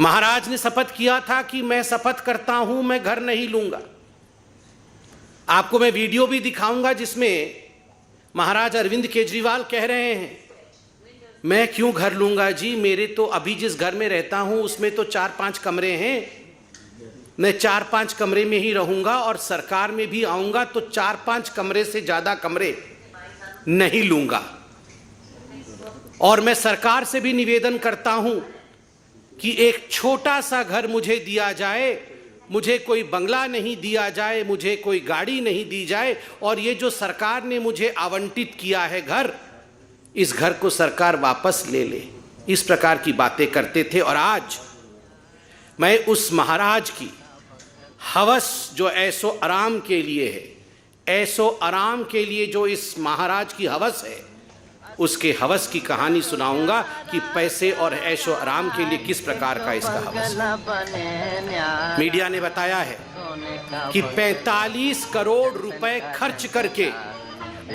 महाराज ने शपथ किया था कि मैं शपथ करता हूं मैं घर नहीं लूंगा। आपको मैं वीडियो भी दिखाऊंगा जिसमें महाराज अरविंद केजरीवाल कह रहे हैं मैं क्यों घर लूंगा जी, मेरे तो अभी जिस घर में रहता हूं उसमें तो 4-5 कमरे हैं, मैं 4-5 कमरे में ही रहूंगा और सरकार में भी आऊंगा तो 4-5 कमरे से ज्यादा कमरे नहीं लूंगा। और मैं सरकार से भी निवेदन करता हूं कि एक छोटा सा घर मुझे दिया जाए, मुझे कोई बंगला नहीं दिया जाए, मुझे कोई गाड़ी नहीं दी जाए, और ये जो सरकार ने मुझे आवंटित किया है घर, इस घर को सरकार वापस ले ले। इस प्रकार की बातें करते थे। और आज मैं उस महाराज की हवस जो ऐसो आराम के लिए है, ऐसो आराम के लिए जो इस महाराज की हवस है, उसके हवस की कहानी सुनाऊंगा कि पैसे और ऐशो आराम के लिए किस प्रकार का इसका हवस है। मीडिया ने बताया है कि 45 करोड़ रुपए खर्च करके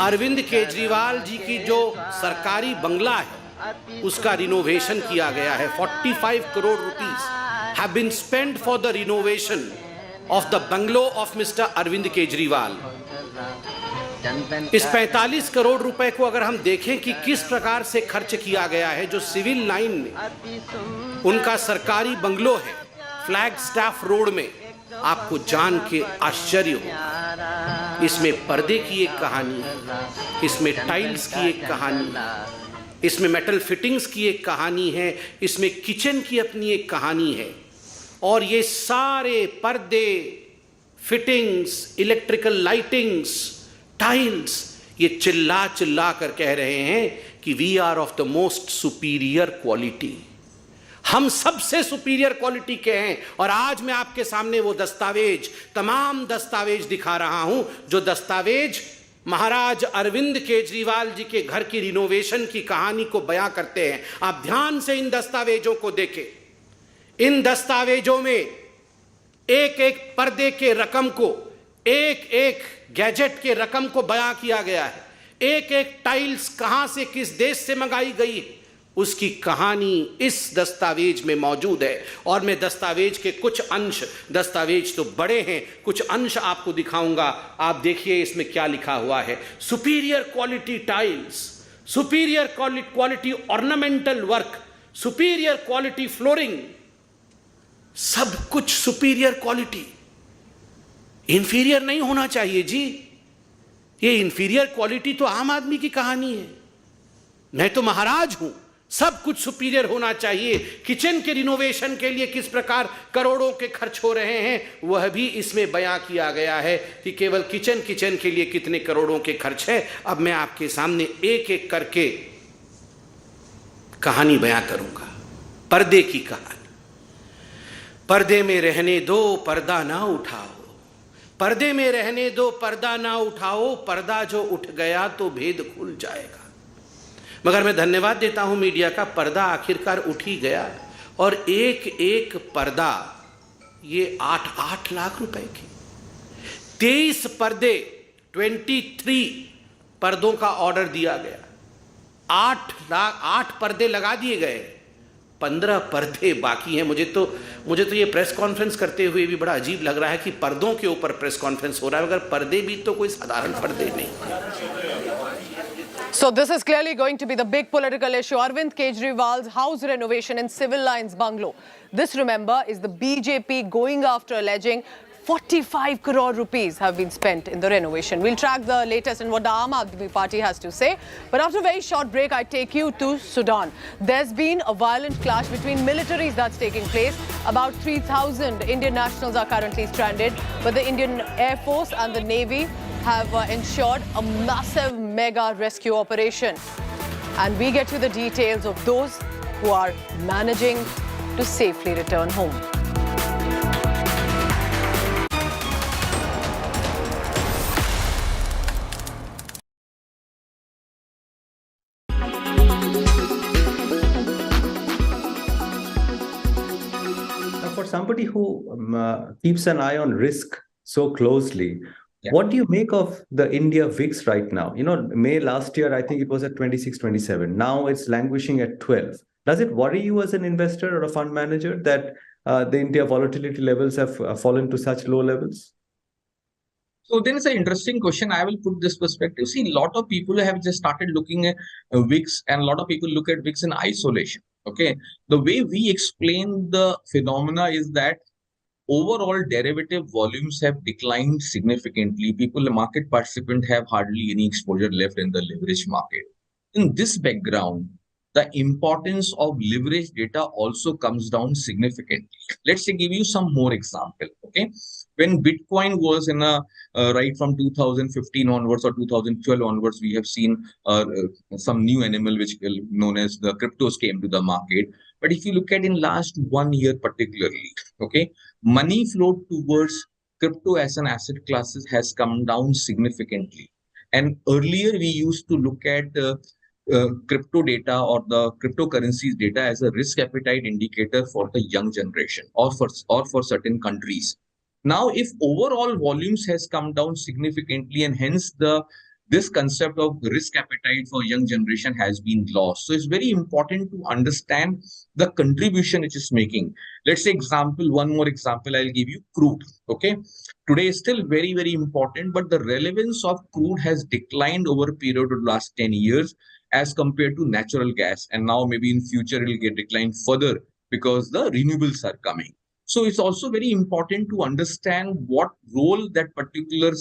अरविंद केजरीवाल जी की जो सरकारी बंगला है उसका रिनोवेशन किया गया है। 45 crore rupees have been spent for the renovation of the bungalow of mister Arvind Kejriwal. इस 45 करोड़ रुपए को अगर हम देखें कि किस प्रकार से खर्च किया गया है, जो सिविल लाइन में उनका सरकारी बंगलो है फ्लैग स्टाफ रोड में, आपको जान के आश्चर्य होगा। इसमें पर्दे की एक कहानी है, इसमें टाइल्स की एक कहानी है, इसमें मेटल फिटिंग्स की एक कहानी है, इसमें किचन की अपनी एक कहानी है। और ये सारे पर्दे, फिटिंग्स, इलेक्ट्रिकल लाइटिंग्स, टाइल्स, ये चिल्ला चिल्ला कर कह रहे हैं कि we are of the most superior quality, हम सबसे सुपीरियर क्वालिटी के हैं। और आज मैं आपके सामने वो दस्तावेज, तमाम दस्तावेज दिखा रहा हूं, जो दस्तावेज महाराज अरविंद केजरीवाल जी के घर की रिनोवेशन की कहानी को बयां करते हैं। आप ध्यान से इन दस्तावेजों को देखें। इन दस्तावेजों में एक एक पर्दे के रकम को, एक एक गैजेट के रकम को बयां किया गया है। एक एक टाइल्स कहां से, किस देश से मंगाई गई है, उसकी कहानी इस दस्तावेज में मौजूद है। और मैं दस्तावेज के कुछ अंश, दस्तावेज तो बड़े हैं, कुछ अंश आपको दिखाऊंगा। आप देखिए इसमें क्या लिखा हुआ है। Superior quality tiles, superior quality ornamental work, superior quality flooring, सब कुछ सुपीरियर क्वालिटी। इंफीरियर नहीं होना चाहिए जी। ये इंफीरियर क्वालिटी तो आम आदमी की कहानी है। मैं तो महाराज हूं, सब कुछ सुपीरियर होना चाहिए। किचन के रिनोवेशन के लिए किस प्रकार करोड़ों के खर्च हो रहे हैं, वह भी इसमें बयां किया गया है कि केवल किचन के लिए कितने करोड़ों के खर्च है। अब मैं आपके सामने एक एक करके कहानी बयां करूंगा। पर्दे की कहानी। पर्दे में रहने दो, पर्दा ना उठाओ, पर्दे में रहने दो, पर्दा ना उठाओ, पर्दा जो उठ गया तो भेद खुल जाएगा। मगर मैं धन्यवाद देता हूं मीडिया का, पर्दा आखिरकार उठ ही गया। और एक एक पर्दा ये 8-8 लाख रुपए की, 23 पर्दे, 23 पर्दों का ऑर्डर दिया गया। 8 पर्दे लगा दिए गए, 15 पर्दे बाकी हैं। मुझे तो ये प्रेस कॉन्फ्रेंस करते हुए भी बड़ा अजीब लग रहा है कि पर्दों के ऊपर प्रेस कॉन्फ्रेंस हो रहा है, मगर पर्दे भी तो कोई साधारण पर्दे नहीं। So this is clearly going to be the big political issue. Arvind Kejriwal's house renovation in Civil Lines bungalow. This, remember, is the BJP going after alleging 45 crore rupees have been spent in the renovation. We'll track the latest and what the Aam Aadmi Party has to say. But after a very short break, I take you to Sudan. There's been a violent clash between militaries that's taking place. About 3,000 Indian nationals are currently stranded, but the Indian Air Force and the Navy have ensured a massive mega rescue operation. And we get you the details of those who are managing to safely return home. For somebody who keeps an eye on risk so closely, what do you make of the India VIX right now? You know, May last year, I think it was at 26, 27. Now it's languishing at 12. Does it worry you as an investor or a fund manager that the India volatility levels have fallen to such low levels? So then it's an interesting question. I will put this perspective. See, a lot of people have just started looking at VIX, and a lot of people look at VIX in isolation. Okay, the way we explain the phenomena is that overall derivative volumes have declined significantly. People, the market participant, have hardly any exposure left in the leverage market. In this background, the importance of leverage data also comes down significantly. Let's say give you some more example. Okay, when Bitcoin was in a right from 2015 onwards or 2012 onwards, we have seen some new animal which known as the cryptos came to the market. But if you look at in last 1 year particularly, okay, money flow towards crypto as an asset classes has come down significantly. And earlier we used to look at crypto data or the cryptocurrencies data as a risk appetite indicator for the young generation or for certain countries. Now, if overall volumes has come down significantly, and hence this concept of risk appetite for young generation has been lost. So it's very important to understand the contribution it is making. Let's say one more example I'll give you, crude. Okay, today is still very, very important, but the relevance of crude has declined over a period of last 10 years as compared to natural gas. And now maybe in future it will get declined further because the renewables are coming. So it's also very important to understand what role that particular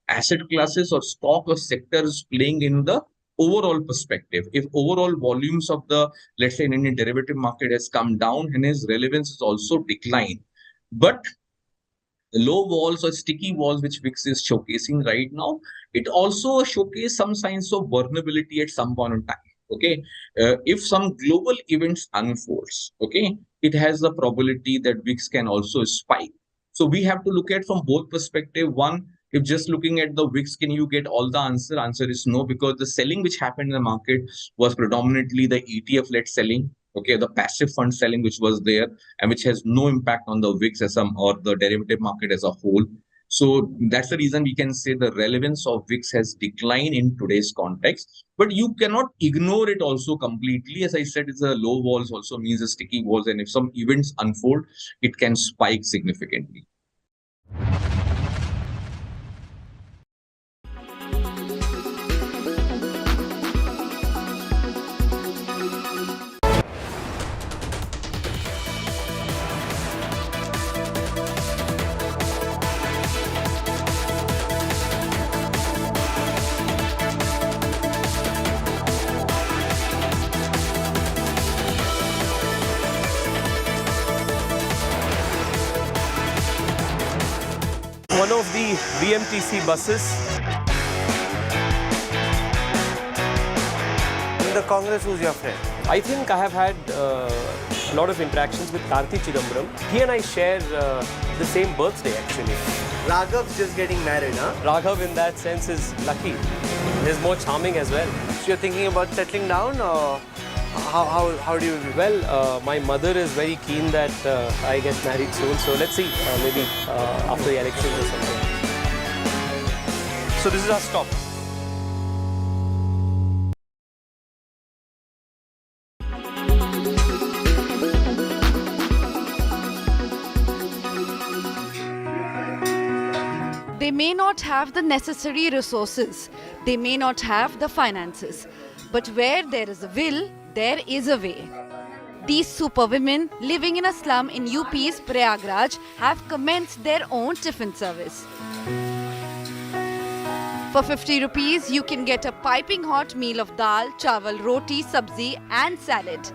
asset classes or stock or sector is playing in the overall perspective. If overall volumes of the, let's say, in Indian derivative market has come down, and its relevance is also declined. But the low walls or sticky walls which VIX is showcasing right now, it also showcases some signs of vulnerability at some point in time. Okay, if some global events unfolds, okay, it has the probability that VIX can also spike. So we have to look at from both perspective. One, if just looking at the VIX, can you get all the answer? Answer is no, because the selling which happened in the market was predominantly the ETF-led selling. Okay, the passive fund selling which was there and which has no impact on the VIX or the derivative market as a whole. So that's the reason we can say the relevance of VIX has declined in today's context. But you cannot ignore it also completely. As I said, it's a low walls also means a sticky walls, and if some events unfold, it can spike significantly. One of the BMTC buses. In the Congress, who's your friend? I think I have had a lot of interactions with Karthi Chidambaram. He and I share the same birthday actually. Raghav's just getting married, huh? Raghav in that sense is lucky. He's more charming as well. So you're thinking about settling down, or how do you... Well, my mother is very keen that I get married soon. So let's see, maybe after the elections or something. So this is our stop. They may not have the necessary resources, they may not have the finances, but where there is a will, there is a way. These superwomen living in a slum in UP's Prayagraj have commenced their own tiffin service. For 50 rupees, you can get a piping hot meal of dal, chawal, roti, sabzi and salad.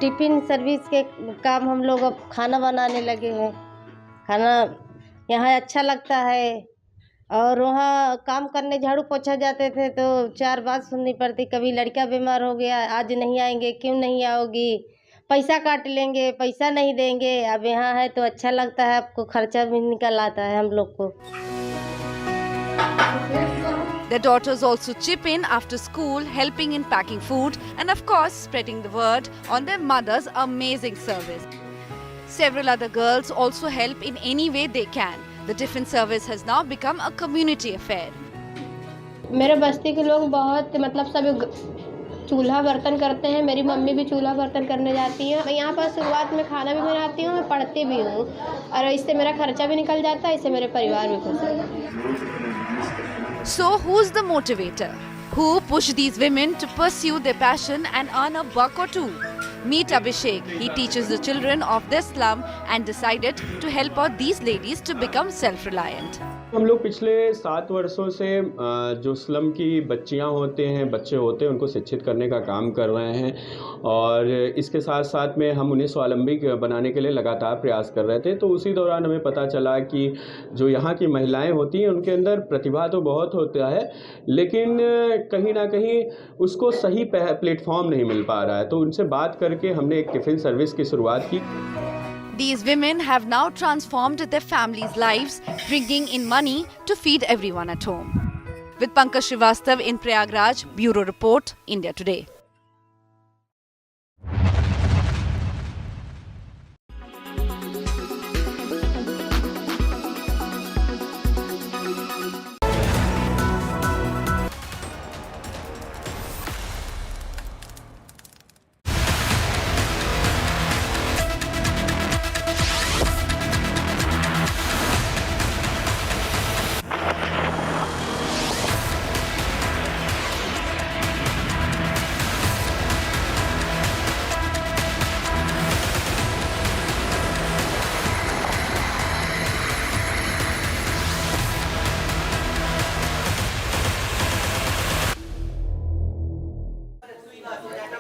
Tiffin service के काम हम लोग अब खाना बनाने लगे हैं। खाना यहाँ अच्छा लगता है और वहाँ काम करने झाड़ू पोछा जाते थे तो 4 बात सुननी पड़ती, कभी लड़का बीमार हो गया, आज नहीं आएंगे, क्यों नहीं आओगी, पैसा काट लेंगे, पैसा नहीं देंगे। अब यहाँ है तो अच्छा लगता है, आपको खर्चा भी निकल आता है हम लोग को। Their daughters also chip in after school, helping in packing food and of course spreading the word on their mother's amazing service. Several other girls also help in any way they can. The tiffin service has now become a community affair. मेरे बस्ती के लोग बहुत सब चूल्हा बर्तन करते हैं, मेरी मम्मी भी चूल्हा बर्तन करने जाती हैं। मैं यहाँ पर शुरुआत में खाना भी बनाती हूँ, मैं पढ़ती भी हूँ और इससे मेरा खर्चा भी निकल जाता है, इससे मेरे परिवार भी खुश है। So who's the motivator? Who pushed these women to pursue their passion and earn a buck or two? Meet Abhishek. He teaches the children of this slum and decided to help out these ladies to become self-reliant. हम लोग पिछले 7 वर्षों से जो slum की बच्चियां होते हैं, बच्चे होते हैं, उनको शिक्षित करने का काम कर रहे हैं और इसके साथ साथ में हम उन्हें स्वावलंबी बनाने के लिए लगातार प्रयास कर रहे थे। तो उसी दौरान हमें पता चला कि जो यहाँ की महिलाएं होती हैं उनके अंदर प्रतिभा तो बहुत होता है, लेकिन कहीं ना कहीं उसको सही प्लेटफॉर्म नहीं मिल पा रहा है। तो उनसे बात करके हमने एक टिफ़िन सर्विस की शुरुआत की। These women have now transformed their families' lives, bringing in money to feed everyone at home. With Pankash Srivastav in Prayagraj, Bureau Report, India Today.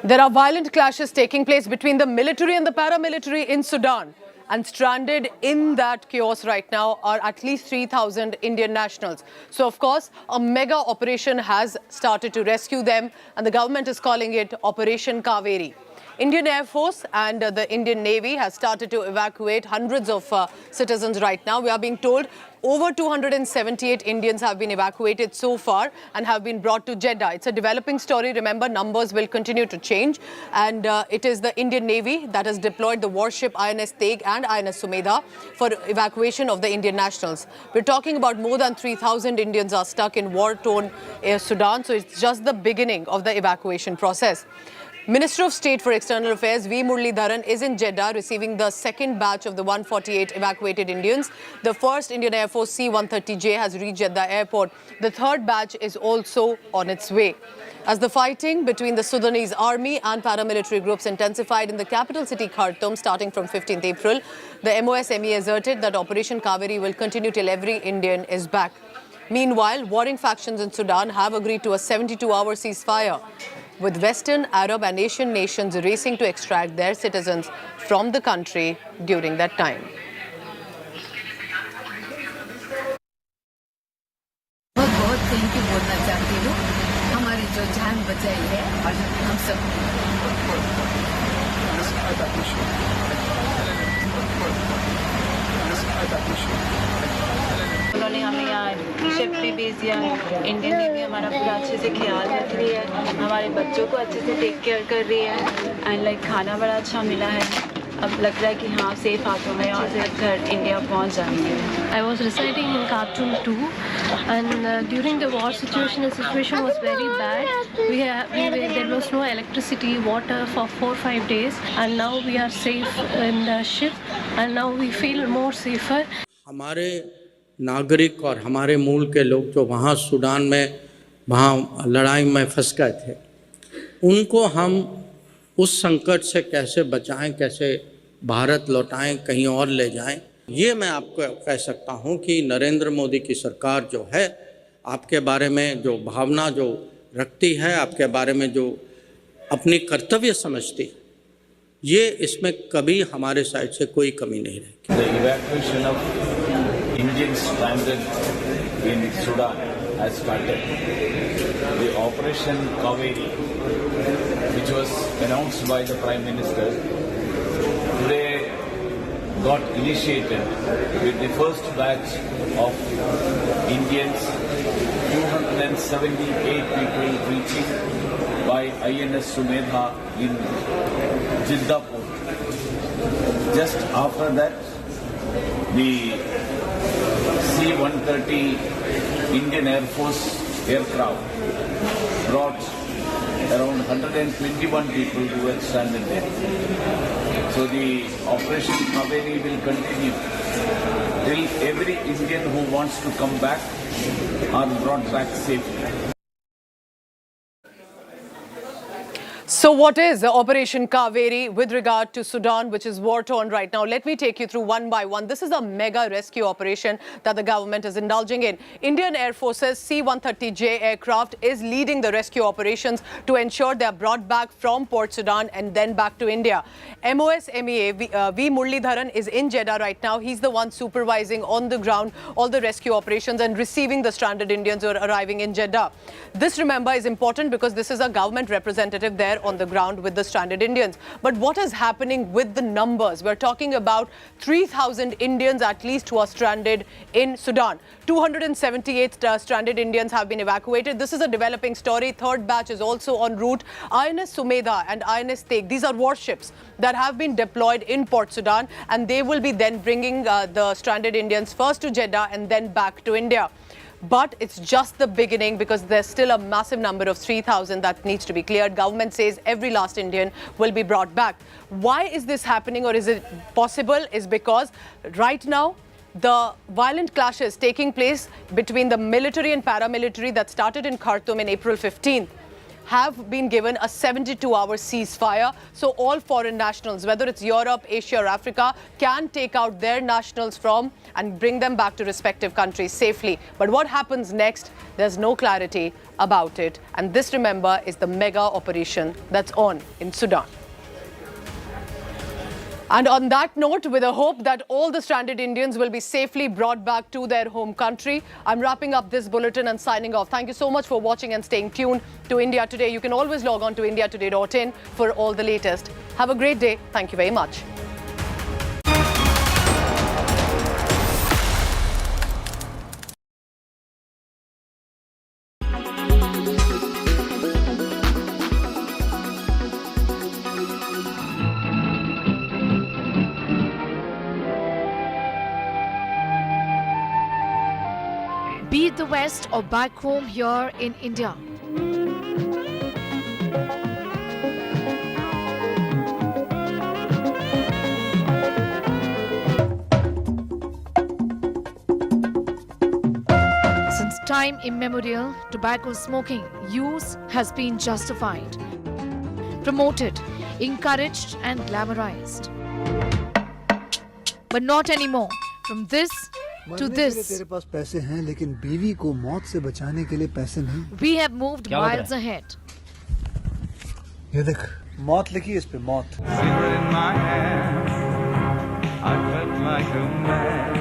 There are violent clashes taking place between the military and the paramilitary in Sudan. And stranded in that chaos right now are at least 3,000 Indian nationals. So, of course, a mega operation has started to rescue them, and the government is calling it Operation Kaveri. Indian Air Force and the Indian Navy has started to evacuate hundreds of citizens right now. We are being told over 278 Indians have been evacuated so far and have been brought to Jeddah. It's a developing story. Remember, numbers will continue to change. And it is the Indian Navy that has deployed the warship INS Teg and INS Sumedha for evacuation of the Indian nationals. We're talking about more than 3,000 Indians are stuck in war-torn Sudan. So it's just the beginning of the evacuation process. Minister of State for External Affairs V. Muralidharan is in Jeddah receiving the second batch of the 148 evacuated Indians. The first Indian Air Force C-130J has reached Jeddah airport. The third batch is also on its way. As the fighting between the Sudanese army and paramilitary groups intensified in the capital city Khartoum starting from 15th April, the MOSME asserted that Operation Kaveri will continue till every Indian is back. Meanwhile, warring factions in Sudan have agreed to a 72-hour ceasefire, with Western, Arab and Asian nations racing to extract their citizens from the country during that time. बहुत thank you बोलना चाहती हूँ, हमारी जो जान बचाई है हम सब। उन्होंने हमें यहाँ शिप भी भेज दिया है। इंडियन नेवी हमारा पूरा अच्छे से ख्याल रख रही है, हमारे बच्चों को अच्छे से टेक केयर कर रही है एंड खाना बड़ा अच्छा मिला है। अब लग रहा है कि हाँ सेफ हाथों में और घर इंडिया पहुँच जाएंगे। I was residing in Khartoum too, and during the war situation, the situation was very bad. There was no electricity, water for 4-5 days, and now we are safe in the ship, and now we feel more safer. हमारे नागरिक और हमारे मूल के लोग जो वहाँ Sudan में वहाँ लड़ाई में फंस गए थे, उनको हम उस संकट से कैसे बचाएं, कैसे भारत लौटाएं, कहीं और ले जाएं, ये मैं आपको कह सकता हूं कि नरेंद्र मोदी की सरकार जो है आपके बारे में जो भावना जो रखती है, आपके बारे में जो अपनी कर्तव्य समझती है, ये इसमें कभी हमारे साइड से कोई कमी नहीं रहेगी। The evacuation of Indians stranded in Sudan has started. The Operation Kaveri, which was announced by the Prime Minister, today got initiated with the first batch of Indians, 278 people reaching by INS Sumedha in Jeddah port. Just after that, the C-130 Indian Air Force aircraft brought around 121 people who were stranded there. So the Operation Kaveri will continue till every Indian who wants to come back are brought back safely. So what is Operation Kaveri with regard to Sudan, which is war-torn right now? Let me take you through one by one. This is a mega rescue operation that the government is indulging in. Indian Air Force's C-130J aircraft is leading the rescue operations to ensure they are brought back from Port Sudan and then back to India. MOS MEA V. Muralidharan is in Jeddah right now. He's the one supervising on the ground all the rescue operations and receiving the stranded Indians who are arriving in Jeddah. This, remember, is important because this is a government representative there on the ground with the stranded Indians. But what is happening with the numbers? We're talking about 3,000 Indians at least who are stranded in Sudan. 278 stranded Indians have been evacuated. This is a developing story. Third batch is also en route. INS Sumedha and INS Teghri, these are warships that have been deployed in Port Sudan, and they will be then bringing the stranded Indians first to Jeddah and then back to India. But it's just the beginning because there's still a massive number of 3,000 that needs to be cleared. Government says every last Indian will be brought back. Why is this happening, or is it possible? Is because right now the violent clashes taking place between the military and paramilitary that started in Khartoum in April 15th have been given a 72-hour ceasefire. So all foreign nationals, whether it's Europe, Asia or Africa, can take out their nationals from and bring them back to respective countries safely. But what happens next? There's no clarity about it. And this, remember, is the mega operation that's on in Sudan. And on that note, with a hope that all the stranded Indians will be safely brought back to their home country, I'm wrapping up this bulletin and signing off. Thank you so much for watching and staying tuned to India Today. You can always log on to indiatoday.in for all the latest. Have a great day. Thank you very much. Be it the West or back home here in India. Since time immemorial, tobacco smoking use has been justified, promoted, encouraged and glamorized. But not anymore. From this to this, तेरे पास पैसे हैं लेकिन बीवी को मौत से बचाने के लिए पैसे नहीं. We have moved miles ahead. ये देख, मौत लिखी इस पे, मौत. Cigarette in my hand, I felt like a man.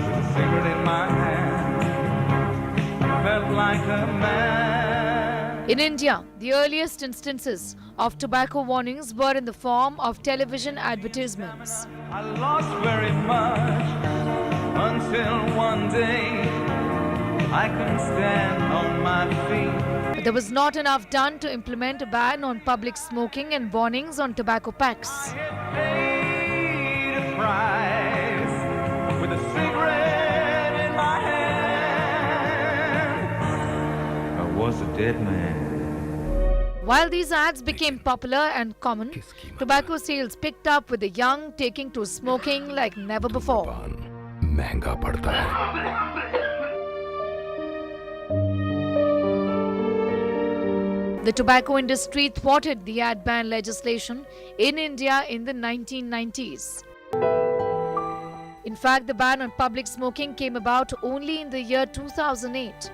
With a cigarette in my hand, I felt like a man. In India, the earliest instances of tobacco warnings were in the form of television advertisements. I lost very much until one day I couldn't stand on my feet. But there was not enough done to implement a ban on public smoking and warnings on tobacco packs. I paid a price with a cigarette in my hand. I was a dead man. While these ads became popular and common, tobacco sales picked up with the young taking to smoking like never before. महंगा पड़ता है. The tobacco industry thwarted the ad ban legislation in India in the 1990s. In fact, the ban on public smoking came about only in the year 2008.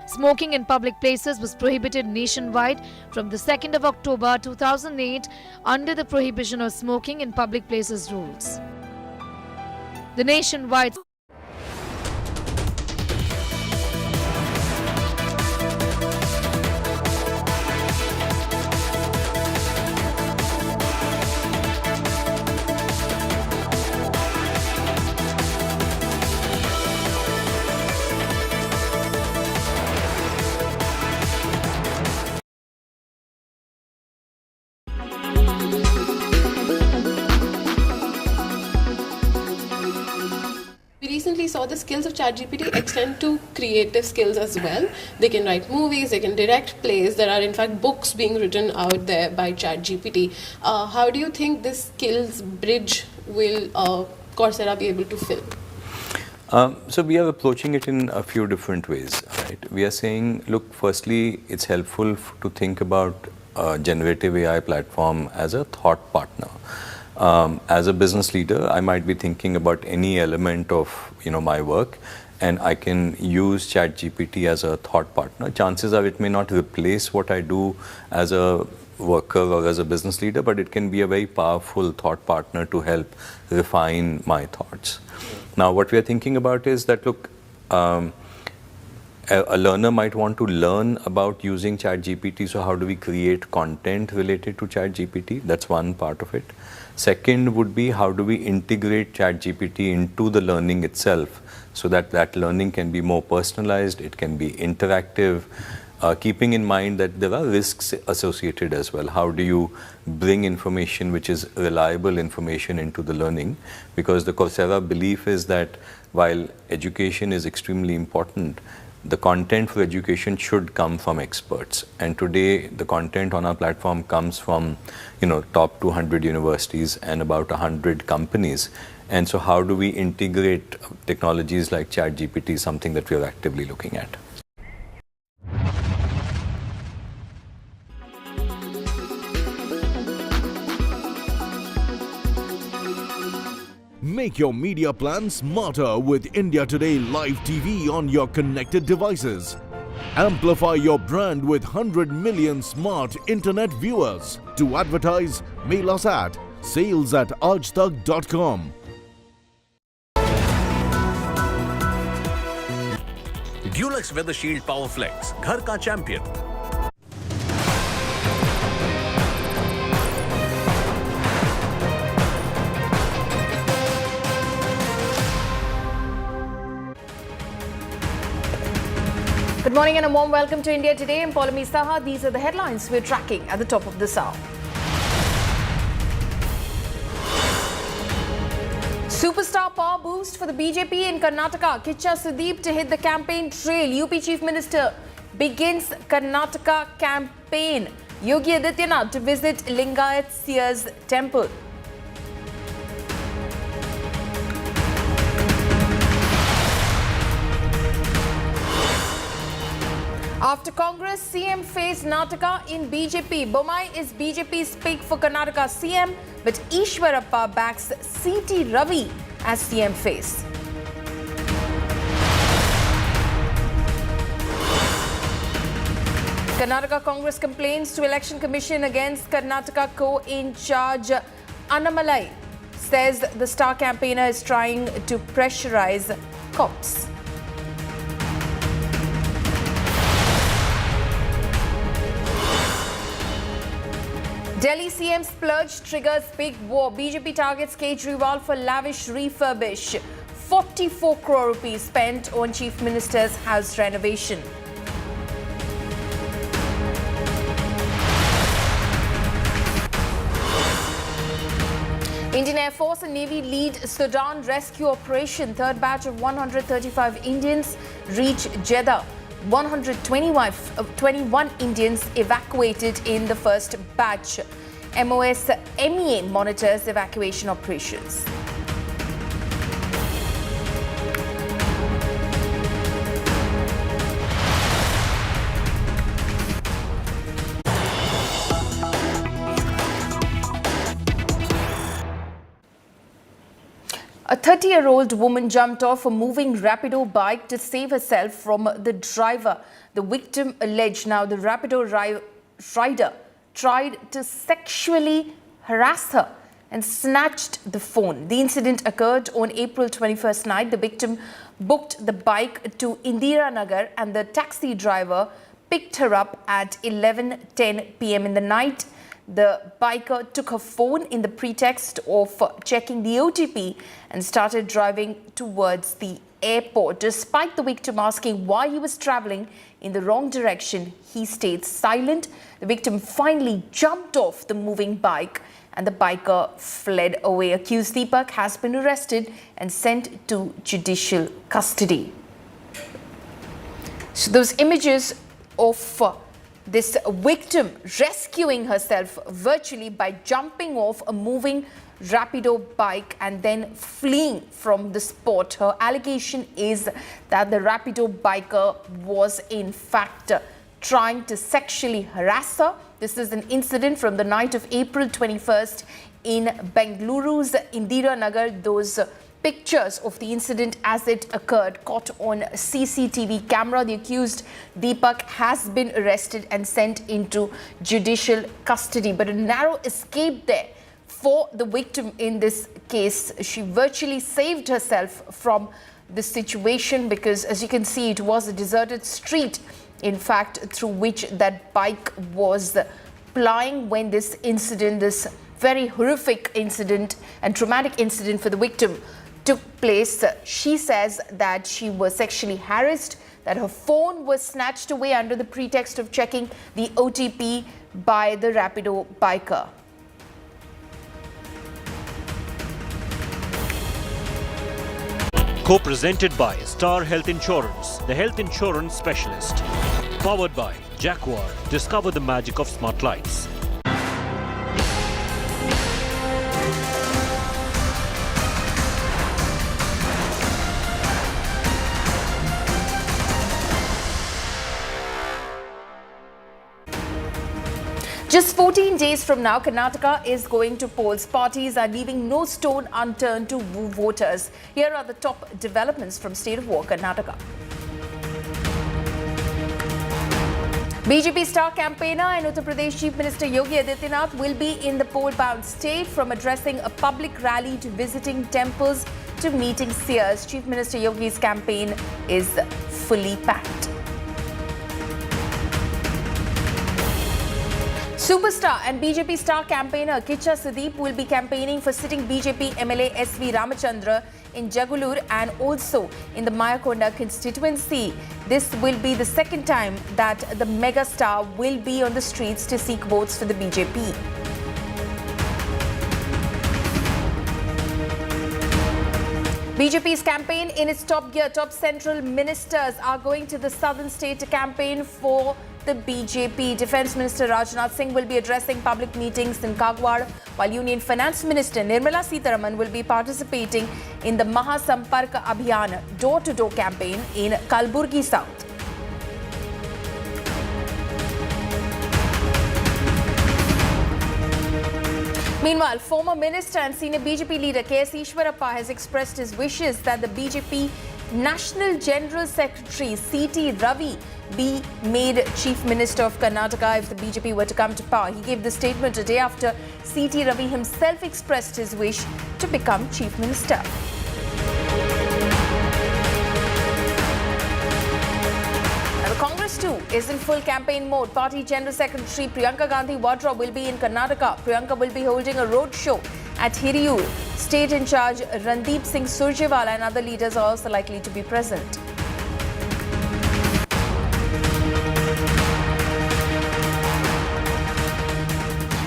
Smoking in public places was prohibited nationwide from the 2nd of October 2008 under the Prohibition of Smoking in Public Places rules. The nationwide saw the skills of ChatGPT extend to creative skills as well. They can write movies, they can direct plays. There are in fact books being written out there by ChatGPT. How do you think this skills bridge will Coursera be able to fill? So we are approaching it in a few different ways, right? We are saying, look, firstly, it's helpful to think about generative AI platform as a thought partner. As a business leader, I might be thinking about any element of my work, and I can use ChatGPT as a thought partner. Chances are it may not replace what I do as a worker or as a business leader, but it can be a very powerful thought partner to help refine my thoughts. Now, what we are thinking about is that, look, a learner might want to learn about using ChatGPT, so how do we create content related to ChatGPT? That's one part of it. Second would be, how do we integrate ChatGPT into the learning itself so that that learning can be more personalized, it can be interactive, keeping in mind that there are risks associated as well. How do you bring information which is reliable information into the learning? Because the Coursera belief is that while education is extremely important, the content for education should come from experts. And today, the content on our platform comes from, top 200 universities and about 100 companies. And so how do we integrate technologies like ChatGPT, something that we are actively looking at. Make your media plan smarter with India Today Live TV on your connected devices. Amplify your brand with 100 million smart internet viewers. To advertise, mail us at sales@aajtak.com. Dulux Weather Shield Power Flex, घर का champion. Good morning and a warm welcome to India Today. I'm Paulami Saha. These are the headlines we're tracking at the top of this hour. Superstar power boost for the BJP in Karnataka. Kicha Sudeep to hit the campaign trail. UP Chief Minister begins Karnataka campaign. Yogi Adityanath to visit Lingayat Seer's temple. After Congress, CM faced Nataka in BJP. Bommai is BJP's pick for Karnataka CM, but Ishwarappa backs C.T. Ravi as CM face. Karnataka Congress complains to Election Commission against Karnataka co-in-charge Annamalai. Says the star campaigner is trying to pressurize cops. Delhi CM splurge triggers big war. BJP targets Kejriwal for lavish refurbish. 44 crore rupees spent on Chief Minister's house renovation. Indian Air Force and Navy lead Sudan rescue operation. Third batch of 135 Indians reach Jeddah. 121 Indians evacuated in the first batch. MOS MEA monitors evacuation operations. A 30-year-old woman jumped off a moving Rapido bike to save herself from the driver. The victim alleged now the Rapido rider tried to sexually harass her and snatched the phone. The incident occurred on April 21st night. The victim booked the bike to Indira Nagar and the taxi driver picked her up at 11:10 p.m. in the night. The biker took her phone in the pretext of checking the OTP and started driving towards the airport. Despite the victim asking why he was traveling in the wrong direction, he stayed silent. The victim finally jumped off the moving bike and the biker fled away. Accused Deepak has been arrested and sent to judicial custody. So those images of this victim rescuing herself virtually by jumping off a moving Rapido bike and then fleeing from the spot. Her allegation is that the Rapido biker was in fact trying to sexually harass her. This is an incident from the night of April 21st in Bengaluru's Indira Nagar. Those pictures of the incident as it occurred caught on CCTV camera. The accused Deepak has been arrested and sent into judicial custody, but a narrow escape there for the victim in this case. She virtually saved herself from the situation because, as you can see, it was a deserted street, in fact, through which that bike was plying when this incident, this very horrific incident and traumatic incident for the victim took place. She says that she was sexually harassed, that her phone was snatched away under the pretext of checking the OTP by the Rapido biker. Co-presented by Star Health Insurance, the health insurance specialist. Powered by Jaguar. Discover the magic of smart lights. Just 14 days from now, Karnataka is going to polls. Parties are leaving no stone unturned to woo voters. Here are the top developments from State of War, Karnataka. BJP star campaigner and Uttar Pradesh Chief Minister Yogi Adityanath will be in the poll-bound state, from addressing a public rally to visiting temples to meeting seers. Chief Minister Yogi's campaign is fully packed. Superstar and BJP star campaigner Kicha Sudeep will be campaigning for sitting BJP MLA SV Ramachandra in Jagalur and also in the Mayakonda constituency. This will be the second time that the mega star will be on the streets to seek votes for the BJP. BJP's campaign in its top gear. Top central ministers are going to the southern state to campaign for the BJP. Defence Minister Rajnath Singh will be addressing public meetings in Kagwad, while Union Finance Minister Nirmala Sitharaman will be participating in the Mahasampark Abhiyan door-to-door campaign in Kalburgi South. Meanwhile, former minister and senior BJP leader K.S. Ishwarappa has expressed his wishes that the BJP National General Secretary C.T. Ravi be made Chief Minister of Karnataka if the BJP were to come to power. He gave the statement a day after C.T. Ravi himself expressed his wish to become Chief Minister. Congress too is in full campaign mode. Party General Secretary Priyanka Gandhi will be in Karnataka. Priyanka will be holding a road show at Hiriyur. State in charge Randeep Singh Surjewala and other leaders are also likely to be present.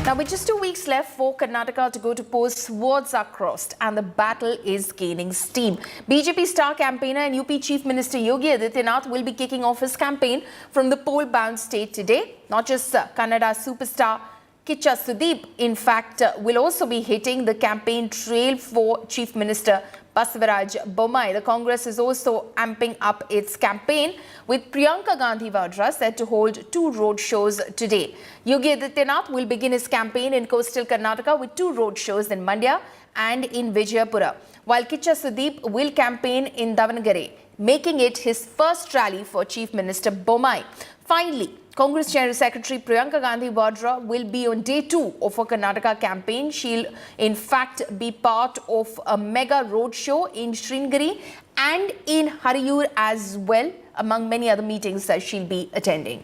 Now, with just 2 weeks left for Karnataka to go to polls, swords are crossed and the battle is gaining steam. BJP star campaigner and UP Chief Minister Yogi Adityanath will be kicking off his campaign from the poll-bound state today. Not just Kannada superstar Kicha Sudeep, in fact, will also be hitting the campaign trail for Chief Minister Basavaraj Bommai. The Congress is also amping up its campaign, with Priyanka Gandhi set to hold 2 road shows today. Yogi Adityanath will begin his campaign in coastal Karnataka with 2 road shows in Mandya and in Vijayapura, while Kicha Sudeep will campaign in Davangere, making it his first rally for Chief Minister Bommai. Finally, Congress General Secretary Priyanka Gandhi will be on day 2 of her Karnataka campaign. She'll in fact be part of a mega road show in Sringeri and in Hiriyur as well, among many other meetings that she'll be attending.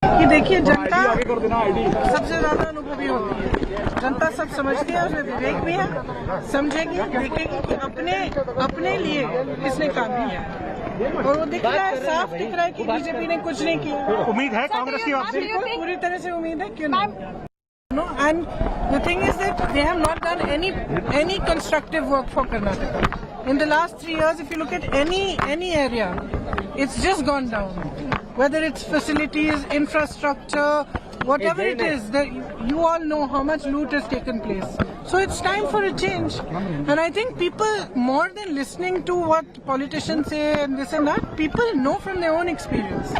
कि देखिए जनता सबसे ज्यादा अनुभवी होती है, जनता सब समझती है, उसमें विवेक भी है, समझेगी, देखेगी कि अपने लिए किसने काम किया है, और वो दिख रहा है, साफ दिख रहा है कि बीजेपी ने कुछ नहीं किया। उम्मीद है कांग्रेस की आपसे? पूरी तरह से उम्मीद है, क्यों नहीं। No, and the thing is that they have not done any constructive work for Karnataka. In the last 3 years, if you look at any area, it's just gone down. Whether it's facilities, infrastructure, whatever it is, you all know how much loot has taken place. So it's time for a change. And I think people, more than listening to what politicians say and this and that, people know from their own experience.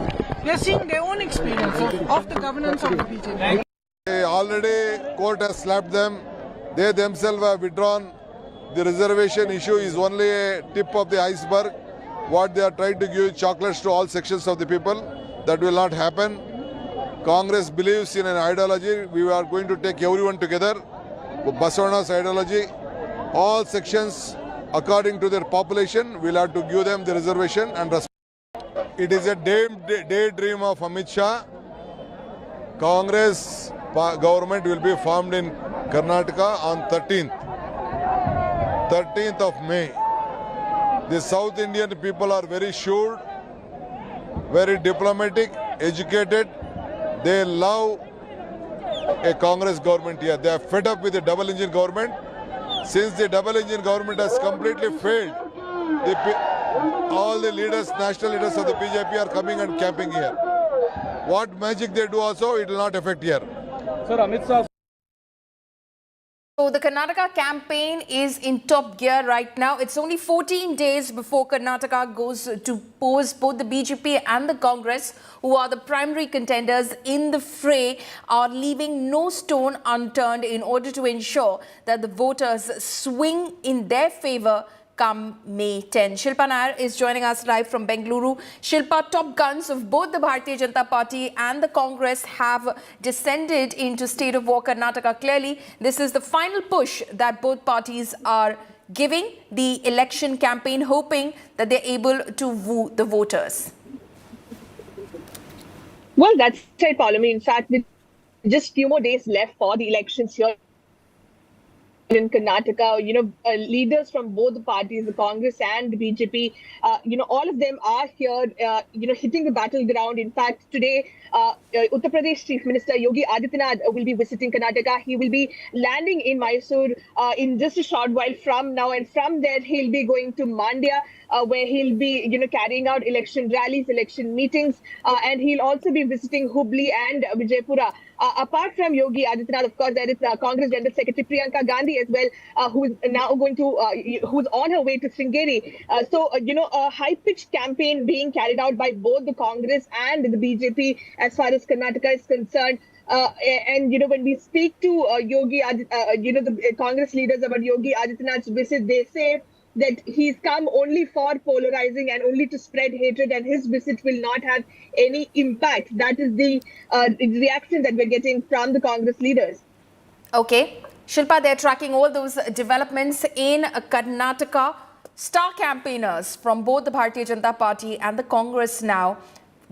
They're seeing their own experience of the governance of the BJP. Already court has slapped them. They themselves have withdrawn. The reservation issue is only a tip of the iceberg. What they are trying to give chocolates to all sections of the people. That will not happen. Congress believes in an ideology. We are going to take everyone together. Basavana's ideology. All sections, according to their population, will have to give them the reservation and respect. It is a daydream of Amit Shah. Congress government will be formed in Karnataka on 13th of May. The South Indian people are very shrewd, very diplomatic, educated. They love a Congress government here. They are fed up with the double engine government. Since the double engine government has completely failed, all the leaders, national leaders of the BJP are coming and camping here. What magic they do also, it will not affect here. Sir, Amit Shah. So the Karnataka campaign is in top gear right now. It's only 14 days before Karnataka goes to pose. Both the BJP and the Congress, who are the primary contenders in the fray, are leaving no stone unturned in order to ensure that the voters swing in their favour come May 10. Shilpa Nair is joining us live from Bengaluru. Shilpa, top guns of both the Bharatiya Janata Party and the Congress have descended into state of war Karnataka. Clearly, this is the final push that both parties are giving the election campaign, hoping that they're able to woo the voters. Well, that's it, Paulami. In fact, with just few more days left for the elections here in Karnataka, leaders from both the parties, the Congress and the BJP, all of them are here, hitting the battleground. In fact, today, Uttar Pradesh Chief Minister Yogi Adityanath will be visiting Karnataka. He will be landing in Mysore in just a short while from now, and from there he'll be going to Mandya, where he'll be, carrying out election rallies, election meetings, and he'll also be visiting Hubli and Vijaypura. Apart from Yogi Adityanath, of course, there is Congress General Secretary Priyanka Gandhi as well, who is now going to, who's on her way to Singh. So, a high-pitched campaign being carried out by both the Congress and the BJP as far as Karnataka is concerned. And, when we speak to Yogi, the Congress leaders about Yogi Adityanath's visit, they say that he's come only for polarizing and only to spread hatred, and his visit will not have any impact. That is the reaction that we're getting from the Congress leaders. Okay. Shilpa, they're tracking all those developments in Karnataka. Star campaigners from both the Bharatiya Janata Party and the Congress now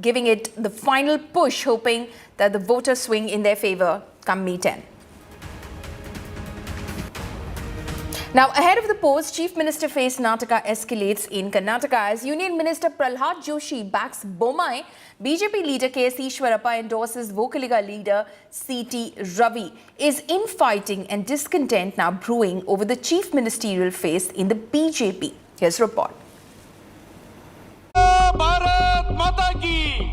giving it the final push, hoping that the voters swing in their favour come May 10. Now, ahead of the polls, Chief Minister face Karnataka escalates in Karnataka as Union Minister Prahlad Joshi backs Bommai. BJP leader K.S. Ishwarappa endorses Vocaliga leader C.T. Ravi. Is infighting and discontent now brewing over the chief ministerial face in the BJP? Here's a report. Bharat Mata Ki!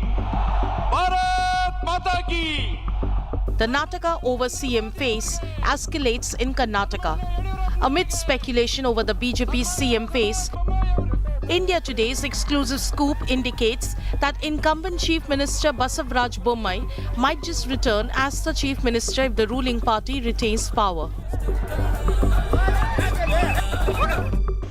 Bharat Mata Ki! The Karnataka over CM face escalates in Karnataka. Amid speculation over the BJP's CM face, India Today's exclusive scoop indicates that incumbent Chief Minister Basavaraj Bommai might just return as the Chief Minister if the ruling party retains power.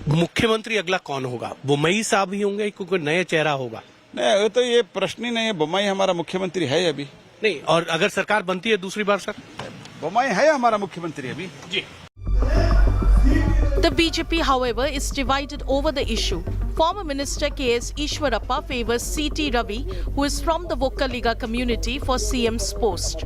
मुख्यमंत्री अगला कौन होगा? बोम्मई साहब ही होंगे क्योंकि नया चेहरा होगा? नहीं, तो ये प्रश्न ही नहीं है। बोम्मई हमारा मुख्यमंत्री है अभी। नहीं, और अगर सरकार बनती है दूसरी बार सर? बोम्मई है हमारा मुख्यमंत्री अभी। जी। The BJP, however, is divided over the issue. Former Minister K.S. Ishwarappa favors C.T. Ravi, who is from the Vocaliga community, for CM's post.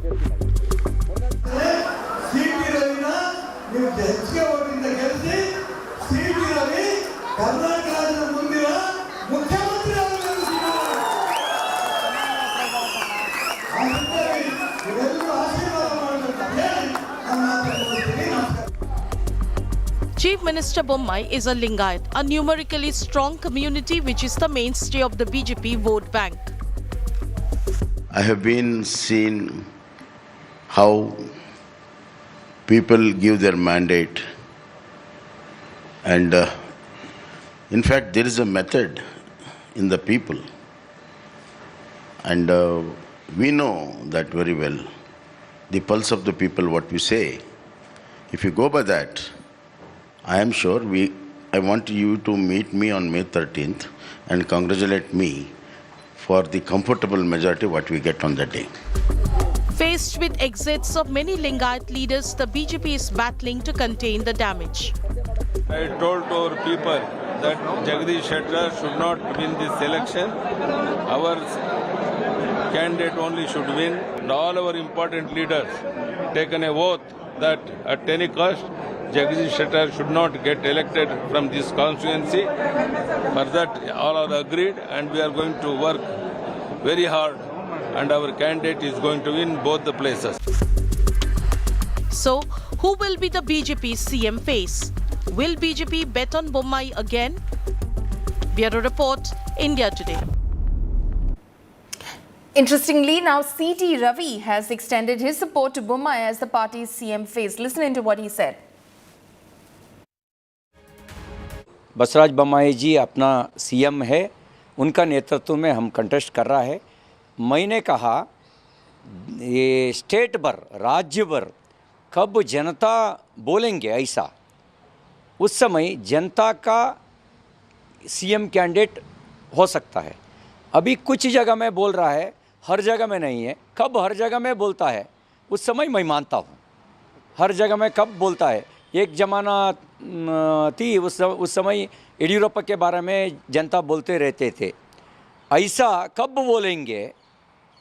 Chief Minister Bommai is a Lingayat, a numerically strong community which is the mainstay of the BJP vote bank. I have been seeing how people give their mandate, and in fact there is a method in the people, and we know that very well, the pulse of the people, what we say. If you go by that, I am sure I want you to meet me on May 13th and congratulate me for the comfortable majority what we get on that day. Faced with exits of many Lingayat leaders, the BJP is battling to contain the damage. I told to our people that Jagdish Shettar should not win this election. Our candidate only should win. And all our important leaders taken a oath that at any cost, Jagdish Shettar should not get elected from this constituency. For that, all are agreed, and we are going to work very hard, and our candidate is going to win both the places. So, who will be the BJP CM face? Will BJP bet on Bommai again? Bureau Report, India Today. Interestingly, now C.T. Ravi has extended his support to Bommai as the party's CM face. Listen into what he said. Basraj Bommai जी अपना CM है, उनका नेतृत्व में हम contest कर रहा है। मैंने कहा ये स्टेट भर, राज्य भर कब जनता बोलेंगे ऐसा, उस समय जनता का सीएम कैंडिडेट हो सकता है। अभी कुछ जगह में बोल रहा है, हर जगह में नहीं है। कब हर जगह में बोलता है उस समय मैं मानता हूँ। हर जगह में कब बोलता है, एक ज़माना थी उस समय येडियुरप्पा के बारे में जनता बोलते रहते थे, ऐसा कब बोलेंगे।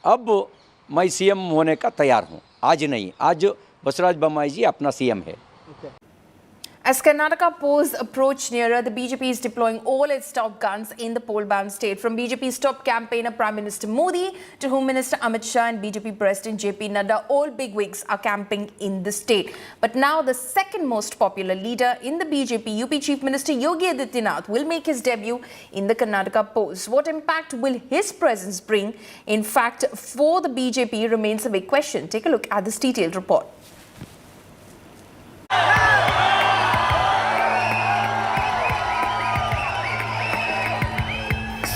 अब मैं सीएम होने का तैयार हूँ, आज नहीं, आज बसराज बोम्मई जी अपना सीएम है। As Karnataka polls approach nearer, the BJP is deploying all its top guns in the poll-bound state. From BJP's top campaigner Prime Minister Modi to Home Minister Amit Shah and BJP President JP Nadda, all bigwigs are camping in the state. But now the second most popular leader in the BJP, UP Chief Minister Yogi Adityanath, will make his debut in the Karnataka polls. What impact will his presence bring, in fact, for the BJP remains a big question. Take a look at this detailed report.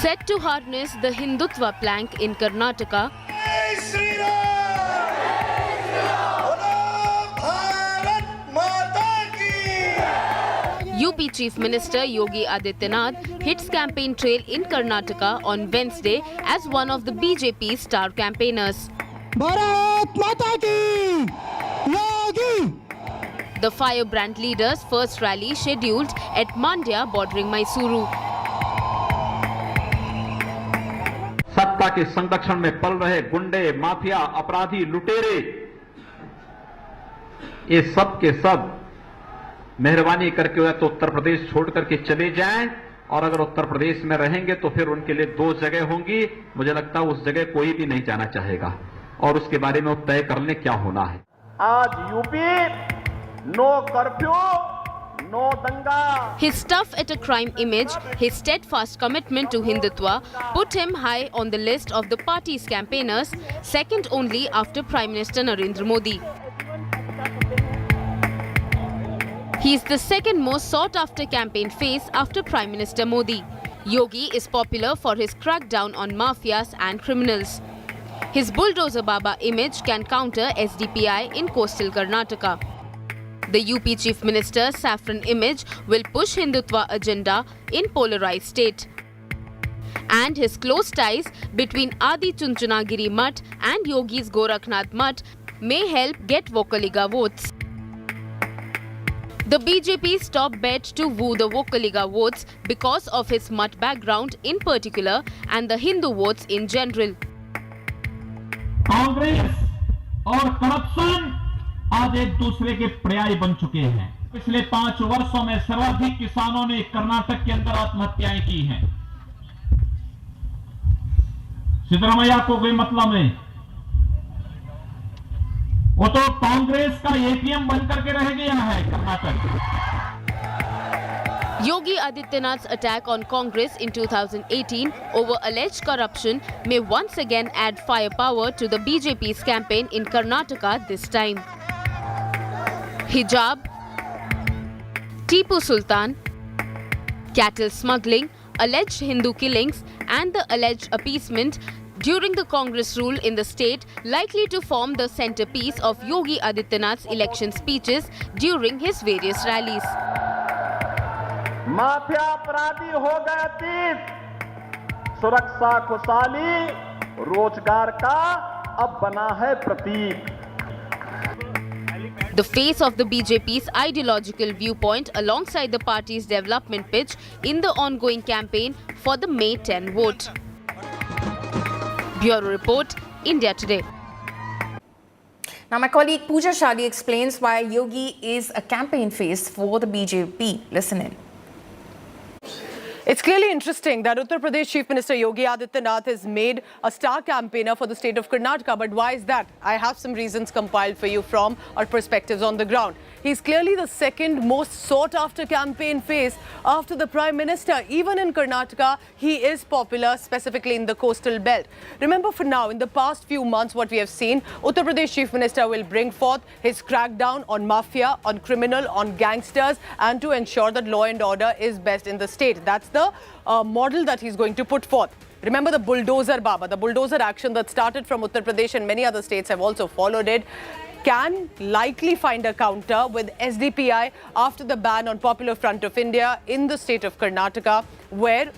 Set to harness the Hindutva plank in Karnataka, UP Chief Minister Yogi Adityanath hits campaign trail in Karnataka on Wednesday as one of the BJP's star campaigners. Bharat Mata Ki! Yogi! The firebrand leader's first rally scheduled at Mandya bordering Mysuru. सत्ता के संरक्षण में पल रहे गुंडे, mafia, अपराधी, लुटेरे, ये सब के सब मेहरबानी करके या तो उत्तर प्रदेश छोड़ करके चले जाएं, और अगर उत्तर प्रदेश में रहेंगे तो फिर उनके लिए दो जगह होंगी। मुझे लगता है उस जगह कोई भी नहीं जाना चाहेगा, और उसके बारे में वो तय कर लें क्या होना है। आज UP no curfew, no danga. His tough at a crime image, his steadfast commitment to Hindutva put him high on the list of the party's campaigners, second only after Prime Minister Narendra Modi. He is the second most sought-after campaign face after Prime Minister Modi. Yogi is popular for his crackdown on mafias and criminals. His bulldozer Baba image can counter SDPI in coastal Karnataka. The UP Chief Minister's saffron image will push Hindutva agenda in polarized state. And his close ties between Adi Chunchanagiri Mutt and Yogi's Gorakhnath Mutt may help get Vokaliga votes. The BJP's top bet to woo the Vokaliga votes because of his Mutt background in particular and the Hindu votes in general. Congress और corruption आज एक दूसरे के पर्याय बन चुके हैं। पिछले 5 वर्षों में सर्वाधिक किसानों ने कर्नाटक के अंदर आत्महत्याएं की हैं। सिद्धरामैया को कोई मतलब नहीं, वो तो कांग्रेस का एटीएम बन करके रह गया है Karnataka. Yogi Adityanath's attack on Congress in 2018 over alleged corruption may once again add firepower to the BJP's campaign in Karnataka this time. Hijab, Tipu Sultan, cattle smuggling, alleged Hindu killings and the alleged appeasement during the Congress rule in the state likely to form the centerpiece of Yogi Adityanath's election speeches during his various rallies. Mafia अपराधी हो गए अतीत, सुरक्षा खुशहाली रोजगार का अब बना है प्रतीक. The face of the BJP's ideological viewpoint alongside the party's development pitch in the ongoing campaign for the May 10 vote. Bureau Report, India Today. Now, my colleague Pooja Shadi explains why Yogi is a campaign face for the BJP. Listen in. It's clearly interesting that Uttar Pradesh Chief Minister Yogi Adityanath is made a star campaigner for the state of Karnataka. But why is that? I have some reasons compiled for you from our perspectives on the ground. He's clearly the second most sought-after campaign face after the Prime Minister. Even in Karnataka, he is popular, specifically in the coastal belt. Remember, for now, in the past few months, what we have seen, Uttar Pradesh Chief Minister will bring forth his crackdown on mafia, on criminal, on gangsters, and to ensure that law and order is best in the state. That's the model that he's going to put forth. Remember the bulldozer Baba, the bulldozer action that started from Uttar Pradesh and many other states have also followed it, can likely find a counter with SDPI after the ban on Popular Front of India in the state of Karnataka, where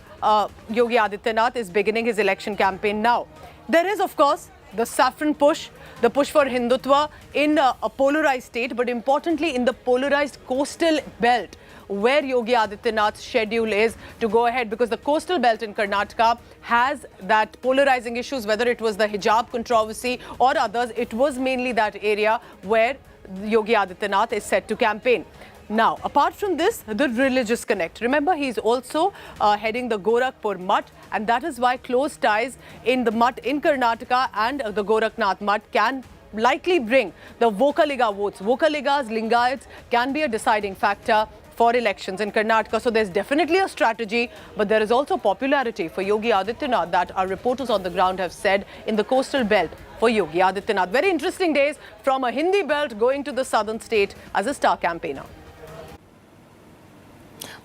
Yogi Adityanath is beginning his election campaign now. There is, of course, the saffron push, the push for Hindutva in a polarized state, but importantly in the polarized coastal belt, where Yogi Adityanath's schedule is to go ahead, because the coastal belt in Karnataka has that polarizing issues, whether it was the hijab controversy or others. It was mainly that area where Yogi Adityanath is set to campaign. Now, apart from this, the religious connect. Remember, he's also heading the Gorakhpur Mutt, and that is why close ties in the Mutt in Karnataka and the Gorakhnath Mutt can likely bring the Vokaliga votes. Vokaligas, Lingayats can be a deciding factor for elections in Karnataka. So there's definitely a strategy, but there is also popularity for Yogi Adityanath that our reporters on the ground have said in the coastal belt for Yogi Adityanath. Very interesting days from a Hindi belt going to the southern state as a star campaigner.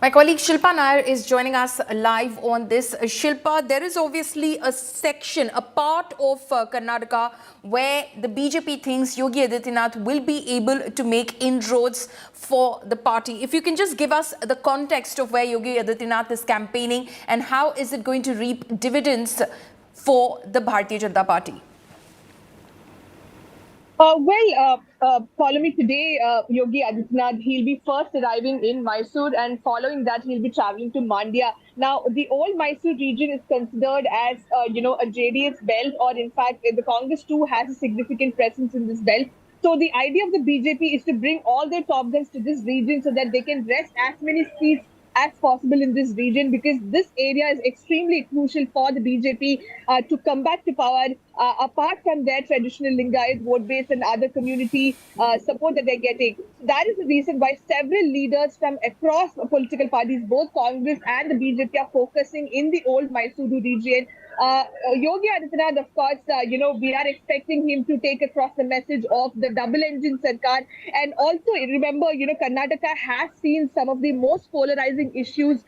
My colleague Shilpa Nair is joining us live on this. Shilpa, there is obviously a section, a part of Karnataka where the BJP thinks Yogi Adityanath will be able to make inroads for the party. If you can just give us the context of where Yogi Adityanath is campaigning and how is it going to reap dividends for the Bharatiya Janata Party? Follow me today, Yogi Adityanath, he'll be first arriving in Mysore, and following that he'll be traveling to Mandya. Now, the old Mysore region is considered as, a JDS belt, or in fact, the Congress too has a significant presence in this belt. So the idea of the BJP is to bring all their top guns to this region so that they can wrest as many seats as possible in this region, because this area is extremely crucial for the BJP to come back to power, apart from their traditional Lingayat vote base and other community support that they're getting. That is the reason why several leaders from across political parties, both Congress and the BJP, are focusing in the old Mysuru region. Yogi Adityanath, of course, we are expecting him to take across the message of the double-engine Sarkar. And also, remember, Karnataka has seen some of the most polarizing issues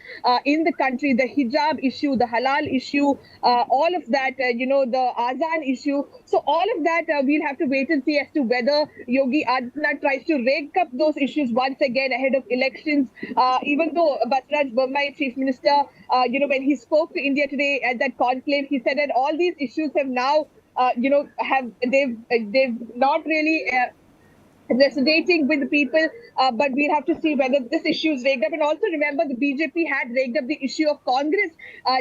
in the country. The hijab issue, the halal issue, all of that, the Azan issue. So all of that, we'll have to wait and see as to whether Yogi Adityanath tries to rake up those issues once again ahead of elections. Even though Basraj Bommai, Chief Minister, when he spoke to India Today at that conclave, he said that all these issues have now, they've not really resonating with the people, but we'll have to see whether this issue is raked up. And also remember, the BJP had raked up the issue of Congress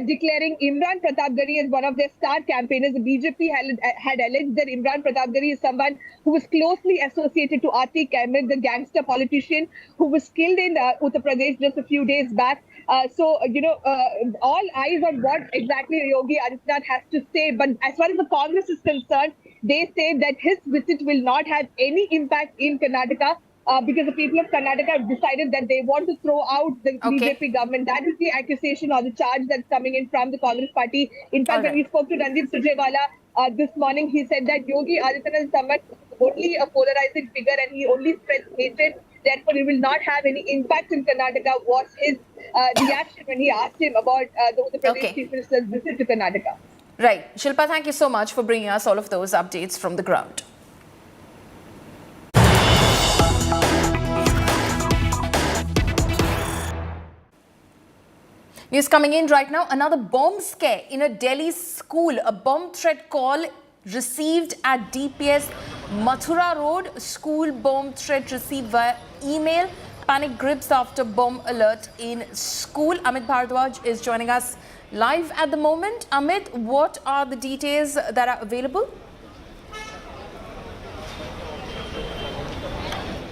declaring Imran Pratapgarhi as one of their star campaigners. The BJP had alleged that Imran Pratapgarhi is someone who was closely associated to Atiq Ahmed, the gangster politician who was killed in Uttar Pradesh just a few days back. So, all eyes on what exactly Yogi Adityanath has to say. But as far as the Congress is concerned, they say that his visit will not have any impact in Karnataka. because the people of Karnataka have decided that they want to throw out the BJP government. That is the accusation or the charge that's coming in from the Congress party. In fact, when we spoke to Ranjit Surjewala this morning, he said that Yogi Adityanath is only a polarizing figure and he only spreads hatred. Therefore, it will not have any impact in Karnataka. Was his reaction when he asked him about the Uttar Pradesh Chief Minister's visit to Karnataka. Right. Shilpa, thank you so much for bringing us all of those updates from the ground. News coming in right now. Another bomb scare in a Delhi school. A bomb threat call received at DPS Mathura Road. School bomb threat received via email. Panic grips after bomb alert in school. Amit Bharadwaj is joining us live at the moment. Amit, what are the details that are available?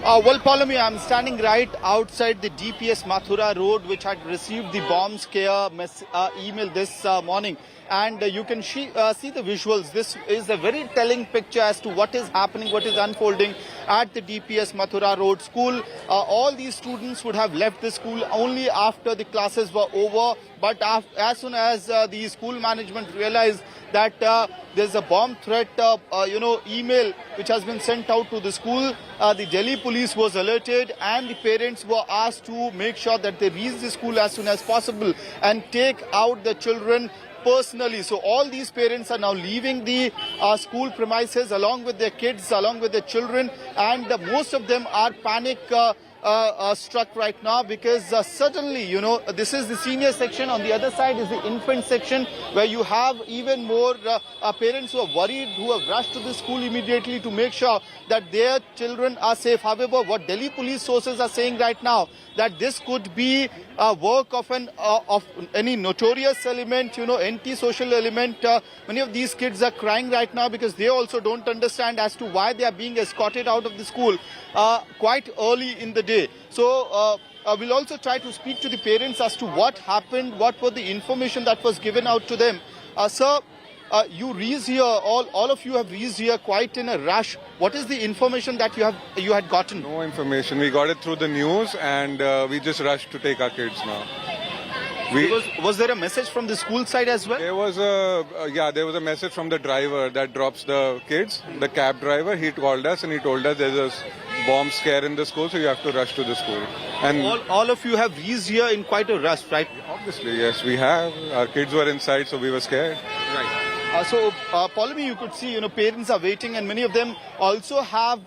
Well, Paulami, I'm standing right outside the DPS Mathura Road, which had received the bomb scare email this morning. And you can see the visuals. This is a very telling picture as to what is happening, what is unfolding at the DPS Mathura Road school. All these students would have left the school only after the classes were over. But as soon as the school management realized that there's a bomb threat, email which has been sent out to the school, the Delhi police was alerted and the parents were asked to make sure that they reach the school as soon as possible and take out the children personally. So all these parents are now leaving the school premises along with their kids, along with their children, and most of them are panic struck right now because suddenly, this is the senior section. On the other side is the infant section where you have even more parents who are worried, who have rushed to the school immediately to make sure that their children are safe. However, what Delhi police sources are saying right now, that this could be work of any notorious element, anti-social element. Many of these kids are crying right now because they also don't understand as to why they are being escorted out of the school quite early in the day. So we'll also try to speak to the parents as to what happened, what was the information that was given out to them. Sir, you reached here, all of you have reached here quite in a rush. What is the information that you had gotten? No information. We got it through the news and we just rushed to take our kids now. Was there a message from the school side as well? There was a message from the driver that drops the kids, the cab driver. He called us and he told us there's a bomb scare in the school, so you have to rush to the school. And all of you have reached here in quite a rush, right? Obviously, yes, we have. Our kids were inside, so we were scared. Right. Paulami, you could see, parents are waiting, and many of them also have,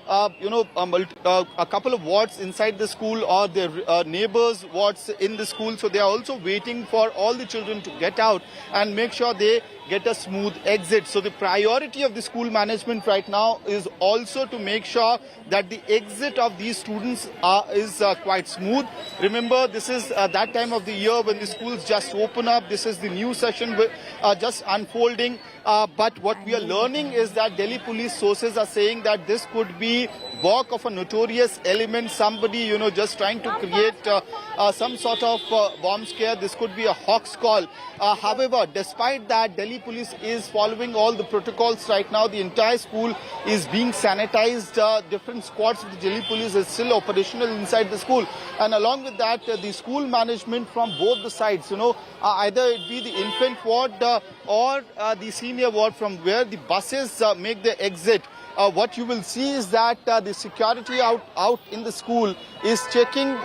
a couple of wards inside the school or their neighbors' wards in the school. So they are also waiting for all the children to get out and make sure they get a smooth exit. So the priority of the school management right now is also to make sure that the exit of these students is quite smooth. Remember, this is that time of the year when the schools just open up. This is the new session just unfolding. But what we are learning is that Delhi police sources are saying that this could be work of a notorious element, somebody, just trying to create some sort of bomb scare. This could be a hawk's call. However, despite that, Delhi police is following all the protocols right now. The entire school is being sanitized. Different squads of the Delhi police is still operational inside the school. And along with that, the school management from both the sides, either it be the infant ward or the senior ward from where the buses make their exit. What you will see is that the security out in the school is checking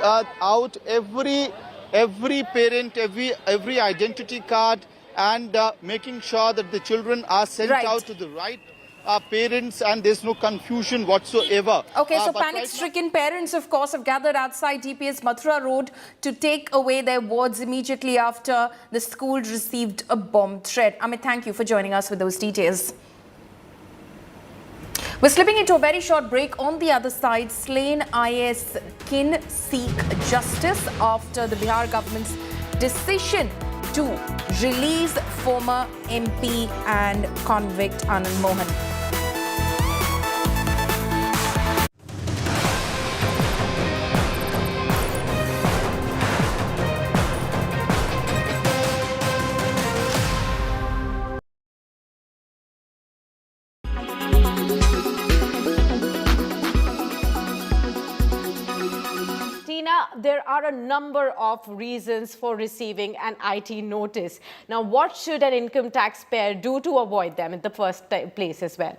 out every parent, every identity card, and making sure that the children are sent out to the right parents and there's no confusion whatsoever. Okay, so panic-stricken parents, of course, have gathered outside DPS Mathura Road to take away their wards immediately after the school received a bomb threat. Amit, thank you for joining us with those details. We're slipping into a very short break. On the other side, slain IAS kin seek justice after the Bihar government's decision to release former MP and convict Anand Mohan. there are a number of reasons for receiving an IT notice. Now, what should an income taxpayer do to avoid them in the first place as well?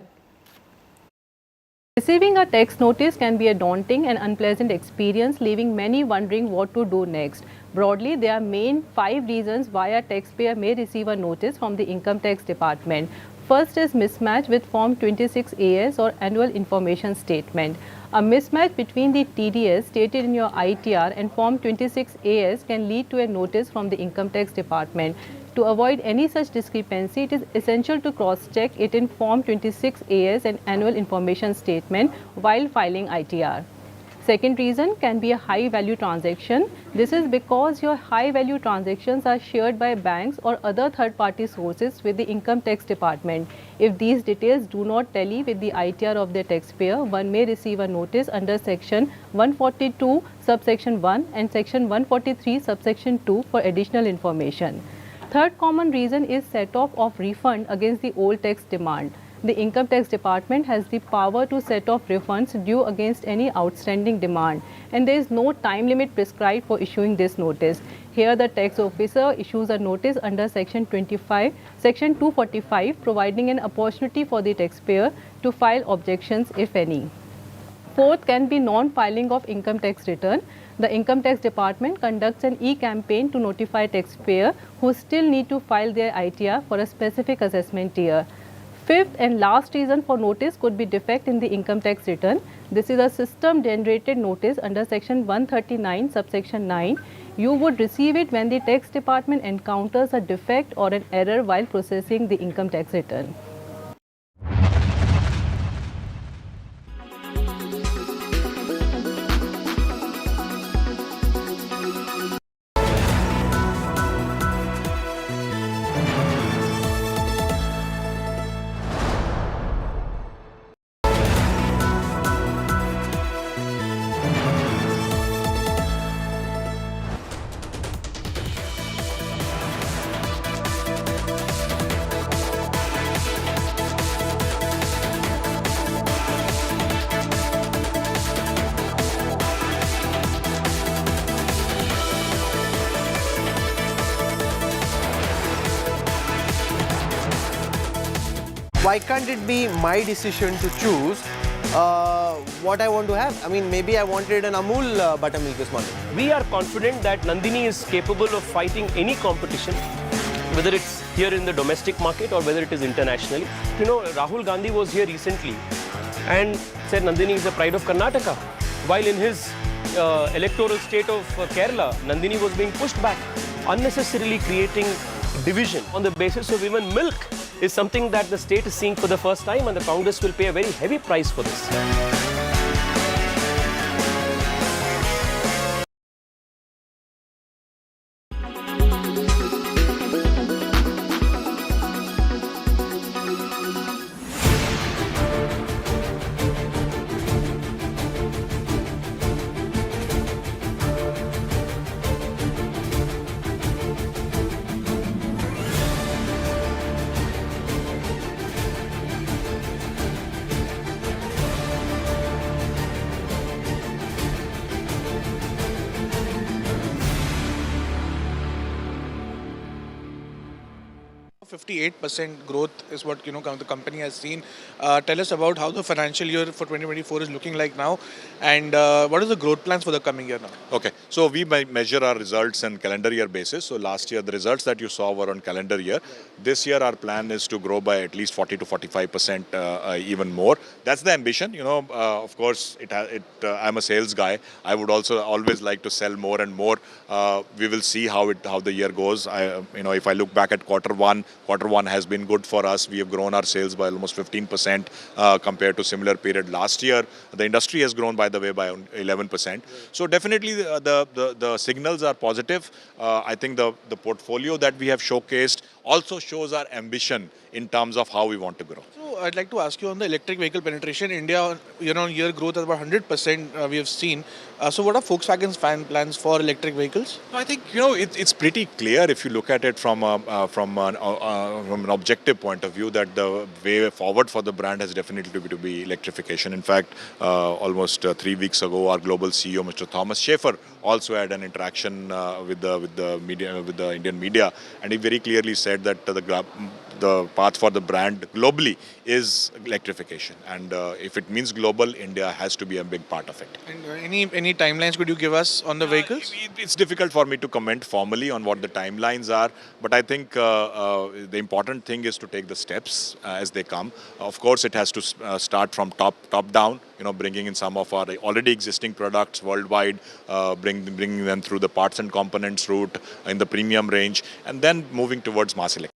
Receiving a tax notice can be a daunting and unpleasant experience, leaving many wondering what to do next. Broadly, there are main 5 reasons why a taxpayer may receive a notice from the Income Tax Department. First is mismatch with Form 26AS or Annual Information Statement. A mismatch between the TDS stated in your ITR and Form 26AS can lead to a notice from the Income Tax Department. To avoid any such discrepancy, it is essential to cross-check it in Form 26AS and Annual Information Statement while filing ITR. Second reason can be a high-value transaction. This is because your high-value transactions are shared by banks or other third-party sources with the Income Tax Department. If these details do not tally with the ITR of the taxpayer, one may receive a notice under Section 142, subsection 1 and Section 143, subsection 2 for additional information. Third common reason is set-off of refund against the old tax demand. The Income Tax Department has the power to set off refunds due against any outstanding demand, and there is no time limit prescribed for issuing this notice. Here the tax officer issues a notice under Section 245, providing an opportunity for the taxpayer to file objections if any. Fourth can be non-filing of income tax return. The Income Tax Department conducts an e-campaign to notify taxpayers who still need to file their ITR for a specific assessment year. Fifth and last reason for notice could be defect in the income tax return. This is a system-generated notice under Section 139, subsection 9. You would receive it when the tax department encounters a defect or an error while processing the income tax return. Why can't it be my decision to choose what I want to have? I mean, maybe I wanted an Amul buttermilk this morning. We are confident that Nandini is capable of fighting any competition, whether it's here in the domestic market or whether it is internationally. You know, Rahul Gandhi was here recently and said Nandini is the pride of Karnataka, while in his electoral state of Kerala, Nandini was being pushed back, unnecessarily creating division on the basis of even milk is something that the state is seeing for the first time, and the Congress will pay a very heavy price for this. %58 growth is what the company has seen. Tell us about how the financial year for 2024 is looking like now, and what are the growth plans for the coming year now? Okay, so we measure our results on calendar year basis. So last year the results that you saw were on calendar year. This year our plan is to grow by at least 40 to 45% even more. That's the ambition. Of course, I'm a sales guy. I would also always like to sell more and more. We will see how the year goes. If I look back at quarter one has been good for us. We have grown our sales by almost 15% compared to similar period last year. The industry has grown, by the way, by 11%. So definitely the signals are positive. I think the portfolio that we have showcased also shows our ambition in terms of how we want to grow. So I'd like to ask you on the electric vehicle penetration. India, year-on-year growth is about 100%. We have seen. So, what are Volkswagen's plans for electric vehicles? I think it's pretty clear if you look at it from an objective point of view that the way forward for the brand has definitely to be electrification. In fact, almost 3 weeks ago, our global CEO, Mr. Thomas Schaefer, also had an interaction with the media, with the Indian media, and he very clearly said that the path for the brand globally is electrification, and if it means global, India has to be a big part of it. And any timelines could you give us on the vehicles? It's difficult for me to comment formally on what the timelines are, but I think the important thing is to take the steps as they come. Of course, it has to start from top down. Bringing in some of our already existing products worldwide, bringing them through the parts and components route in the premium range, and then moving towards mass electric.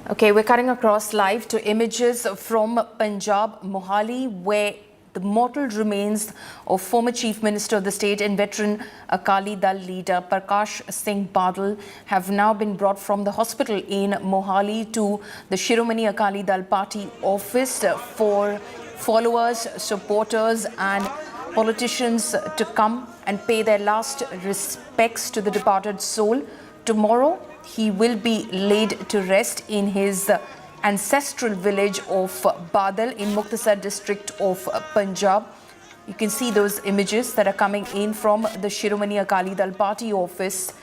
Okay, we're cutting across live to images from Punjab, Mohali, where the mortal remains of former Chief Minister of the state and veteran Akali Dal leader Parkash Singh Badal have now been brought from the hospital in Mohali to the Shiromani Akali Dal Party office for followers, supporters and politicians to come and pay their last respects to the departed soul. Tomorrow, he will be laid to rest in his ancestral village of Badal in Muktasar district of Punjab. You can see those images that are coming in from the Shiromani Akali Dal Party office.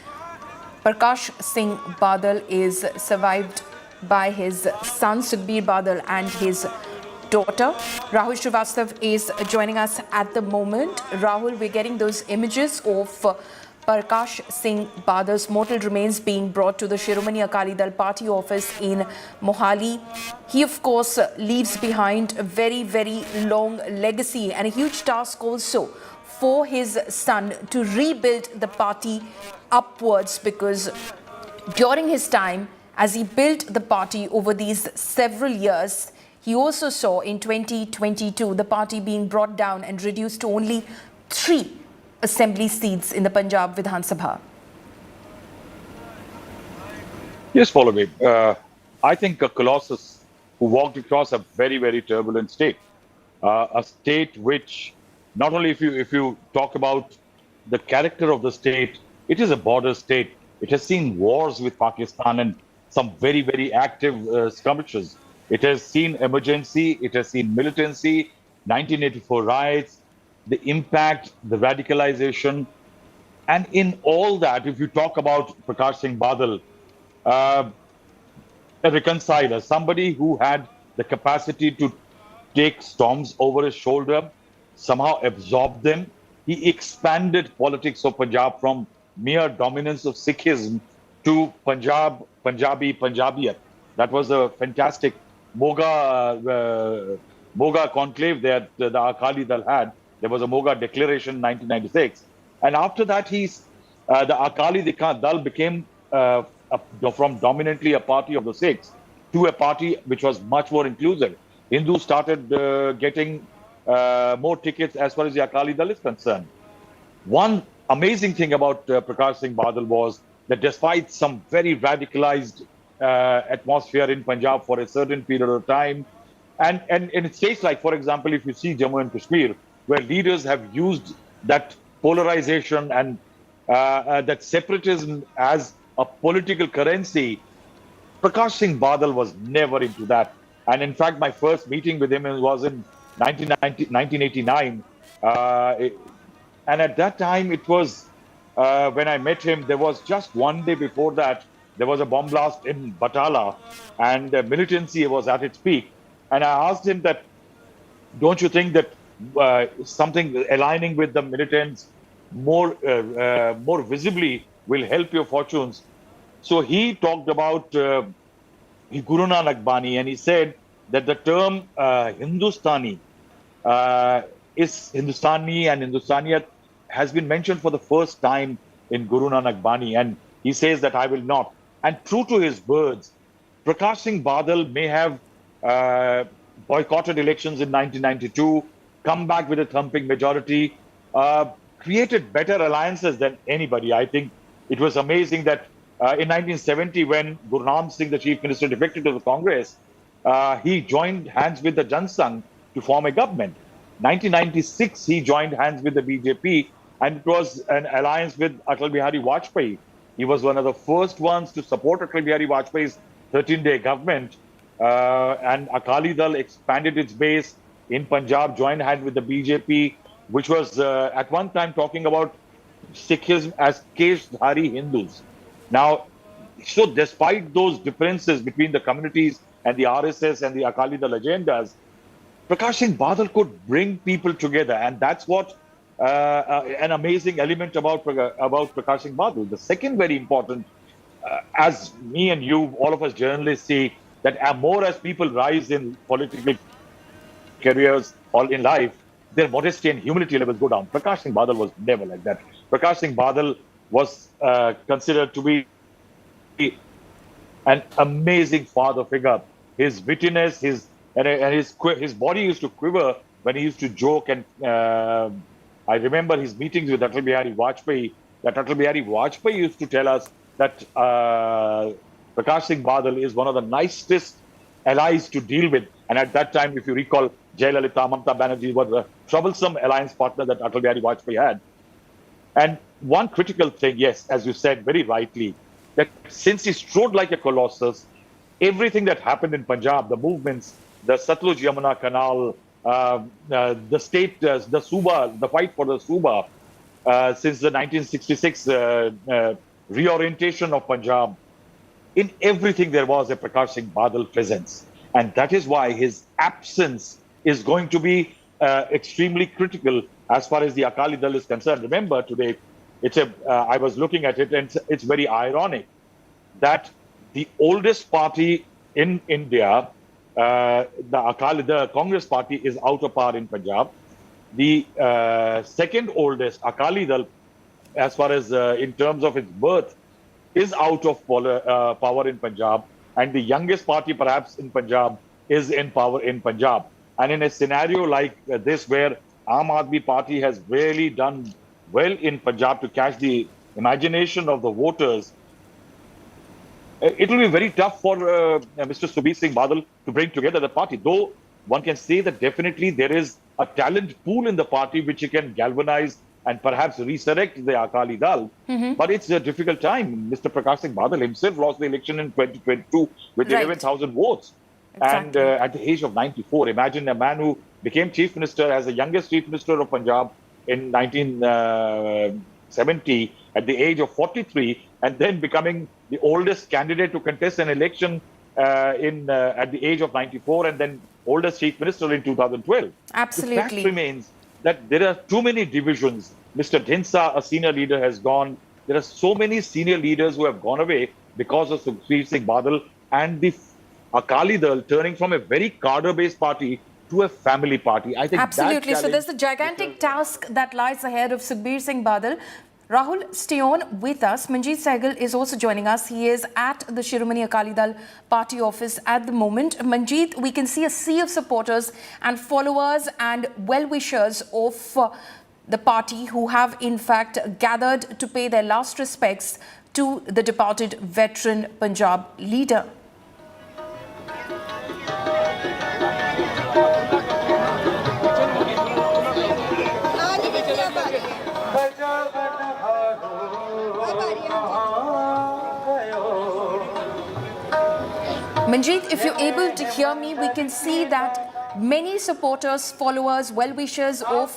Parkash Singh Badal is survived by his son Sukhbir Badal and his daughter. Rahul Srivastav is joining us at the moment. Rahul, we're getting those images of Parkash Singh Badal's mortal remains being brought to the Shiromani Akali Dal Party office in Mohali. He, of course, leaves behind a very, very long legacy and a huge task also for his son to rebuild the party upwards, because during his time, as he built the party over these several years, he also saw in 2022 the party being brought down and reduced to only 3 assembly seats in the Punjab Vidhan Sabha. Yes, Pallavi. I think a colossus who walked across a very, very turbulent state. A state which, not only if you talk about the character of the state, it is a border state. It has seen wars with Pakistan and some very, very active skirmishes. It has seen emergency, it has seen militancy, 1984 riots, the impact, the radicalization. And in all that, if you talk about Parkash Singh Badal, a reconciler, somebody who had the capacity to take storms over his shoulder, somehow absorb them. He expanded politics of Punjab from mere dominance of Sikhism to Punjabiyat. That was a fantastic Moga conclave that the Akali Dal had. There was a Moga declaration in 1996. And after that, the Akali Dal became from dominantly a party of the Sikhs to a party which was much more inclusive. Hindus started getting more tickets as far as the Akali Dal is concerned. One amazing thing about Parkash Singh Badal was that despite some very radicalized atmosphere in Punjab for a certain period of time, and in states like, for example, if you see Jammu and Kashmir, where leaders have used that polarization and that separatism as a political currency, Parkash Singh Badal was never into that. And in fact, my first meeting with him was in 1989. And at that time, it was when I met him, there was just one day before that, there was a bomb blast in Batala and militancy was at its peak. And I asked him that, don't you think that something aligning with the militants more visibly will help your fortunes? So he talked about Guru Nanak Bani, and he said that the term Hindustani is Hindustani, and Hindustaniyat has been mentioned for the first time in Guru Nanak Bani, and he says that I will not. And true to his words, Prakash Singh Badal may have boycotted elections in 1992, come back with a thumping majority, created better alliances than anybody. I think it was amazing that in 1970, when Gurnaam Singh, the chief minister, defected to the Congress, he joined hands with the Jansangh to form a government. 1996, he joined hands with the BJP, and it was an alliance with Atal Bihari Vajpayee. He was one of the first ones to support Atal Bihari Vajpayee's 13-day government, and Akali Dal expanded its base in Punjab, joined hands with the BJP, which was at one time talking about Sikhism as Keshdhari Hindus. Now, so despite those differences between the communities and the RSS and the Akali Dal agendas, Prakash Singh Badal could bring people together, and that's what an amazing element about Prakash Singh Badal. The second very important, as me and you, all of us journalists see, that more as people rise in political careers or in life, their modesty and humility levels go down. Prakash Singh Badal was never like that. Prakash Singh Badal was considered to be an amazing father figure. His wittiness, his body used to quiver when he used to joke. And I remember his meetings with Atal Bihari Vajpayee, that Atal Bihari Vajpayee used to tell us that Prakash Singh Badal is one of the nicest allies to deal with. And at that time, if you recall, Jayalalitha, Mamata Banerjee was a troublesome alliance partner that Atal Bihari Vajpayee had. And one critical thing, yes, as you said very rightly, that since he strode like a colossus, everything that happened in Punjab, the movements, the Satluj Yamuna Canal, the state, the Suba, the fight for the Suba, since the 1966 reorientation of Punjab, in everything there was a Prakash Singh Badal presence. And that is why his absence is going to be extremely critical as far as the Akali Dal is concerned. Remember today, I was looking at it, and it's very ironic that the oldest party in India, the Congress party, is out of power in Punjab. The second oldest, Akali Dal, as far as in terms of its birth, is out of power in Punjab. And the youngest party perhaps in Punjab is in power in Punjab. And in a scenario like this, where Aam Aadmi Party has really done well in Punjab to catch the imagination of the voters, it will be very tough for Mr. Subir Singh Badal to bring together the party. Though one can say that definitely there is a talent pool in the party which he can galvanize and perhaps resurrect the Akali Dal. But it's a difficult time. Mr. Prakash Singh Badal himself lost the election in 2022 with 11,000 votes. Exactly. And at the age of 94, imagine a man who became chief minister as the youngest chief minister of Punjab in 1970 at the age of 43, and then becoming the oldest candidate to contest an election at the age of 94, and then oldest chief minister in 2012. Absolutely. The fact remains that there are too many divisions. Mr. Dhinsa, a senior leader, has gone. There are so many senior leaders who have gone away because of Subir Singh Badal and the Akali Dal turning from a very cadre-based party to a family party. I think absolutely. So there's a gigantic task that lies ahead of Subir Singh Badal. Rahul, stay on with us. Manjeet Sehgal is also joining us. He is at the Shiromani Akali Dal party office at the moment. Manjeet, we can see a sea of supporters and followers and well-wishers of the party who have in fact gathered to pay their last respects to the departed veteran Punjab leader. Manjeet, if you're able to hear me, we can see that many supporters, followers, well-wishers of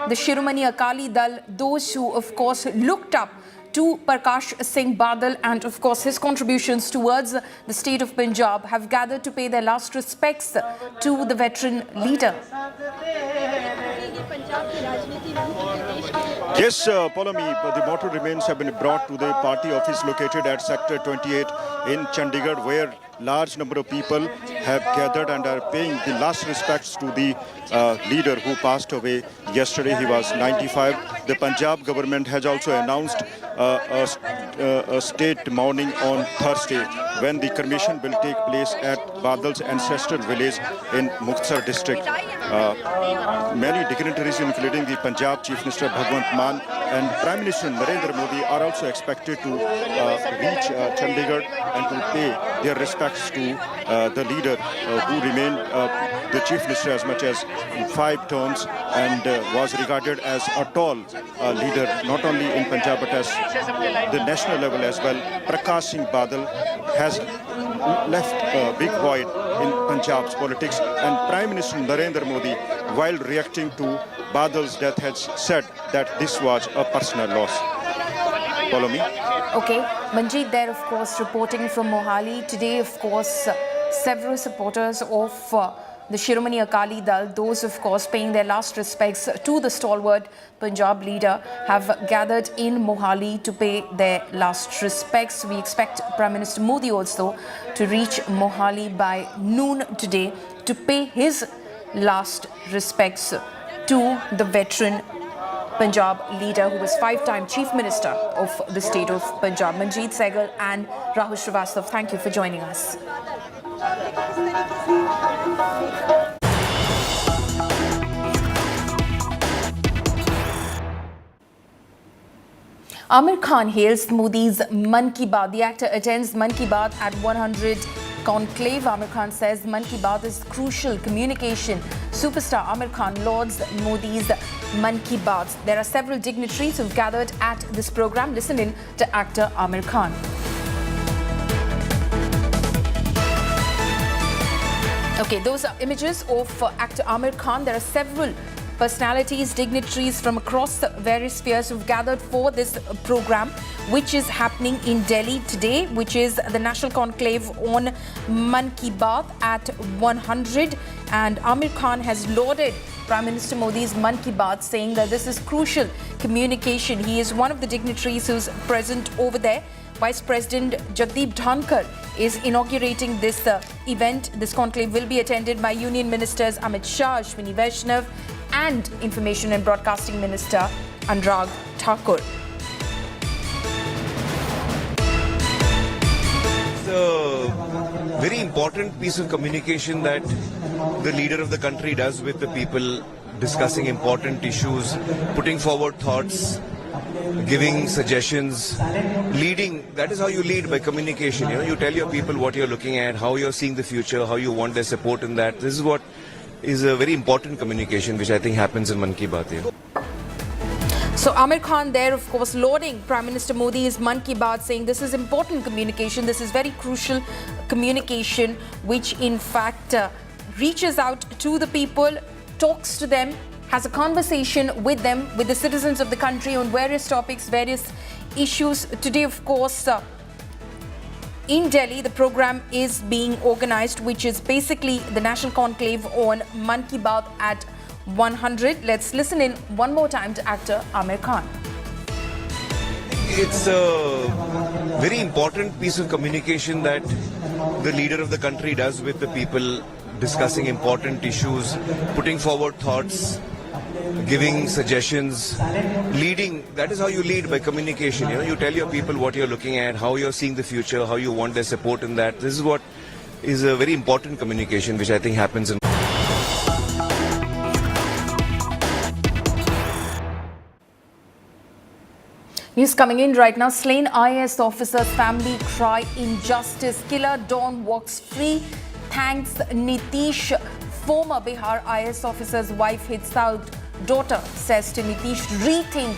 the Shiromani Akali Dal, those who of course looked up to Parkash Singh Badal and of course his contributions towards the state of Punjab, have gathered to pay their last respects to the veteran leader. Yes, Polomi, the motto remains have been brought to the party office located at Sector 28 in Chandigarh, where large number of people have gathered and are paying the last respects to the leader who passed away yesterday. He was 95. The Punjab government has also announced a state mourning on Thursday, when the cremation will take place at Badal's ancestral village in Muktsar district. Many dignitaries, including the Punjab Chief Minister Bhagwant Mann and Prime Minister Narendra Modi, are also expected to reach Chandigarh and to pay their respects to the leader who remained the Chief Minister as much as 5 terms and was regarded as a tall leader, not only in Punjab but as the national level as well. Parkash Singh Badal has left a big void in Punjab's politics, and Prime Minister Narendra Modi, while reacting to Badal's death, has said that this was a personal loss. Follow me. Okay, Manjeet there, of course, reporting from Mohali. Today, of course, several supporters of the Shiromani Akali Dal, those, of course, paying their last respects to the stalwart Punjab leader, have gathered in Mohali to pay their last respects. We expect Prime Minister Modi also to reach Mohali by noon today to pay his last respects to the veteran Punjab leader who was 5-time Chief Minister of the state of Punjab. Manjeet Sehgal and Rahul Srivastav, thank you for joining us. Amir Khan hails Modi's Mann Ki Baat. The actor attends Mann Ki Baat at 100 conclave. Amir Khan says Mann Ki Baat is crucial communication. Superstar Amir Khan lauds Modi's Mann Ki Baat. There are several dignitaries who've gathered at this program. Listen in to actor Amir Khan. Okay, those are images of actor Amir Khan. There are several personalities, dignitaries from across the various spheres who've gathered for this program, which is happening in Delhi today, which is the National Conclave on Mann Ki Baat at 100. And Amir Khan has lauded Prime Minister Modi's Mann Ki Baat, saying that this is crucial communication. He is one of the dignitaries who's present over there. Vice President Jagdeep Dhankar is inaugurating this event. This conclave will be attended by Union Ministers Amit Shah, Ashwini Vaishnav, and Information and Broadcasting Minister Anurag Thakur. It's a very important piece of communication that the leader of the country does with the people, discussing important issues, putting forward thoughts, giving suggestions, leading. That is how you lead, by communication. You know, you tell your people what you're looking at, how you're seeing the future, how you want their support in that. This is what is a very important communication, which I think happens in Mann Ki Baat here. So Amir Khan there, of course, lauding Prime Minister Modi's Mann Ki Baat, saying this is important communication, this is very crucial communication, which in fact reaches out to the people, talks to them, has a conversation with them, with the citizens of the country on various topics, various issues. Today, of course, in Delhi, the program is being organized, which is basically the National Conclave on Mann Ki Baat at 100. Let's listen in one more time to actor Amir Khan. It's a very important piece of communication that the leader of the country does with the people, discussing important issues, putting forward thoughts, giving suggestions, leading. That is how you lead, by communication. You know, you tell your people what you're looking at, how you're seeing the future, how you want their support in that. This is what is a very important communication, which I think happens in. News coming in right now. Slain IAS officer's family cry injustice. Killer Dawn walks free. Thanks Nitish. Former Bihar IAS officer's wife hits out. Daughter says to Nitish, rethink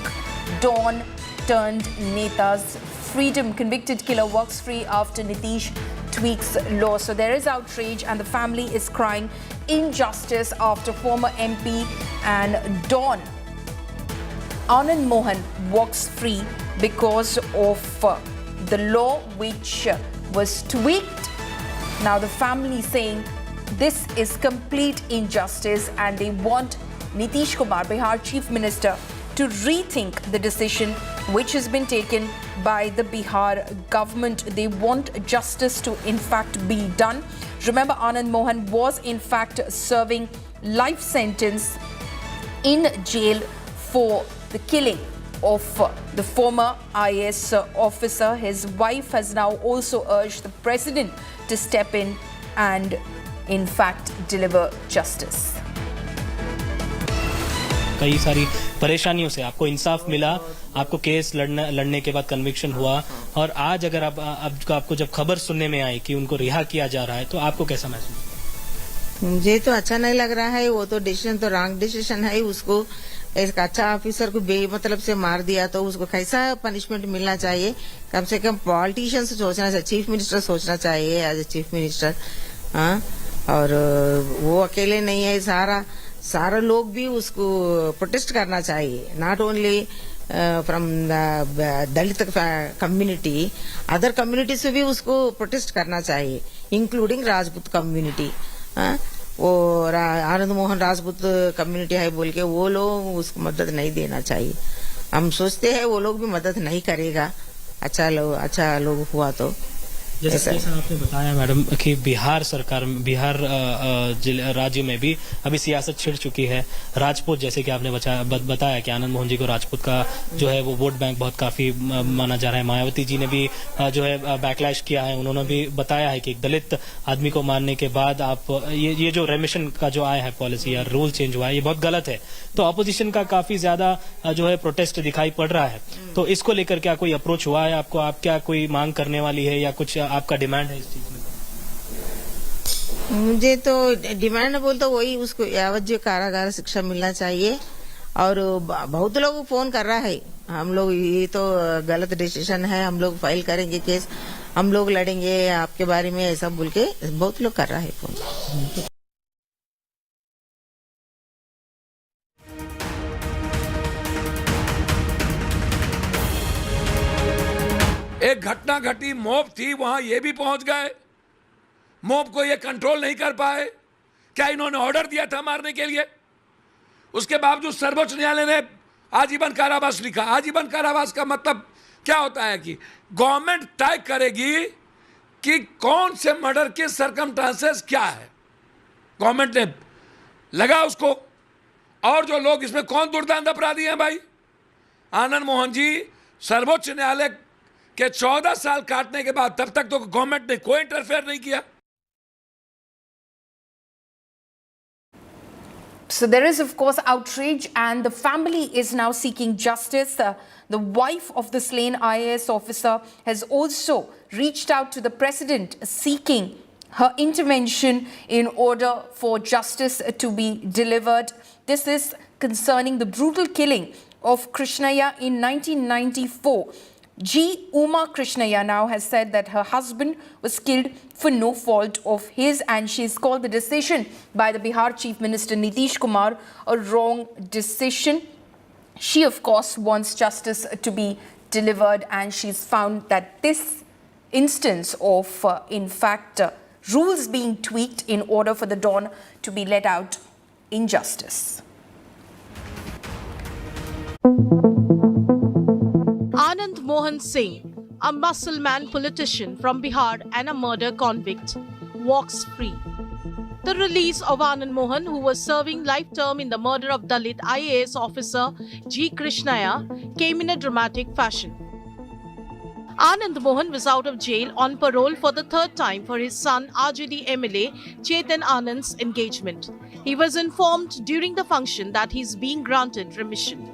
Dawn turned Neta's freedom. Convicted killer walks free after Nitish tweaks law. So there is outrage and the family is crying injustice after former MP and Dawn Anand Mohan walks free because of the law which was tweaked. Now the family saying this is complete injustice and they want Nitish Kumar, Bihar Chief Minister, to rethink the decision which has been taken by the Bihar government. They want justice to in fact be done. Remember, Anand Mohan was in fact serving life sentence in jail for the killing of the former IAS officer. His wife has now also urged the president to step in and in fact deliver justice. कई सारी परेशानियों से आपको इंसाफ मिला, आपको case लड़ने के बाद कन्विक्शन हुआ, और आज अगर आपको जब खबर सुनने में आई कि उनको रिहा किया जा रहा है, तो आपको कैसा महसूस? मुझे तो अच्छा नहीं लग रहा है। वो तो डिसीजन तो रॉन्ग डिसीजन है। उसको एक अच्छा ऑफिसर को बेमतलब से मार दिया तो उसको कैसा पनिशमेंट मिलना चाहिए? कम से कम पॉलिटिशियन से सोचना चाहिए, चीफ मिनिस्टर सोचना चाहिए एज ए चीफ मिनिस्टर। हाँ, और वो अकेले नहीं है, सारा लोग भी उसको प्रोटेस्ट करना चाहिए। Not only from Dalit community, other community से भी उसको प्रोटेस्ट करना चाहिए, इंक्लूडिंग राजपूत कम्युनिटी। वो आनंद मोहन राजपूत कम्युनिटी है बोल के वो लोग उसको मदद नहीं देना चाहिए। हम सोचते हैं वो लोग भी मदद नहीं करेगा, अच्छा लोग हुआ तो। जैसा आपने बताया मैडम कि बिहार सरकार, बिहार राज्य में भी अभी सियासत छिड़ चुकी है। राजपूत, जैसे कि आपने बताया कि आनंद मोहन जी को राजपूत का जो है वो वोट बैंक बहुत काफी माना जा रहा है। मायावती जी ने भी जो है बैकलैश किया है। उन्होंने भी बताया है कि एक दलित आदमी को मारने के बाद आप ये जो रेमिशन का जो आया है पॉलिसी या रूल चेंज हुआ है, ये बहुत गलत है। तो अपोजिशन का काफी ज्यादा जो है प्रोटेस्ट दिखाई पड़ रहा है। तो इसको लेकर क्या कोई अप्रोच हुआ है आपको? आप क्या कोई मांग करने वाली है या कुछ आपका डिमांड है इस चीज में? मुझे तो डिमांड बोल तो वही, उसको यावज्जीव कारागार शिक्षा मिलना चाहिए। और बहुत लोग फोन कर रहा है, हम लोग ये तो गलत डिसीजन है, हम लोग फाइल करेंगे केस, हम लोग लड़ेंगे आपके बारे में, ऐसा बोल के बहुत लोग कर रहा है फोन। एक घटना घटी, मॉब थी, वहां ये भी पहुंच गए, मॉब को ये कंट्रोल नहीं कर पाए। क्या इन्होंने ऑर्डर दिया था मारने के लिए? उसके बावजूद सर्वोच्च न्यायालय ने आजीवन कारावास लिखा। आजीवन कारावास का मतलब क्या होता है कि गवर्नमेंट तय करेगी कि कौन से मर्डर के सर्कमस्टांसेस क्या है, गवर्नमेंट ने लगा उसको। और जो लोग इसमें कौन दुर्दांत अपराधी हैं भाई? आनंद मोहन जी सर्वोच्च न्यायालय के 14 साल काटने के बाद तब तक तो गवर्नमेंट ने कोई इंटरफेयर नहीं किया। So there is of course outrage and the family is now seeking justice. The wife of the slain IAS officer has also reached out to the president seeking her intervention in order for justice to be delivered. This is concerning the brutal killing of Krishnaya in 1994. Uma Krishnaya now has said that her husband was killed for no fault of his, and she's called the decision by the Bihar Chief Minister Nitish Kumar a wrong decision. She of course wants justice to be delivered, and she's found that this instance of in fact rules being tweaked in order for the Don to be let out in justice. Anand Mohan Singh, a Muslim politician from Bihar and a murder convict, walks free. The release of Anand Mohan, who was serving life term in the murder of Dalit IAS officer G. Krishnaya, came in a dramatic fashion. Anand Mohan was out of jail on parole for the third time for his son RJD MLA Chetan Anand's engagement. He was informed during the function that he is being granted remission.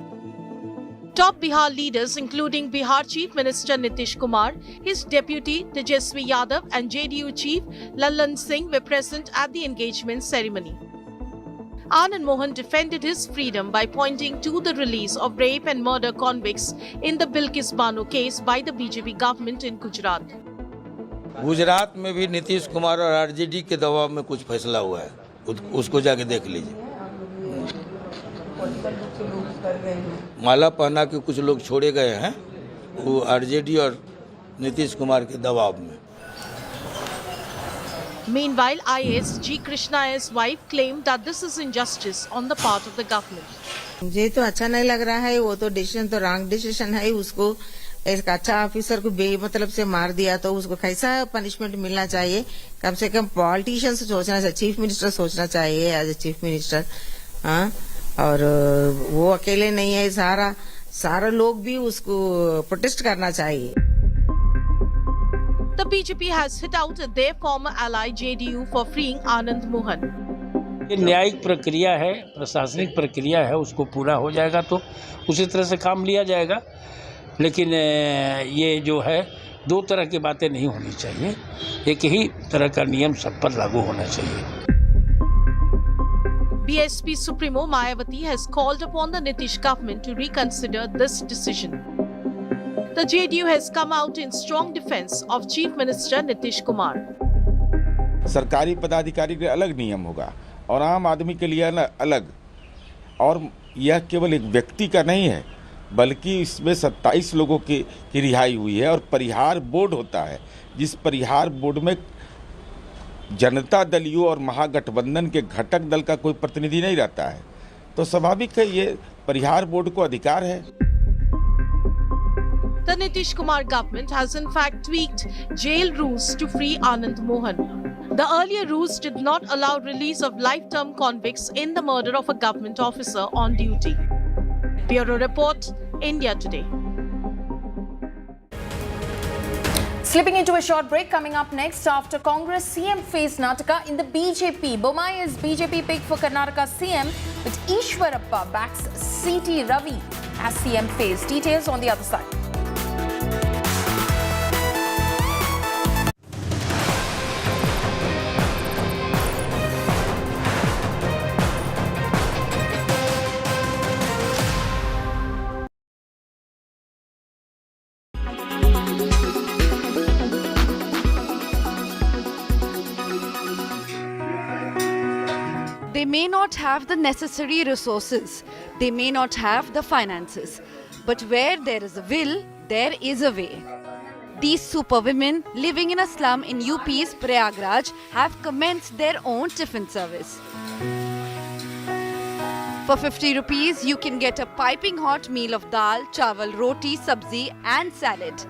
Top Bihar leaders including Bihar Chief Minister Nitish Kumar, his deputy Tejasvi Yadav and JDU Chief Lallan Singh were present at the engagement ceremony. Anand Mohan defended his freedom by pointing to the release of rape and murder convicts in the Bilkis Bano case by the BJP government in Gujarat. Gujarat में भी नीतीश कुमार और RJD के दबाव में कुछ फैसला हुआ है, उसको जाके देख लीजिए। माला पहना के कुछ लोग छोड़े गए हैं, वो आरजेडी और नीतीश कुमार के दबाव में। Meanwhile, IAS G. Krishnaya's wife claimed that this is injustice on the part of the government. मुझे तो अच्छा नहीं लग रहा है, वो तो डिसीजन तो रॉन्ग डिसीजन है। उसको एक अच्छा ऑफिसर को बेमतलब से मार दिया तो उसको कैसा पनिशमेंट मिलना चाहिए? कम से कम पॉलिटिशियन से सोचना चाहिए, चीफ मिनिस्टर सोचना चाहिए एज ए चीफ मिनिस्टर। हाँ, और वो अकेले नहीं है, सारा लोग भी उसको प्रोटेस्ट करना चाहिए। The BJP has hit out their former ally JDU for freeing Anand Mohan. ये न्यायिक प्रक्रिया है, प्रशासनिक प्रक्रिया है, उसको पूरा हो जाएगा तो उसी तरह से काम लिया जाएगा। लेकिन ये जो है दो तरह की बातें नहीं होनी चाहिए, एक ही तरह का नियम सब पर लागू होना चाहिए। BSP Supremo Mayawati has called upon the Nitish government to reconsider this decision. The JDU has come out in strong defense of Chief Minister Nitish Kumar. सरकारी पदाधिकारी के अलग नियम होगा और आम आदमी के लिए अलग, और यह केवल एक व्यक्ति का नहीं है बल्कि इसमें 27 लोगों की रिहाई हुई है। और परिहार बोर्ड होता है, जिस परिहार बोर्ड में जनता दलियों और महागठबंधन के घटक दल का कोई प्रतिनिधि नहीं रहता है, तो स्वाभाविक है ये परिहार बोर्ड को अधिकार है। The Nitish Kumar government has in fact tweaked jail rules to free Anand Mohan. The earlier rules did not allow release of life-term convicts in the murder of a government officer on duty. Bureau Report, India Today. Slipping into a short break, coming up next after Congress CM faced Karnataka in the BJP. Bommai is BJP pick for Karnataka CM, with Ishwarappa backs CT Ravi as CM face. Details on the other side. They may not have the necessary resources, they may not have the finances, but where there is a will, there is a way. These superwomen living in a slum in UP's Prayagraj have commenced their own tiffin service. For 50 rupees, you can get a piping hot meal of dal, chawal, roti, sabzi and salad.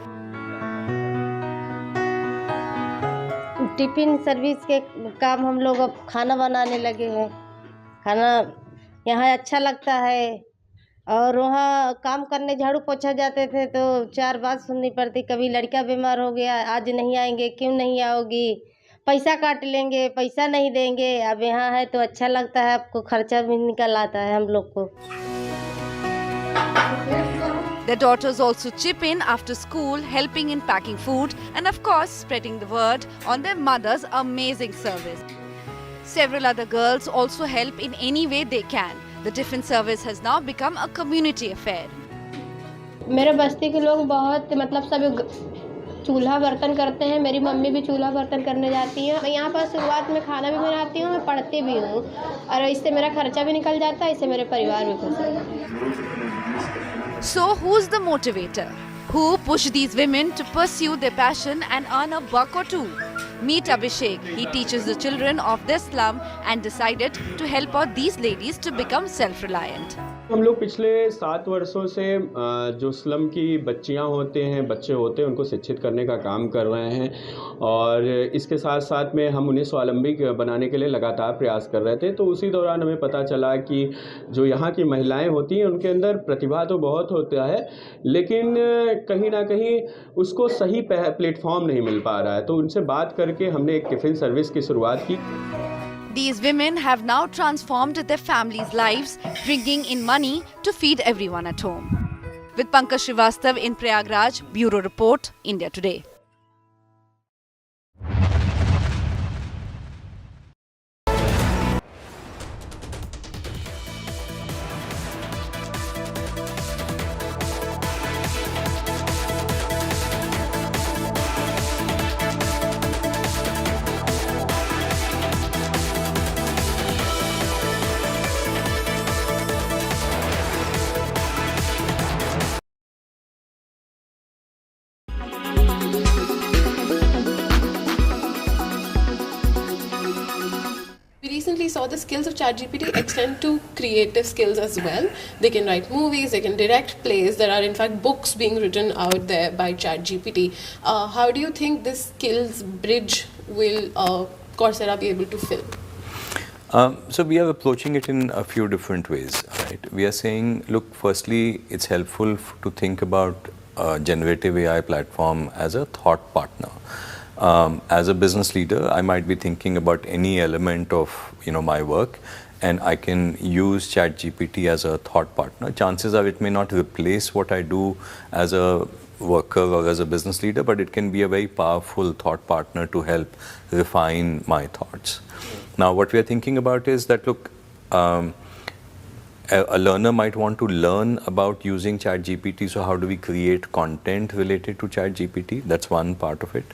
Tiffin service के काम हम लोग अब खाना बनाने लगे हैं। खाना यहाँ अच्छा लगता है, और वहाँ काम करने झाड़ू पोछा जाते थे तो 4 बात सुननी पड़ती। कभी लड़का बीमार हो गया, आज नहीं आएंगे, क्यों नहीं आओगी, पैसा काट लेंगे, पैसा नहीं देंगे। अब यहाँ है तो अच्छा लगता है, आपको खर्चा भी निकल आता है हम लोग को। Their daughters also chip in after school, helping in packing food and of course spreading the word on their mother's amazing service. Several other girls also help in any way they can. The tiffin service has now become a community affair. मेरे बस्ती के लोग बहुत सब चूल्हा बर्तन करते हैं। मेरी मम्मी भी चूल्हा बर्तन करने जाती हैं। मैं यहाँ पर शुरुआत में खाना भी बनाती हूँ, मैं पढ़ती भी हूँ, और इससे मेरा खर्चा भी निकल जाता है, इससे मेरे परिवार भी खुश है। So who's the motivator? Who push these women to pursue their passion and earn a buck or two? Meet Abhishek. He teaches the children of this slum and decided to help out these ladies to become self-reliant. हम लोग पिछले 7 वर्षों से जो slum की बच्चियां होते हैं, बच्चे होते हैं, उनको शिक्षित करने का काम कर रहे हैं, और इसके साथ साथ में हम उन्हें स्वावलंबी बनाने के लिए लगातार प्रयास कर रहे थे। तो उसी दौरान हमें पता चला कि जो यहाँ की महिलाएं होती हैं उनके अंदर प्रतिभा तो बहुत होता है, लेकिन कहीं ना कहीं उसको सही प्लेटफॉर्म नहीं मिल पा रहा है। तो उनसे बात करके हमने एक टिफ़िन सर्विस की शुरुआत की। These women have now transformed their families' lives, bringing in money to feed everyone at home. With Parkash in Prayagraj, Bureau Report, India Today. saw the skills of ChatGPT extend to creative skills as well. They can write movies, they can direct plays. There are in fact books being written out there by ChatGPT. How do you think this skills bridge will Coursera be able to fill? So we are approaching it in a few different ways, right? We are saying, look, firstly, it's helpful to think about generative AI platform as a thought partner. As a business leader, I might be thinking about any element of my work, and I can use ChatGPT as a thought partner. Chances are it may not replace what I do as a worker or as a business leader, but it can be a very powerful thought partner to help refine my thoughts. Now, what we are thinking about is that, look, a learner might want to learn about using ChatGPT, so how do we create content related to ChatGPT? That's one part of it.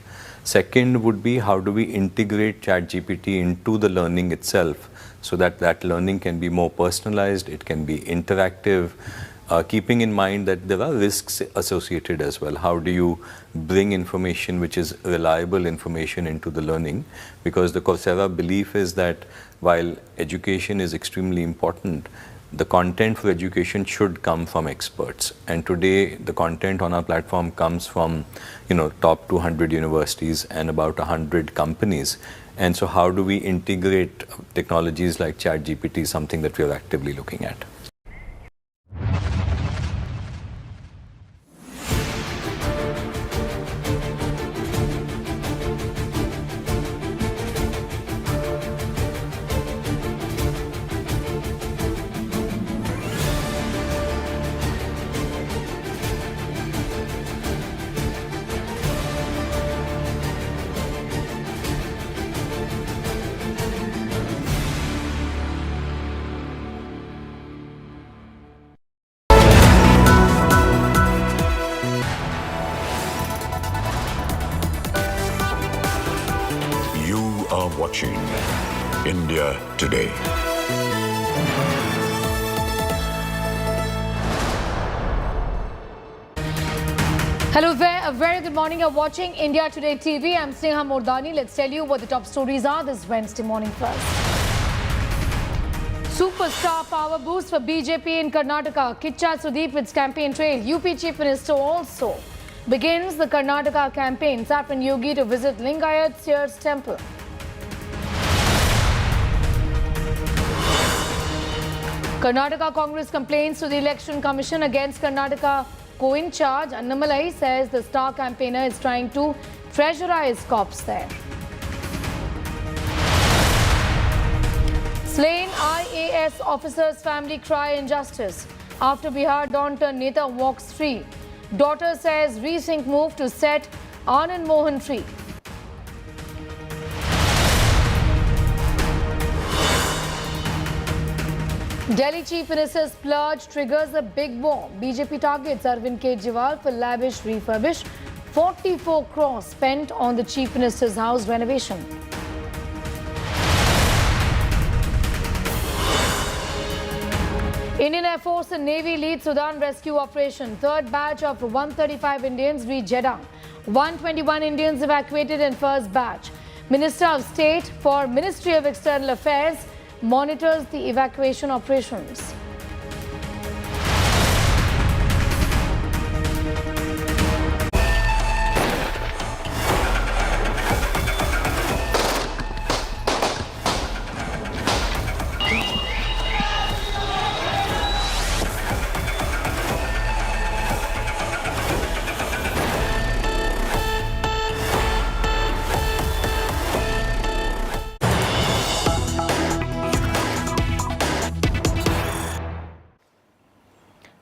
Second would be, how do we integrate ChatGPT into the learning itself so that that learning can be more personalized, it can be interactive, keeping in mind that there are risks associated as well. How do you bring information which is reliable information into the learning? Because the Coursera belief is that while education is extremely important, the content for education should come from experts. And today, the content on our platform comes from, top 200 universities and about 100 companies. And so how do we integrate technologies like ChatGPT, something that we are actively looking at. Watching India Today. Hello there, a very good morning. You're watching India Today TV. I'm Sneha Mordani. Let's tell you what the top stories are this Wednesday morning first. Superstar power boost for BJP in Karnataka. Kicha Sudeep with campaign trail. UP Chief Minister also begins the Karnataka campaign. Saffron Yogi to visit Lingayat Sears Temple. Karnataka Congress complains to the Election Commission against Karnataka co-in-charge. Annamalai says the star campaigner is trying to pressurize cops there. Slain IAS officer's family cry injustice. After Bihar Don turn Neta walks free. Daughter says resync move to set Anand Mohan free. Delhi Chief Minister's splurge triggers a big war. BJP targets Arvind Kejriwal for lavish refurbish. 44 crores spent on the Chief Minister's house renovation. Indian Air Force and Navy lead Sudan rescue operation. Third batch of 135 Indians reach Jeddah. 121 Indians evacuated in first batch. Minister of State for Ministry of External Affairs monitors the evacuation operations.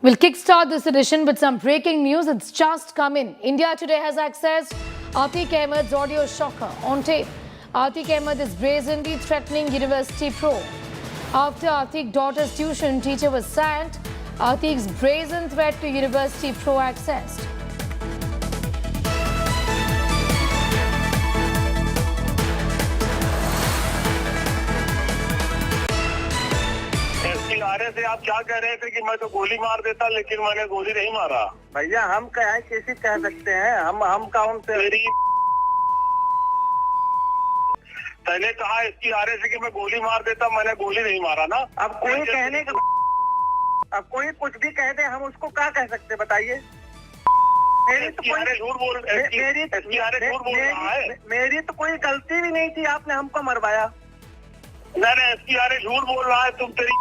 We'll kickstart this edition with some breaking news. It's just come in. India Today has accessed Atiq Ahmed's audio shocker on tape. Atiq Ahmed is brazenly threatening University Pro. After Atiq's daughter's tuition teacher was sacked, Atiq's brazen threat to University Pro accessed. से आप क्या कह रहे थे कि मैं तो गोली मार देता, लेकिन मैंने गोली नहीं मारा। भैया हम कैसे कह सकते हैं, हम कौन से पहले कहा इसकी आरे से कि मैं गोली मार देता, मैंने गोली नहीं मारा ना। अब कोई कहने का, अब कोई कुछ भी कह दे, हम उसको क्या कह सकते बताइए? मेरी तो कोई झूठ बोल रहा है, मेरी तो कोई गलती भी नहीं थी, आपने हमको मरवाया। नहीं, इसकी आरे झूठ बोल रहा है, तुम तेरी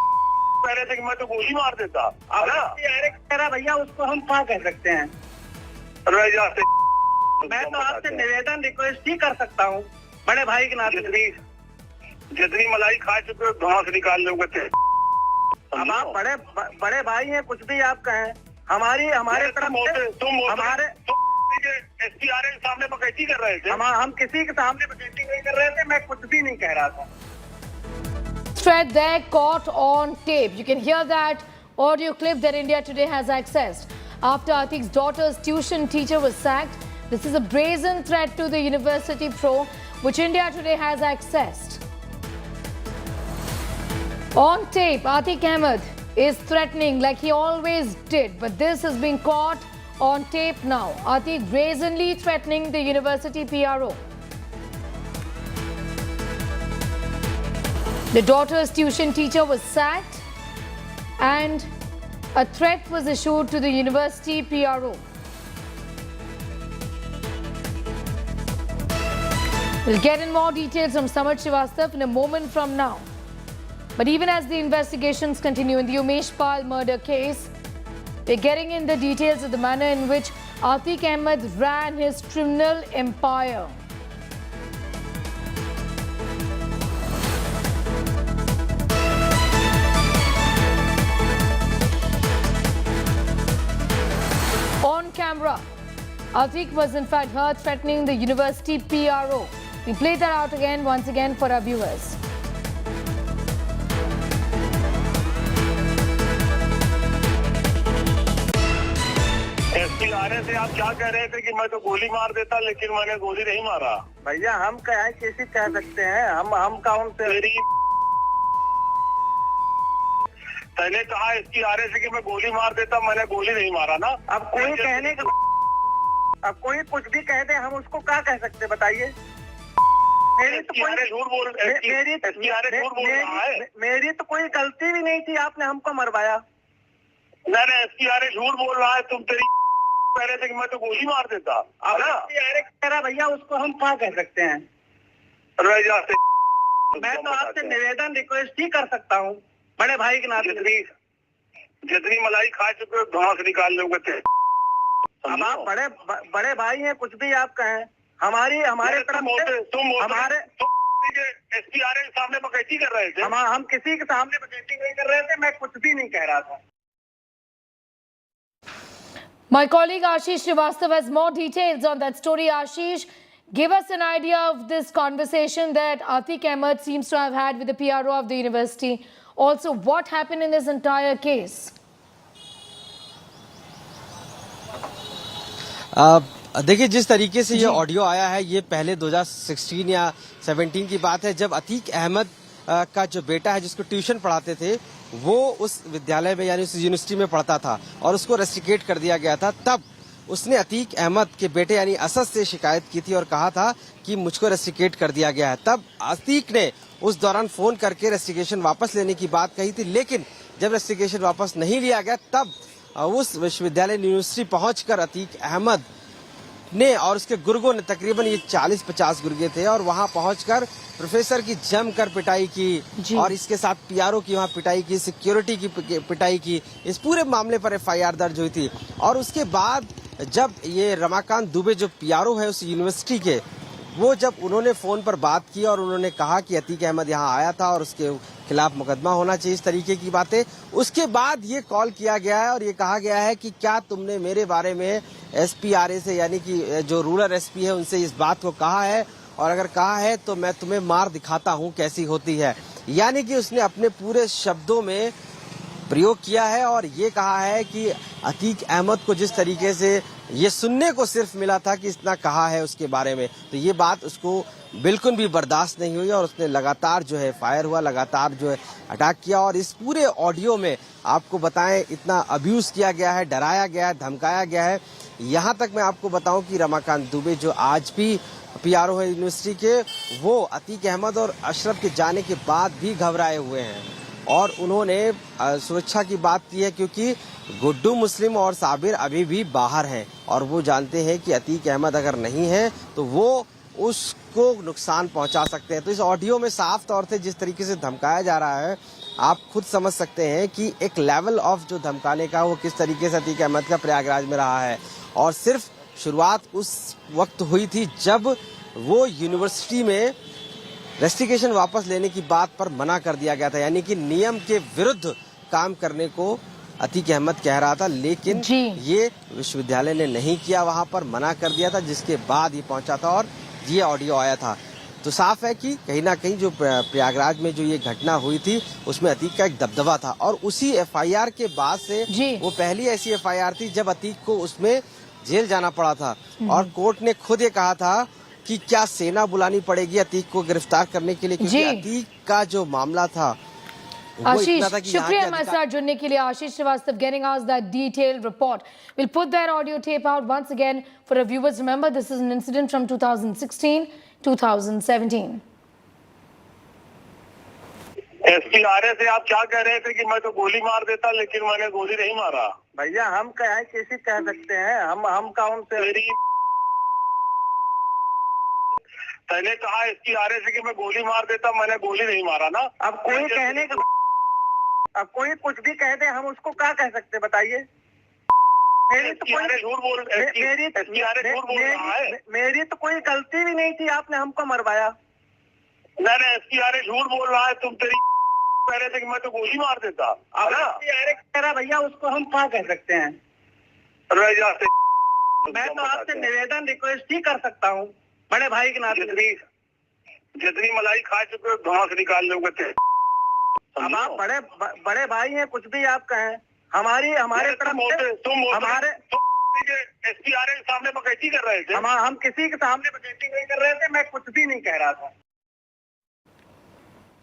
कह रहे थे कि मैं तो गोली मार देता। अब कह रहा भैया, उसको हम क्या कह सकते हैं? मैं तो आपसे निवेदन रिक्वेस्ट ही कर सकता हूँ बड़े भाई के नाते। जितनी मलाई खा चुके हो धुआं से निकाल लोगे थे। अब आप बड़े भाई हैं, कुछ भी आप कहें, हमारे तरफ हमारे एसपीआरए के सामने बकैती कर रहे थे। हम किसी के सामने बकैती नहीं कर रहे थे, मैं कुछ भी नहीं कह रहा था। Thread there caught on tape. You can hear that audio clip that India Today has accessed. After Atiq's daughter's tuition teacher was sacked, this is a brazen threat to the university pro, which India Today has accessed. On tape, Atiq Ahmed is threatening like he always did, but this has been caught on tape now. Atiq brazenly threatening the university PRO. The daughter's tuition teacher was sacked and a threat was issued to the university PRO. We'll get in more details from Samad Srivastav in a moment from now. But even as the investigations continue in the Umesh Pal murder case, we're getting in the details of the manner in which Atiq Ahmed ran his criminal empire. On camera, Atiq was in fact heard threatening the university PRO. We play that out again, once again, for our viewers. एसपीआरए से आप क्या कह रहे थे कि मैं तो गोली मार देता, लेकिन मैंने गोली नहीं मारा। भैया हम क्या कैसे कह सकते हैं? हम कौन से? पहले कहा एसपीआरए से कि मैं गोली मार देता, मैंने गोली नहीं मारा ना। अब कोई कहने का, अब कोई कुछ भी कह दे, हम उसको क्या कह सकते बताइए? मेरी तो कोई झूठ बोल रहा है, मेरी तो कोई गलती भी नहीं थी, आपने हमको मरवाया। नहीं, एसपीआरए झूठ बोल रहा है, तुम तेरी कह रहे थे कि मैं तो गोली मार देता। अब कह रहा भैया, उसको हम क्या कह सकते हैं? मैं तो आपसे निवेदन रिक्वेस्ट ही कर सकता हूँ बड़े भाई के नाते। जितनी मलाई खा चुके हो धुआं से निकाल लोगे थे। अब आप बड़े भाई हैं, कुछ भी आप कहें, हमारे तरफ हमारे एसपीआरए के सामने बकैती कर रहे थे। हम किसी के सामने बकैती नहीं कर रहे थे, मैं कुछ भी नहीं कह रहा था। My colleague Ashish Srivastav has more details on that story. Ashish, give us an idea of this conversation that Atiq Ahmed seems to have had with the PRO of the university. Also, what happened in this entire case? देखिए, जिस तरीके से ये audio आया है, ये पहले 2016 या 17 की बात है, जब अतीक अहमद का जो बेटा है, जिसको ट्यूशन पढ़ाते थे, वो उस विद्यालय में यानी उस यूनिवर्सिटी में पढ़ता था और उसको रेस्ट्रिकेट कर दिया गया था। तब उसने अतीक अहमद के बेटे यानी असद से शिकायत की थी और कहा था कि मुझको रेस्ट्रिकेट कर दिया गया है। तब अतीक ने उस दौरान फोन करके रेस्ट्रिकेशन वापस लेने की बात कही थी, लेकिन जब रेस्ट्रिकेशन वापस नहीं लिया गया, तब उस विश्वविद्यालय यूनिवर्सिटी पहुंचकर अतीक अहमद ने और उसके गुर्गों ने, तकरीबन ये 40-50 गुर्गे थे, और वहां पहुंचकर प्रोफेसर की जमकर पिटाई की और इसके साथ पीआरओ की वहां पिटाई की, सिक्योरिटी की पिटाई की। इस पूरे मामले पर एफआईआर दर्ज हुई थी। और उसके बाद जब ये रमाकांत दुबे जो पीआरओ है उस यूनिवर्सिटी के, वो जब उन्होंने फोन पर बात की और उन्होंने कहा कि अतीक अहमद यहाँ आया था और उसके खिलाफ मुकदमा होना चाहिए, इस तरीके की बातें, उसके बाद ये कॉल किया गया है और ये कहा गया है कि क्या तुमने मेरे बारे में एसपीआरए से यानी कि जो रूरल एसपी है उनसे इस बात को कहा है, और अगर कहा है तो मैं तुम्हें मार दिखाता हूं कैसी होती है। यानी कि उसने अपने पूरे शब्दों में प्रयोग किया है और ये कहा है कि अतीक अहमद को जिस तरीके से ये सुनने को सिर्फ मिला था कि इतना कहा है उसके बारे में, तो ये बात उसको बिल्कुल भी बर्दाश्त नहीं हुई और उसने लगातार जो है फायर हुआ, लगातार जो है अटैक किया। और इस पूरे ऑडियो में आपको बताएं, इतना अब्यूज किया गया है, डराया गया है, धमकाया गया है। यहाँ तक मैं आपको बताऊं कि रमाकांत दुबे जो आज भी PRO है यूनिवर्सिटी के, वो अतीक अहमद और अशरफ के जाने के बाद भी घबराए हुए हैं और उन्होंने सुरक्षा की बात की है, क्योंकि गुड्डू मुस्लिम और साबिर अभी भी बाहर हैं और वो जानते हैं कि अतीक अहमद अगर नहीं है तो वो उसको नुकसान पहुंचा सकते हैं। तो इस ऑडियो में साफ तौर से जिस तरीके से धमकाया जा रहा है, आप खुद समझ सकते हैं कि एक लेवल ऑफ जो धमकाने का वो किस तरीके से अतीक अहमद का प्रयागराज में रहा है। और सिर्फ शुरुआत उस वक्त हुई थी जब वो यूनिवर्सिटी में रेस्ट्रिक्शन वापस लेने की बात पर मना कर दिया गया था, यानी कि नियम के विरुद्ध काम करने को अतीक अहमद कह रहा था, लेकिन ये विश्वविद्यालय ने नहीं किया, वहां पर मना कर दिया था, जिसके बाद ये पहुंचा था और ये ऑडियो आया था। तो साफ है कि कहीं ना कहीं जो प्रयागराज में जो ये घटना हुई थी उसमें अतीक का एक दबदबा था और उसी FIR के बाद से वो पहली ऐसी FIR थी जब अतीक को उसमें जेल जाना पड़ा था और कोर्ट ने खुद ये कहा था कि क्या सेना बुलानी पड़ेगी अतीक को गिरफ्तार करने के लिए, क्योंकि अतीक का जो मामला था। आशीष, शुक्रिया हमारे साथ जुड़ने के लिए। आशीष Srivastava getting us that detailed report. We'll put that audio tape out once again for our viewers. Remember, this is an incident from 2016, 2017. SPRA से आप क्या कह रहे थे कि मैं तो गोली मार देता, लेकिन मैंने गोली नहीं मारा। भैया हम कह कैसे कह सकते हैं, हम कौन से पहले कहा SPRA से कि मैं गोली मार देता, मैंने गोली नहीं मारा ना। अब कोई कहने का, अब कोई कुछ भी कह दे, हम उसको क्या कह सकते बताइए। मेरी तो कोई झूठ बोल मेरी तो कोई गलती भी नहीं थी, आपने हमको मरवाया। नहीं SPRA झूठ बोल रहा है, तुम तेरी कह रहे थे कि मैं तो गोली मार देता। कह रहा भैया, उसको हम क्या कह सकते हैं। मैं तो आपसे निवेदन रिक्वेस्ट ही कर सकता हूँ बड़े भाई के नाते। जितनी मलाई खा चुके हो धुआं से निकाल लोगे। अब आप बड़े भाई हैं, कुछ भी आप कहें, हमारे तरफ से हमारे SPRA के सामने बकैती कर रहे थे। हम किसी के सामने बकैती नहीं कर रहे थे, मैं कुछ भी नहीं कह रहा था।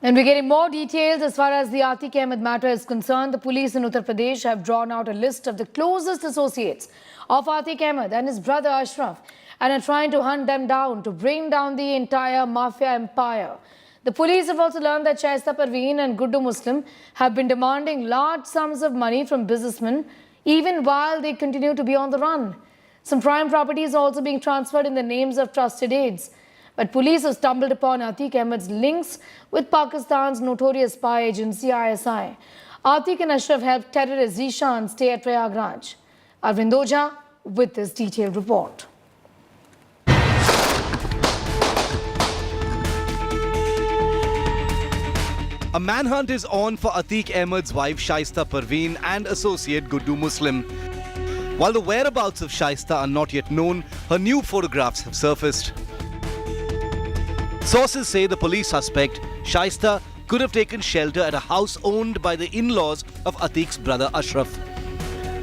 And we're getting more details as far as the Atiq Ahmed matter is concerned. The police in Uttar Pradesh have drawn out a list of the closest associates of Atiq Ahmed and his brother Ashraf and are trying to hunt them down to bring down the entire mafia empire. The police have also learned that Shaista Parveen and Guddu Muslim have been demanding large sums of money from businessmen even while they continue to be on the run. Some prime properties are also being transferred in the names of trusted aides. But police have stumbled upon Atiq Ahmed's links with Pakistan's notorious spy agency ISI. Atiq and Ashraf helped terrorist Zishan stay at Prayagraj. Arvind Kejriwal with this detailed report. A manhunt is on for Atiq Ahmed's wife Shaista Parveen and associate Guddu Muslim. While the whereabouts of Shaista are not yet known, her new photographs have surfaced. Sources say the police suspect, Shaista, could have taken shelter at a house owned by the in-laws of Atiq's brother Ashraf.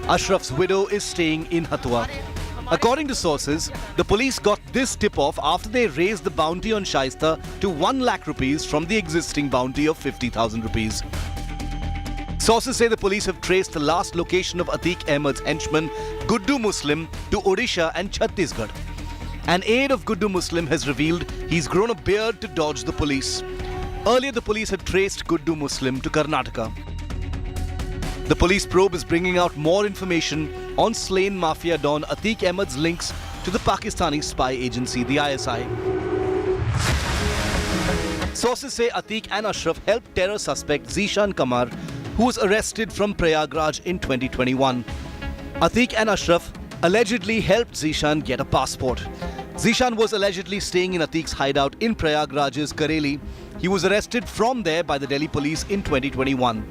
Ashraf's widow is staying in Hatua. According to sources, the police got this tip-off after they raised the bounty on Shaista to 1 lakh rupees from the existing bounty of 50,000 rupees. Sources say the police have traced the last location of Atiq Ahmed's henchman, Guddu Muslim, to Odisha and Chhattisgarh. An aide of Guddu Muslim has revealed he's grown a beard to dodge the police. Earlier, the police had traced Guddu Muslim to Karnataka. The police probe is bringing out more information on slain mafia don Atiq Ahmed's links to the Pakistani spy agency, the ISI. Sources say Atiq and Ashraf helped terror suspect Zishan Kamar, who was arrested from Prayagraj in 2021. Atiq and Ashraf allegedly helped Zishan get a passport. Zishan was allegedly staying in Atiq's hideout in Prayagraj's Kareli. He was arrested from there by the Delhi police in 2021.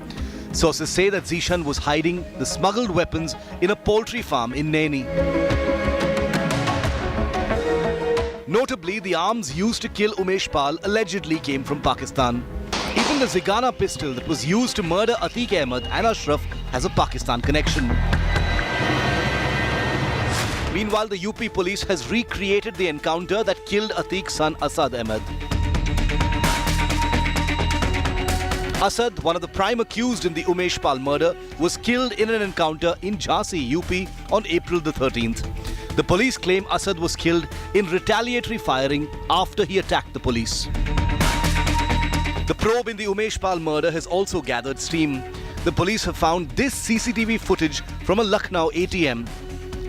Sources say that Zishan was hiding the smuggled weapons in a poultry farm in Naini. Notably, the arms used to kill Umesh Pal allegedly came from Pakistan. Even the Zigana pistol that was used to murder Atiq Ahmed and Ashraf has a Pakistan connection. Meanwhile, the UP police has recreated the encounter that killed Atiq's son Asad Ahmed. Asad, one of the prime accused in the Umesh Pal murder, was killed in an encounter in Jhansi, UP on April the 13th. The police claim Asad was killed in retaliatory firing after he attacked the police. The probe in the Umesh Pal murder has also gathered steam. The police have found this CCTV footage from a Lucknow ATM.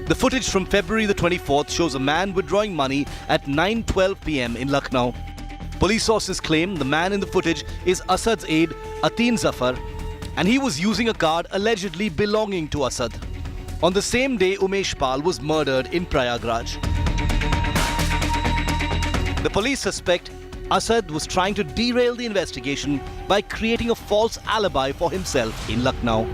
The footage from February the 24th shows a man withdrawing money at 9:12 p.m. in Lucknow. Police sources claim the man in the footage is Asad's aide, Ateen Zafar, and he was using a card allegedly belonging to Asad. On the same day, Umesh Pal was murdered in Prayagraj. The police suspect Asad was trying to derail the investigation by creating a false alibi for himself in Lucknow.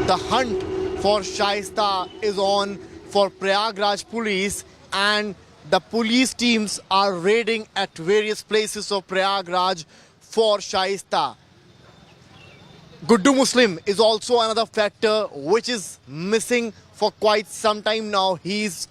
The hunt for Shaista is on for Prayagraj police, and the police teams are raiding at various places of Prayagraj for Shaista. Guddu Muslim is also another factor which is missing for quite some time now. He's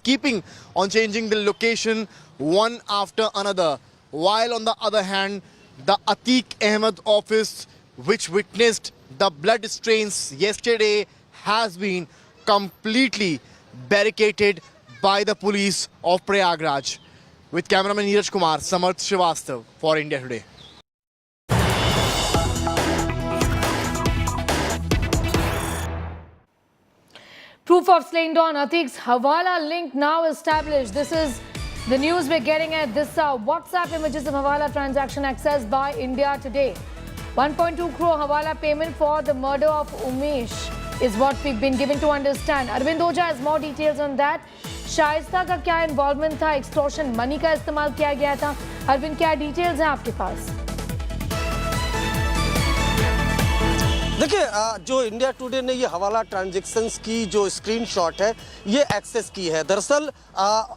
keeping on changing the location one after another. While on the other hand, the Atiq Ahmed office, which witnessed the blood stains yesterday, has been completely barricaded by the police of Prayagraj. With cameraman Neeraj Kumar, Samarth Srivastav for India Today. Proof of slaying Don Atiq's Hawala link now established. This is the news we're getting at this hour. WhatsApp images of Hawala transaction accessed by India Today. 1.2 crore Hawala payment for the murder of Umesh is what we've been given to understand. Arvind Oja has more details on that. Shaista का क्या involvement था, extortion money का इस्तेमाल किया गया था? अरविंद, क्या details हैं आपके पास? देखिए, जो इंडिया टुडे ने ये हवाला ट्रांजैक्शंस की जो स्क्रीनशॉट है ये एक्सेस की है। दरअसल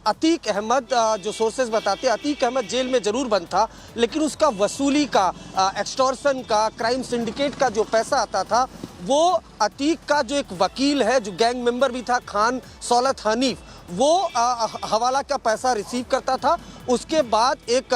अतीक अहमद, जो सोर्सेज बताते हैं, अतीक अहमद जेल में जरूर बंद था, लेकिन उसका वसूली का, एक्सटॉर्शन का, क्राइम सिंडिकेट का जो पैसा आता था वो अतीक का जो एक वकील है, जो गैंग मेंबर भी था, खान सौलत हनीफ, वो हवाला का पैसा रिसीव करता था। उसके बाद एक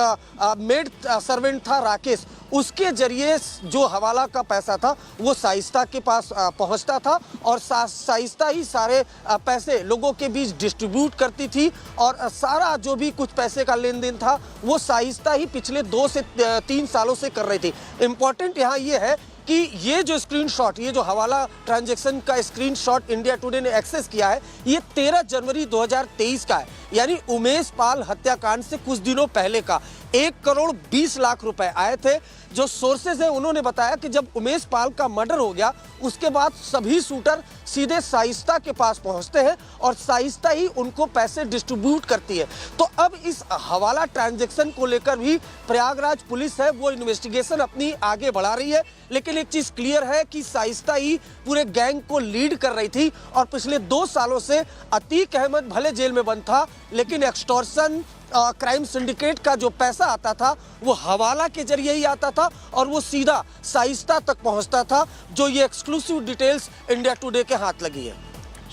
मेड सर्वेंट था राकेश, उसके जरिए जो हवाला का पैसा था वो शाइस्ता के पास पहुंचता था और शाइस्ता ही सारे पैसे लोगों के बीच डिस्ट्रीब्यूट करती थी और सारा जो भी कुछ पैसे का लेन देन था वो शाइस्ता ही पिछले 2 से 3 सालों से कर रही थी। इम्पॉर्टेंट यहाँ ये है कि ये जो स्क्रीनशॉट, ये जो हवाला ट्रांजैक्शन का स्क्रीनशॉट इंडिया टुडे ने एक्सेस किया है, ये 13 जनवरी 2023 का है, यानी उमेश पाल हत्याकांड से कुछ दिनों पहले का। 1 करोड़ 20 लाख रुपए आए थे। जो सोर्सेज हैं उन्होंने बताया कि जब उमेश पाल का मर्डर हो गया उसके बाद सभी शूटर सीधे शाइस्ता के पास पहुंचते हैं और शाइस्ता ही उनको पैसे डिस्ट्रीब्यूट करती है। तो अब इस हवाला ट्रांजैक्शन को लेकर भी प्रयागराज पुलिस है वो इन्वेस्टिगेशन अपनी आगे बढ़ा रही है, लेकिन एक चीज क्लियर है कि शाइस्ता ही पूरे गैंग को लीड कर रही थी और पिछले 2 सालों से अतीक अहमद भले जेल में बंद था, लेकिन एक्सटॉर्शन क्राइम सिंडिकेट का जो पैसा आता था वो हवाला के जरिए ही आता था और वो सीधा शाइस्ता तक पहुंचता था, जो ये एक्सक्लूसिव डिटेल्स इंडिया टुडे के हाथ लगी है।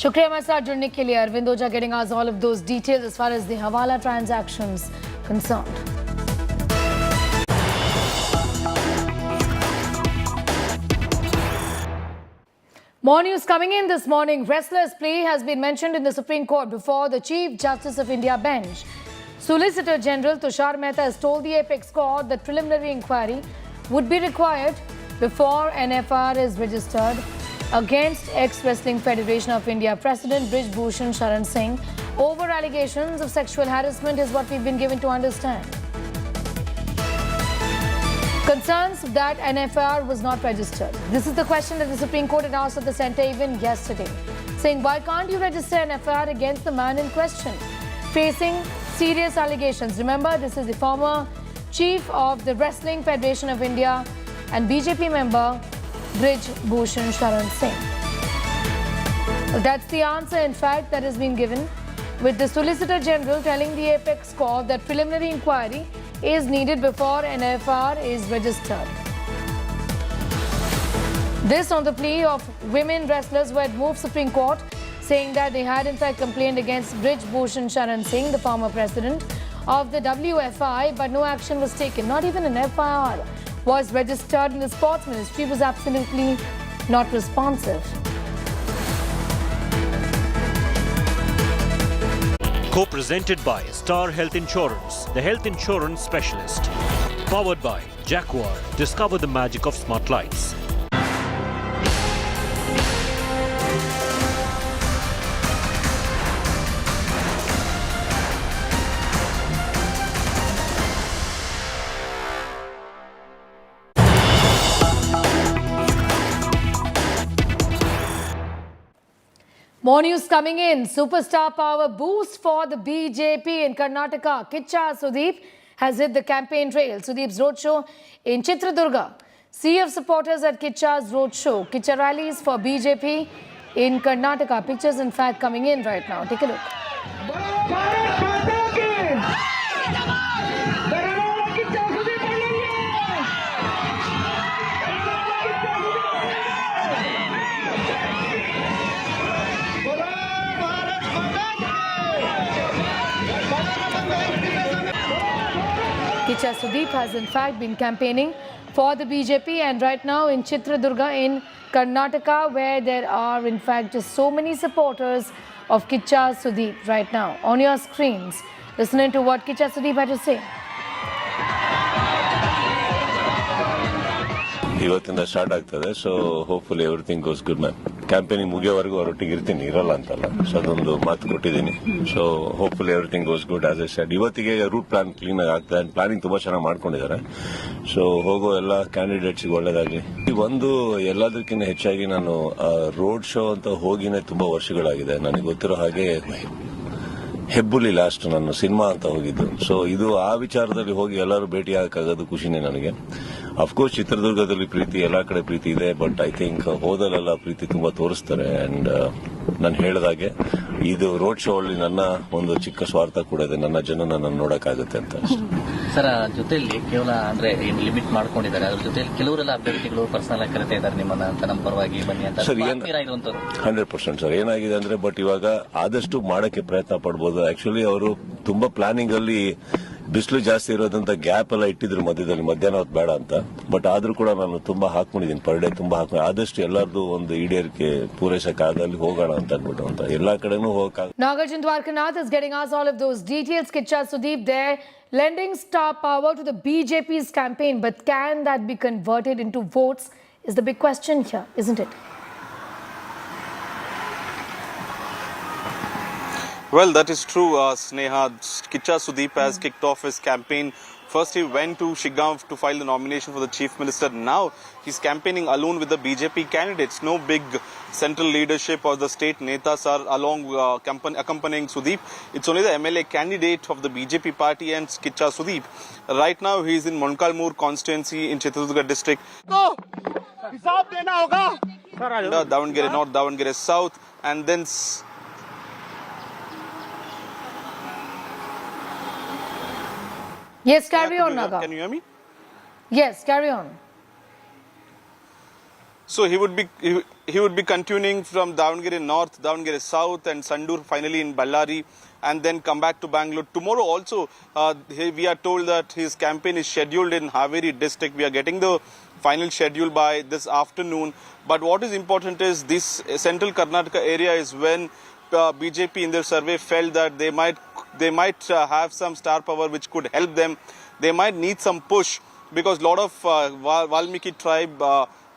शुक्रिया हमारे साथ जुड़ने के लिए। Arvind Ojha getting us all of those details as far as the hawala transactions concerned. More news coming in this morning. Wrestler's plea has been mentioned in the Supreme Court before the Chief Justice of India bench. Solicitor General Tushar Mehta has told the apex court that preliminary inquiry would be required before an FIR is registered against ex-Wrestling Federation of India President Brij Bhushan Sharan Singh over allegations of sexual harassment is what we've been given to understand. Concerns that an FIR was not registered. This is the question that the Supreme Court had asked at the centre even yesterday, saying why can't you register an FIR against the man in question, facing serious allegations. Remember, this is the former chief of the Wrestling Federation of India and BJP member Brij Bhushan Sharan Singh. Well, that's the answer, in fact, that has been given, with the Solicitor General telling the apex court that preliminary inquiry is needed before an FIR is registered. This on the plea of women wrestlers who had moved Supreme Court, saying that they had in fact complained against Brij Bhushan Sharan Singh, the former president of the WFI, but no action was taken. Not even an FIR was registered, and the sports ministry was absolutely not responsive. Co-presented by Star Health Insurance, the health insurance specialist. Powered by Jaguar. Discover the magic of smart lights. More news coming in. Superstar power boost for the BJP in Karnataka. Kicha Sudeep has hit the campaign trail. Sudeep's roadshow in Chitradurga. Sea of supporters at Kicha's roadshow. Kicha rallies for BJP in Karnataka. Pictures, in fact, coming in right now. Take a look. Kicha Sudeep has in fact been campaigning for the BJP, and right now in Chitradurga in Karnataka, where there are in fact just so many supporters of Kicha Sudeep right now. On your screens, listening to what Kicha Sudeep had to say. ಇವತ್ತಿಂದ start ಆಗ್ತದೆ so hopefully everything goes good ma'am campaigning ಮುಗಿಯೋವರೆಗೂ ಅವರೊಟ್ಟಿಗೆ ಇರ್ತೀನಿ ಇರಲ್ಲ ಅಂತಲ್ಲ so ಅದೊಂದು ಮಾತು ಕೊಟ್ಟಿದ್ದೀನಿ so hopefully everything goes good as I said ಇವತ್ತಿಗೆ ರೂಟ್ ಪ್ಲಾನ್ ಕ್ಲೀನ್ ಆಗಿ ಆಗ್ತದೆ ಅಂಡ್ ಪ್ಲಾನಿಂಗ್ ತುಂಬಾ ಚೆನ್ನಾಗಿ ಮಾಡ್ಕೊಂಡಿದ್ದಾರೆ ಸೊ ಹೋಗೋ ಎಲ್ಲ ಕ್ಯಾಂಡಿಡೇಟ್ಸ್ಗೆ ಒಳ್ಳೇದಾಗಲಿ ಒಂದು ಎಲ್ಲದಕ್ಕಿಂತ ಹೆಚ್ಚಾಗಿ ನಾನು ರೋಡ್ ಶೋ ಅಂತ ಹೋಗಿನೇ ತುಂಬಾ ವರ್ಷಗಳಾಗಿದೆ ನನಗೆ ಗೊತ್ತಿರೋ ಹಾಗೆ ಹೆಬ್ಬುಲಿ ಲಾಸ್ಟ್ ನಾನು ಸಿನಿಮಾ ಅಂತ ಹೋಗಿದ್ದು ಸೊ ಇದು ಆ ವಿಚಾರದಲ್ಲಿ ಹೋಗಿ ಎಲ್ಲರೂ ಭೇಟಿ ಆಗಕ್ಕಾಗೋದು ಖುಷಿನೇ ನನಗೆ ಅಫ್ಕೋರ್ಸ್ ಚಿತ್ರದುರ್ಗದಲ್ಲಿ ಪ್ರೀತಿ ಎಲ್ಲಾ ಕಡೆ ಪ್ರೀತಿ ಇದೆ ಬಟ್ ಐ ಥಿಂಕ್ ಹೋದಲ್ಲೆಲ್ಲ ಪ್ರೀತಿ ತುಂಬಾ ತೋರಿಸ್ತಾರೆ ಅಂಡ್ ನಾನು ಹೇಳಿದಾಗೆ ಇದು ರೋಡ್ ಶೋ ಅಲ್ಲಿ ನನ್ನ ಒಂದು ಚಿಕ್ಕ ಸ್ವಾರ್ಥ ಕೂಡ ಇದೆ ನನ್ನ ಜನ ನನ್ನ ನೋಡಕ್ಕಾಗುತ್ತೆ ಅಂತ ಸರ್ ಜೊತೆಯಲ್ಲಿ ಕೇವಲ ಅಂದ್ರೆ ಲಿಮಿಟ್ ಮಾಡ್ಕೊಂಡಿದ್ದಾರೆ ಅದ್ರ ಜೊತೆಯಲ್ಲಿ ಕೆಲವರೆಲ್ಲ ಅಭ್ಯರ್ಥಿಗಳು ಪರ್ಸನಲ್ ಆಗಿ ಕರಿತಾ ಇದ್ದಾರೆ ನಿಮ್ಮನ್ನ ಅಂತ ನಮ್ಮ ಪರವಾಗಿ ಬನ್ನಿ ಅಂತ ಸರ್ 100% ಸರ್ ಏನಾಗಿದೆ ಅಂದ್ರೆ ಬಟ್ ಇವಾಗ ಆದಷ್ಟು ಮಾಡಕ್ಕೆ ಪ್ರಯತ್ನ ಪಡ್ಬೋದು ಆಕ್ಚುಲಿ ಅವರು ತುಂಬಾ ಪ್ಲಾನಿಂಗ್ ಅಲ್ಲಿ ಬಿಸಿಲು ಜಾಸ್ತಿ ಇರೋದಂತ ಗ್ಯಾಪ್ ಎಲ್ಲ ಇಟ್ಟಿದ್ರು ಮಧ್ಯದಲ್ಲಿ ಮಧ್ಯಾಹ್ನ ಹೊತ್ತು ಬೇಡ ಅಂತ ಬಟ್ ಆದ್ರೂ ಕೂಡ ನಾನು ತುಂಬಾ ಹಾಕೊಂಡಿದ್ದೀನಿ ಪರ್ ಡೇ ತುಂಬಾ ಆದಷ್ಟು ಎಲ್ಲರದು ಒಂದು ಈಡೇರಿಕೆ ಪೂರೈಸಕ್ಕಾಗಲ್ಲಿ ಹೋಗೋಣ ಅಂತ ಅನ್ಬಿಟ್ಟು ಅಂತ ಎಲ್ಲಾ ಕಡೆನೂ ಹೋಗಕ್ಕೆ Nagarjun Dwarkanath is getting us all of those details. Kicha Sudeep there lending star power to the BJP's campaign, but can that be converted into votes is the big question here, isn't it? Well, that is true, Sneha. Kicha Sudeep has kicked off his campaign. First, he went to Shigaon to file the nomination for the Chief Minister. Now, he's campaigning alone with the BJP candidates. No big central leadership or the state netas are along accompanying Sudeep. It's only the MLA candidate of the BJP party and Kicha Sudeep. Right now, he's in Monkalmur constituency in Chitradurga district. Davangere North, Davangere South, and then Yes, carry on, Naga. Can you hear me? Yes, carry on. So he would be continuing from Davangere North, Davangere South, and Sandur finally in Ballari, and then come back to Bengaluru. Tomorrow also, we are told that his campaign is scheduled in Kaveri district. We are getting the final schedule by this afternoon. But what is important is this central Karnataka area is when BJP in their survey felt that they might have some star power which could help them. They might need some push because a lot of Valmiki tribe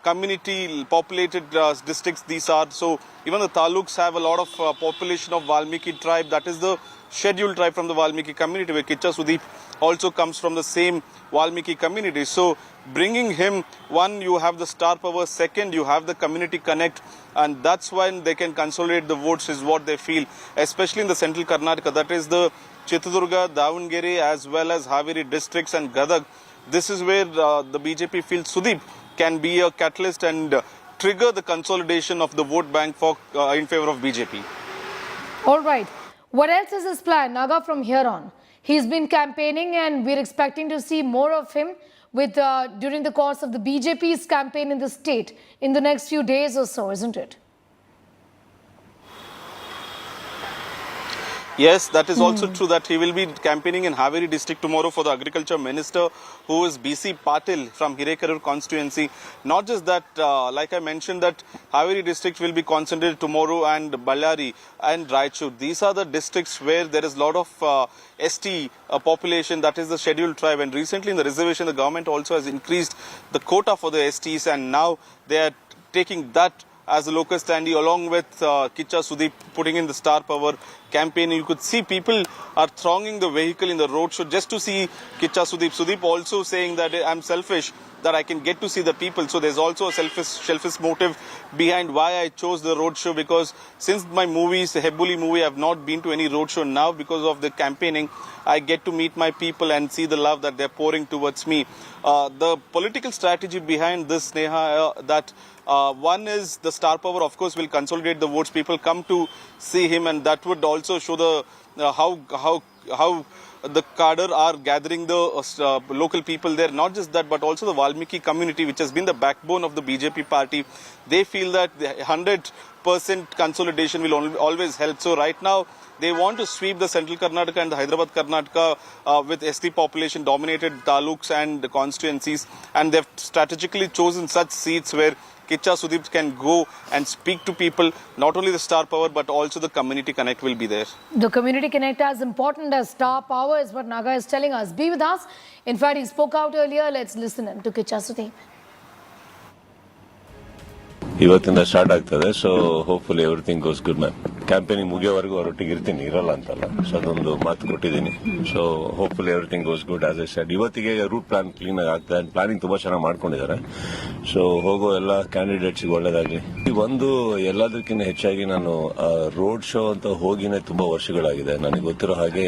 community populated districts these are. So even the taluks have a lot of population of Valmiki tribe. That is the scheduled tribe from the Valmiki community, where Kicha Sudeep also comes from the same Valmiki community. So bringing him, one, you have the star power. Second, you have the community connect. And that's when they can consolidate the votes is what they feel, especially in the central Karnataka. That is the Chitradurga, Davangere as well as Kaveri districts and Gadag. This is where the BJP feels Sudeep can be a catalyst and trigger the consolidation of the vote bank for in favor of BJP. All right. What else is his plan, Naga, from here on? He's been campaigning and we're expecting to see more of him with during the course of the BJP's campaign in the state in the next few days or so, isn't it? Yes, that is also true that he will be campaigning in Kaveri district tomorrow for the agriculture minister, who is BC Patil from Hirekarur constituency. Not just that, like I mentioned, that Kaveri district will be concentrated tomorrow, and Ballari and Raichur. These are the districts where there is a lot of ST population, that is the scheduled tribe. And recently in the reservation, the government also has increased the quota for the STs, and now they are taking that as a locus standi along with Kicha Sudeep putting in the star power campaign. You could see people are thronging the vehicle in the road show just to see Kicha Sudeep. Sudeep also saying that I'm selfish, that I can get to see the people. So there's also a selfish motive behind why I chose the road show, because since my movies, the Hebbuli movie, I have not been to any road show. Now because of the campaigning, I get to meet my people and see the love that they're pouring towards me. The political strategy behind this, Sneha, that one is the star power, of course, will consolidate the votes. People come to see him, and that would also show the how the cadre are gathering the local people there. Not just that, but also the Valmiki community, which has been the backbone of the BJP party. They feel that the 100% consolidation will always help. So right now, they want to sweep the central Karnataka and the Hyderabad Karnataka with ST population dominated taluks and constituencies, and they've strategically chosen such seats where Kicha Sudeep can go and speak to people. Not only the star power, but also the community connect will be there. The community connect as important as star power is what Naga is telling us. Be with us. In fact, he spoke out earlier. Let's listen to Kicha Sudeep. ಇವತ್ತಿಂದ start ಆಗ್ತದೆ. So hopefully everything goes good ma'am. Campaigning ಮುಗಿಯೋವರೆಗೂ ಅವರೊಟ್ಟಿಗೆ ಇರ್ತೀನಿ, ಇರಲ್ಲ ಅಂತಲ್ಲ. So ಅದೊಂದು ಮಾತು ಕೊಟ್ಟಿದ್ದೀನಿ. So hopefully everything goes good as I said. ಇವತ್ತಿಗೆ ರೂಟ್ ಪ್ಲಾನ್ ಕ್ಲೀನ್ ಆಗಿ ಆಗ್ತದೆ. ಪ್ಲಾನಿಂಗ್ ತುಂಬಾ ಚೆನ್ನಾಗಿ ಮಾಡ್ಕೊಂಡಿದ್ದಾರೆ. ಸೊ ಹೋಗೋ ಎಲ್ಲ ಕ್ಯಾಂಡಿಡೇಟ್ಸ್ಗೆ ಒಳ್ಳೇದಾಗಲಿ. ಒಂದು ಎಲ್ಲದಕ್ಕಿಂತ ಹೆಚ್ಚಾಗಿ ನಾನು ರೋಡ್ ಶೋ ಅಂತ ಹೋಗಿನೇ ತುಂಬಾ ವರ್ಷಗಳಾಗಿದೆ. ನನಗೆ ಗೊತ್ತಿರೋ ಹಾಗೆ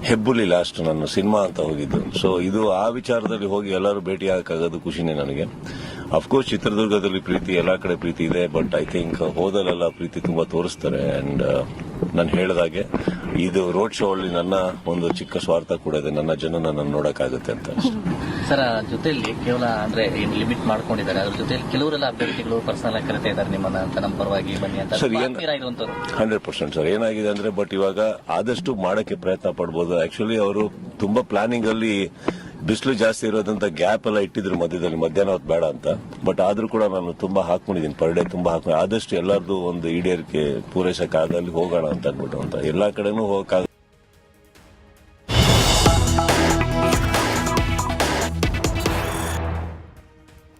ಹೆಬ್ಬುಲಿ ಲಾಸ್ಟ್ ನನ್ನ ಸಿನಿಮಾ ಅಂತ ಹೋಗಿದ್ದು. ಸೊ ಇದು ಆ ವಿಚಾರದಲ್ಲಿ ಹೋಗಿ ಎಲ್ಲರೂ ಭೇಟಿ ಆಗಕ್ಕಾಗೋದು ಖುಷಿನೇ ನನಗೆ. ಅಫ್ಕೋರ್ಸ್ ಚಿತ್ರದುರ್ಗದಲ್ಲಿ ಪ್ರೀತಿ, ಎಲ್ಲಾ ಕಡೆ ಪ್ರೀತಿ ಇದೆ, ಬಟ್ ಐ ಥಿಂಕ್ ಹೋದಲ್ಲೆಲ್ಲ ಪ್ರೀತಿ ತುಂಬಾ ತೋರಿಸ್ತಾರೆ. ಅಂಡ್ ನಾನು ಹೇಳಿದಾಗೆ ಇದು ರೋಡ್ ಶೋ ಅಲ್ಲಿ ನನ್ನ ಒಂದು ಚಿಕ್ಕ ಸ್ವಾರ್ಥ ಕೂಡ ಇದೆ, ನನ್ನ ಜನ ನನ್ನ ನೋಡಕ್ಕಾಗುತ್ತೆ ಅಂತ. ಸರ್, ಜೊತೆಯಲ್ಲಿ ಕೇವಲ ಅಂದ್ರೆ ಲಿಮಿಟ್ ಮಾಡ್ಕೊಂಡಿದ್ದಾರೆ, ಅದ್ರ ಜೊತೆಲಿ ಕೆಲವರೆಲ್ಲ ಅಭ್ಯರ್ಥಿಗಳು ಪರ್ಸನಲ್ ಆಗಿ ಕರಿತಾ ಇದ್ದಾರೆ ನಿಮ್ಮನ್ನ ಅಂತ, ನಮ್ಮ ಪರವಾಗಿ ಬನ್ನಿ ಅಂತ. ಸರ್ 100% ಸರ್ ಏನಾಗಿದೆ ಅಂದ್ರೆ, ಬಟ್ ಇವಾಗ ಆದಷ್ಟು ಮಾಡಕ್ಕೆ ಪ್ರಯತ್ನ ಪಡ್ಬೋದು. ಆಕ್ಚುಲಿ ಅವರು ತುಂಬಾ ಪ್ಲಾನಿಂಗ್ ಅಲ್ಲಿ ಬಿಸಿಲು ಜಾಸ್ತಿ ಇರೋದಂತ ಗ್ಯಾಪ್ ಎಲ್ಲ ಇಟ್ಟಿದ್ರು ಮಧ್ಯದಲ್ಲಿ, ಮಧ್ಯಾಹ್ನ ಹೊತ್ತು ಬೇಡ ಅಂತ. ಬಟ್ ಆದ್ರೂ ಕೂಡ ನಾನು ತುಂಬಾ ಹಾಕೊಂಡಿದ್ದೀನಿ, ಪರ್ ಡೇ ತುಂಬಾ ಹಾಕೊಂಡು ಆದಷ್ಟು ಎಲ್ಲರದು ಒಂದು ಈಡೇರಿಕೆ ಪೂರೈಸಕ್ಕಾಗಲ್ಲಿ ಹೋಗೋಣ ಅಂತ ಅಂದ್ಬಿಟ್ಟು ಅಂತ ಎಲ್ಲಾ ಕಡೆನೂ ಹೋಗಕ್ಕಾಗ.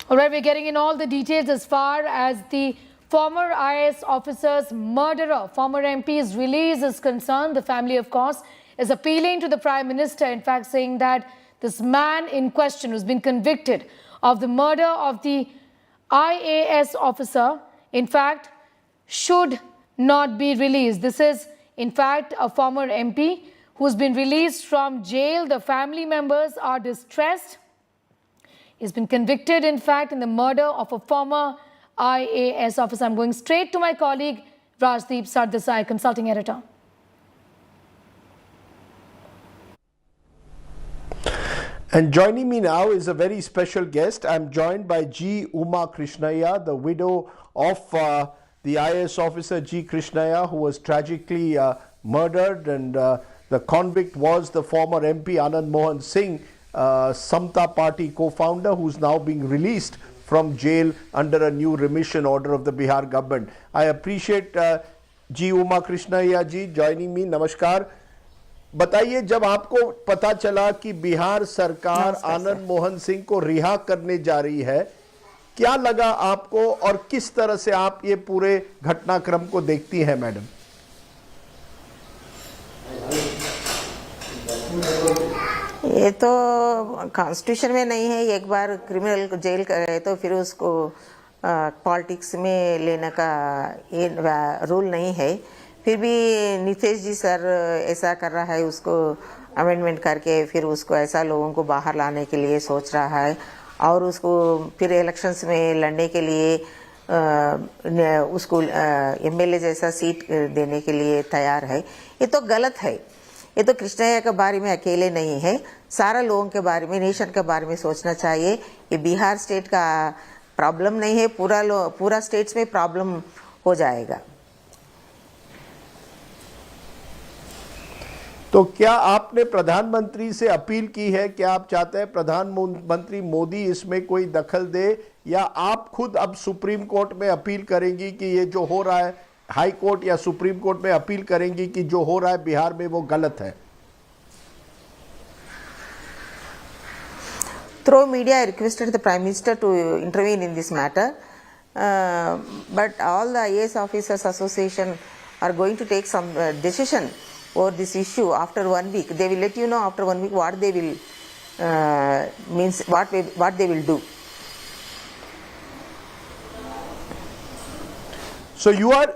All right, we're getting in all the details as far as the former IAS officer's murderer, former MP's release is concerned. The family, of course, is appealing to the Prime Minister, in fact, saying that this man in question who's been convicted of the murder of the IAS officer, in fact, should not be released. This is, in fact, a former MP who's been released from jail. The family members are distressed. He's been convicted, in fact, in the murder of a former IAS officer. I'm going straight to my colleague, Rajdeep Sardesai, consulting editor. And joining me now is a very special guest. I'm joined by Uma Krishnaya, the widow of the IAS officer G. Krishnaya, who was tragically murdered, and the convict was the former MP Anand Mohan Singh, Samta Party co-founder, who's now being released from jail under a new remission order of the Bihar government. I appreciate G. Uma Krishnaya ji joining me. Namaskar. बताइए, जब आपको पता चला कि बिहार सरकार आनंद मोहन सिंह को रिहा करने जा रही है, क्या लगा आपको और किस तरह से आप ये पूरे घटनाक्रम को देखती हैं मैडम? ये तो कॉन्स्टिट्यूशन में नहीं है, एक बार क्रिमिनल जेल करे तो फिर उसको पॉलिटिक्स में लेने का ये रूल नहीं है। फिर भी नीतीश जी सर ऐसा कर रहा है, उसको अमेंडमेंट करके फिर उसको ऐसा लोगों को बाहर लाने के लिए सोच रहा है, और उसको फिर इलेक्शंस में लड़ने के लिए उसको एमएलए जैसा सीट देने के लिए तैयार है। ये तो गलत है। ये तो कृष्णैया के बारे में अकेले नहीं है, सारा लोगों के बारे में, नेशन के बारे में सोचना चाहिए। ये बिहार स्टेट का प्रॉब्लम नहीं है, पूरा स्टेट्स में प्रॉब्लम हो जाएगा। तो क्या आपने प्रधानमंत्री से अपील की है, क्या आप चाहते हैं प्रधानमंत्री मोदी इसमें कोई दखल दे, या आप खुद अब सुप्रीम कोर्ट में अपील करेंगी कि ये जो हो रहा है, हाई कोर्ट या सुप्रीम कोर्ट में अपील करेंगी कि जो हो रहा है बिहार में वो गलत है? Through media, I requested the Prime Minister to intervene in this matter, but all the IAS Officers Association are going to take some decision over this issue after 1 week. They will let you know after 1 week what they will what they will do. So you are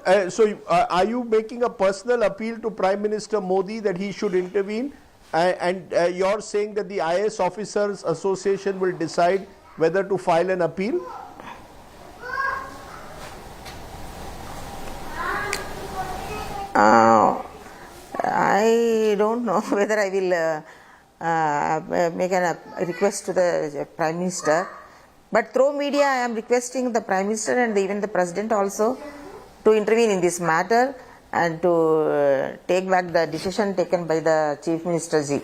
are you making a personal appeal to Prime Minister Modi that he should intervene? And you're saying that the IAS Officers Association will decide whether to file an appeal? I don't know whether I will make a request to the Prime Minister, but through media I am requesting the Prime Minister and even the President also to intervene in this matter and to take back the decision taken by the Chief Minister ji.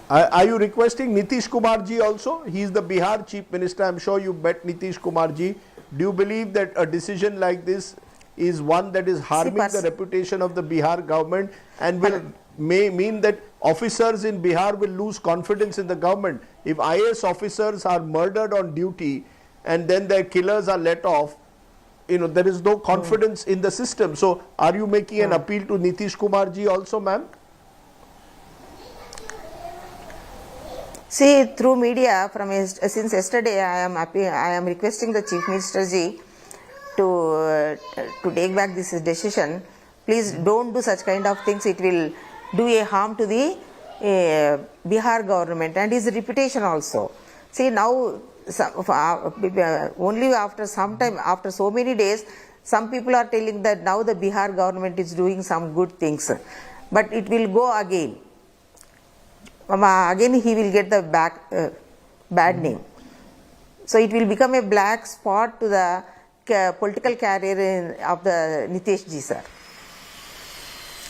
Are you requesting Nitish Kumar ji also? He is the Bihar Chief Minister. I'm sure you met Nitish Kumar ji. Do you believe that a decision like this is one that is harming the reputation of the Bihar government and may mean that officers in Bihar will lose confidence in the government? If IAS officers are murdered on duty and then their killers are let off, there is no confidence in the system. So are you making an appeal to Nitish Kumar ji also, ma'am? See, through media since yesterday I am requesting the Chief Minister ji to take back this decision. Please don't do such kind of things. It will do a harm to the Bihar government and his reputation also. See, now only after some time, after so many days, some people are telling that now the Bihar government is doing some good things, but it will go again. Again he will get the bad name. So it will become a black spot to the political career of the Nitish ji sir.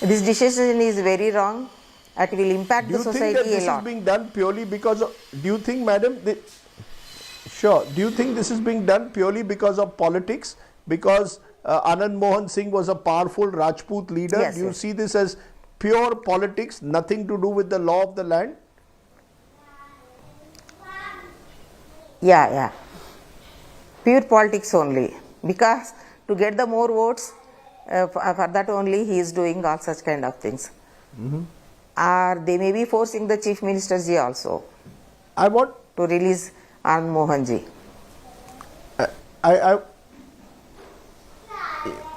This decision is very wrong. It will impact the society a lot. Do you think that this is being done purely because of, do you think, madam, sure, do you think this is being done purely because of politics? Because Anand Mohan Singh was a powerful Rajput leader. Yes, do you see this as pure politics, nothing to do with the law of the land? Yeah. Pure politics only. Because to get the more votes, for that only he is doing all such kind of things. Or they may be forcing the Chief Minister ji also. I want to release Anand Mohan ji.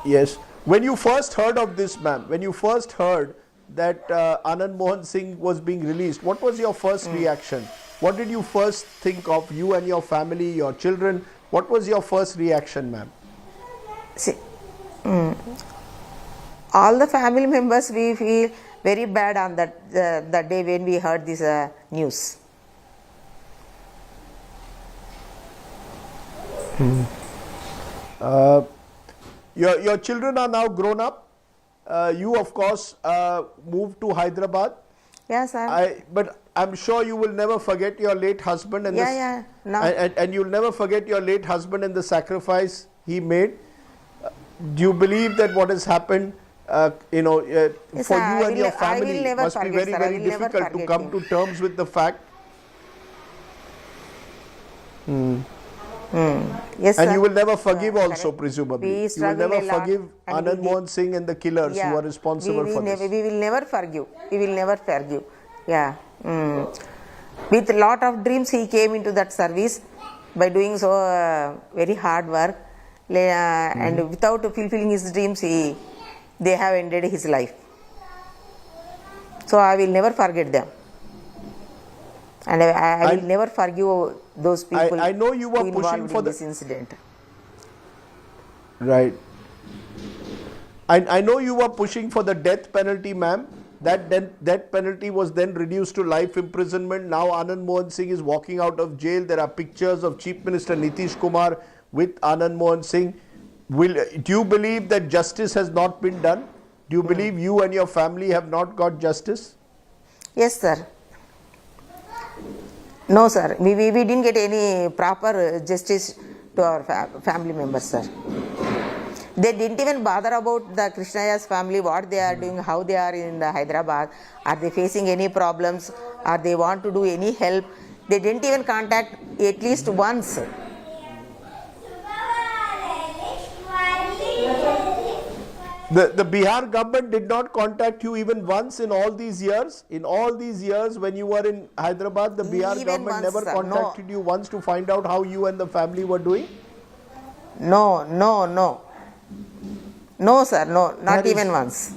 Yes. When you first heard of this, ma'am, when you first heard that Anand Mohan Singh was being released, what was your first reaction? What did you first think of, you and your family, your children? What was your first reaction, ma'am? See, all the family members, we feel very bad on that day when we heard this news. Your children are now grown up. You, of course, moved to Hyderabad. Yes, sir. But I'm sure you will never forget your late husband and and you'll never forget your late husband and the sacrifice he made. Do you believe that what has happened, for you and your family must be very, very difficult to come to terms with the fact? Yes, and sir. you will never forgive also, presumably. You will never forgive Anand Mohan Singh and the killers who are responsible for this. We will never forgive. We will never forgive. Yeah. With a lot of dreams he came into that service by doing so very hard work. And without fulfilling his dreams, they have ended his life. So I will never forget them. And I will never forgive those people I know you were who pushing involved for in this incident. Right. I know you were pushing for the death penalty, ma'am. That death penalty was then reduced to life imprisonment. Now Anand Mohan Singh is walking out of jail. There are pictures of Chief Minister Nitish Kumar with Anand Mohan Singh. Do you believe that justice has not been done? Do you believe you and your family have not got justice? Yes, sir. No, sir. We didn't get any proper justice to our family members, sir. They didn't even bother about the Krishnaya's family, what they are doing, how they are in the Hyderabad. Are they facing any problems? Or they want to do any help? They didn't even contact at least once. The Bihar government did not contact you even once in all these years? In all these years when you were in Hyderabad, the Bihar Even government once, never sir, contacted you once to find out how you and the family were doing? No. No, sir, no, not even once.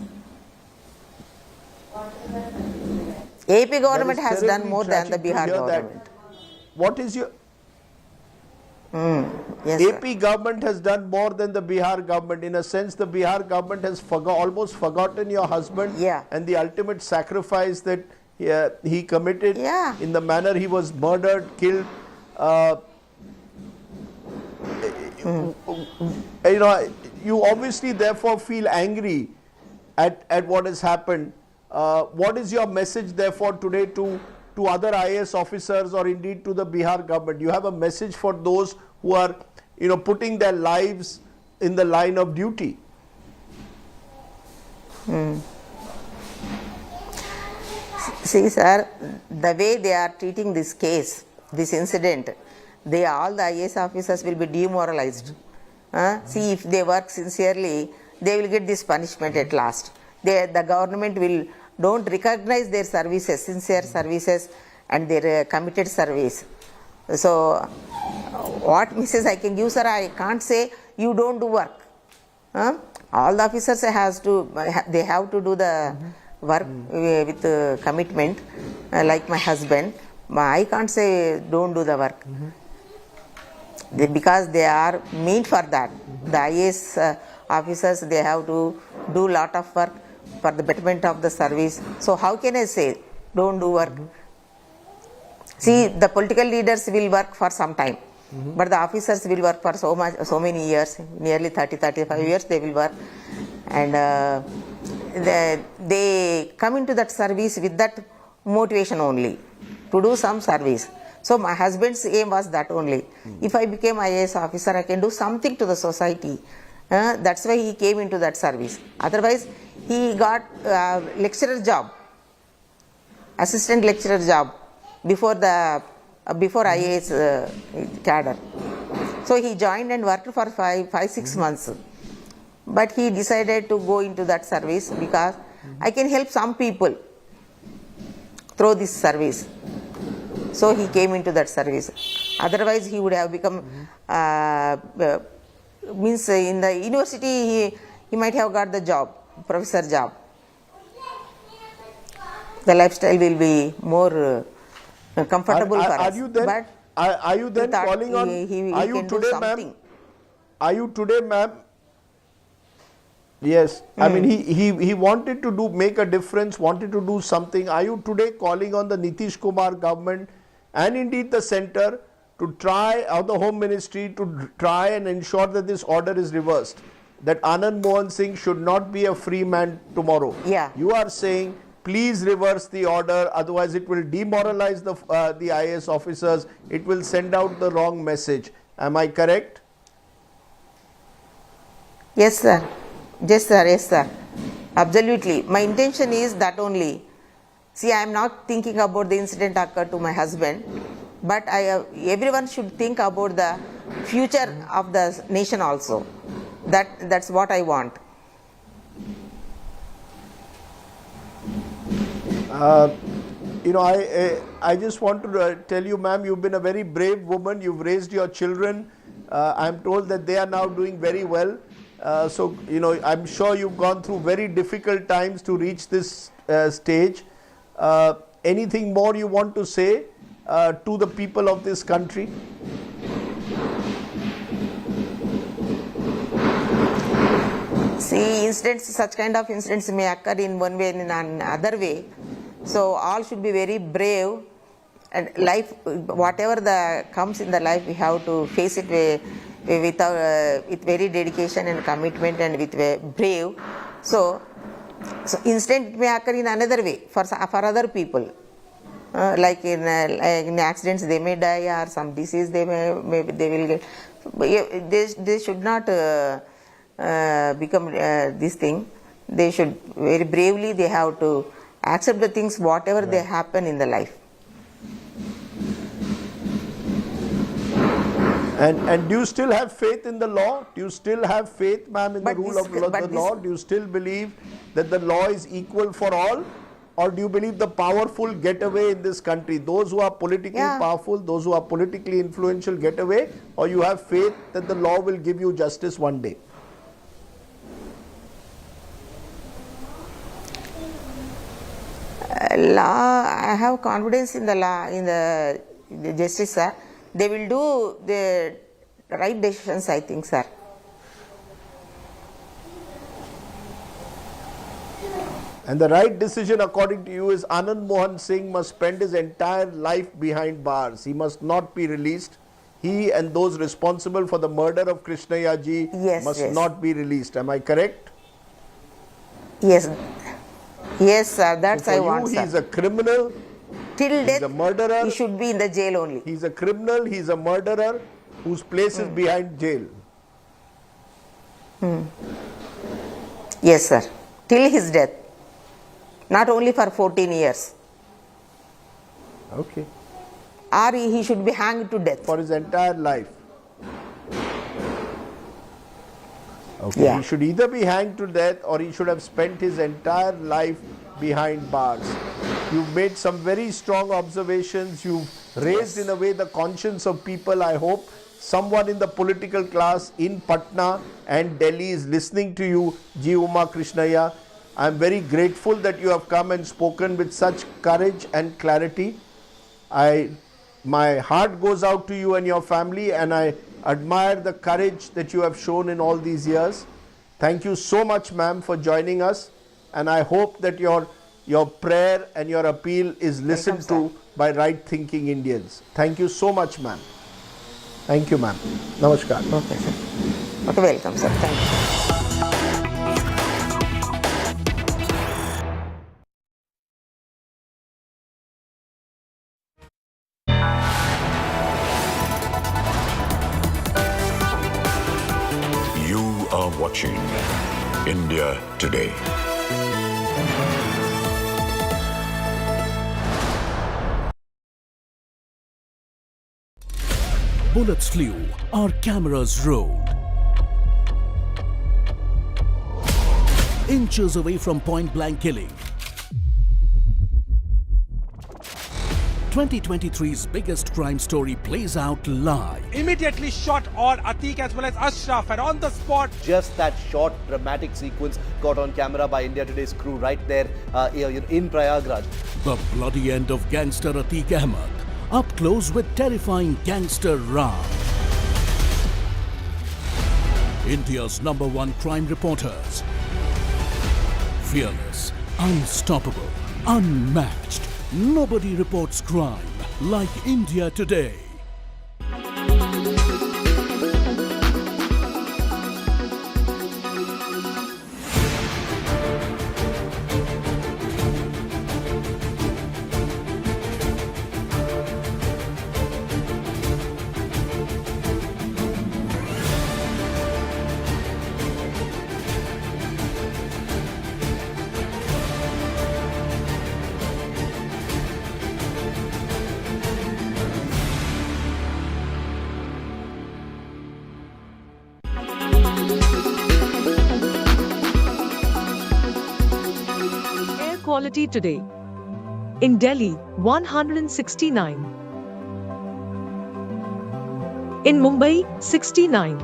AP government has done more than the Bihar government. What is your... Yes, AP government has done more than the Bihar government. In a sense, the Bihar government has almost forgotten your husband and the ultimate sacrifice that he committed in the manner he was murdered, killed. You know, you obviously therefore feel angry at what has happened. What is your message therefore today to other IAS officers or indeed to the Bihar government? You have a message for those who are, you know, putting their lives in the line of duty. See, sir, the way they are treating this case, this incident, all the IAS officers will be demoralized. See, if they work sincerely, they will get this punishment at last. The government don't recognize their services, sincere services and their committed service. So, what message I can give, sir? I can't say you don't do work. All the officers have to do the work with commitment, like my husband. I can't say don't do the work. Because they are meant for that. The IAS officers, they have to do lot of work for the betterment of the service. So how can I say don't do work? See, the political leaders will work for some time, but the officers will work for so many years, nearly 30-35 years they will work, and they come into that service with that motivation only, to do some service. So my husband's aim was that only. If I became IAS officer, I can do something to the society. That's why he came into that service. Otherwise, he got lecturer job, assistant lecturer job before IAS cadre. So he joined and worked for 5-6 months. But he decided to go into that service because I can help some people through this service. So he came into that service. Otherwise, he would have become, means in the university, he might have got the job, professor job. The lifestyle will be more comfortable for us. But are you then calling on? Are you today, ma'am? Are you today, ma'am? Yes, I mean he wanted to make a difference, wanted to do something. Are you today calling on the Nitish Kumar government and indeed the centre to try, or the Home Ministry, to try and ensure that this order is reversed, that Anand Mohan Singh should not be a free man tomorrow? Yeah. You are saying please reverse the order, otherwise it will demoralize the IAS officers, it will send out the wrong message. Am I correct? Yes, sir. Yes, sir. Yes, sir. Absolutely. My intention is that only. See, I am not thinking about the incident occurred to my husband, but everyone should think about the future of the nation also. That's what I want. You know, I just want to tell you, ma'am, you've been a very brave woman. You've raised your children. I'm told that they are now doing very well. So, you know, I'm sure you've gone through very difficult times to reach this stage. Anything more you want to say to the people of this country? See, such kind of incidents may occur in one way and in another way. So all should be very brave, and life, whatever comes in the life, we have to face it with very dedication and commitment and with brave. So incident may occur in another way for other people. Like in accidents they may die, or some disease they will get. They should not become this thing. They should very bravely, they have to accept the things whatever they happen in the life. And do you still have faith in the law? Do you still have faith, ma'am, in the rule of the law? Do you still believe that the law is equal for all? Or do you believe the powerful get away in this country? Those who are politically powerful, those who are politically influential get away? Or you have faith that the law will give you justice one day? Law, I have confidence in the law, in the justice, sir. They will do the right decisions, I think, sir. And the right decision, according to you, is Anand Mohan Singh must spend his entire life behind bars. He must not be released. He and those responsible for the murder of Krishnaya ji must not be released. Am I correct? Yes. Yes, sir. That's so I for want, you, sir. He's a criminal. Till death, he's a murderer. He should be in the jail only. He's a criminal. He's a murderer whose place is behind jail. Yes, sir. Till his death. Not only for 14 years. Okay. Or he should be hanged to death. For his entire life. Okay. Yeah. He should either be hanged to death or he should have spent his entire life behind bars. You've made some very strong observations. You've raised in a way the conscience of people. I hope someone in the political class in Patna and Delhi is listening to you, G. Uma Krishnaya. I'm very grateful that you have come and spoken with such courage and clarity. My heart goes out to you and your family, and I admire the courage that you have shown in all these years. Thank you so much, ma'am, for joining us, and I hope that your prayer and your appeal is listened to by right-thinking Indians. Thank you so much, ma'am. Thank you, ma'am. Namaskar. Okay, sir. Okay, welcome, sir. Thank you. You are watching India Today. Bullets flew, our cameras rolled. Inches away from point-blank killing. 2023's biggest crime story plays out live. Immediately shot all Atiq as well as Ashraf, and on the spot. Just that short dramatic sequence got on camera by India Today's crew right there in Prayagraj. The bloody end of gangster Atiq Ahmed, up close with terrifying gangster Ram. India's #1 crime reporters. Fearless, unstoppable, unmatched. Nobody reports crime like India Today. Quality today. In Delhi, 169. In Mumbai, 69.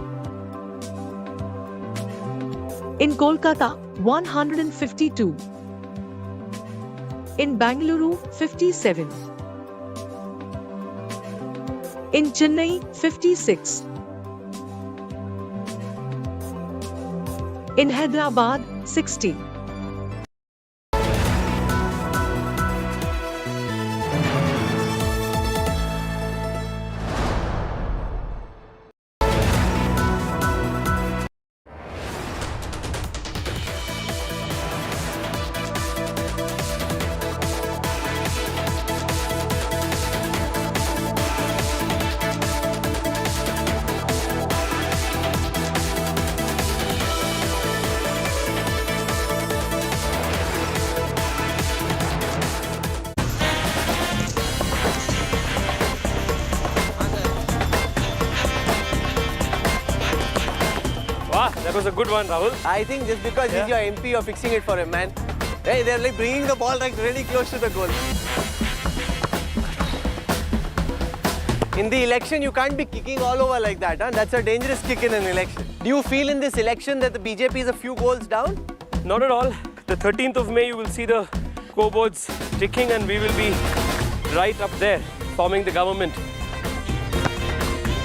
In Kolkata, 152. In Bengaluru, 57. In Chennai, 56. In Hyderabad, 60. Wow, that was a good one, Rahul. I think just because he's your MP, you're fixing it for him, man. Hey, they're like bringing the ball like really close to the goal. In the election, you can't be kicking all over like that, huh? That's a dangerous kick in an election. Do you feel in this election that the BJP is a few goals down? Not at all. The 13th of May, you will see the scoreboards ticking and we will be right up there, forming the government.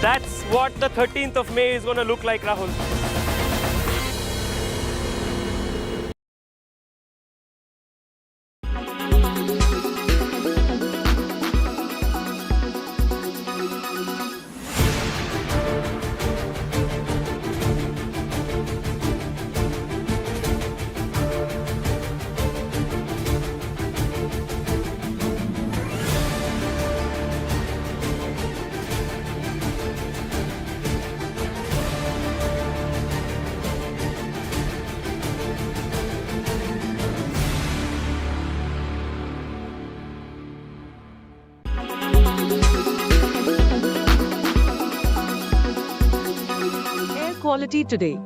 That's what the 13th of May is going to look like, Rahul. Quality today.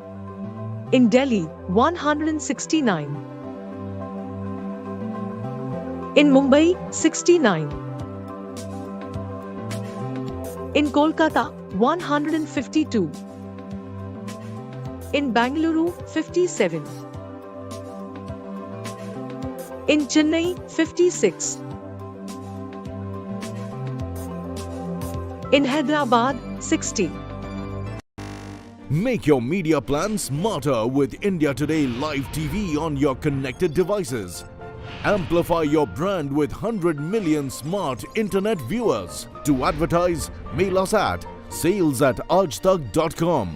In Delhi, 169. In Mumbai, 69. In Kolkata, 152. In Bengaluru, 57. In Chennai, 56. In Hyderabad, 60. Make your media plan smarter with India Today Live TV on your connected devices. Amplify your brand with 100 million smart internet viewers. To advertise, mail us at sales@aajtak.com.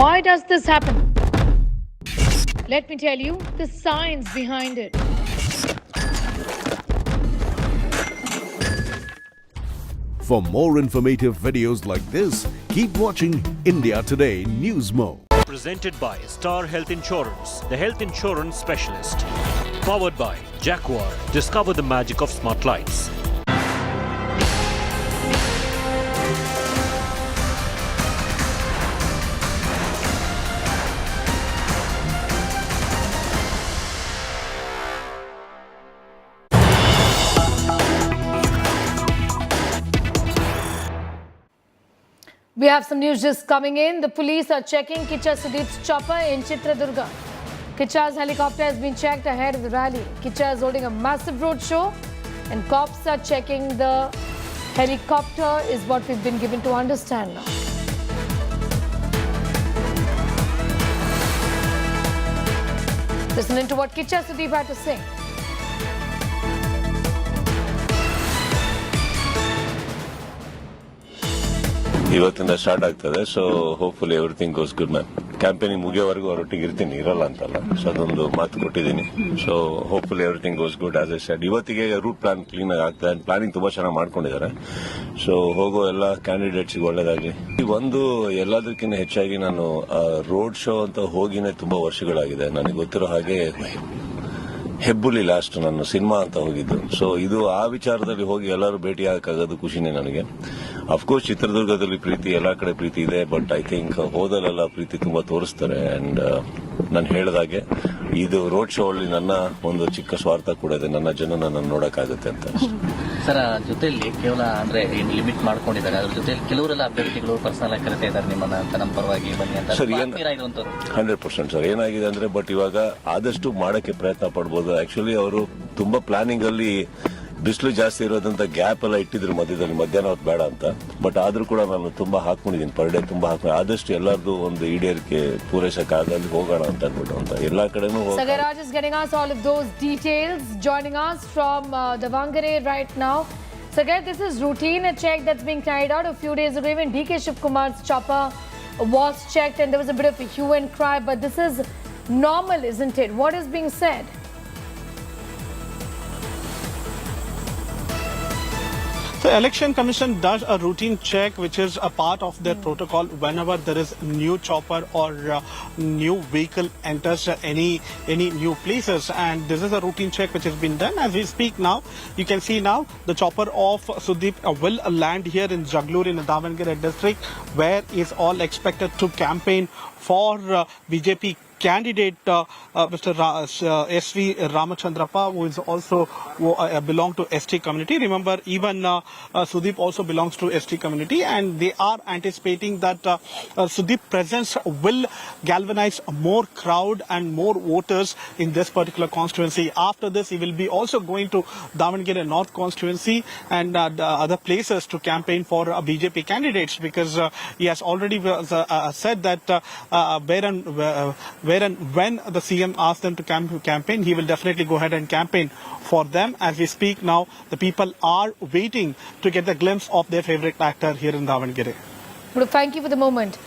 Why does this happen? Let me tell you the science behind it. For more informative videos like this, keep watching India Today News Mo. Presented by Star Health Insurance, the health insurance specialist. Powered by Jaguar. Discover the magic of smart lights. We have some news just coming in. The police are checking Kicha Sudeep's chopper in Chitradurga. Kicha's helicopter has been checked ahead of the rally. Kicha is holding a massive road show and cops are checking the helicopter is what we've been given to understand now. Listening to what Kicha Sudeep had to say. ಇವತ್ತಿಂದ start ಆಗ್ತದೆ so hopefully everything goes good ma'am campaigning ಮುಗಿಯೋವರೆಗೂ ಅವರೊಟ್ಟಿಗೆ ಇರ್ತೀನಿ ಇರಲ್ಲ ಅಂತಲ್ಲ so ಅದೊಂದು ಮಾತು ಕೊಟ್ಟಿದ್ದೀನಿ so hopefully everything goes good as I said ಇವತ್ತಿಗೆ ರೂಟ್ ಪ್ಲಾನ್ ಕ್ಲೀನ್ ಆಗಿ ಆಗ್ತದೆ ಅಂಡ್ ಪ್ಲಾನಿಂಗ್ ತುಂಬಾ ಚೆನ್ನಾಗಿ ಮಾಡ್ಕೊಂಡಿದ್ದಾರೆ ಸೊ ಹೋಗೋ ಎಲ್ಲ ಕ್ಯಾಂಡಿಡೇಟ್ಸ್ಗೆ ಒಳ್ಳೇದಾಗ್ಲಿ ಒಂದು ಎಲ್ಲದಕ್ಕಿಂತ ಹೆಚ್ಚಾಗಿ ನಾನು ರೋಡ್ ಶೋ ಅಂತ ಹೋಗಿನೇ ತುಂಬಾ ವರ್ಷಗಳಾಗಿದೆ ನನಗೆ ಗೊತ್ತಿರೋ ಹಾಗೆ ಹೆಬ್ಬುಲಿ ಲಾಸ್ಟ್ ನಾನು ಸಿನಿಮಾ ಅಂತ ಹೋಗಿದ್ದು ಸೊ ಇದು ಆ ವಿಚಾರದಲ್ಲಿ ಹೋಗಿ ಎಲ್ಲರೂ ಭೇಟಿ ಆಗಕ್ಕಾಗೋದು ಖುಷಿನೇ ನನಗೆ ಅಫ್ಕೋರ್ಸ್ ಚಿತ್ರದುರ್ಗದಲ್ಲಿ ಪ್ರೀತಿ ಎಲ್ಲಾ ಕಡೆ ಪ್ರೀತಿ ಇದೆ ಬಟ್ ಐ ಥಿಂಕ್ ಹೋದಲ್ಲೆಲ್ಲ ಪ್ರೀತಿ ತುಂಬಾ ತೋರಿಸ್ತಾರೆ ಅಂಡ್ ನಾನು ಹೇಳಿದಾಗೆ ಇದು ರೋಡ್ ಶೋ ಅಲ್ಲಿ ನನ್ನ ಒಂದು ಚಿಕ್ಕ ಸ್ವಾರ್ಥ ಕೂಡ ಇದೆ ನನ್ನ ಜನ ನನ್ನ ನೋಡಕ್ಕಾಗುತ್ತೆ ಅಂತ ಸರ್ ಜೊತೆಯಲ್ಲಿ ಕೇವಲ ಅಂದ್ರೆ ಲಿಮಿಟ್ ಮಾಡ್ಕೊಂಡಿದ್ದಾರೆ ಅದ್ರ ಜೊತೆಲಿ ಕೆಲವರೆಲ್ಲ ಅಭ್ಯರ್ಥಿಗಳು ಪರ್ಸನಲ್ ಆಗಿ ಕರಿತಾ ಇದ್ದಾರೆ ನಿಮ್ಮನ್ನ ಅಂತ ನಮ್ಮ ಪರವಾಗಿ ಬನ್ನಿ ಅಂತ ಸರ್ 100% ಸರ್ ಏನಾಗಿದೆ ಅಂದ್ರೆ ಬಟ್ ಇವಾಗ ಆದಷ್ಟು ಮಾಡಕ್ಕೆ ಪ್ರಯತ್ನ ಪಡ್ಬೋದು ಆಕ್ಚುಲಿ ಅವರು ತುಂಬಾ ಪ್ಲಾನಿಂಗ್ ಅಲ್ಲಿ ಬಿಸಿಲು ಜಾಸ್ತಿ ಇರೋದಂತ ಗ್ಯಾಪ್ ಎಲ್ಲ ಇಟ್ಟಿದ್ರು ಮಧ್ಯದಲ್ಲಿ ಮಧ್ಯಾಹ್ನ ಹೊತ್ತು ಬೇಡ ಅಂತ ಬಟ್ ಆದ್ರೂ ಕೂಡ ನಾನು ತುಂಬಾ ಹಾಕೊಂಡಿದ್ದೀನಿ ಪರ್ ಡೇ ತುಂಬಾ ಹಾಕೊಂಡು ಆದಷ್ಟು ಎಲ್ಲರದು ಒಂದು ಈಡೇರಿಕೆ ಪೂರೈಸಕ್ಕಾಗಲ್ಲಿ ಹೋಗೋಣ ಅಂತ ಅಂದ್ಬಿಟ್ಟು ಅಂತ ಎಲ್ಲಾ ಕಡೆನೂ Sagaraj is getting us all of those details, joining us from Davangere right now. Sagar, this is routine a check that's being carried out. A few days ago, even DK Shivkumar's chopper was checked and there was a bit of a hue and cry, but this is normal, isn't it? What is being said? The Election Commission does a routine check, which is a part of their protocol whenever there is new chopper or new vehicle enters any new places. And this is a routine check which has been done. As we speak now, you can see now the chopper of Sudeep will land here in Bengaluru in the Davangere district, where is all expected to campaign for BJP candidate Mr. S.V. Ramachandrappa, who is also belong to ST community. Remember, even Sudeep also belongs to ST community, and they are anticipating that Sudeep presence will galvanize more crowd and more voters in this particular constituency. After this, he will be also going to Davangere North constituency and other places to campaign for BJP candidates, because he has already said that where and when the CM asks them to campaign, he will definitely go ahead and campaign for them. As we speak now, the people are waiting to get the glimpse of their favorite actor here in Davangere. Thank you for the moment.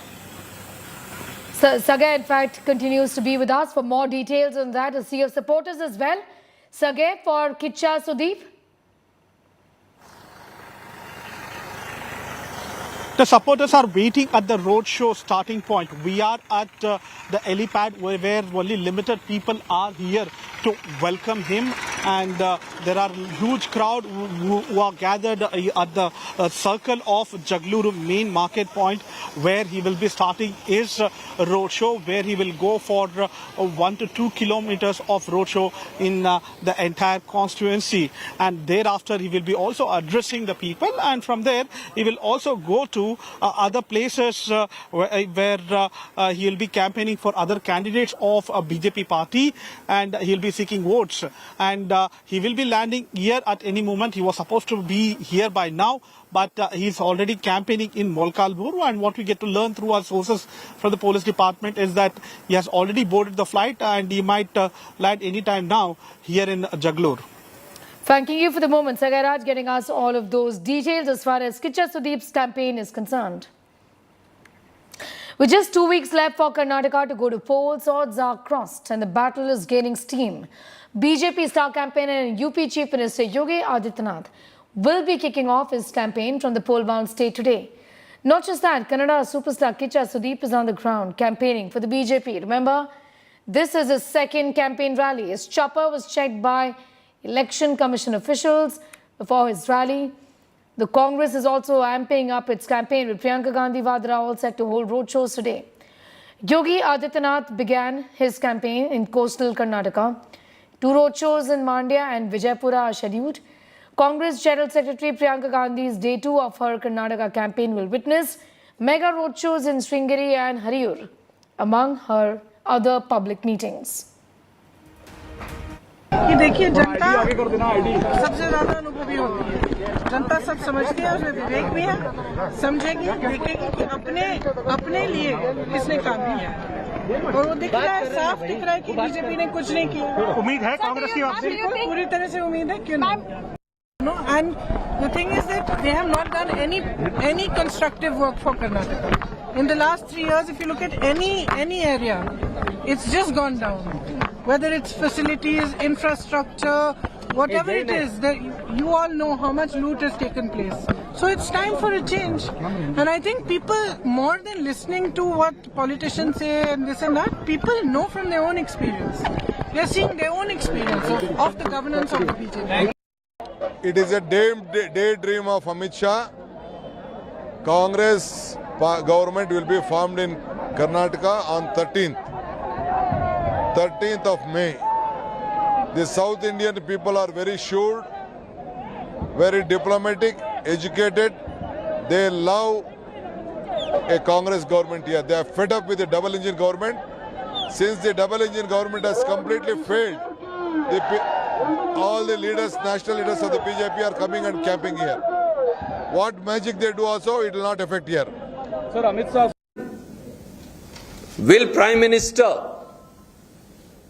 Sagay, in fact, continues to be with us for more details on that. A sea of supporters as well. Sagay, for Kicha Sudeep. The supporters are waiting at the roadshow starting point. We are at the helipad where only limited people are here to welcome him, and there are huge crowd who are gathered at the circle of Bengaluru main market point, where he will be starting his roadshow, where he will go for 1 to 2 kilometers of roadshow in the entire constituency, and thereafter he will be also addressing the people, and from there he will also go to other places where he will be campaigning for other candidates of a BJP party, and he will be seeking votes, and he will be landing here at any moment. He was supposed to be here by now, but he's already campaigning in Bengaluru, and what we get to learn through our sources from the police department is that he has already boarded the flight and he might land anytime now here in Bengaluru. Thanking you for the moment, Sagaraj, getting us all of those details as far as Kicha Sudeep's campaign is concerned. With just 2 weeks left for Karnataka to go to polls, odds are crossed and the battle is gaining steam. BJP star campaigner and UP Chief Minister Yogi Adityanath will be kicking off his campaign from the poll-bound state today. Not just that, Kannada superstar Kicha Sudeep is on the ground campaigning for the BJP. Remember, this is his second campaign rally. His chopper was checked by Election Commission officials before his rally. The Congress is also amping up its campaign, with Priyanka Gandhi all set to hold roadshows today. Yogi Adityanath began his campaign in coastal Karnataka. 2 roadshows in Mandya and Vijaypura are scheduled. Congress General Secretary Priyanka Gandhi's day 2 of her Karnataka campaign will witness mega roadshows in Sringeri and Hariyur, among her other public meetings. कि देखिए जनता सबसे ज्यादा अनुभवी होती है, जनता सब समझती है, उसमें विवेक भी है, समझेगी, देखेगी कि अपने लिए किसने काम किया है, और वो दिख रहा है, साफ दिख रहा है कि बीजेपी ने कुछ नहीं किया। उम्मीद है कांग्रेस की आपसे? पूरी तरह से उम्मीद है, क्यों नहीं? And the thing is that they have not done any constructive work for Karnataka. In the last 3 years, if you look at any area, it's just gone down. Whether it's facilities, infrastructure, whatever it is, you all know how much loot has taken place. So it's time for a change. And I think people, more than listening to what politicians say and this and that, people know from their own experience. They're seeing their own experience of the governance of the BJP. It is a daydream of Amit Shah. Congress government will be formed in Karnataka on 13th of May. The South Indian people are very sure, very diplomatic, educated. They love a Congress government here. They are fed up with the double engine government. Since the double engine government has completely failed, all the leaders, national leaders of the BJP are coming and camping here. What magic they do also, it will not affect here. Sir, Amit Shah. Will Prime Minister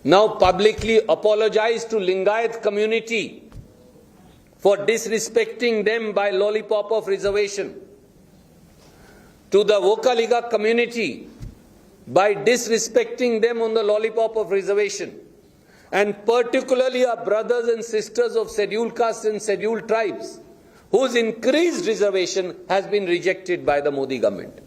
now publicly apologize to Lingayat community for disrespecting them by lollipop of reservation? To the Vokaliga community by disrespecting them on the lollipop of reservation, and particularly our brothers and sisters of scheduled castes and scheduled tribes, whose increased reservation has been rejected by the Modi government.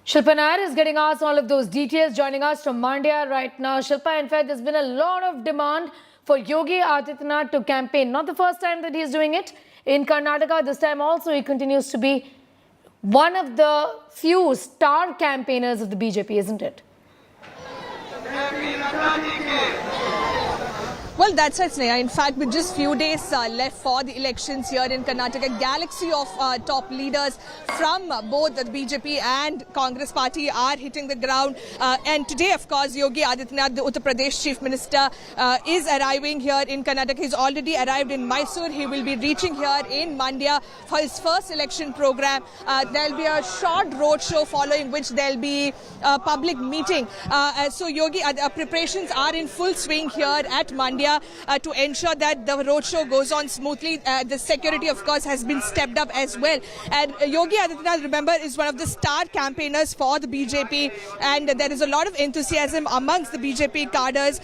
Shilpa Nair is getting us all of those details, joining us from Mandya right now. Shilpa, in fact, there's been a lot of demand for Yogi Adityanath to campaign. Not the first time that he's doing it in Karnataka. This time also he continues to be one of the few star campaigners of the BJP, isn't it? Well, that's right, Sneha. In fact, with just few days left for the elections here in Karnataka, a galaxy of top leaders from both the BJP and Congress party are hitting the ground. And today, of course, Yogi Adityanath, the Uttar Pradesh Chief Minister, is arriving here in Karnataka. He's already arrived in Mysore. He will be reaching here in Mandya for his first election program. There'll be a short roadshow following which there'll be a public meeting. So Yogi, preparations are in full swing here at Mandya. To ensure that the roadshow goes on smoothly. The security, of course, has been stepped up as well. And Yogi Adityanath, remember, is one of the star campaigners for the BJP, and there is a lot of enthusiasm amongst the BJP cadres.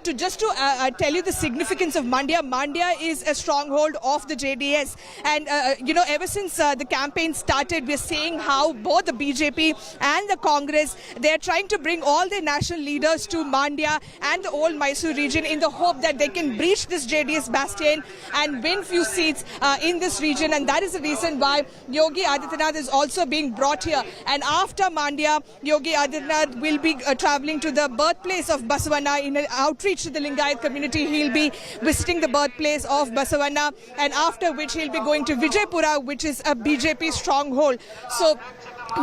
To tell you the significance of Mandya, Mandya is a stronghold of the JDS. And, ever since the campaign started, we're seeing how both the BJP and the Congress, they're trying to bring all their national leaders to Mandya and the old Mysore region in the hope that they can breach this JDS bastion and win few seats in this region. And that is the reason why Yogi Adityanath is also being brought here. And after Mandya, Yogi Adityanath will be travelling to the birthplace of Basavanna in an outreach to the Lingayat community. He'll be visiting the birthplace of Basavanna, and after which he'll be going to Vijaypura, which is a BJP stronghold. So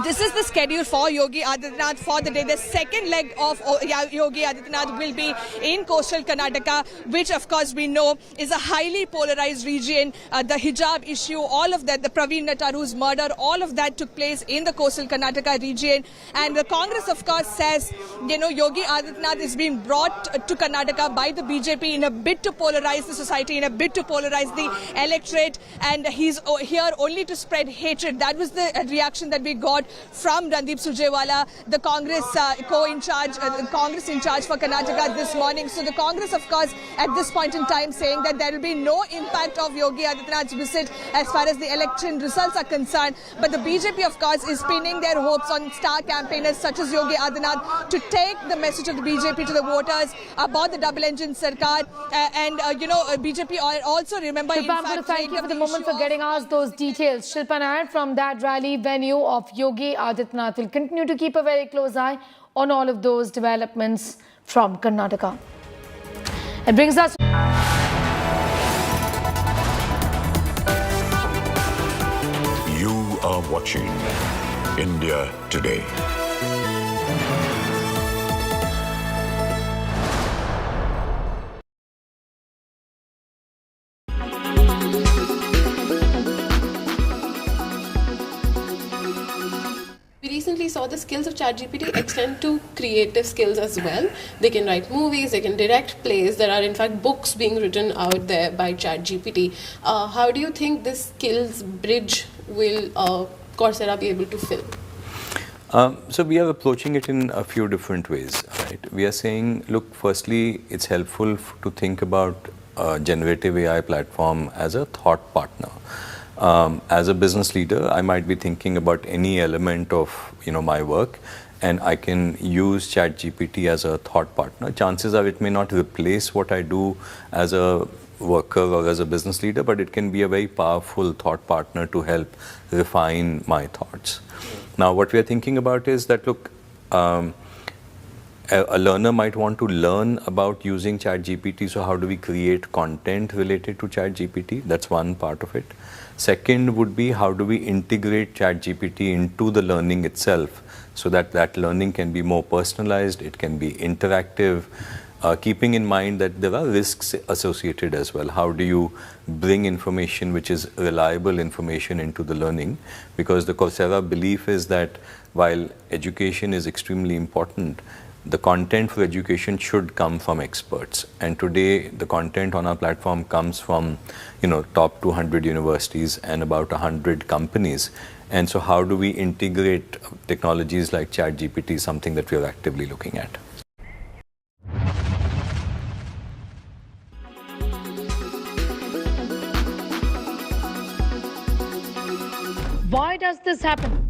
this is the schedule for Yogi Adityanath for the day. The second leg of Yogi Adityanath will be in coastal Karnataka, which of course we know is a highly polarized region. The hijab issue, all of that, the Praveen Nataru's murder, all of that took place in the coastal Karnataka region. And the Congress, of course, says, Yogi Adityanath is being brought to Karnataka by the BJP in a bid to polarize the society, in a bid to polarize the electorate. And he's here only to spread hatred. That was the reaction that we got from Randeep Surjewala, the Congress Congress in charge for Karnataka this morning. So the Congress, of course, at this point in time saying that there will be no impact of Yogi Adityanath's visit as far as the election results are concerned. But the BJP, of course, is pinning their hopes on star campaigners such as Yogi Adityanath to take the message of the BJP to the voters about the double-engine Sarkar. BJP also remember. Shilpa, I'm going to thank you for the moment for getting us those details. Shilpa Nair from that rally venue of Yogi Adityanath will continue to keep a very close eye on all of those developments from Karnataka. It brings us. You are watching India Today. Recently saw the skills of ChatGPT extend to creative skills as well. They can write movies, they can direct plays. There are in fact books being written out there by ChatGPT. How do you think this skills bridge will Coursera be able to fill? So we are approaching it in a few different ways. Right? We are saying, look, firstly, it's helpful to think about generative AI platform as a thought partner. As a business leader, I might be thinking about any element of my work, and I can use ChatGPT as a thought partner. Chances are it may not replace what I do as a worker or as a business leader, but it can be a very powerful thought partner to help refine my thoughts. Now, what we are thinking about is that, look, a learner might want to learn about using ChatGPT, so how do we create content related to ChatGPT? That's one part of it. Second would be, how do we integrate ChatGPT into the learning itself so that that learning can be more personalized, it can be interactive, keeping in mind that there are risks associated as well. How do you bring information which is reliable information into the learning? Because the Coursera belief is that while education is extremely important, the content for education should come from experts. And today, the content on our platform comes from, top 200 universities and about 100 companies. And so how do we integrate technologies like ChatGPT, something that we are actively looking at. Why does this happen?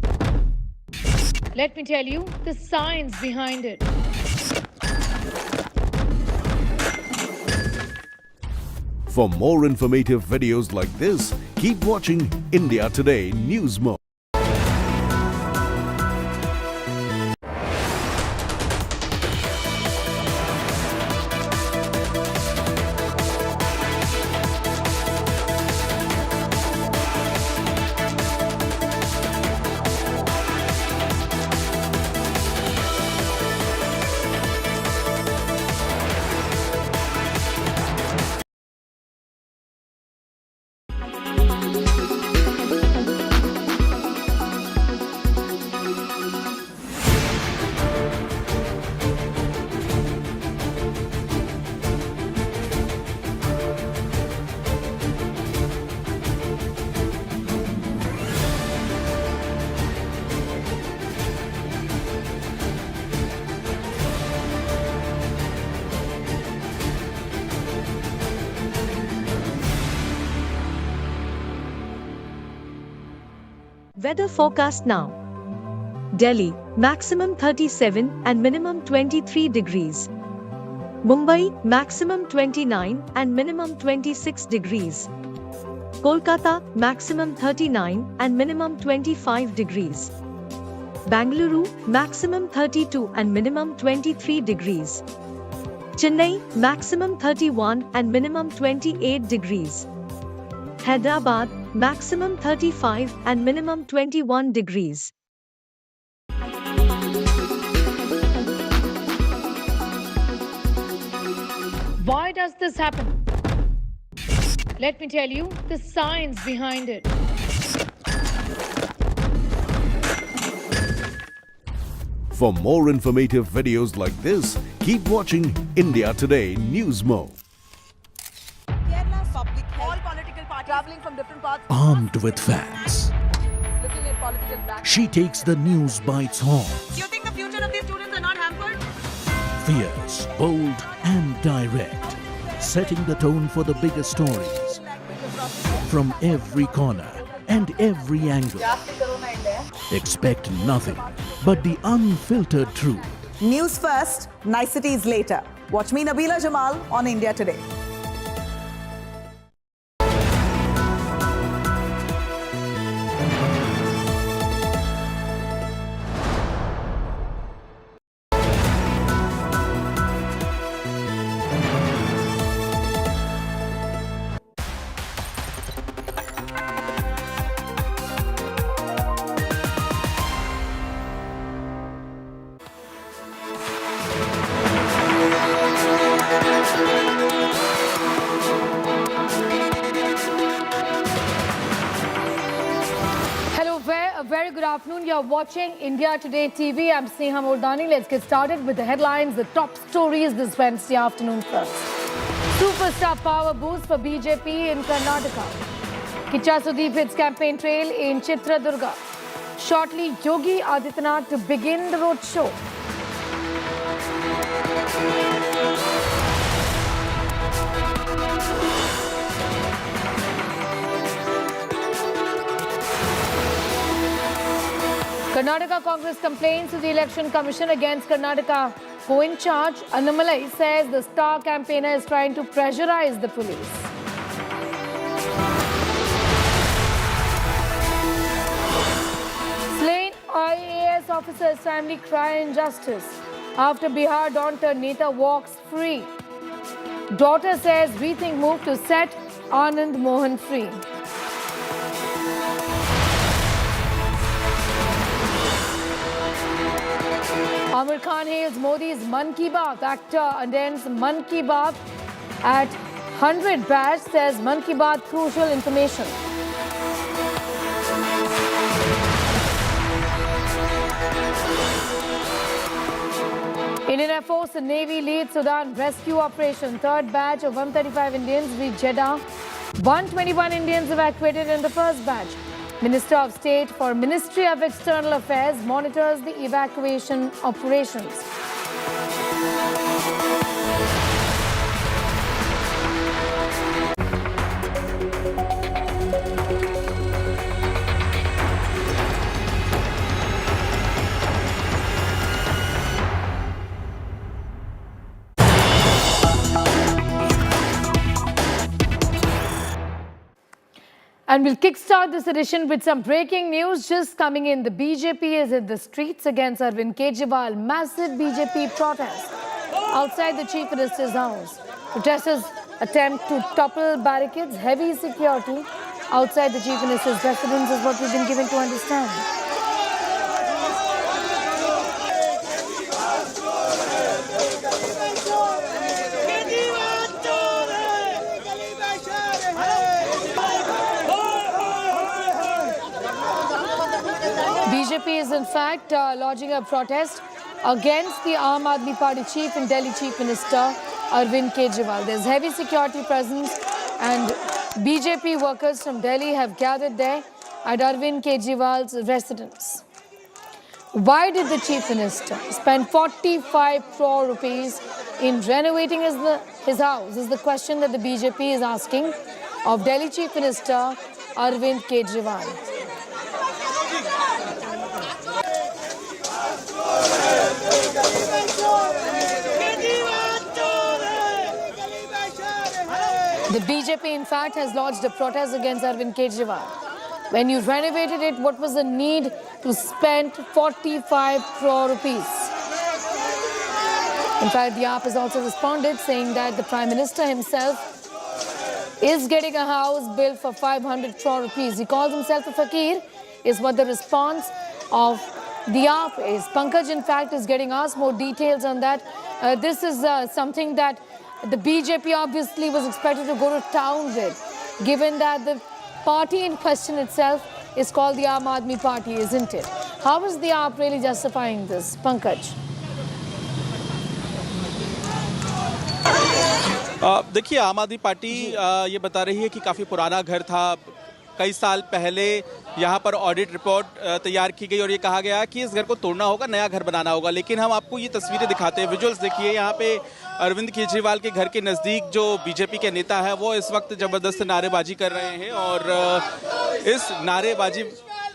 Let me tell you the science behind it. For more informative videos like this, keep watching India Today News Mode. Weather forecast now. Delhi, maximum 37 and minimum 23 degrees. Mumbai, maximum 29 and minimum 26 degrees. Kolkata, maximum 39 and minimum 25 degrees. Bengaluru, maximum 32 and minimum 23 degrees. Chennai, maximum 31 and minimum 28 degrees. Hyderabad, maximum 35 and minimum 21 degrees. Why does this happen? Let me tell you the science behind it. For more informative videos like this, keep watching India Today News Mode. All political parties traveling from different parts. Armed with facts, Looking at political background. she takes the news by its horns. You think the future of these students are not hampered? Fierce, bold, and direct, setting the tone for the biggest stories from every corner and every angle. Expect nothing but the unfiltered truth. News first, niceties later. Watch me, Nabila Jamal, on India Today. Very good afternoon. You're watching India Today TV. I'm Sneha Mordani. Let's get started with the headlines, the top stories this Wednesday afternoon first. Superstar power boost for BJP in Karnataka. Kicha Sudeep hits campaign trail in Chitradurga. Shortly, Yogi Adityanath to begin the roadshow. Karnataka Congress complains to the Election Commission against Karnataka co-in-charge. Annamalai says the star campaigner is trying to pressurize the police. Slain IAS officer's family cry injustice after Bihar daughter Neta walks free. Daughter says rethink move to set Anand Mohan free. Amir Khan hails Modi's Mann Ki Baat. Actor attends Mann Ki Baat at 100 badge, says Mann Ki Baat crucial information. Indian Air Force and Navy lead Sudan rescue operation. Third batch of 135 Indians reached Jeddah. 121 Indians evacuated in the first batch. Minister of State for Ministry of External Affairs monitors the evacuation operations. And we'll kickstart this edition with some breaking news just coming in. The BJP is in the streets against Arvind Kejriwal. Massive BJP protest outside the Chief Minister's house. Protesters attempt to topple barricades. Heavy security outside the Chief Minister's residence is what we've been given to understand. BJP is in fact lodging a protest against the Aam Aadmi Party chief and Delhi Chief Minister Arvind Kejriwal. There's heavy security presence and BJP workers from Delhi have gathered there at Arvind Kejriwal's residence. Why did the Chief Minister spend 45 crore rupees in renovating his house? Is the question that the BJP is asking of Delhi Chief Minister Arvind Kejriwal. The BJP, in fact, has lodged a protest against Arvind Kejriwal. When you renovated it, what was the need to spend 45 crore rupees? In fact, the AAP has also responded, saying that the Prime Minister himself is getting a house built for 500 crore rupees. He calls himself a fakir, is what the response of the AAP is. Pankaj, in fact, is getting us more details on that. This is something that the BJP obviously was expected to go to town with, given that the party in question itself is called the Aam Aadmi Party, isn't it? How is the AAP really justifying this? Pankaj. देखिए, आम आदमी party ये बता रही है कि काफ़ी पुराना घर था। कई साल पहले यहाँ पर ऑडिट रिपोर्ट तैयार की गई और ये कहा गया कि इस घर को तोड़ना होगा, नया घर बनाना होगा। लेकिन हम आपको ये तस्वीरें दिखाते हैं, विजुअल्स देखिए। यहाँ पे अरविंद केजरीवाल के घर के नज़दीक जो बीजेपी के नेता है वो इस वक्त ज़बरदस्त नारेबाजी कर रहे हैं और इस नारेबाजी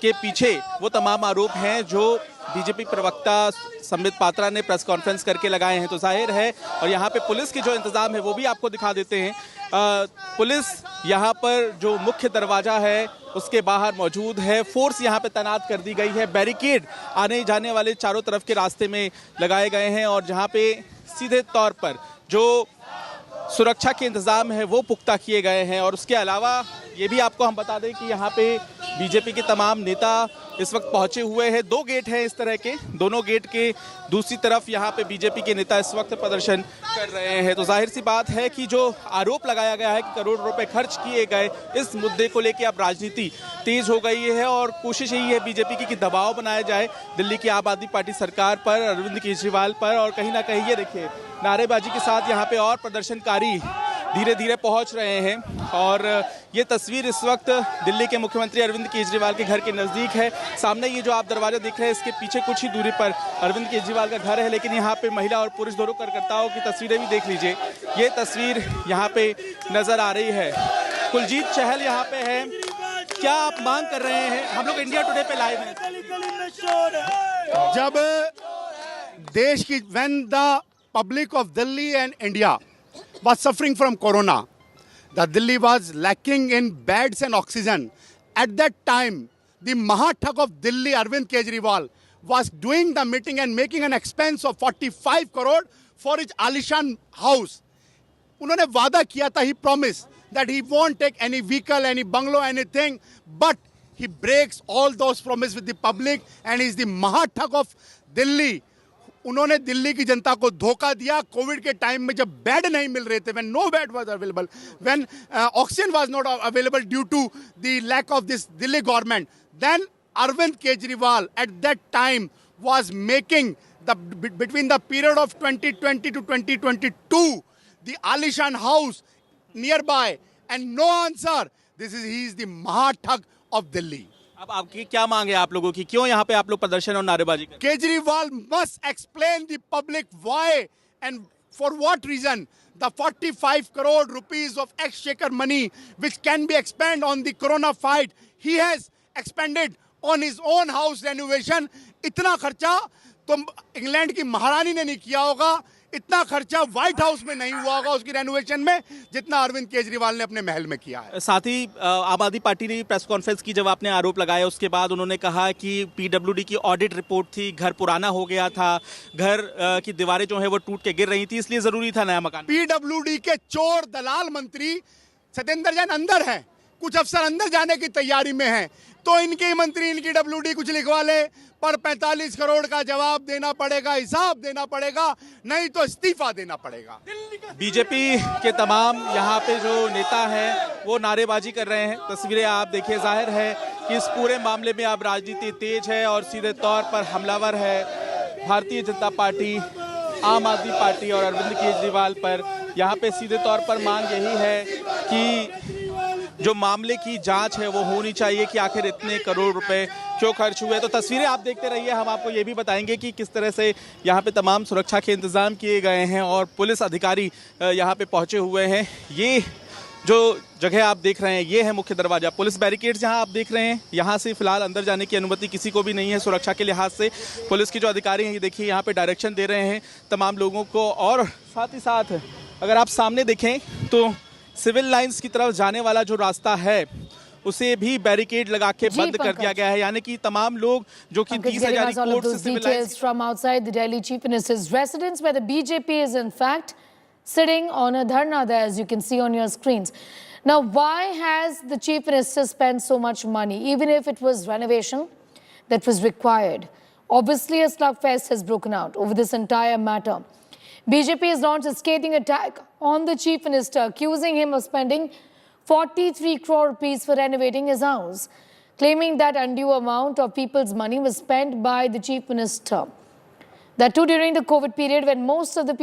के पीछे वो तमाम आरोप हैं जो बीजेपी प्रवक्ता संबित पात्रा ने प्रेस कॉन्फ्रेंस करके लगाए हैं। तो जाहिर है, और यहाँ पे पुलिस के जो इंतजाम है वो भी आपको दिखा देते हैं। पुलिस यहाँ पर जो मुख्य दरवाजा है उसके बाहर मौजूद है। फोर्स यहाँ पे तैनात कर दी गई है। बैरिकेड आने जाने वाले चारों तरफ के रास्ते में लगाए गए हैं और जहाँ पे सीधे तौर पर जो सुरक्षा के इंतजाम है वो पुख्ता किए गए हैं। और उसके अलावा ये भी आपको हम बता दें कि यहाँ पे बीजेपी के तमाम नेता इस वक्त पहुंचे हुए हैं। दो गेट हैं इस तरह के, दोनों गेट के दूसरी तरफ यहाँ पे बीजेपी के नेता इस वक्त प्रदर्शन कर रहे हैं। तो जाहिर सी बात है कि जो आरोप लगाया गया है कि करोड़ रुपए खर्च किए गए, इस मुद्दे को लेकर अब राजनीति तेज हो गई है और कोशिश यही है बीजेपी की कि दबाव बनाया जाए दिल्ली की आम आदमी पार्टी सरकार पर, अरविंद केजरीवाल पर। और कहीं ना कहीं ये देखिए नारेबाजी के साथ यहाँ पे और प्रदर्शनकारी धीरे धीरे पहुंच रहे हैं। और ये तस्वीर इस वक्त दिल्ली के मुख्यमंत्री अरविंद केजरीवाल के घर के नज़दीक है। सामने ये जो आप दरवाजा देख रहे हैं इसके पीछे कुछ ही दूरी पर अरविंद केजरीवाल का घर है, लेकिन यहाँ पे महिला और पुरुष दोनों कार्यकर्ताओं की तस्वीरें भी देख लीजिए। ये तस्वीर यहाँ पे नजर आ रही है। कुलजीत चहल यहाँ पे है। क्या आप मांग कर रहे हैं? हम लोग इंडिया टुडे पे लाइव हैं। जब देश की when the public of Delhi and India was suffering from corona, the Delhi was lacking in beds and oxygen. At that time, the Mahathak of Delhi, Arvind Kejriwal, was doing the meeting and making an expense of 45 crore for his Alishan house. उन्होंने वादा किया था, he promised that he won't take any vehicle, any bungalow, anything, but he breaks all those promises with the public and he is the Mahathak of Delhi. उन्होंने दिल्ली की जनता को धोखा दिया। Covid के टाइम में जब बेड नहीं मिल रहे थे, when no bed was available, when oxygen was not available due to the lack of this Delhi government, then Arvind Kejriwal at that time was making between the period of 2020 to 2022, the Alishan house nearby, and no answer. He is the Mahathag of Delhi. अब आपकी क्या मांग है आप लोगों की, क्यों यहाँ पे आप लोग प्रदर्शन और नारेबाजी कर? Kejriwal must explain the public why and for what reason the 45 crore rupees of exchequer money which can be expended on the corona fight, he has expended on his own house renovation. इतना खर्चा तो England की महारानी ने नहीं किया होगा, इतना खर्चा व्हाइट हाउस में नहीं हुआ होगा उसकी रेनोवेशन में, जितना अरविंद केजरीवाल ने अपने महल में किया है। साथ ही आम आदमी पार्टी ने प्रेस कॉन्फ्रेंस की, जब आपने आरोप लगाया उसके बाद उन्होंने कहा कि पीडब्ल्यूडी की ऑडिट रिपोर्ट थी, घर पुराना हो गया था, घर की दीवारें जो है वो टूट के गिर रही थी, इसलिए जरूरी था नया मकान। पीडब्ल्यूडी के चोर दलाल मंत्री सत्येंद्र जैन अंदर हैं, कुछ अफसर अंदर जाने की तैयारी में हैं, तो इनके मंत्री इनकी डब्ल्यूडी कुछ लिखवा ले, पर 45 करोड़ का जवाब देना पड़ेगा, हिसाब देना पड़ेगा, नहीं तो इस्तीफा देना पड़ेगा। बीजेपी के तमाम यहाँ पे जो नेता हैं वो नारेबाजी कर रहे हैं। तस्वीरें आप देखिए, जाहिर है कि इस पूरे मामले में अब राजनीति तेज है और सीधे तौर पर हमलावर है भारतीय जनता पार्टी, आम आदमी पार्टी और अरविंद केजरीवाल पर। यहाँ पे सीधे तौर पर मांग यही है कि जो मामले की जांच है वो होनी चाहिए कि आखिर इतने करोड़ रुपए क्यों खर्च हुए। तो तस्वीरें आप देखते रहिए, हम आपको ये भी बताएंगे कि किस तरह से यहाँ पे तमाम सुरक्षा के इंतजाम किए गए हैं और पुलिस अधिकारी यहाँ पे पहुंचे हुए हैं। ये जो जगह आप देख रहे हैं ये है मुख्य दरवाजा, पुलिस बैरिकेड्स जहां आप देख रहे हैं, यहाँ से फिलहाल अंदर जाने की अनुमति किसी को भी नहीं है सुरक्षा के लिहाज से। पुलिस के जो अधिकारी हैं ये देखिए यहाँ पे डायरेक्शन दे रहे हैं तमाम लोगों को, और साथ ही साथ अगर आप सामने देखें तो सिविल लाइंस की तरफ जाने वाला जो रास्ता है उसे भी बैरिकेड लगा के बंद कर दिया गया है, यानी कि तमाम लोग जो कि 30,000 कोर्ट से Civil Lines from outside the Delhi Chief Minister's residence, where the BJP is in fact sitting on a dharna there, as you can see on your screens. Now, why has the Chief Minister spent so much money, even if it was renovation that was required? Obviously, a slugfest has broken out over this entire matter. BJP has launched a scathing attack on the Chief Minister, accusing him of spending 43 crore rupees for renovating his house, claiming that undue amount of people's money was spent by the Chief Minister. That too during the COVID period, when most of the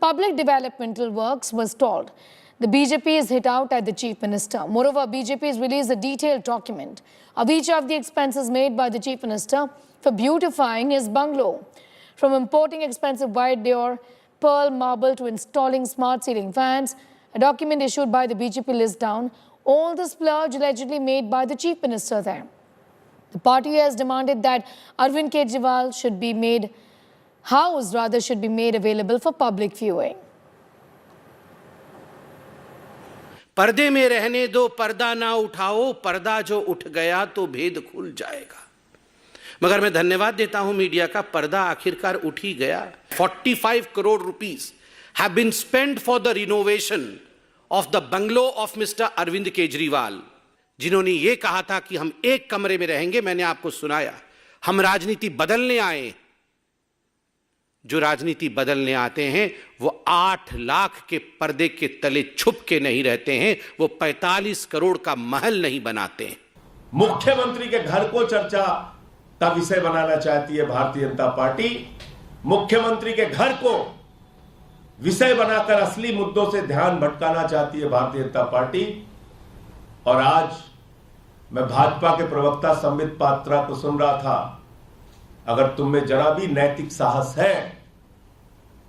public developmental works were stalled. The BJP is hit out at the Chief Minister. Moreover, BJP has released a detailed document of each of the expenses made by the Chief Minister for beautifying his bungalow. From importing expensive white door, pearl marble to installing smart ceiling fans, a document issued by the BJP lists down all the splurge allegedly made by the Chief Minister there. The party has demanded that Arvind Kejriwal should be made available for public viewing. पर्दे में रहने दो, पर्दा ना उठाओ, पर्दा जो उठ गया तो भेद खुल जाएगा। मगर मैं धन्यवाद देता हूं मीडिया का, पर्दा आखिरकार उठ ही गया। 45 crore rupees have been spent for the renovation of the bungalow of Mr. Arvind Kejriwal, जिन्होंने ये कहा था कि हम एक कमरे में रहेंगे। मैंने आपको सुनाया, हम राजनीति बदलने आए। जो राजनीति बदलने आते हैं वो 8 लाख के पर्दे के तले छुप के नहीं रहते हैं, वो 45 करोड़ का महल नहीं बनाते हैं। मुख्यमंत्री के घर को चर्चा का विषय बनाना चाहती है भारतीय जनता पार्टी। मुख्यमंत्री के घर को विषय बनाकर असली मुद्दों से ध्यान भटकाना चाहती है भारतीय जनता पार्टी। और आज मैं भाजपा के प्रवक्ता संबित पात्रा को सुन रहा था, अगर तुम में जरा भी नैतिक साहस है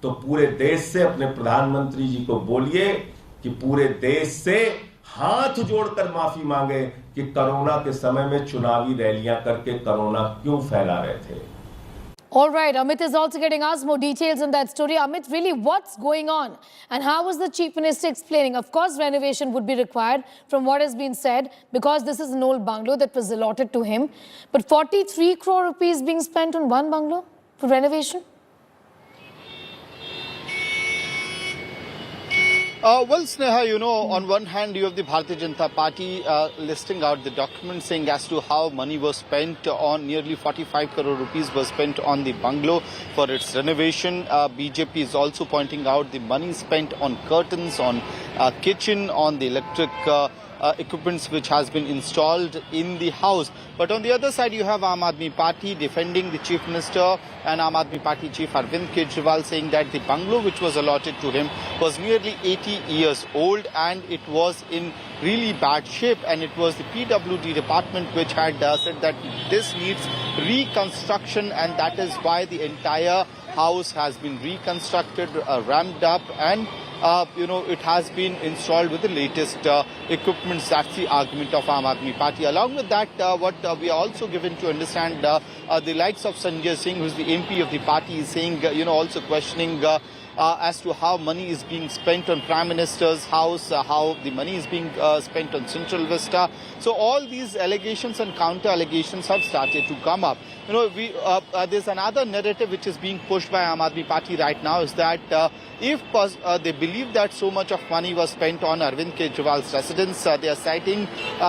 तो पूरे देश से अपने प्रधानमंत्री जी को बोलिए कि पूरे देश से हाथ जोड़कर माफी मांगे कि कोरोना के समय में चुनावी रैलियां करके कोरोना क्यों फैला रहे थे। All right, Amit is also getting us more details on that story. Amit, really, what's going on? And how was the Chief Minister explaining? Of course, renovation would be required from what has been said, because this is an old bungalow that was allotted to him. But 43 crore rupees being spent on one bungalow for renovation? Well, Sneha, you know, on one hand, you have the Bharatiya Janata Party listing out the document saying as to how money was spent on, nearly 45 crore rupees was spent on the bungalow for its renovation. BJP is also pointing out the money spent on curtains, on kitchen, on the electric equipments which has been installed in the house. But on the other side, you have Aam Aadmi Party defending the Chief Minister and Aam Aadmi Party Chief Arvind Kejriwal, saying that the bungalow which was allotted to him was nearly 80 years old and it was in really bad shape, and it was the PWD department which had said that this needs reconstruction, and that is why the entire house has been reconstructed, ramped up, and it has been installed with the latest equipment. That's the argument of Aam Aadmi Party. Along with that, what we are also given to understand, the likes of Sanjay Singh, who is the MP of the party, is saying, also questioning as to how money is being spent on Prime Minister's house, how the money is being spent on Central Vista. So all these allegations and counter allegations have started to come up. There's another narrative which is being pushed by Aam Aadmi Party right now, is that if they believe that so much of money was spent on Arvind Kejriwal's residence, they are citing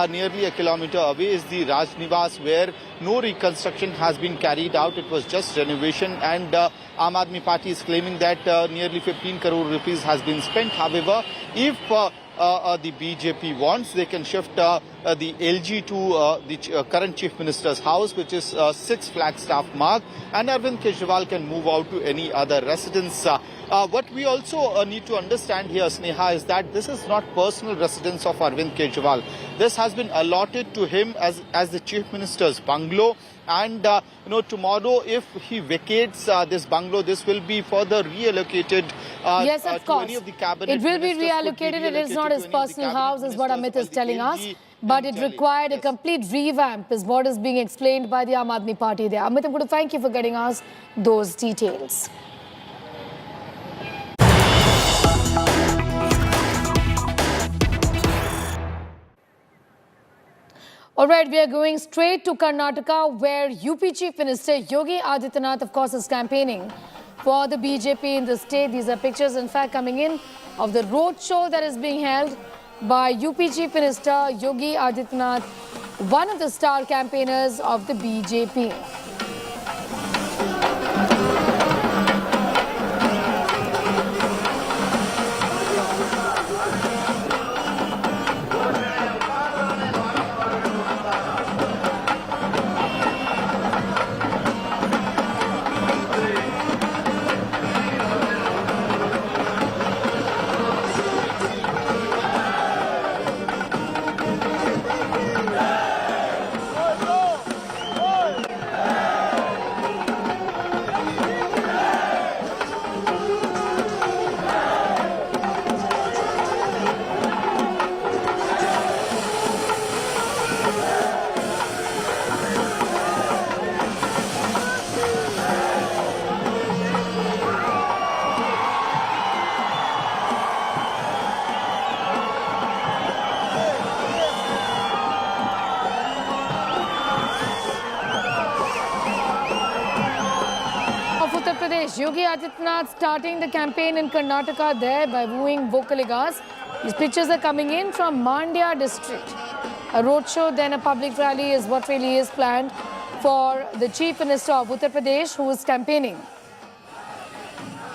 nearly a kilometer away is the Raj Niwas, where no reconstruction has been carried out. It was just renovation, and Aam Aadmi Party is claiming that nearly 15 crore rupees has been spent. However, if the BJP wants, they can shift the LG to the current Chief Minister's house, which is 6 Flagstaff Mark, and Arvind Kejriwal can move out to any other residence. What we also need to understand here, Sneha, is that this is not personal residence of Arvind Kejriwal. This has been allotted to him as the Chief Minister's bungalow. And, tomorrow, if he vacates this bungalow, this will be further reallocated yes, of course. to any of the cabinet. It will be reallocated. It is not his personal house, is what Amit is telling us. But it required a complete revamp, is what is being explained by the Aam Aadmi Party there. Amit, I'm going to thank you for getting us those details. All right, we are going straight to Karnataka, where UP Chief Minister Yogi Adityanath, of course, is campaigning for the BJP in the state. These are pictures, in fact, coming in of the roadshow that is being held by UP Chief Minister Yogi Adityanath, one of the star campaigners of the BJP. Yogi Adityanath starting the campaign in Karnataka there by wooing vocaligas. These pictures are coming in from Mandya district. A roadshow, then a public rally is what really is planned for the Chief Minister of Uttar Pradesh, who is campaigning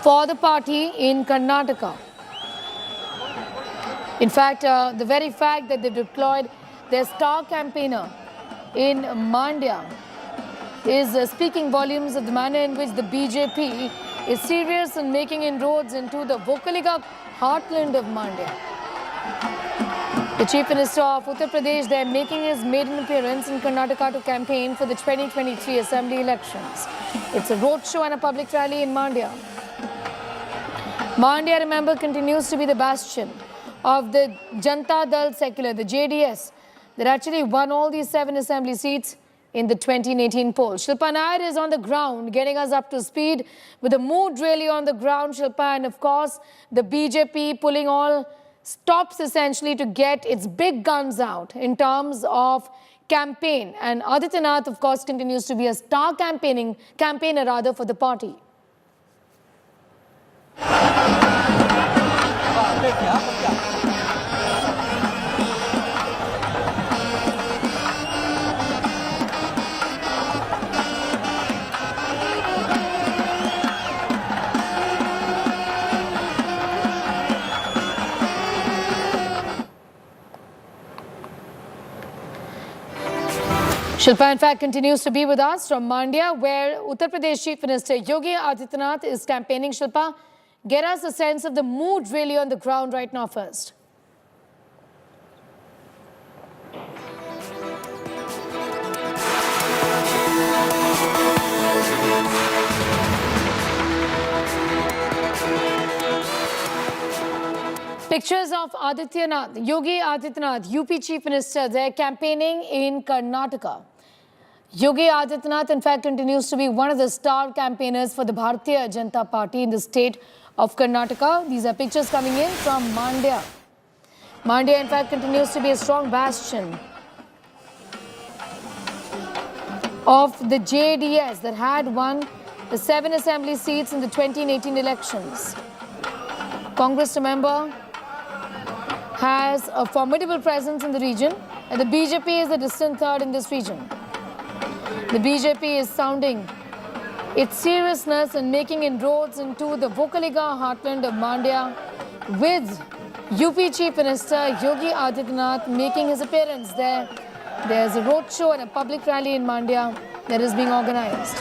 for the party in Karnataka. In fact, the very fact that they deployed their star campaigner in Mandya is speaking volumes of the manner in which the BJP is serious in making inroads into the Vocaliga heartland of Mandya. The Chief Minister of Uttar Pradesh there making his maiden appearance in Karnataka to campaign for the 2023 Assembly elections. It's a roadshow and a public rally in Mandya. Mandya, remember, continues to be the bastion of the Janata Dal Secular, the JDS, that actually won all these 7 assembly seats in the 2018 poll. Shilpa Nair is on the ground, getting us up to speed with the mood really on the ground, Shilpa, and of course, the BJP pulling all stops essentially to get its big guns out in terms of campaign. And Adityanath, of course, continues to be a star campaigner for the party. Shilpa, in fact, continues to be with us from Mandya, where Uttar Pradesh Chief Minister Yogi Adityanath is campaigning. Shilpa, get us a sense of the mood really on the ground right now first. Pictures of Adityanath, Yogi Adityanath, UP Chief Minister, they're campaigning in Karnataka. Yogi Adityanath, in fact, continues to be one of the star campaigners for the Bharatiya Janata Party in the state of Karnataka. These are pictures coming in from Mandya. Mandya, in fact, continues to be a strong bastion of the JDS that had won the 7 assembly seats in the 2018 elections. Congress, remember, has a formidable presence in the region, and the BJP is a distant third in this region. The BJP is sounding its seriousness and making inroads into the Vocaliga heartland of Mandya, with UP Chief Minister Yogi Adityanath making his appearance there. There's a roadshow and a public rally in Mandya that is being organized.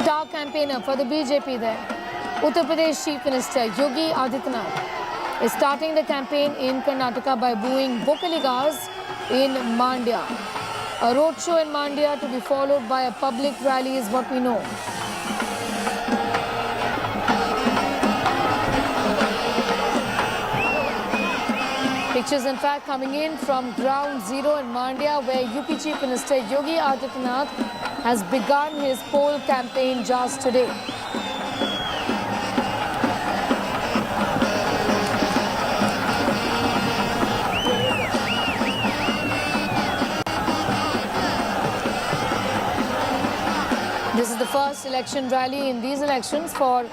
Star campaigner for the BJP there, Uttar Pradesh Chief Minister Yogi Adityanath is starting the campaign in Karnataka by booing Vocaligas in Mandya. A roadshow in Mandya to be followed by a public rally is what we know. Pictures, in fact, coming in from ground zero in Mandya, where UP Chief Minister Yogi Adityanath has begun his poll campaign just today. This is the first election rally in these elections for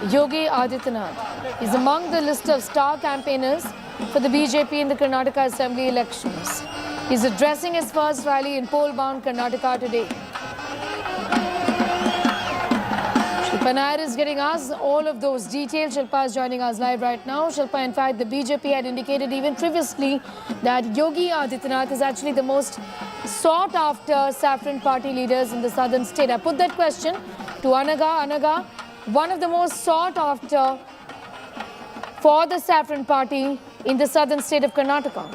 Yogi Adityanath. He's among the list of star campaigners for the BJP in the Karnataka Assembly elections. He's addressing his first rally in poll-bound Karnataka today. Shilpa Nair is getting us all of those details. Shilpa is joining us live right now. Shilpa, in fact, the BJP had indicated even previously that Yogi Adityanath is actually the most sought-after saffron party leaders in the southern state. I put that question to Anaga. Anaga, one of the most sought-after for the saffron party in the southern state of Karnataka.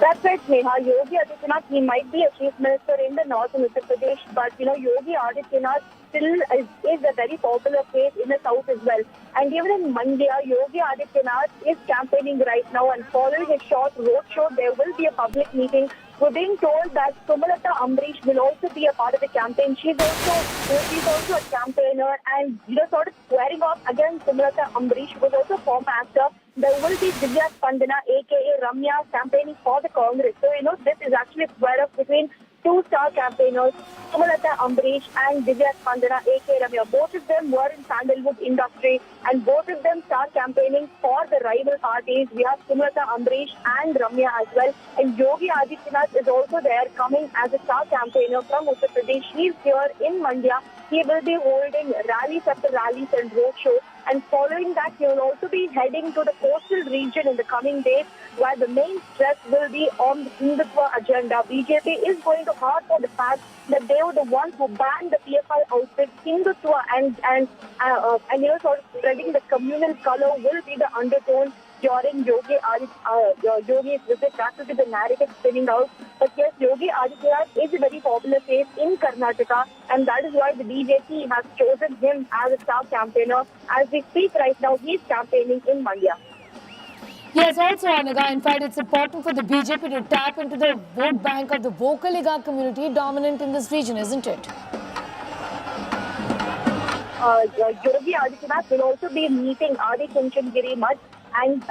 That's right, Neha. Yogi Adityanath, he might be a chief minister in the north of Uttar Pradesh, but Yogi Adityanath still is a very popular face in the south as well. And even in Mandya, Yogi Adityanath is campaigning right now, and following a short road show, there will be a public meeting. We're being told that Sumalata Amrish will also be a part of the campaign. She's also a campaigner, and sort of squaring off against Sumalata Amrish, who was also a former actor. There will be Divya Spandana, aka Ramya, campaigning for the Congress. So, this is actually a square off between two star campaigners, Sumalata Amrish and Divya Spandana, aka Ramya. Both of them were in sandalwood industry, and both of them start campaigning for the rival parties. We have Sumalata Amrish and Ramya as well. And Yogi Adityanath is also there, coming as a star campaigner from Uttar Pradesh. He's here in Mandya. He will be holding rallies after rallies and roadshows. And following that, he will also be heading to the coastal region in the coming days, where the main stress will be on the Hindutva agenda. BJP is going to harp on the fact that they were the ones who banned the PFI outfit. Hindutva and sort of spreading the communal color will be the undertone during Yogi's visit. That will be the narrative spinning out. But yes, Yogi Adityanath is a very popular face in Karnataka, and that is why the BJP has chosen him as a star campaigner. As we speak right now, he is campaigning in Mandya. Yes, also, Anaga, in fact, it's important for the BJP to tap into the vote bank of the Vocaliga community dominant in this region, isn't it? Yogi Adityanath will also be meeting Adi Chanchandgiri Math, and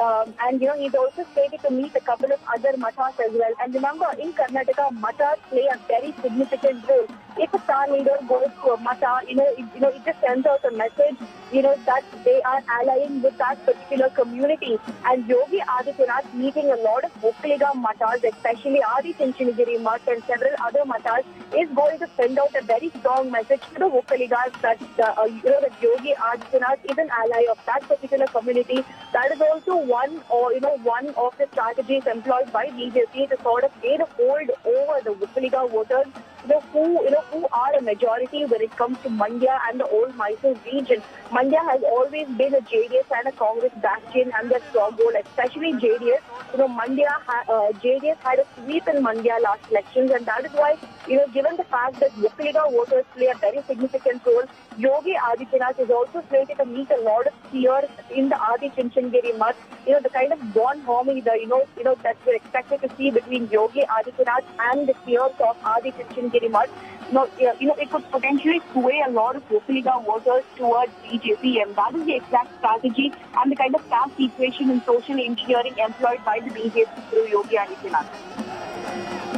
he's also slated to meet a couple of other mathas as well. And remember, in Karnataka, mathas play a very significant role. If a star leader goes to a matha, it just sends out a message that they are allying with that particular community. And Yogi Adityanath meeting a lot of Vokaliga matas, especially Adi Chinchinagiri Math and several other matas, is going to send out a very strong message to the Vokaligas that that Yogi Adityanath is an ally of that particular community. That is also one of the strategies employed by BJP to sort of gain a hold over the Vokaliga voters, who are a majority when it comes to Mandya and the old Mysore region. Mandya has always been a JDS and a Congress bastion and their stronghold, especially JDS. JDS had a sweep in Mandya last elections, and that is why, given the fact that Vokaliga voters play a very significant role, Yogi Adityanath is also slated to meet a lot of fears in the Adi Chinchinagiri Math. The kind of bonhomie that we're expected to see between Yogi Adityanath and the fears of Adi Chinchinagiri Math. It could potentially sway a lot of Vokaliga voters towards BJP, and that is the exact strategy and the kind of caste equation and social engineering employed by the BJP through Yogi Adityanath.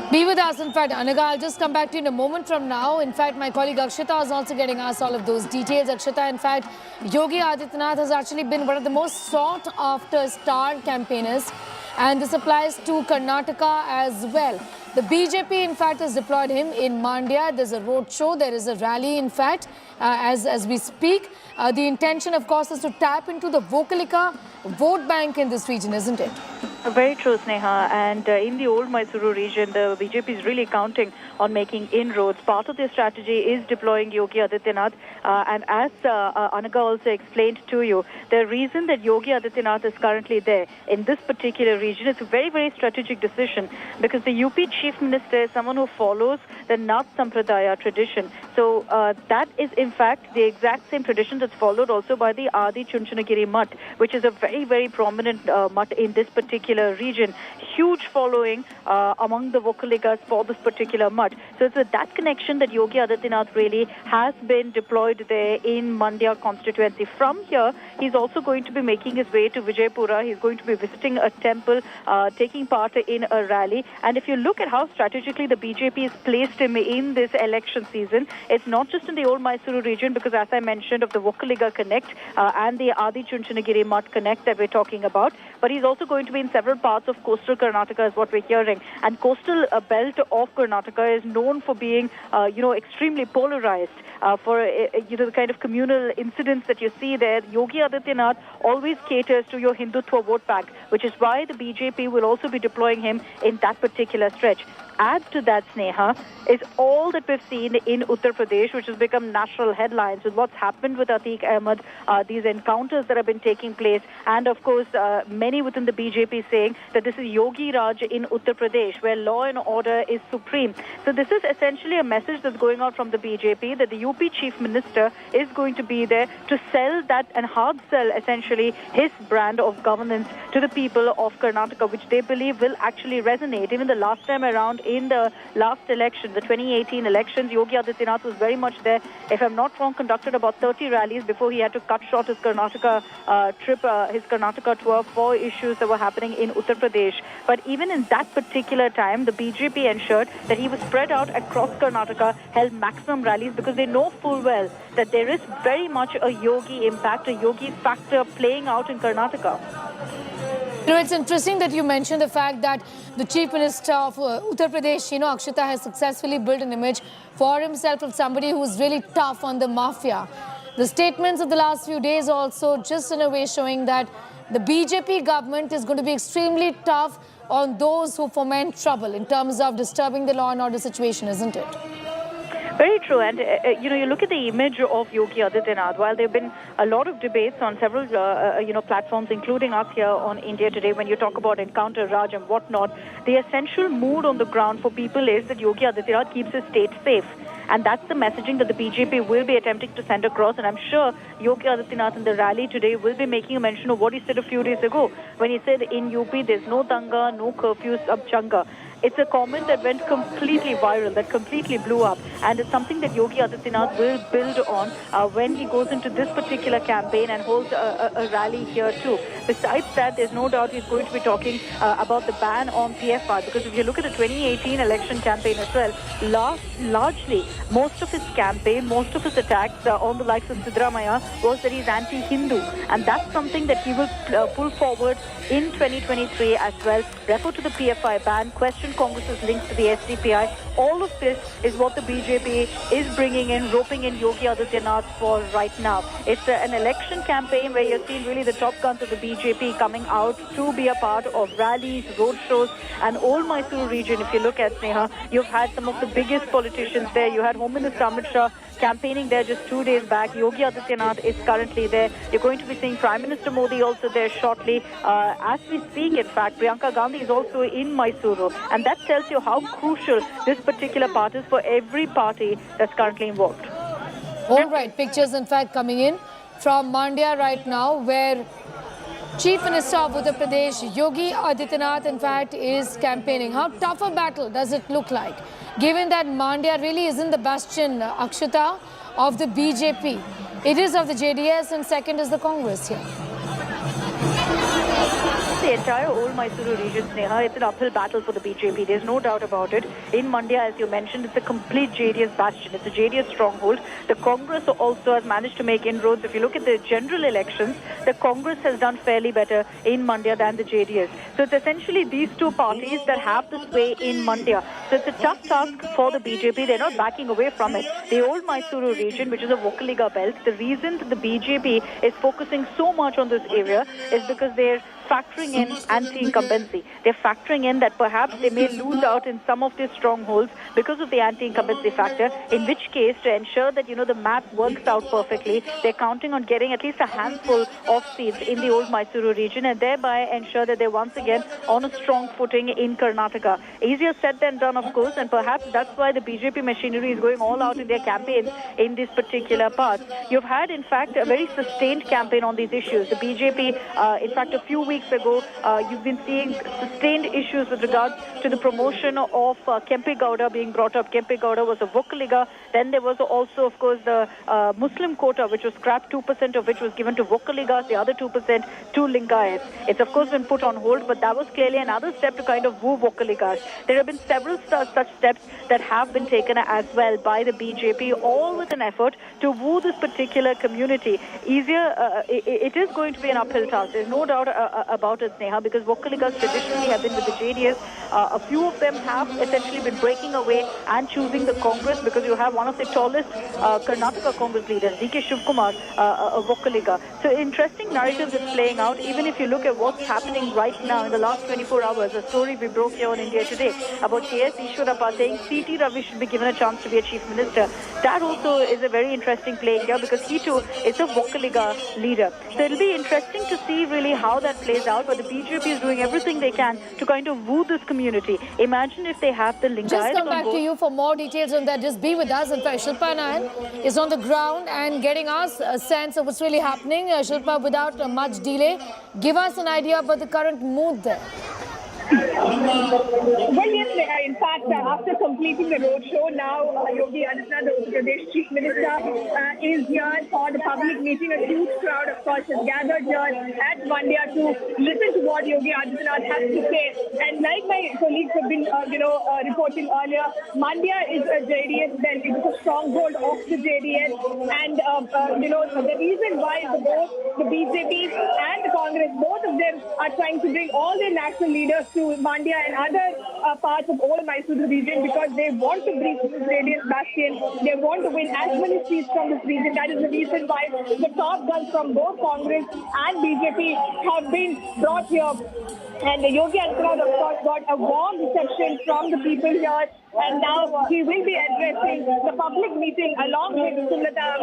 Be with us. In fact, Anaga, I'll just come back to you in a moment from now. In fact, my colleague Akshita is also getting us all of those details. Akshita, in fact, Yogi Adityanath has actually been one of the most sought after star campaigners, and this applies to Karnataka as well. The BJP, in fact, has deployed him in Mandya. There's a road show. There is a rally, in fact, as we speak. The intention, of course, is to tap into the Vokaliga vote bank in this region, isn't it? Very true, Sneha. And in the old Mysuru region, the BJP is really counting on making inroads. Part of their strategy is deploying Yogi Adityanath. And as Anaga also explained to you, the reason that Yogi Adityanath is currently there in this particular region is a very, very strategic decision, because the UP Chief Minister is someone who follows the Nath Sampradaya tradition. So that is, in fact, the exact same tradition that's followed also by the Adi Chinchinagiri Math, which is a very, very prominent math in this particular region. Huge following among the Vokaligas for this particular math. So it's with that connection that Yogi Adityanath really has been deployed there in Mandya constituency. From here, he's also going to be making his way to Vijaypura. He's going to be visiting a temple, taking part in a rally. And if you look at how strategically the BJP has placed him in this election season, it's not just in the old Mysuru region, because as I mentioned of the Vokaliga Connect and the Adi Chinchinagiri Math Connect that we're talking about, but he's also going to be in several parts of coastal Karnataka is what we're hearing. And coastal belt of Karnataka is known for being, extremely polarized. For the kind of communal incidents that you see there, Yogi Adityanath always caters to your Hindutva vote bank, which is why the BJP will also be deploying him in that particular stretch. Add to that, Sneha, is all that we've seen in Uttar Pradesh, which has become national headlines with what's happened with Atiq Ahmed, these encounters that have been taking place, and of course, many within the BJP saying that this is Yogi Raj in Uttar Pradesh, where law and order is supreme. So this is essentially a message that's going out from the BJP that the UP Chief Minister is going to be there to sell that and hard sell essentially his brand of governance to the people of Karnataka, which they believe will actually resonate. Even the last time around, in the last election, the 2018 elections, Yogi Adityanath was very much there. If I'm not wrong, conducted about 30 rallies before he had to cut short his Karnataka trip, his Karnataka tour for issues that were happening in Uttar Pradesh. But even in that particular time, the BJP ensured that he was spread out across Karnataka, held maximum rallies, because they know full well that there is very much a Yogi impact, a Yogi factor playing out in Karnataka. It's interesting that you mentioned the fact that the Chief Minister of Uttar Pradesh, Akshita, has successfully built an image for himself of somebody who's really tough on the mafia. The statements of the last few days also just in a way showing that the BJP government is going to be extremely tough on those who foment trouble in terms of disturbing the law and order situation, isn't it? Very true. And, you look at the image of Yogi Adityanath. While there have been a lot of debates on several, platforms, including us here on India Today, when you talk about Encounter Raj and whatnot, the essential mood on the ground for people is that Yogi Adityanath keeps his state safe. And that's the messaging that the BJP will be attempting to send across. And I'm sure Yogi Adityanath in the rally today will be making a mention of what he said a few days ago when he said in UP there's no danga, no curfews, ab changa. It's a comment that went completely viral, that completely blew up, and it's something that Yogi Adityanath will build on when he goes into this particular campaign and holds a rally here too. Besides that, there's no doubt he's going to be talking about the ban on PFI, because if you look at the 2018 election campaign as well, largely most of his campaign, most of his attacks on the likes of Siddaramaiah was that he's anti-Hindu, and that's something that he will pull forward in 2023 as well. Refer to the PFI ban, question Congress's links to the SDPI. All of this is what the BJP is bringing in, roping in Yogi Adityanath for right now. It's an election campaign where you're seeing really the top guns of the BJP coming out to be a part of rallies, road shows, and old Mysuru region. If you look at Sneha, you've had some of the biggest politicians there. You had Home Minister Amit Shah campaigning there just 2 days back. Yogi Adityanath is currently there. You're going to be seeing Prime Minister Modi also there shortly. As we speak, in fact, Priyanka Gandhi is also in Mysuru. And that tells you how crucial this particular part is for every party that's currently involved. All right, pictures in fact coming in from Mandya right now, where Chief Minister of Uttar Pradesh, Yogi Adityanath, in fact, is campaigning. How tough a battle does it look like, given that Mandya really isn't the bastion, Akshata, of the BJP? It is of the JDS, and second is the Congress here. The entire old Mysuru region, Sneha, it's an uphill battle for the BJP. There's no doubt about it. In Mandya, as you mentioned, it's a complete JDS bastion. It's a JDS stronghold. The Congress also has managed to make inroads. If you look at the general elections, the Congress has done fairly better in Mandya than the JDS. So it's essentially these two parties that have the sway in Mandya. So it's a tough task for the BJP. They're not backing away from it. The old Mysuru region, which is a Vokaliga belt, the reason that the BJP is focusing so much on this area is because they're factoring in anti-incumbency. They're factoring in that perhaps they may lose out in some of their strongholds because of the anti-incumbency factor, in which case, to ensure that, the math works out perfectly, they're counting on getting at least a handful of seats in the old Mysuru region and thereby ensure that they're once again on a strong footing in Karnataka. Easier said than done, of course, and perhaps that's why the BJP machinery is going all out in their campaigns in this particular part. You've had, in fact, a very sustained campaign on these issues. The BJP, in fact, a few weeks ago, you've been seeing sustained issues with regards to the promotion of Kempe Gowda being brought up. Kempe Gowda was a Vokaliga. Then there was also, of course, the Muslim quota, which was scrapped, 2% of which was given to Vokaligas, the other 2% to Lingayats. It's, of course, been put on hold, but that was clearly another step to kind of woo Vokaligas. There have been several such steps that have been taken as well by the BJP, all with an effort to woo this particular community. It is going to be an uphill task. There's no doubt about it, Sneha, because Vokaligas traditionally have been with the JDS. A few of them have essentially been breaking away and choosing the Congress, because you have one of the tallest Karnataka Congress leaders, D.K. Shivkumar, a Vokaliga. So interesting narratives is playing out. Even if you look at what's happening right now in the last 24 hours, a story we broke here on India Today about K.S. Ishwarappa saying C.T. Ravi should be given a chance to be a chief minister. That also is a very interesting play here, because he too is a Vokaliga leader. So it'll be interesting to see really how that plays out, but the BJP is doing everything they can to kind of woo this community. Imagine if they have the Lingayats. Just come back to you for more details on that. Just be with us. In fact, Shilpa Nayan is on the ground and getting us a sense of what's really happening. Shilpa, without much delay, give us an idea about the current mood there. Well, yes, in fact, after completing the roadshow, now Yogi Adityanath, the Uttar Pradesh Chief Minister, is here for the public meeting. A huge crowd, of course, has gathered here at Mandya to listen to what Yogi Adityanath has to say. And like my colleagues have been, reporting earlier, Mandya is a JDS belt. It is a stronghold of the JDS. And, the reason why both the BJP and the Congress, both of them are trying to bring all their national leaders to Mandya and other parts of old Mysuru region, because they want to breach this radiant bastion. They want to win as many seats from this region. That is the reason why the top guns from both Congress and BJP have been brought here. And Yogi Adityanath, of course, got a warm reception from the people here. And now he will be addressing the public meeting along with Sumlata.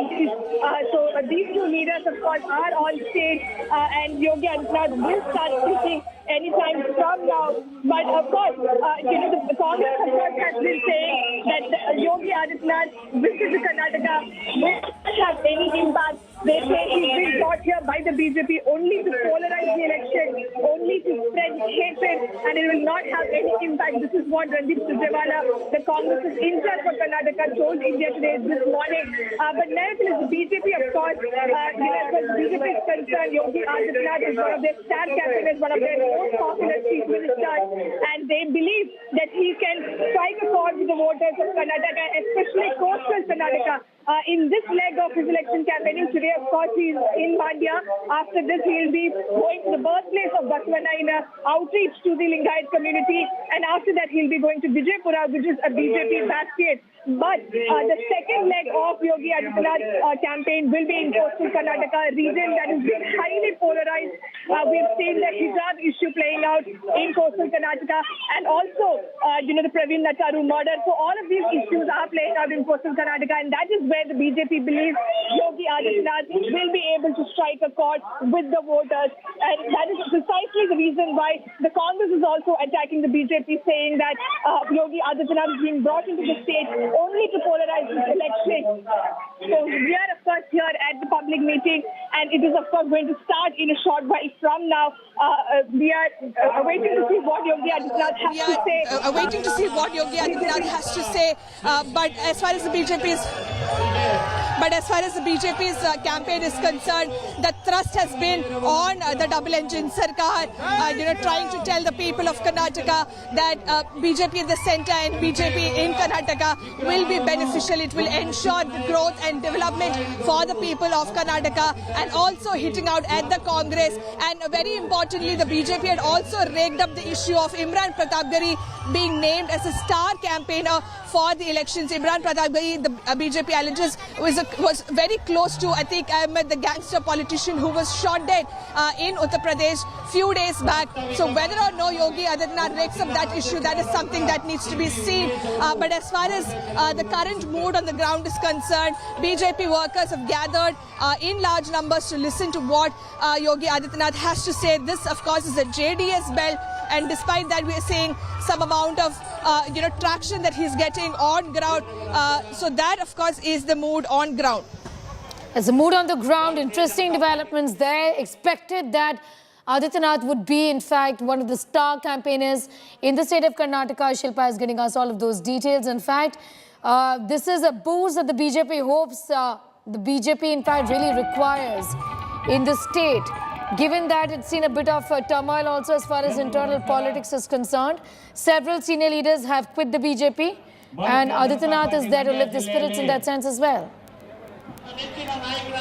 So these two leaders, of course, are on stage, and Yogi Adityanath will start speaking anytime from now. But of course, the Congress, of course, has been saying that Yogi Adityanath visit to Karnataka will not have any impact. They say he's been brought here by the the BJP only to polarize the election, only to spread hatred, and it will not have any impact. This is what Randeep Surjewala, the Congress's in charge for Karnataka, told India Today this morning. But nevertheless, the BJP, of course, as far as the BJP is concerned, Yogi Adityanath is one of their star campaigners, one of their most popular chief ministers, and they believe that he can strike a chord with the voters of Karnataka, especially coastal Karnataka. In this leg of his election campaigning today, of course, he is in Mandya. After this, he will be going to the birthplace of Basavana in an outreach to the Lingayat community. And after that, he will be going to Vijaypura, which is a BJP bastion. But the second leg of Yogi Adityanath's campaign will be in coastal Karnataka, a region that has been highly polarized. We've seen the hijab issue playing out in coastal Karnataka, and also, the Praveen Natharu murder. So all of these issues are playing out in coastal Karnataka, and that is where the BJP believes Yogi Adityanath will be able to strike a chord with the voters. And that is precisely the reason why the Congress is also attacking the BJP, saying that Yogi Adityanath is being brought into the state only to polarize this election. So we are, of course, here at the public meeting, and it is, of course, going to start in a short while from now. We are waiting to see what Yogi Adityanath has to say. Waiting to see what Yogi Adityanath has to say. But as far as the BJP's campaign is concerned, the thrust has been on the double-engine Sarkar, trying to tell the people of Karnataka that BJP in the centre and BJP in Karnataka will be beneficial. It will ensure the growth and development for the people of Karnataka, and also hitting out at the Congress. And very importantly, the BJP had also raked up the issue of Imran Pratapgarhi being named as a star campaigner for the elections. Imran Pratapgarhi, the BJP alleges, was very close to Atiq Ahmed, the gangster politician who was shot dead in Uttar Pradesh few days back. So whether or no Yogi Adityanath rakes up that issue, that is something that needs to be seen. But as far as the current mood on the ground is concerned, BJP workers have gathered in large numbers to listen to what Yogi Adityanath has to say. This, of course, is a JDS belt, and despite that, we are seeing some amount of traction that he's getting on ground. So that, of course, is the mood on ground. As the mood on the ground, interesting developments there. Expected that Adityanath would be, in fact, one of the star campaigners in the state of Karnataka. Shilpa is getting us all of those details. In fact, this is a boost that the BJP hopes the BJP, in fact, really requires in the state, given that it's seen a bit of turmoil also as far as internal politics is concerned. Several senior leaders have quit the BJP, and Adityanath is there to lift the spirits in that sense as well.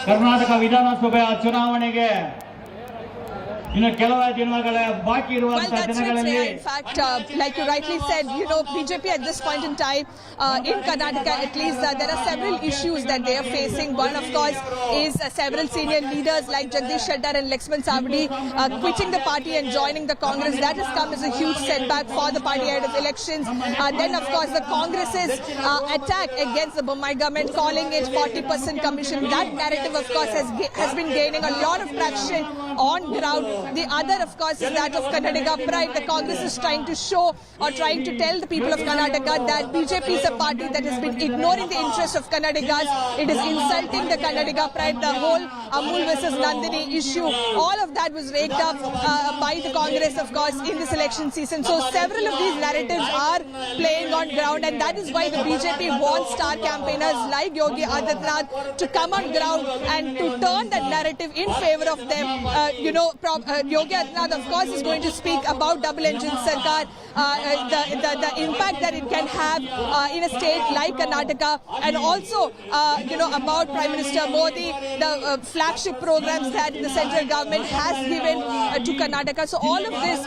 Karnataka Vidhanasabha ಚುನಾವಣೆಗೆ Well, that's right. In fact, like you rightly said, BJP at this point in time, in Karnataka at least, there are several issues that they are facing. One, of course, is several senior leaders like Jagdish Shaddar and Laxman Sabdi quitting the party and joining the Congress. That has come as a huge setback for the party ahead of elections. Then, of course, the Congress's attack against the Bommai government, calling it 40% commission. That narrative, of course, has been gaining a lot of traction on ground. The other, of course, is that of Karnataka pride. The Congress is trying to show or trying to tell the people of Karnataka that BJP is a party that has been ignoring the interests of Karnataka's. It is insulting the Karnataka pride. The whole Amul versus Nandini issue, all of that was raked up by the Congress, of course, in this election season. So several of these narratives are playing on ground, and that is why the BJP wants star campaigners like Yogi Adityanath to come on ground and to turn that narrative in favor of them. Yogi Adityanath, of course, is going to speak about double-engine Sarkar, the impact that it can have in a state like Karnataka, and also, about Prime Minister Modi, the flagship programs that the central government has given to Karnataka. So all of this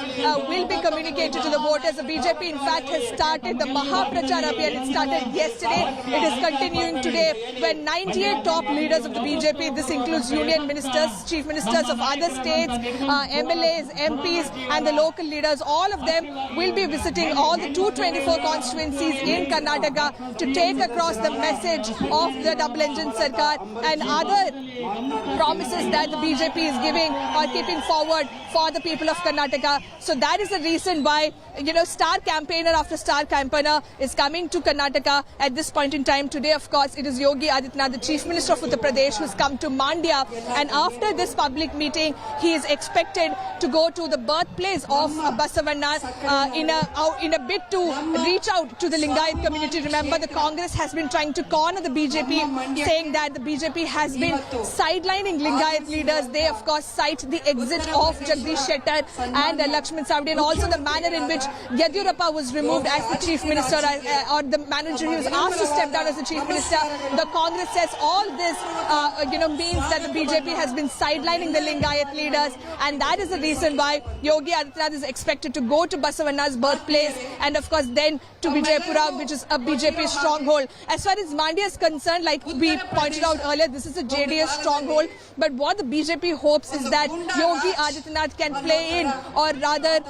will be communicated to the voters. The BJP, in fact, has started the Mahaprachar Abhiyan. It started yesterday. It is continuing today, where 98 top leaders of the BJP, this includes union ministers, chief ministers of other states, MLAs, MPs and the local leaders, all of them will be visiting all the 224 constituencies in Karnataka to take across the message of the double-engine Sarkar and other promises that the BJP is giving or keeping forward for the people of Karnataka. So that is the reason why, star campaigner after star campaigner is coming to Karnataka at this point in time. Today, of course, it is Yogi Adityanath, the Chief Minister of Uttar Pradesh, who's come to Mandya. And after this public meeting, he is expected to go to the birthplace of Basavanna in a bid to reach out to the Lingayat community. Remember, the Congress has been trying to corner the BJP, saying that the BJP has been sidelining Lingayat leaders. They, of course, cite the exit of Jagdish Shettar and Lakshman Savdi, and also the manner in which Yadurappa was removed as the Chief Minister, or the manager he was asked to step down as the Chief Minister. The Congress says all this, means that the BJP has been sidelining the Lingayat leaders, and that is the reason why Yogi Adityanath is expected to go to Basavanna's birthplace and, of course, then to Vijaypura, which is a BJP stronghold. As far as Mandya is concerned, like we pointed out earlier, this is a JDS stronghold. But what the BJP hopes is that Yogi Adityanath can play in, or rather,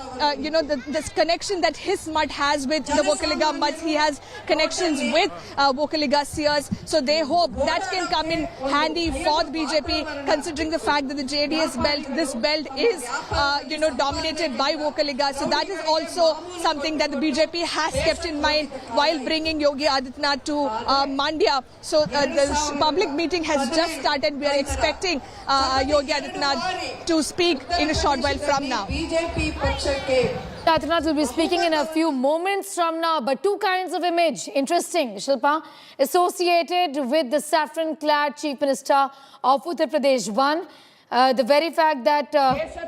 this connection that his mud has with the Vokaliga muds. He has connections with Vokaliga seers. So they hope that can come in handy for the BJP, considering the fact that the JDS belt, this belt is, dominated by Vokaliga. So that is also something that the BJP has kept in mind while bringing Yogi Adityanath to Mandya. So the public meeting has just started. We are expecting Yogi Adityanath to speak in a short while from now. Adityanath will be speaking in a few moments from now, but two kinds of image, interesting, Shilpa, associated with the saffron-clad Chief Minister of Uttar Pradesh. One, the very fact that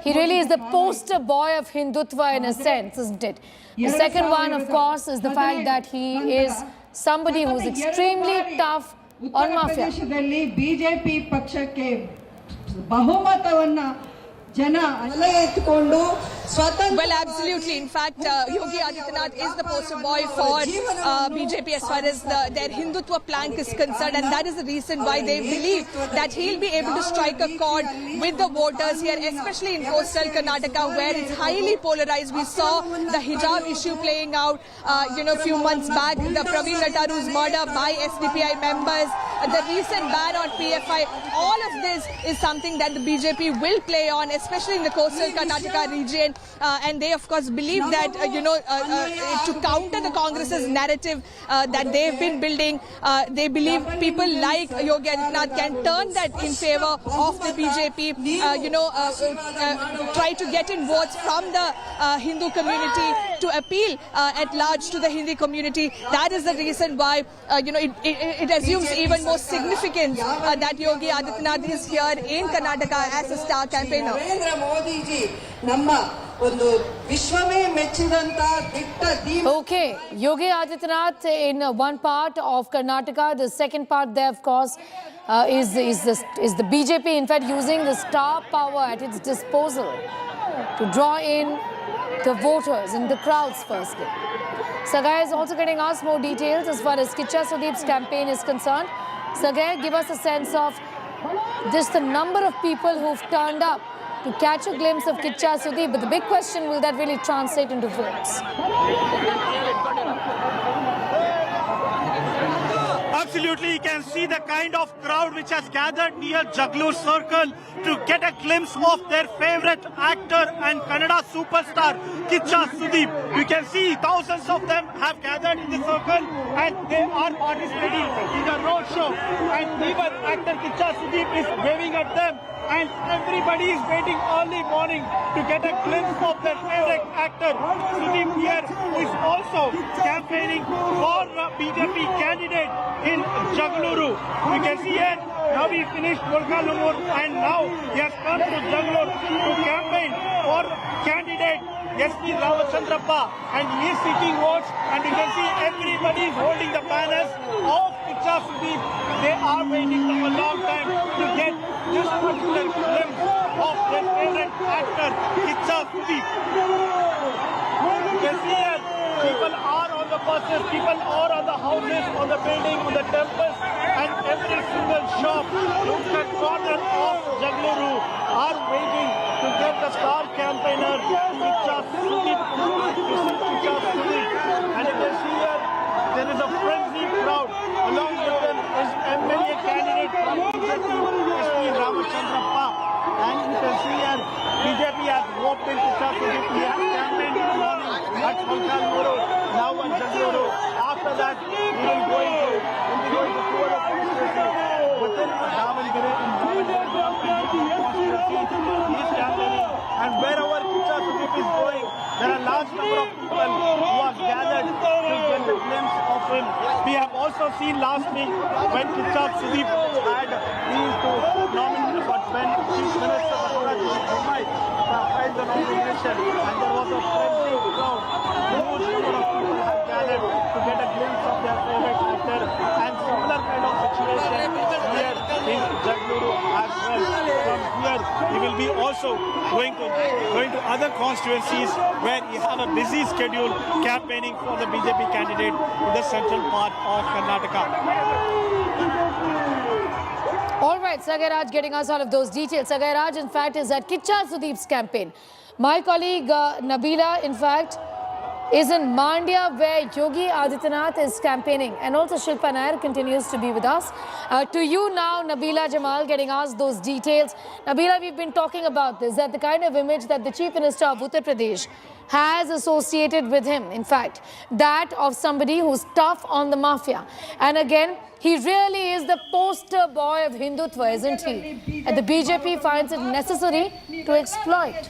he really is the poster boy of Hindutva in a sense, isn't it? The second one, of course, is the fact that he is somebody who is extremely tough on mafia. BJP ಪಕ್ಷಕ್ಕೆ ಬಹುಮತವನ್ನ Well, absolutely. In fact, Yogi Adityanath is the poster boy for BJP as far as their Hindutva plank is concerned, and that is the reason why they believe that he'll be able to strike a chord with the voters here, especially in coastal Karnataka, where it's highly polarized. We saw the hijab issue playing out, a few months back, the Praveen Nataru's murder by SDPI members, the recent ban on PFI. All of this is something that the BJP will play on, especially in the coastal Karnataka region, and they of course believe that to counter the Congress's narrative that they've been building, they believe people like Yogi Adityanath can turn that in favor of the BJP, try to get in votes from the Hindu community to appeal at large to the Hindi community. That is the reason why it assumes even more significance that Yogi Adityanath is here in Karnataka as a star campaigner. Okay, Yogi Adityanath in one part of Karnataka. The second part there, of course, is the BJP, in fact, using the star power at its disposal to draw in the voters and the crowds firstly. Sagai is also getting us more details as far as Kicha Sudeep's campaign is concerned. Sagai, give us a sense of just the number of people who've turned up to catch a glimpse of Kicha Sudeep. But the big question, will that really translate into votes? Absolutely, you can see the kind of crowd which has gathered near Jaglu Circle to get a glimpse of their favorite actor and Kannada superstar, Kicha Sudeep. You can see thousands of them have gathered in the circle and they are participating in the road show. And even actor Kicha Sudeep is waving at them. And everybody is waiting early morning to get a glimpse of their favorite actor, Sudeep here, who is also campaigning for a BJP candidate in Bengaluru. You can see here, now he finished Bengaluru and now he has come to Bengaluru to campaign for candidate S.P. Ravachandrappa, and he is seeking votes, and you can see everybody is holding the banners of Kicha Sudeep. They are waiting for a long time to get this particular glimpse of their favorite actor, Kicha Sudeep. You can see here, people are on the buses, people are on the houses, on the building, on the temples, and every single shop, look at corner of Bengaluru, are waiting to get the star has been Kicha Sudeep. He has campaigned in the morning at Bengaluru, now at Bengaluru. After that, he will go into Sudan constituency within Davangere in constituency. He is campaigning, and wherever Kicha Sudeep is going, there are large number of people who are gathered to get a glimpse of him. We have also seen last week when Kicha Sudeep had been to nominate, but when Chief Minister filed the nomination, and there was a frenzy crowd, huge number of people have gathered to get a glimpse of their favorite actor, and similar kind of situation here in Bengaluru as well. From here, he will be also going to other constituencies where he have a busy schedule campaigning for the BJP candidate in the central part of Karnataka. All right, Sagaraj getting us all of those details. Sagaraj, in fact, is at Kicha Sudeep's campaign. My colleague Nabila, in fact, is in Mandya, where Yogi Adityanath is campaigning. And also Shilpa Nair continues to be with us. To you now, Nabila Jamal, getting asked those details. Nabila, we've been talking about this, that the kind of image that the Chief Minister of Uttar Pradesh has associated with him, in fact, that of somebody who's tough on the mafia. And again, he really is the poster boy of Hindutva, isn't he? And the BJP finds it necessary to exploit.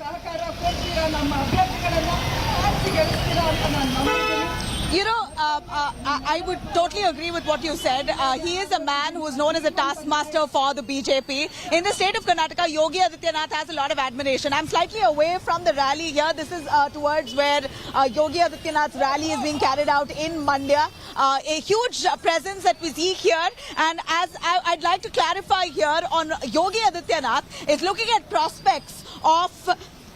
You know, I would totally agree with what you said. He is a man who is known as a taskmaster for the BJP. In the state of Karnataka, Yogi Adityanath has a lot of admiration. I'm slightly away from the rally here. This is towards where Yogi Adityanath's rally is being carried out in Mandya. A huge presence that we see here. And as I'd like to clarify here on Yogi Adityanath is looking at prospects of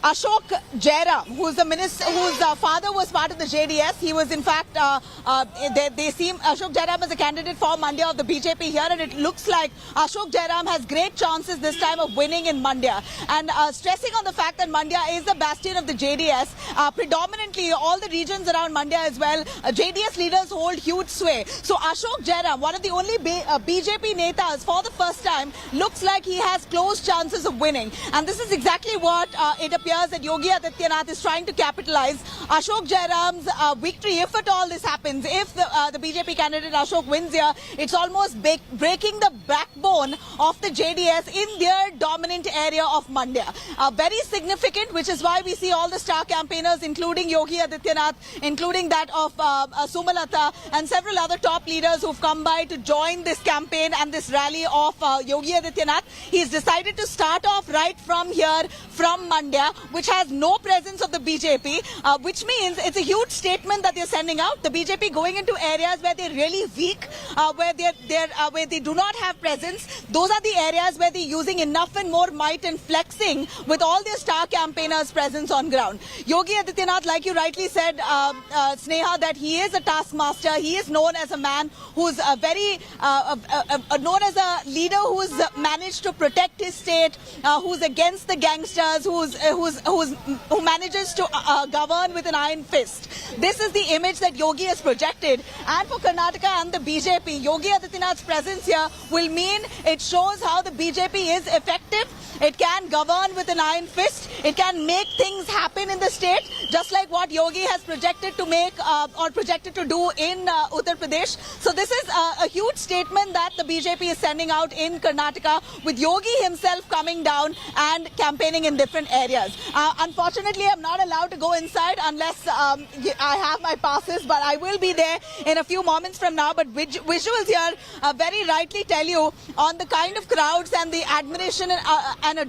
Ashok Jairam, who's the minister, whose father was part of the JDS. He was, in fact, they seem Ashok Jairam as a candidate for Mandya of the BJP here, and it looks like Ashok Jairam has great chances this time of winning in Mandya. And stressing on the fact that Mandya is the bastion of the JDS, predominantly all the regions around Mandya as well, JDS leaders hold huge sway. So Ashok Jairam, one of the only BJP netas for the first time, looks like he has close chances of winning. And this is exactly what it appears that Yogi Adityanath is trying to capitalize. Ashok Jairam's victory, if at all this happens, if the BJP candidate Ashok wins here, it's almost breaking the backbone of the JDS in their dominant area of Mandya. Very significant, which is why we see all the star campaigners, including Yogi Adityanath, including that of Sumalata, and several other top leaders who've come by to join this campaign and this rally of Yogi Adityanath. He's decided to start off right from here, from Mandya, which has no presence of the BJP, which means it's a huge statement that they're sending out. The BJP going into areas where they're really weak, where they do not have presence. Those are the areas where they're using enough and more might and flexing with all their star campaigners' presence on ground. Yogi Adityanath, like you rightly said, Sneha, that he is a taskmaster. He is known as a man who's known as a leader who's managed to protect his state, who's against the gangsters, who manages to govern with an iron fist. This is the image that Yogi has projected. And for Karnataka and the BJP, Yogi Adityanath's presence here will mean it shows how the BJP is effective. It can govern with an iron fist. It can make things happen in the state, just like what Yogi has projected to make or projected to do in Uttar Pradesh. So this is a huge statement that the BJP is sending out in Karnataka, with Yogi himself coming down and campaigning in different areas. Unfortunately, I'm not allowed to go inside unless I have my passes, but I will be there in a few moments from now. But visuals here very rightly tell you on the kind of crowds and the admiration and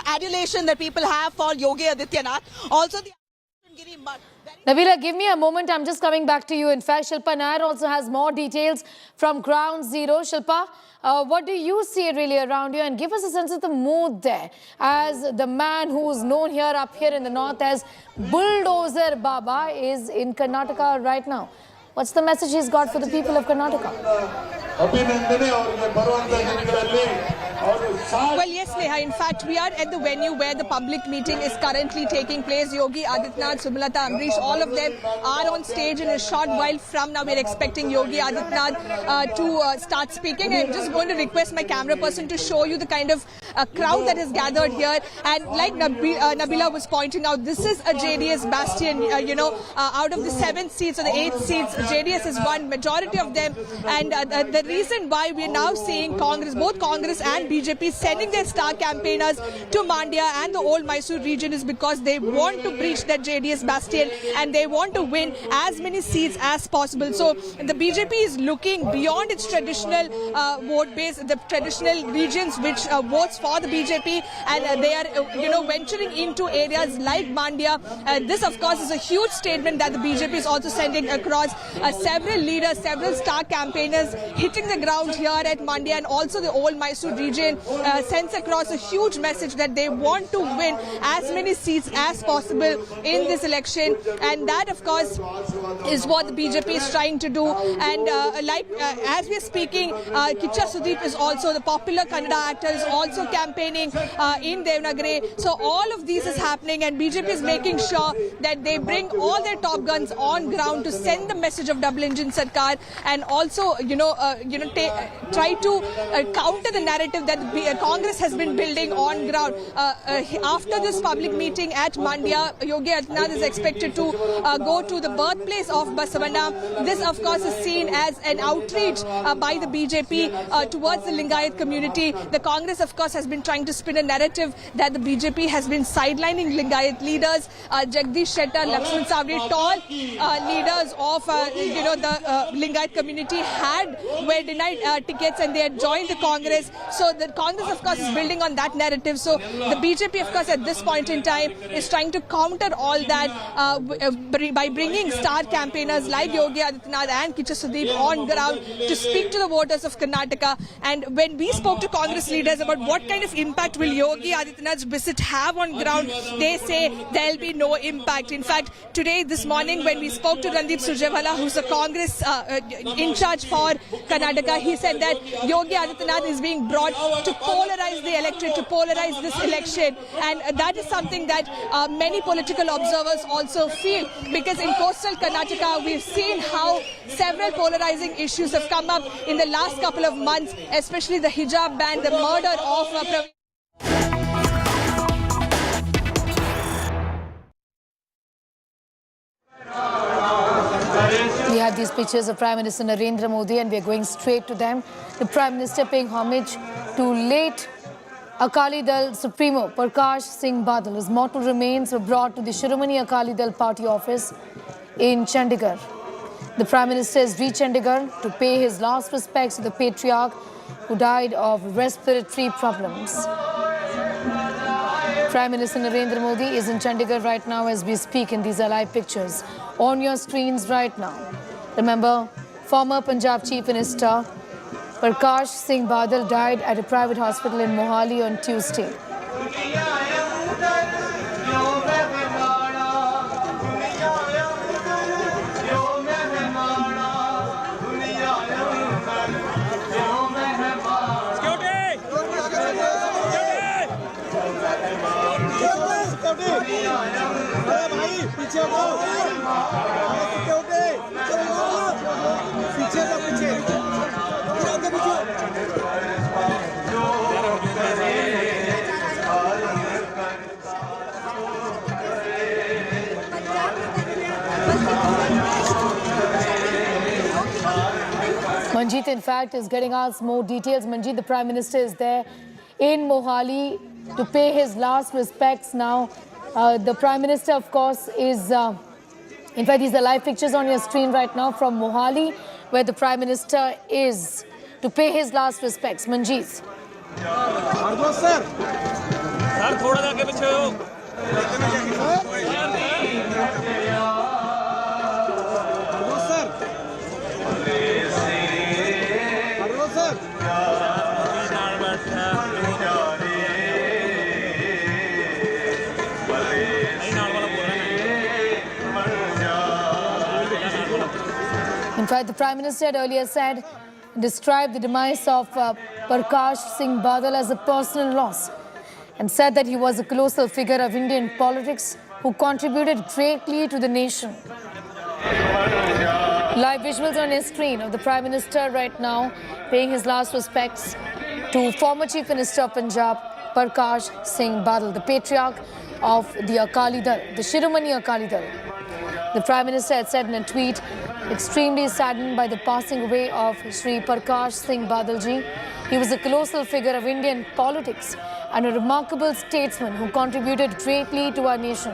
adulation that people have for Yogi Adityanath. Also, the Nabila, give me a moment. I'm just coming back to you. In fact, Shilpa Nair also has more details from ground zero. Shilpa, what do you see really around you? And give us a sense of the mood there as the man who's known here up here in the north as Bulldozer Baba is in Karnataka right now. What's the message he's got for the people of Karnataka? Well, yes, Neha. In fact, we are at the venue where the public meeting is currently taking place. Yogi Adityanath, Sumalata, Amrish, all of them are on stage in a short while from now. We're expecting Yogi Adityanath to start speaking. I'm just going to request my camera person to show you the kind of crowd that is gathered here. And like Nabila was pointing out, this is a JDS bastion. Out of the 7 seats or the 8 seats, JDS has won majority of them. And the reason why we're now seeing both Congress and BJP sending their star campaigners to Mandya and the old Mysore region is because they want to breach that JDS bastion and they want to win as many seats as possible. So the BJP is looking beyond its traditional vote base, the traditional regions which votes for the BJP, and they are venturing into areas like Mandya. This of course is a huge statement that the BJP is also sending across. Several leaders, several star campaigners hitting the ground here at Mandya and also the old Mysore region sends across a huge message that they want to win as many seats as possible in this election, and that of course is what the BJP is trying to do. And as we are speaking, Kicha Sudeep is also, the popular Kannada actor, is also campaigning in Devnagari. So all of these is happening and BJP is making sure that they bring all their top guns on ground to send the message of double engine Sarkar and also try to counter the narrative that Congress has been building on ground. After this public meeting at Mandya, Yogi Adityanath is expected to go to the birthplace of Basavanna. This of course is seen as an outreach by the BJP towards the Lingayat community. The Congress of course has been trying to spin a narrative that the BJP has been sidelining Lingayat leaders. Jagdish Shettar, Lakshman Savri, tall leaders of the Lingayat community were denied tickets and they had joined the Congress. So the Congress of course is building on that narrative. So the BJP of course at this point in time is trying to counter all that by bringing star campaigners like Yogi Adityanath and Kicha Sudeep on ground to speak to the voters of Karnataka. And when we spoke to Congress leaders about what kind of impact will Yogi Adityanath's visit have on ground, they say there will be no impact. In fact, this morning when we spoke to Randeep Surjewala, who's the Congress in charge for Karnataka, he said that Yogi Adityanath is being brought to polarize the electorate, to polarize this election, and that is something that many political observers also feel, because in coastal Karnataka we've seen how several polarizing issues have come up in the last couple of months, especially the hijab ban, the murder of We have these pictures of Prime Minister Narendra Modi and we are going straight to them. The Prime Minister paying homage to late Akali Dal Supremo Parkash Singh Badal. His mortal remains were brought to the Shiromani Akali Dal party office in Chandigarh. The Prime Minister has reached Chandigarh to pay his last respects to the patriarch who died of respiratory problems. Prime Minister Narendra Modi is in Chandigarh right now as we speak, and these are live pictures on your screens right now. Remember, former Punjab Chief Minister Parkash Singh Badal died at a private hospital in Mohali on Tuesday. Manjeet, in fact, is getting us more details. Manjeet, the Prime Minister is there in Mohali to pay his last respects now. The Prime Minister, of course, is... in fact, these are live pictures on your screen right now from Mohali, where the Prime Minister is to pay his last respects. Manjeet. In fact, the Prime Minister had earlier described the demise of Parkash Singh Badal as a personal loss and said that he was a colossal figure of Indian politics who contributed greatly to the nation. Live visuals on his screen of the Prime Minister right now paying his last respects to former Chief Minister of Punjab, Parkash Singh Badal, the patriarch of the Akali Dal, the Shiromani Akali Dal. The Prime Minister had said in a tweet, extremely saddened by the passing away of Shri Parkash Singh Badal ji. He was a colossal figure of Indian politics and a remarkable statesman who contributed greatly to our nation.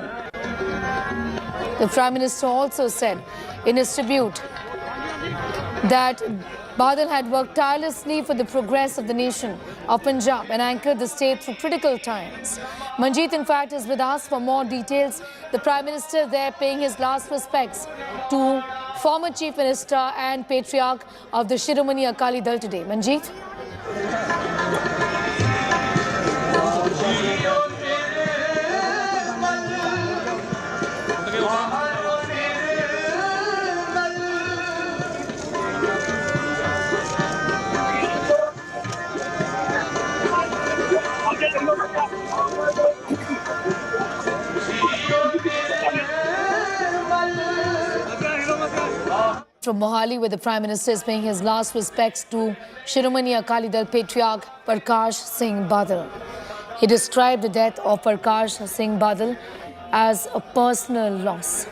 The Prime Minister also said in his tribute that Badal had worked tirelessly for the progress of the nation of Punjab and anchored the state through critical times. Manjeet, in fact, is with us for more details. The Prime Minister there paying his last respects to former Chief Minister and Patriarch of the Shiromani Akali Dal today. Manjeet? From Mohali, where the Prime Minister is paying his last respects to Shiromani Akali Dal Patriarch Parkash Singh Badal. He described the death of Parkash Singh Badal as a personal loss.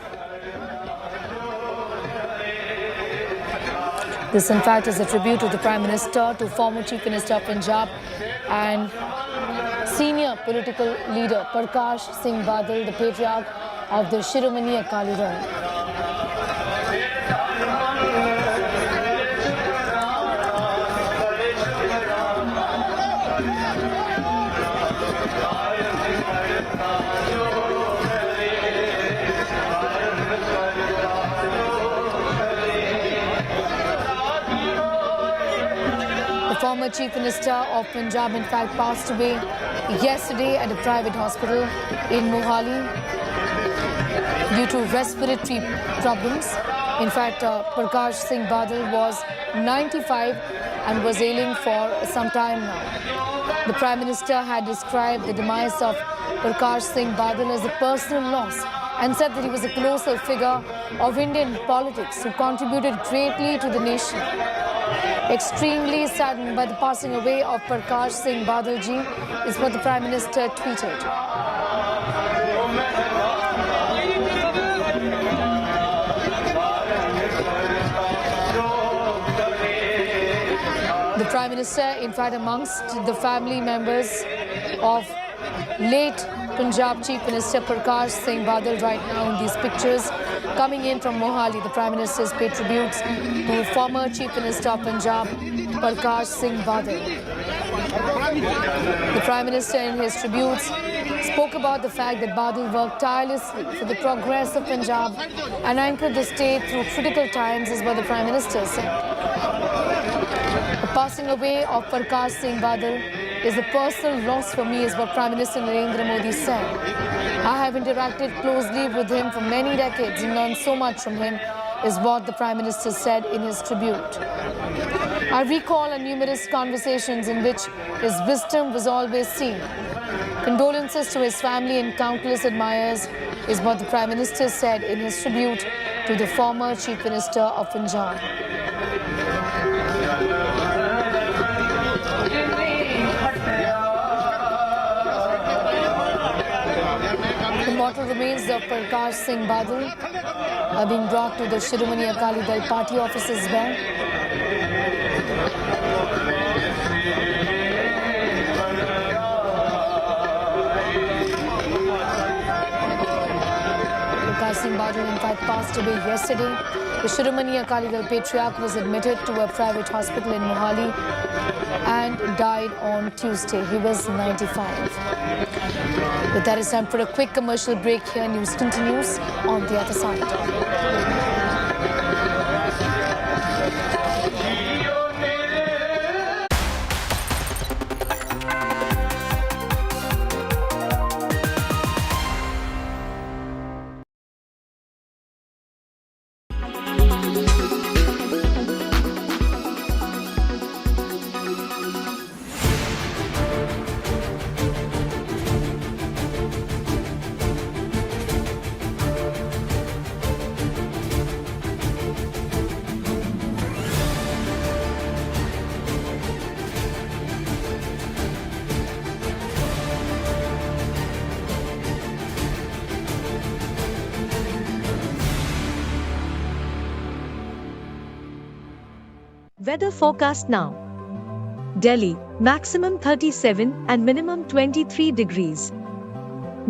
This, in fact, is a tribute of the Prime Minister to former Chief Minister of Punjab and senior political leader Parkash Singh Badal, the patriarch of the Shiromani Akali Dal. Former Chief Minister of Punjab, in fact, passed away yesterday at a private hospital in Mohali due to respiratory problems. In fact, Parkash Singh Badal was 95 and was ailing for some time now. The Prime Minister had described the demise of Parkash Singh Badal as a personal loss and said that he was a colossal figure of Indian politics who contributed greatly to the nation. Extremely saddened by the passing away of Parkash Singh Badal ji is what the Prime Minister tweeted. The Prime Minister, in fact, amongst the family members of late Punjab Chief Minister Parkash Singh Badal right now in these pictures. Coming in from Mohali, the Prime Minister's paid tributes to former Chief Minister of Punjab Parkash Singh Badal. The Prime Minister in his tributes spoke about the fact that Badal worked tirelessly for the progress of Punjab and anchored the state through critical times, is what the Prime Minister said. The passing away of Parkash Singh Badal is a personal loss for me, is what Prime Minister Narendra Modi said. I have interacted closely with him for many decades and learned so much from him, is what the Prime Minister said in his tribute. I recall numerous conversations in which his wisdom was always seen. Condolences to his family and countless admirers, is what the Prime Minister said in his tribute to the former Chief Minister of Punjab. The mortal remains of Parkash Singh Badal are being brought to the Shiromani Akali Dal party offices there. Parkash Singh Badal, in fact, passed away yesterday. The Shiromani Akali Dal patriarch was admitted to a private hospital in Mohali and died on Tuesday. He was 95. With that, it's time for a quick commercial break here. News continues on the other side. Weather forecast now. Delhi, maximum 37 and minimum 23 degrees.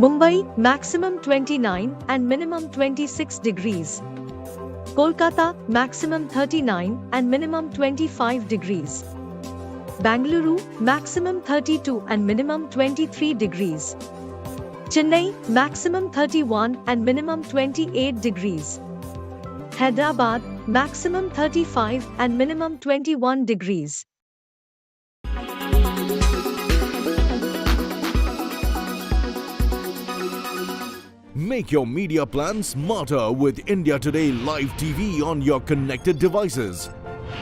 Mumbai, maximum 29 and minimum 26 degrees. Kolkata, maximum 39 and minimum 25 degrees. Bengaluru, maximum 32 and minimum 23 degrees. Chennai, maximum 31 and minimum 28 degrees. Hyderabad, maximum 35 and minimum 21 degrees. Make your media plan smarter with India Today Live TV on your connected devices.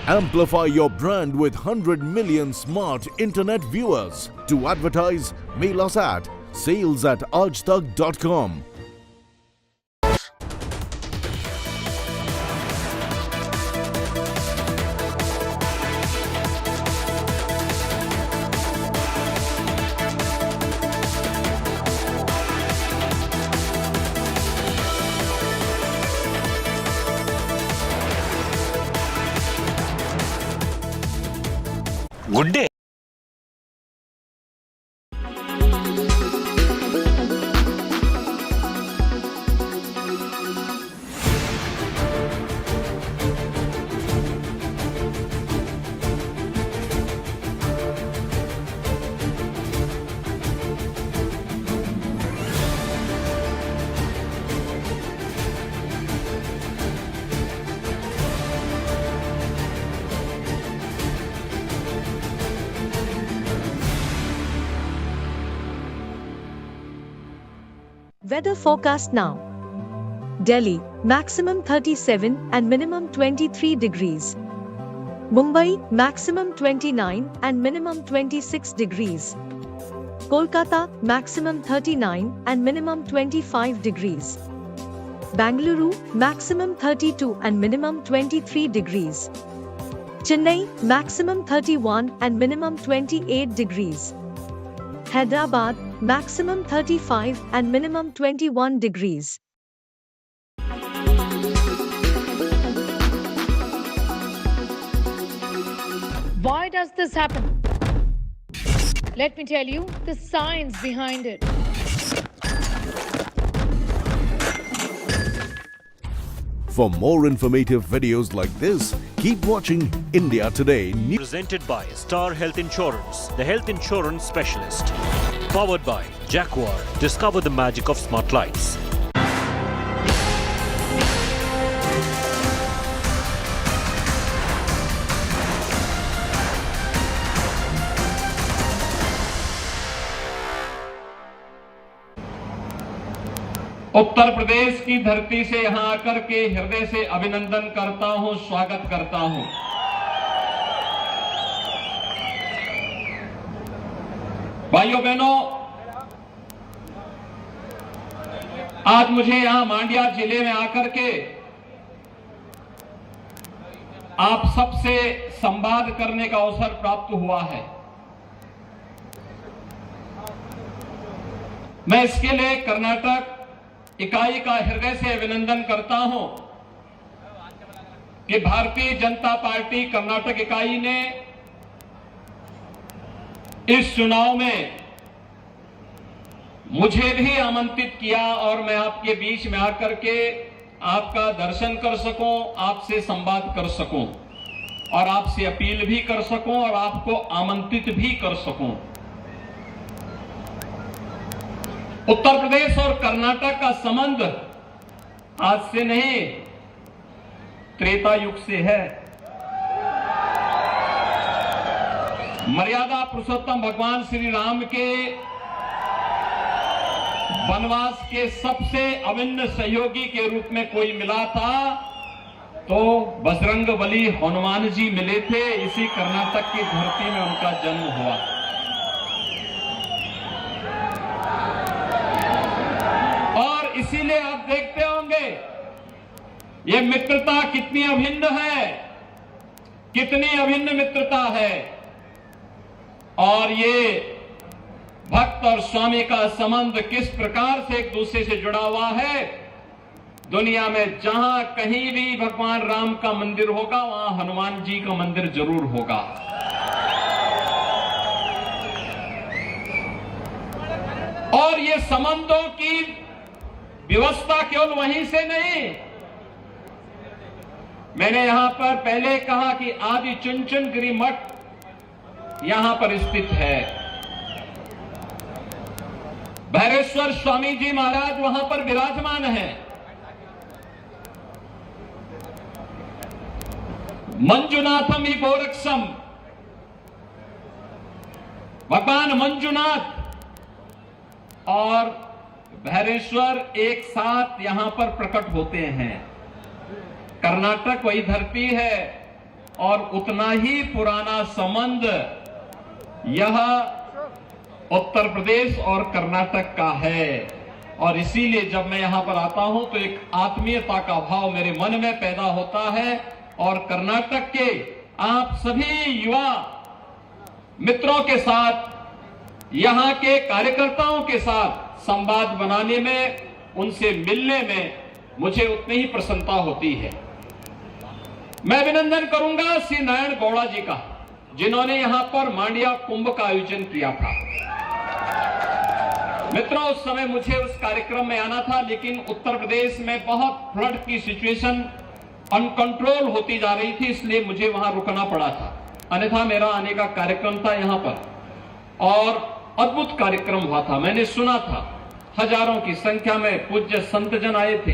Amplify your brand with 100 million smart internet viewers. To advertise, mail us at sales@aajtak.com. Good day. Weather forecast now. Delhi, maximum 37 and minimum 23 degrees. Mumbai, maximum 29 and minimum 26 degrees. Kolkata, maximum 39 and minimum 25 degrees. Bengaluru, maximum 32 and minimum 23 degrees. Chennai, maximum 31 and minimum 28 degrees. Hyderabad, maximum 35 and minimum 21 degrees. Why does this happen? Let me tell you the science behind it. For more informative videos like this, keep watching India Today News. Presented by Star Health Insurance, the health insurance specialist. Powered by Jaguar. Discover the magic of smart lights. Uttar Pradesh की धरती से यहां आकर के हृदय से अभिनंदन करता हूं, स्वागत करता हूं। भाइयों बहनों, आज मुझे यहां मांड्या जिले में आकर के आप सबसे संवाद करने का अवसर प्राप्त हुआ है। मैं इसके लिए कर्नाटक इकाई का हृदय से अभिनंदन करता हूं कि भारतीय जनता पार्टी कर्नाटक इकाई ने इस चुनाव में मुझे भी आमंत्रित किया और मैं आपके बीच में आकर के आपका दर्शन कर सकूं, आपसे संवाद कर सकूं और आपसे अपील भी कर सकूं और आपको आमंत्रित भी कर सकूं। उत्तर प्रदेश और कर्नाटक का संबंध आज से नहीं, त्रेता युग से है। मर्यादा पुरुषोत्तम भगवान श्री राम के वनवास के सबसे अभिन्न सहयोगी के रूप में कोई मिला था तो बजरंगबली हनुमान जी मिले थे। इसी कर्नाटक की धरती में उनका जन्म हुआ। इसीलिए आप देखते होंगे ये मित्रता कितनी अभिन्न है, कितनी अभिन्न मित्रता है। और ये भक्त और स्वामी का संबंध किस प्रकार से एक दूसरे से जुड़ा हुआ है, दुनिया में जहां कहीं भी भगवान राम का मंदिर होगा वहां हनुमान जी का मंदिर जरूर होगा। और ये संबंधों की व्यवस्था केवल वहीं से नहीं, मैंने यहां पर पहले कहा कि आदि चुनचुन गिरी मठ यहां पर स्थित है। भैरेश्वर स्वामी जी महाराज वहां पर विराजमान हैं। मंजुनाथम ही गोरक्षम, भगवान मंजुनाथ और भैरेश्वर एक साथ यहां पर प्रकट होते हैं। कर्नाटक वही धरती है और उतना ही पुराना संबंध यह उत्तर प्रदेश और कर्नाटक का है। और इसीलिए जब मैं यहां पर आता हूं तो एक आत्मीयता का भाव मेरे मन में पैदा होता है। और कर्नाटक के आप सभी युवा मित्रों के साथ, यहां के कार्यकर्ताओं के साथ संवाद बनाने में, उनसे मिलने में मुझे उतनी ही प्रसन्नता होती है। मैं अभिनंदन करूंगा श्री नारायण गौड़ा जी का, जिन्होंने यहां पर मांडिया कुंभ का आयोजन किया था। मित्रों, उस समय मुझे उस कार्यक्रम में आना था, लेकिन उत्तर प्रदेश में बहुत फ्लड की सिचुएशन अनकंट्रोल होती जा रही थी, इसलिए मुझे वहां रुकना पड़ा था। अन्यथा मेरा आने का कार्यक्रम था यहां पर और अद्भुत कार्यक्रम हुआ था। मैंने सुना था हजारों की संख्या में पूज्य संतजन आए थे,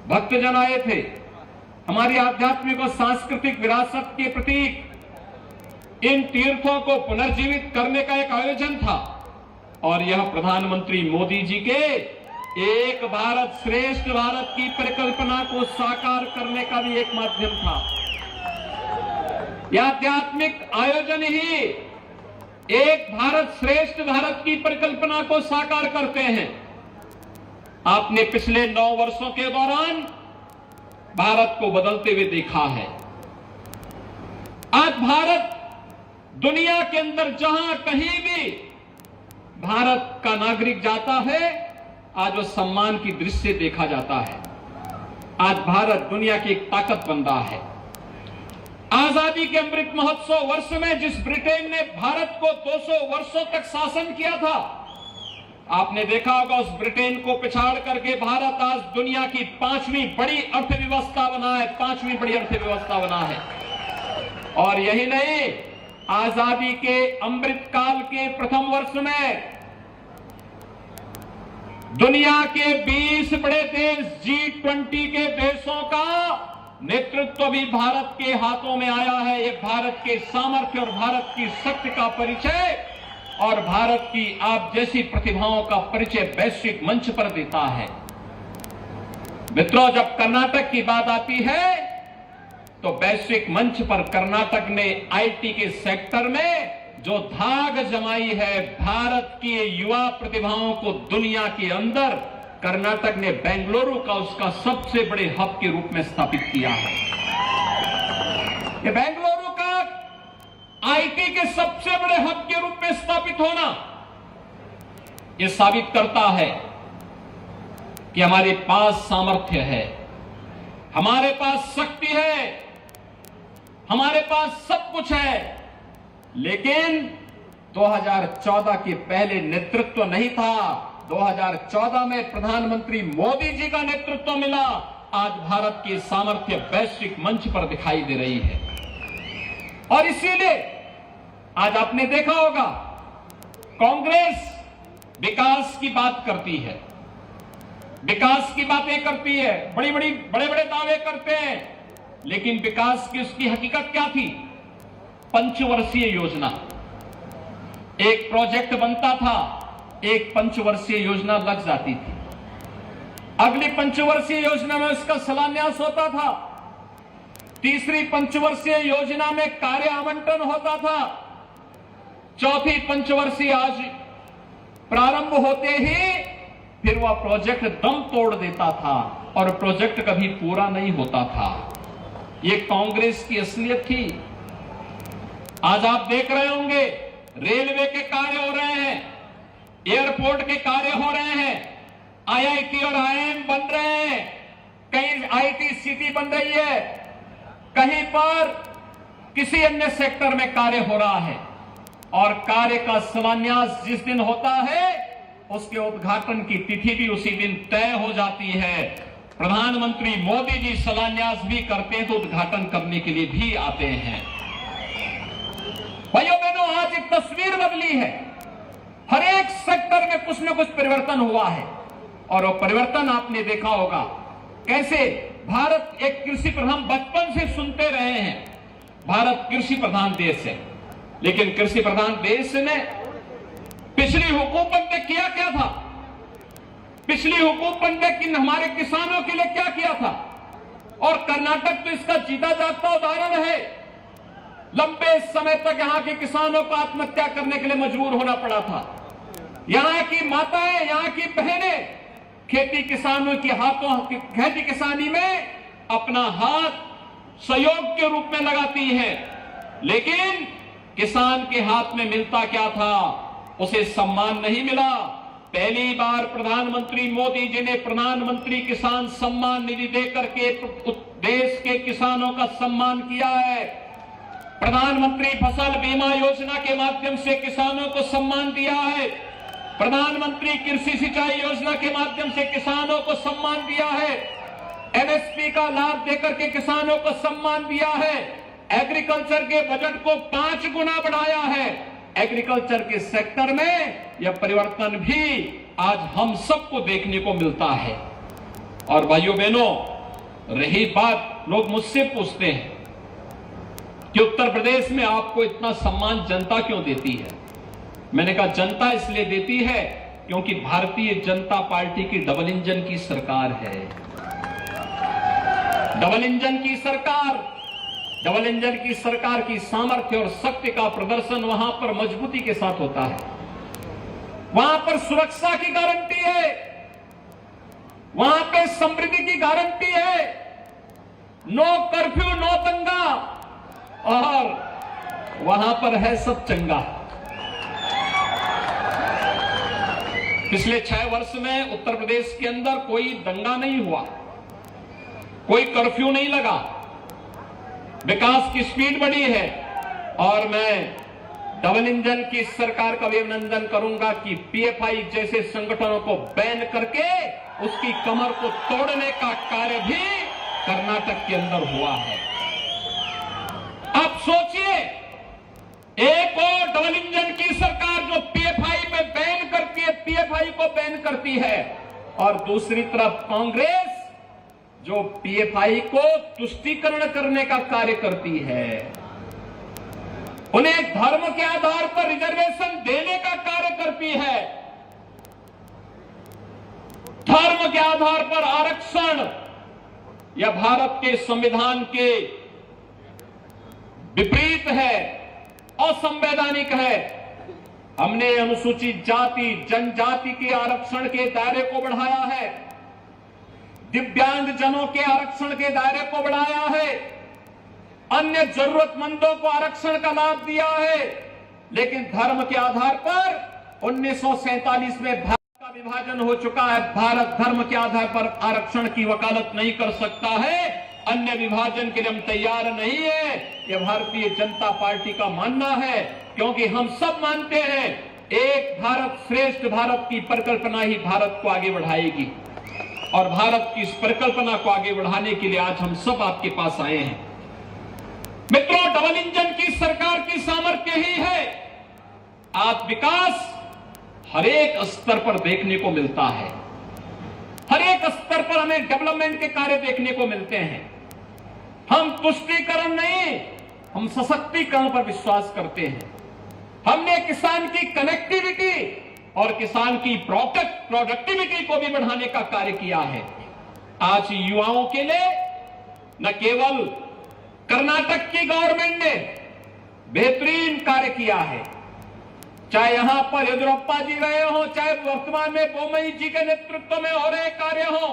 भक्तजन आए थे। हमारी आध्यात्मिक और सांस्कृतिक विरासत के प्रतीक इन तीर्थों को पुनर्जीवित करने का एक आयोजन था और यह प्रधानमंत्री मोदी जी के एक भारत श्रेष्ठ भारत की परिकल्पना को साकार करने का भी एक माध्यम था। यह आध्यात्मिक आयोजन ही एक भारत श्रेष्ठ भारत की परिकल्पना को साकार करते हैं। आपने पिछले 9 वर्षों के दौरान भारत को बदलते हुए देखा है। आज भारत दुनिया के अंदर जहां कहीं भी भारत का नागरिक जाता है, आज वो सम्मान की दृष्टि से देखा जाता है। आज भारत दुनिया की एक ताकत बन रहा है। आजादी के अमृत महोत्सव वर्ष में जिस ब्रिटेन ने भारत को 200 वर्षों तक शासन किया था, आपने देखा होगा उस ब्रिटेन को पिछाड़ करके भारत आज दुनिया की 5वीं बड़ी अर्थव्यवस्था बना है, 5वीं बड़ी अर्थव्यवस्था बना है। और यही नहीं, आजादी के अमृत काल के प्रथम वर्ष में दुनिया के 20 बड़े देश G20 के देशों का नेतृत्व भी भारत के हाथों में आया है। ये भारत के सामर्थ्य और भारत की शक्ति का परिचय और भारत की आप जैसी प्रतिभाओं का परिचय वैश्विक मंच पर देता है। मित्रों, जब कर्नाटक की बात आती है तो वैश्विक मंच पर कर्नाटक ने आईटी के सेक्टर में जो धाग जमाई है, भारत की युवा प्रतिभाओं को दुनिया के अंदर कर्नाटक ने बेंगलुरु का उसका सबसे बड़े हब के रूप में स्थापित किया है। ये बेंगलुरु का आईटी के सबसे बड़े हब के रूप में स्थापित होना ये साबित करता है कि हमारे पास सामर्थ्य है, हमारे पास शक्ति है, हमारे पास सब कुछ है। लेकिन 2014 के पहले नेतृत्व नहीं था। 2014 में प्रधानमंत्री मोदी जी का नेतृत्व मिला। आज भारत की सामर्थ्य वैश्विक मंच पर दिखाई दे रही है और इसीलिए आज आपने देखा होगा कांग्रेस विकास की बात करती है, विकास की बातें करती है, बड़े बड़े दावे करते हैं, लेकिन विकास की उसकी हकीकत क्या थी? पंचवर्षीय योजना, एक प्रोजेक्ट बनता था, एक पंचवर्षीय योजना लग जाती थी, अगली पंचवर्षीय योजना में उसका शिलान्यास होता था, तीसरी पंचवर्षीय योजना में कार्य आवंटन होता था, चौथी पंचवर्षीय आज प्रारंभ होते ही फिर वह प्रोजेक्ट दम तोड़ देता था और प्रोजेक्ट कभी पूरा नहीं होता था। ये कांग्रेस की असलियत थी। आज आप देख रहे होंगे रेलवे के कार्य हो रहे हैं, एयरपोर्ट के कार्य हो रहे हैं, आईआईटी और आईआईएम बन रहे हैं, कहीं आईटी सिटी बन रही है, कहीं पर किसी अन्य सेक्टर में कार्य हो रहा है और कार्य का शिलान्यास जिस दिन होता है उसके उद्घाटन की तिथि भी उसी दिन तय हो जाती है। प्रधानमंत्री मोदी जी शिलान्यास भी करते हैं तो उद्घाटन करने के लिए भी आते हैं। भाइयों बहनों, आज एक तस्वीर बदली है, हर एक सेक्टर में कुछ न कुछ परिवर्तन हुआ है और वो परिवर्तन आपने देखा होगा कैसे भारत एक कृषि प्रधान, बचपन से सुनते रहे हैं भारत कृषि प्रधान देश है, लेकिन कृषि प्रधान देश ने पिछली हुकूमत ने किया क्या था? पिछली हुकूमत ने हमारे किसानों के लिए क्या किया था? और कर्नाटक तो इसका जीता जागता उदाहरण है। लंबे समय तक यहां के किसानों को आत्महत्या करने के लिए मजबूर होना पड़ा था। यहां की माताएं, यहां की बहनें खेती किसानों के हाथों खेती किसानी में अपना हाथ सहयोग के रूप में लगाती हैं, लेकिन किसान के हाथ में मिलता क्या था? उसे सम्मान नहीं मिला। पहली बार प्रधानमंत्री मोदी जी ने प्रधानमंत्री किसान सम्मान निधि देकर के देश के किसानों का सम्मान किया है। प्रधानमंत्री फसल बीमा योजना के माध्यम से किसानों को सम्मान दिया है। प्रधानमंत्री कृषि सिंचाई योजना के माध्यम से किसानों को सम्मान दिया है। एमएसपी का लाभ देकर के किसानों को सम्मान दिया है। एग्रीकल्चर के बजट को 5 गुना बढ़ाया है। एग्रीकल्चर के सेक्टर में यह परिवर्तन भी आज हम सबको देखने को मिलता है। और भाइयों बहनों, रही बात, लोग मुझसे पूछते हैं कि उत्तर प्रदेश में आपको इतना सम्मान जनता क्यों देती है? मैंने कहा जनता इसलिए देती है क्योंकि भारतीय जनता पार्टी की डबल इंजन की सरकार है। डबल इंजन की सरकार की सामर्थ्य और शक्ति का प्रदर्शन वहां पर मजबूती के साथ होता है। वहां पर सुरक्षा की गारंटी है, वहां पे समृद्धि की गारंटी है, नो कर्फ्यू नो दंगा, और वहां पर है सब चंगा। पिछले 6 वर्ष में उत्तर प्रदेश के अंदर कोई दंगा नहीं हुआ, कोई कर्फ्यू नहीं लगा, विकास की स्पीड बढ़ी है। और मैं डबल इंजन की सरकार का भी अभिनंदन करूंगा कि पीएफआई जैसे संगठनों को बैन करके उसकी कमर को तोड़ने का कार्य भी कर्नाटक के अंदर हुआ है। आप सोचिए, एक और डबल इंजन की सरकार जो पीएफआई पे बैन करती है, पीएफआई को बैन करती है, और दूसरी तरफ कांग्रेस जो पीएफआई को तुष्टीकरण करने का कार्य करती है, उन्हें धर्म के आधार पर रिजर्वेशन देने का कार्य करती है। धर्म के आधार पर आरक्षण यह भारत के संविधान के विपरीत है, असंवैधानिक है। हमने अनुसूचित जाति जनजाति के आरक्षण के दायरे को बढ़ाया है, दिव्यांग जनों के आरक्षण के दायरे को बढ़ाया है, अन्य जरूरतमंदों को आरक्षण का लाभ दिया है, लेकिन धर्म के आधार पर 1947 में भारत का विभाजन हो चुका है। भारत धर्म के आधार पर आरक्षण की वकालत नहीं कर सकता है। अन्य विभाजन के लिए हम तैयार नहीं है, यह भारतीय जनता पार्टी का मानना है, क्योंकि हम सब मानते हैं एक भारत श्रेष्ठ भारत की परिकल्पना ही भारत को आगे बढ़ाएगी। और भारत की इस परिकल्पना को आगे बढ़ाने के लिए आज हम सब आपके पास आए हैं। मित्रों, डबल इंजन की सरकार की सामर्थ्य ही है आज विकास हर एक स्तर पर देखने को मिलता है। हर एक स्तर पर हमें डेवलपमेंट के कार्य देखने को मिलते हैं। हम तुष्टीकरण नहीं, हम सशक्तिकरण पर विश्वास करते हैं। हमने किसान की कनेक्टिविटी और किसान की प्रोडक्टिविटी को भी बढ़ाने का कार्य किया है। आज युवाओं के लिए न केवल कर्नाटक की गवर्नमेंट ने बेहतरीन कार्य किया है, चाहे यहां पर येदियुरप्पा जी रहे हो, चाहे वर्तमान में बोम्मई जी के नेतृत्व में हो रहे कार्य हो।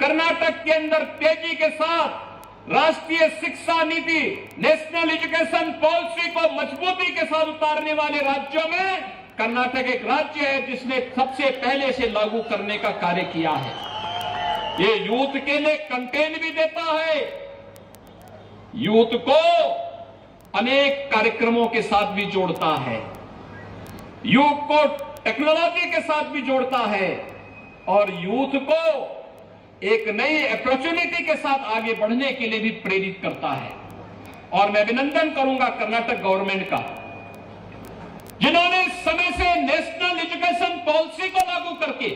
कर्नाटक के अंदर तेजी के साथ राष्ट्रीय शिक्षा नीति, नेशनल एजुकेशन पॉलिसी को मजबूती के साथ उतारने वाले राज्यों में कर्नाटक एक राज्य है जिसने सबसे पहले से लागू करने का कार्य किया है। ये यूथ के लिए कंटेन भी देता है, यूथ को अनेक कार्यक्रमों के साथ भी जोड़ता है, यूथ को टेक्नोलॉजी के साथ भी जोड़ता है और यूथ को एक नई अपॉर्चुनिटी के साथ आगे बढ़ने के लिए भी प्रेरित करता है। और मैं अभिनंदन करूंगा कर्नाटक गवर्नमेंट का, जिन्होंने समय से नेशनल एजुकेशन पॉलिसी को लागू करके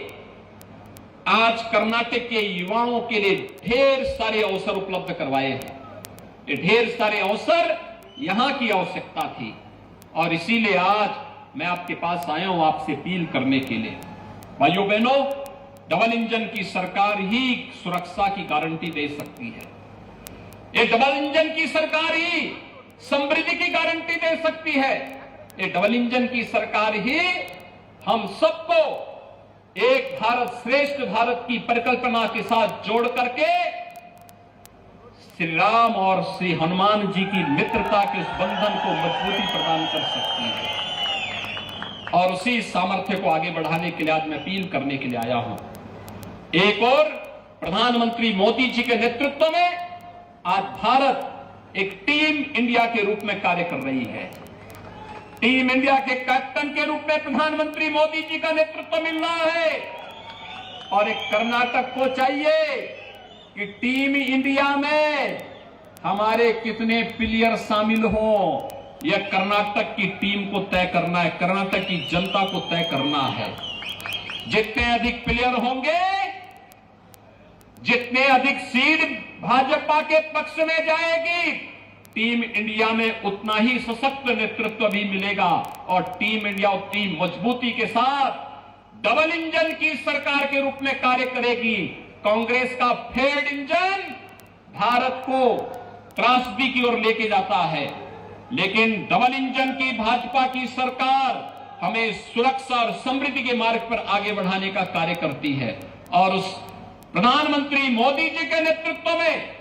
आज कर्नाटक के युवाओं के लिए ढेर सारे अवसर उपलब्ध करवाए हैं। ये ढेर सारे अवसर यहां की आवश्यकता थी और इसीलिए आज मैं आपके पास आया हूं आपसे अपील करने के लिए। भाइयों बहनों, डबल इंजन की सरकार ही सुरक्षा की गारंटी दे सकती है। ये डबल इंजन की सरकार ही समृद्धि की गारंटी दे सकती है। ये डबल इंजन की सरकार ही हम सबको एक भारत श्रेष्ठ भारत की परिकल्पना के साथ जोड़ करके श्री राम और श्री हनुमान जी की मित्रता के उस बंधन को मजबूती प्रदान कर सकती है। और उसी सामर्थ्य को आगे बढ़ाने के लिए आज मैं अपील करने के लिए आया हूं। एक और प्रधानमंत्री मोदी जी के नेतृत्व में आज भारत एक टीम इंडिया के रूप में कार्य कर रही है। टीम इंडिया के कैप्टन के रूप में प्रधानमंत्री मोदी जी का नेतृत्व मिल रहा है और एक कर्नाटक को चाहिए कि टीम इंडिया में हमारे कितने प्लेयर शामिल हो, यह कर्नाटक की टीम को तय करना है, कर्नाटक की जनता को तय करना है। जितने अधिक प्लेयर होंगे, जितने अधिक सीट भाजपा के पक्ष में जाएगी, टीम इंडिया में उतना ही सशक्त नेतृत्व भी मिलेगा और टीम इंडिया उतनी मजबूती के साथ डबल इंजन की सरकार के रूप में कार्य करेगी। कांग्रेस का फेल्ड इंजन भारत को त्रासदी की ओर लेके जाता है, लेकिन डबल इंजन की भाजपा की सरकार हमें सुरक्षा और समृद्धि के मार्ग पर आगे बढ़ाने का कार्य करती है। और उस प्रधानमंत्री मोदी जी के नेतृत्व में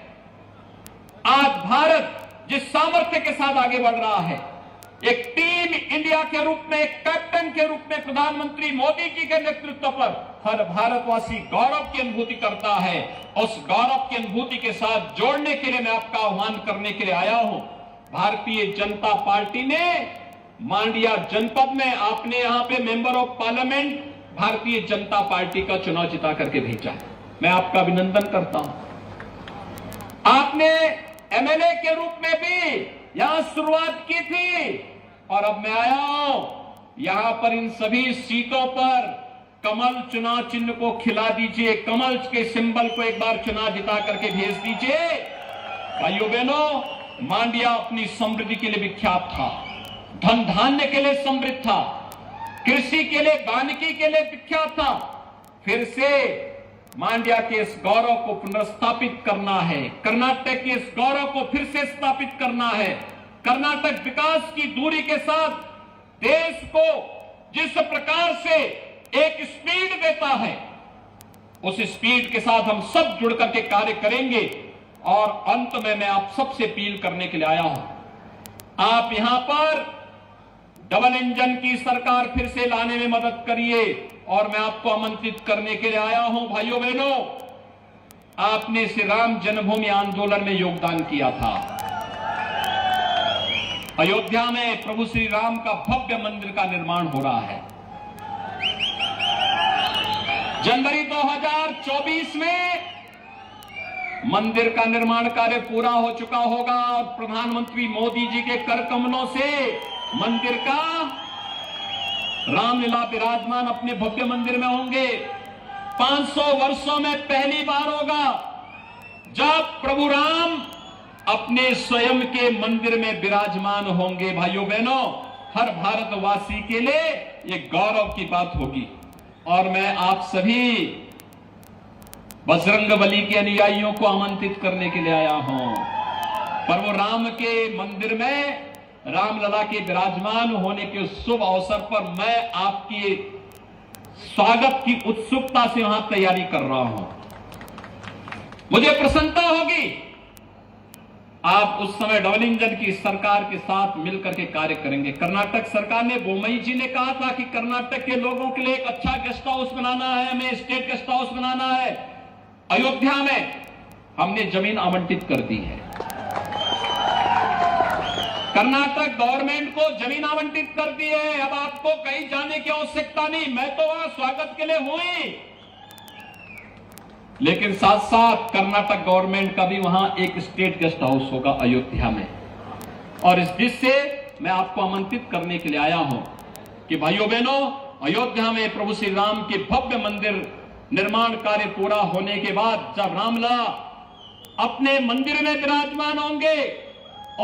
आज भारत जिस सामर्थ्य के साथ आगे बढ़ रहा है, एक टीम इंडिया के रूप में, एक कैप्टन के रूप में प्रधानमंत्री मोदी जी के नेतृत्व पर हर भारतवासी गौरव की अनुभूति करता है। उस गौरव की अनुभूति के साथ जोड़ने के लिए मैं आपका आह्वान करने के लिए आया हूं। भारतीय जनता पार्टी ने मांडिया जनपद में आपने यहां पे member of parliament Bharatiya Janata party का चुनाव जिता करके भेजा। मैं आपका अभिनंदन करता हूं। आपने एमएलए के रूप में भी यहां शुरुआत की थी और अब मैं आया हूं यहां पर इन सभी सीटों पर कमल चुनाव चिन्ह को खिला दीजिए, कमल के सिंबल को एक बार चुनाव जिता करके भेज दीजिए। भाइयों बहनों, मांडिया अपनी समृद्धि के लिए विख्यात था, धन धान्य के लिए समृद्ध था, कृषि के लिए, वानिकी के लिए विख्यात था। फिर से मांडिया के इस गौरव को पुनर्स्थापित करना है, कर्नाटक के इस गौरव को फिर से स्थापित करना है। कर्नाटक विकास की दूरी के साथ देश को जिस प्रकार से एक स्पीड देता है, उस स्पीड के साथ हम सब जुड़ करके कार्य करेंगे। और अंत में मैं आप सबसे अपील करने के लिए आया हूं, आप यहां पर डबल इंजन की सरकार फिर से लाने में मदद करिए। और मैं आपको आमंत्रित करने के लिए आया हूं, भाइयों बहनों, आपने श्री राम जन्मभूमि आंदोलन में योगदान किया था। अयोध्या में प्रभु श्री राम का भव्य मंदिर का निर्माण हो रहा है। जनवरी 2024 में मंदिर का निर्माण कार्य पूरा हो चुका होगा और प्रधानमंत्री मोदी जी के कर कमलों से मंदिर का रामलीला विराजमान अपने भव्य मंदिर में होंगे। 500 वर्षों में पहली बार होगा जब प्रभु राम अपने स्वयं के मंदिर में विराजमान होंगे। भाइयों बहनों, हर भारतवासी के लिए ये गौरव की बात होगी। और मैं आप सभी बजरंगबली के अनुयायियों को आमंत्रित करने के लिए आया हूं। प्रभु राम के मंदिर में रामलला के विराजमान होने के शुभ अवसर पर मैं आपकी स्वागत की उत्सुकता से वहां तैयारी कर रहा हूं। मुझे प्रसन्नता होगी आप उस समय डबल इंजन की सरकार के साथ मिलकर के कार्य करेंगे। कर्नाटक सरकार ने, बोमई जी ने कहा था कि कर्नाटक के लोगों के लिए एक अच्छा गेस्ट हाउस बनाना है, हमें स्टेट गेस्ट हाउस बनाना है। अयोध्या में हमने जमीन आवंटित कर दी है। कर्नाटक गवर्नमेंट को जमीन आवंटित कर दी है। अब आपको कहीं जाने की आवश्यकता नहीं, मैं तो वहां स्वागत के लिए हूं ही, लेकिन साथ साथ कर्नाटक गवर्नमेंट का भी वहां एक स्टेट गेस्ट हाउस होगा अयोध्या में। और इस डिश से मैं आपको आमंत्रित करने के लिए आया हूं कि भाइयों बहनों, अयोध्या में प्रभु श्री राम के भव्य मंदिर निर्माण कार्य पूरा होने के बाद जब रामलला अपने मंदिर में विराजमान होंगे,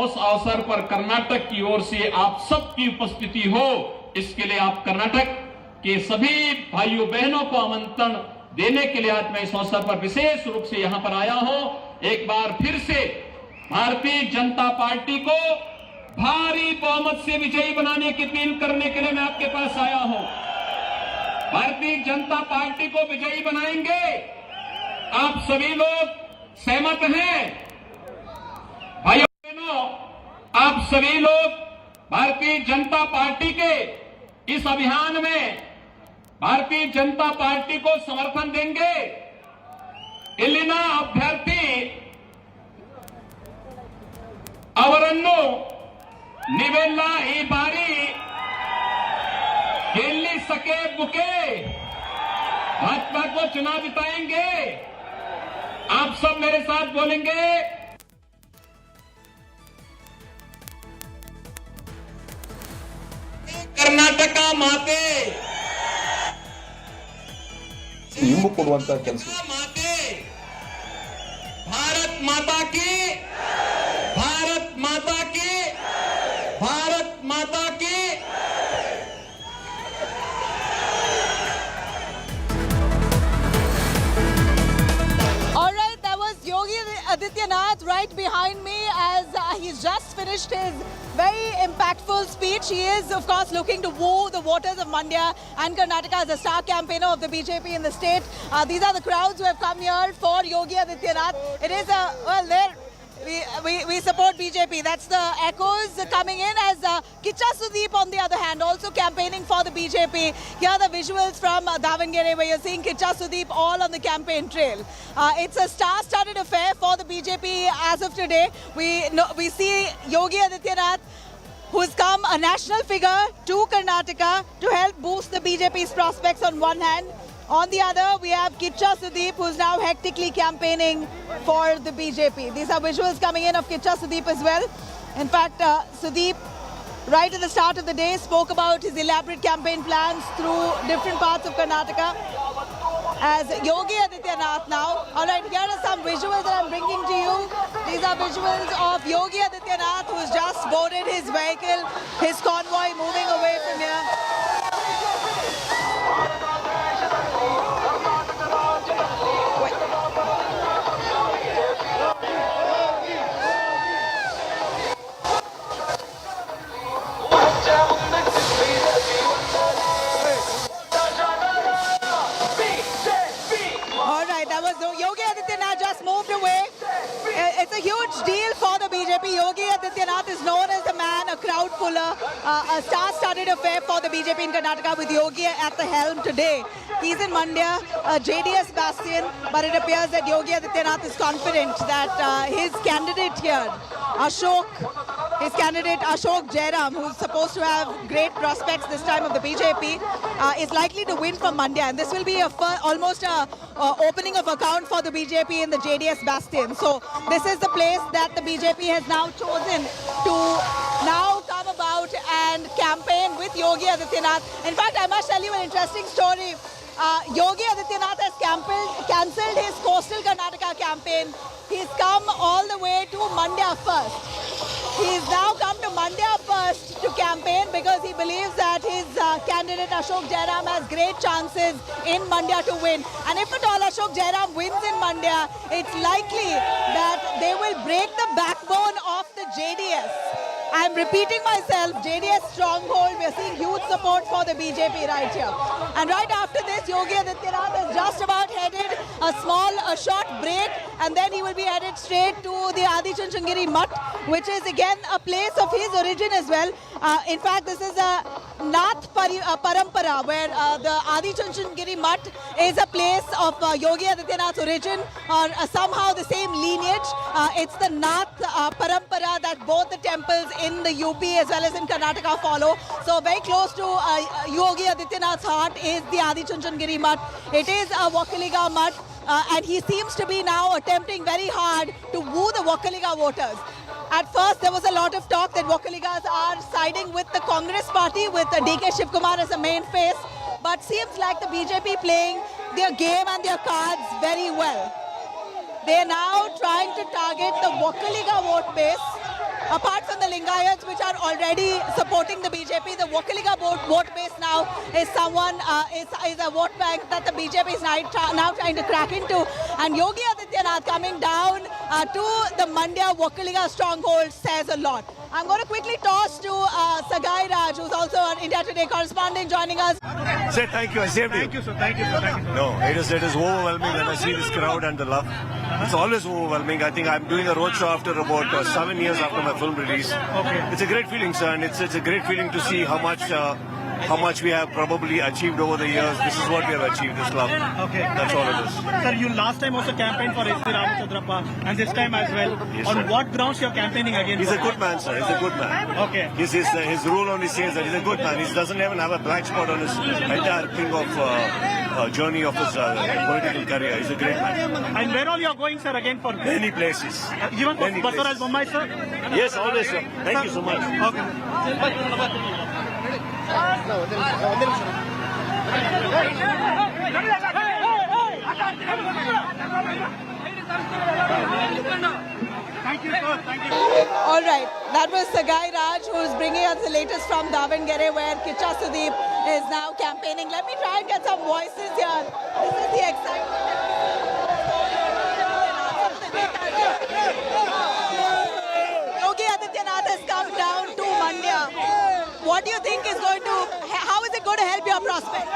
उस अवसर पर कर्नाटक की ओर से आप सबकी उपस्थिति हो, इसके लिए आप कर्नाटक के सभी भाइयों बहनों को आमंत्रण देने के लिए आज मैं इस अवसर पर विशेष रूप से यहां पर आया हूं। एक बार फिर से भारतीय जनता पार्टी को भारी बहुमत से विजयी बनाने की अपील करने के लिए मैं आपके पास आया हूं। भारतीय जनता पार्टी को विजयी बनाएंगे, आप सभी लोग सहमत हैं? भाइयों बहनों, आप सभी लोग भारतीय जनता पार्टी के इस अभियान में भारतीय जनता पार्टी को समर्थन देंगे? इलिना अभ्यर्थी ಅವರನ್ನು ನೀವೆಲ್ಲ ಈ ಬಾರಿ ಗೆಲ್ಲಿಸಕ್ಕೆ बुके भाजपा को चुनाव जिताएंगे? आप सब मेरे साथ बोलेंगे, कर्नाटका माते ಇಂಬು ಕೊಡುವಂತ ಕೆಲಸ भारत माता की, भारत माता की, भारत माता की। All right, that was Yogi Adityanath right behind me as he's just finished his very impactful speech. He is, of course, looking to woo the voters of Mandya and Karnataka as a star campaigner of the BJP in the state. These are the crowds who have come here for Yogi Adityanath. It is a, well, we support BJP. That's the echoes coming in as Kicha Sudeep, on the other hand, also campaigning for the BJP. Here are the visuals from Davangere, where you're seeing Kicha Sudeep all on the campaign trail. It's a star-studded affair for the BJP as of today. We see Yogi Adityanath, who's come a national figure to Karnataka to help boost the BJP's prospects on one hand. On the other, we have Kicha Sudeep, who's now hectically campaigning for the BJP. These are visuals coming in of Kicha Sudeep as well. In fact, Sudeep, right at the start of the day, spoke about his elaborate campaign plans through different parts of Karnataka. As Yogi Adityanath now, all right, here are some visuals that I'm bringing to you. These are visuals of Yogi Adityanath, who's just boarded his vehicle, his convoy moving away from here. Yogi Adityanath just moved away. It's a huge deal for the BJP. Yogi Adityanath is known as a man, a crowd puller, a star-studded affair for the BJP in Karnataka with Yogi at the helm today. He's in Mandya, a JDS bastion, but it appears that Yogi Adityanath is confident that his candidate here, his candidate Ashok Jairam, who's supposed to have great prospects this time of the BJP, is likely to win from Mandya. And this will be almost a opening of account for the BJP in the JDS bastion. So this is the place that the BJP has now chosen to now come about and campaign with Yogi Adityanath. In fact, I must tell you an interesting story. Yogi Adityanath has cancelled his coastal Karnataka campaign. He's come all the way to Mandya first. He's now come to Mandya first to campaign because he believes that his candidate Ashok Jairam has great chances in Mandya to win. And if at all Ashok Jairam wins in Mandya, it's likely that they will break the backbone of the JDS. I'm repeating myself, JDS stronghold. We're seeing huge support for the BJP right here. And right after this, Yogi Adityanath is just about headed a short break, and then he will be headed straight to the Adi Chanchandgiri Mutt, which is again a place of his origin as well. In fact, this is Nath Parampara, where the Adi Chanchandgiri Mutt is a place of Yogi Adityanath's origin, or somehow the same lineage. It's the Nath Parampara that both the temples in the UP as well as in Karnataka follow. So very close to Yogi Adityanath's heart is the Adi Chanchandgiri Mutt. It is a Vokkaliga Mutt. And he seems to be now attempting very hard to woo the Vokkaliga voters. At first, there was a lot of talk that Vokkaligas are siding with the Congress party, with DK Shivkumar as the main face. But seems like the BJP playing their game and their cards very well. They are now trying to target the Vokkaliga vote base. Apart from the Lingayats, which are already supporting the BJP, the Vokkaliga vote base now is is a vote bank that the BJP is now trying to crack into. And Yogi Adityanath coming down to the Mandya Vokkaliga stronghold says a lot. I'm going to quickly toss to Sagai Raj, who's also our India Today correspondent, joining us. Say thank you. I saved you. Thank you, sir. Thank you, sir. Thank you, sir. No, it is overwhelming when I see this crowd and the love. It's always overwhelming. I think I'm doing a roadshow after about 7 years after my film release. Okay. It's a great feeling, sir, and it's a great feeling to see how much we have probably achieved over the years. This is what we have achieved, this club. Okay. That's all it is. Sir, you last time also campaigned for S.C. Ramachadrappa, and this time as well. Yes, on sir. what grounds you're campaigning against? He's a good man, sir. He's a good man. Okay. His rule only says that he's a good man. He doesn't even have a black spot on his entire thing of journey of his political career. He's a great man. And where all you're going, sir, again for Many places. even for Many Basaraj places. Bommai, sir? Yes, always, sir. Thank you so much. Okay. Thank you, sir. Thank you. All right, that was Sagai Raj, who is bringing us the latest from Davangere, where Kicha Sudeep is now campaigning. Let me try and get some voices here. This is the excitement. Yogi Adityanath has come down to Mandya. What do you think is going to, how is it going to help your prospect?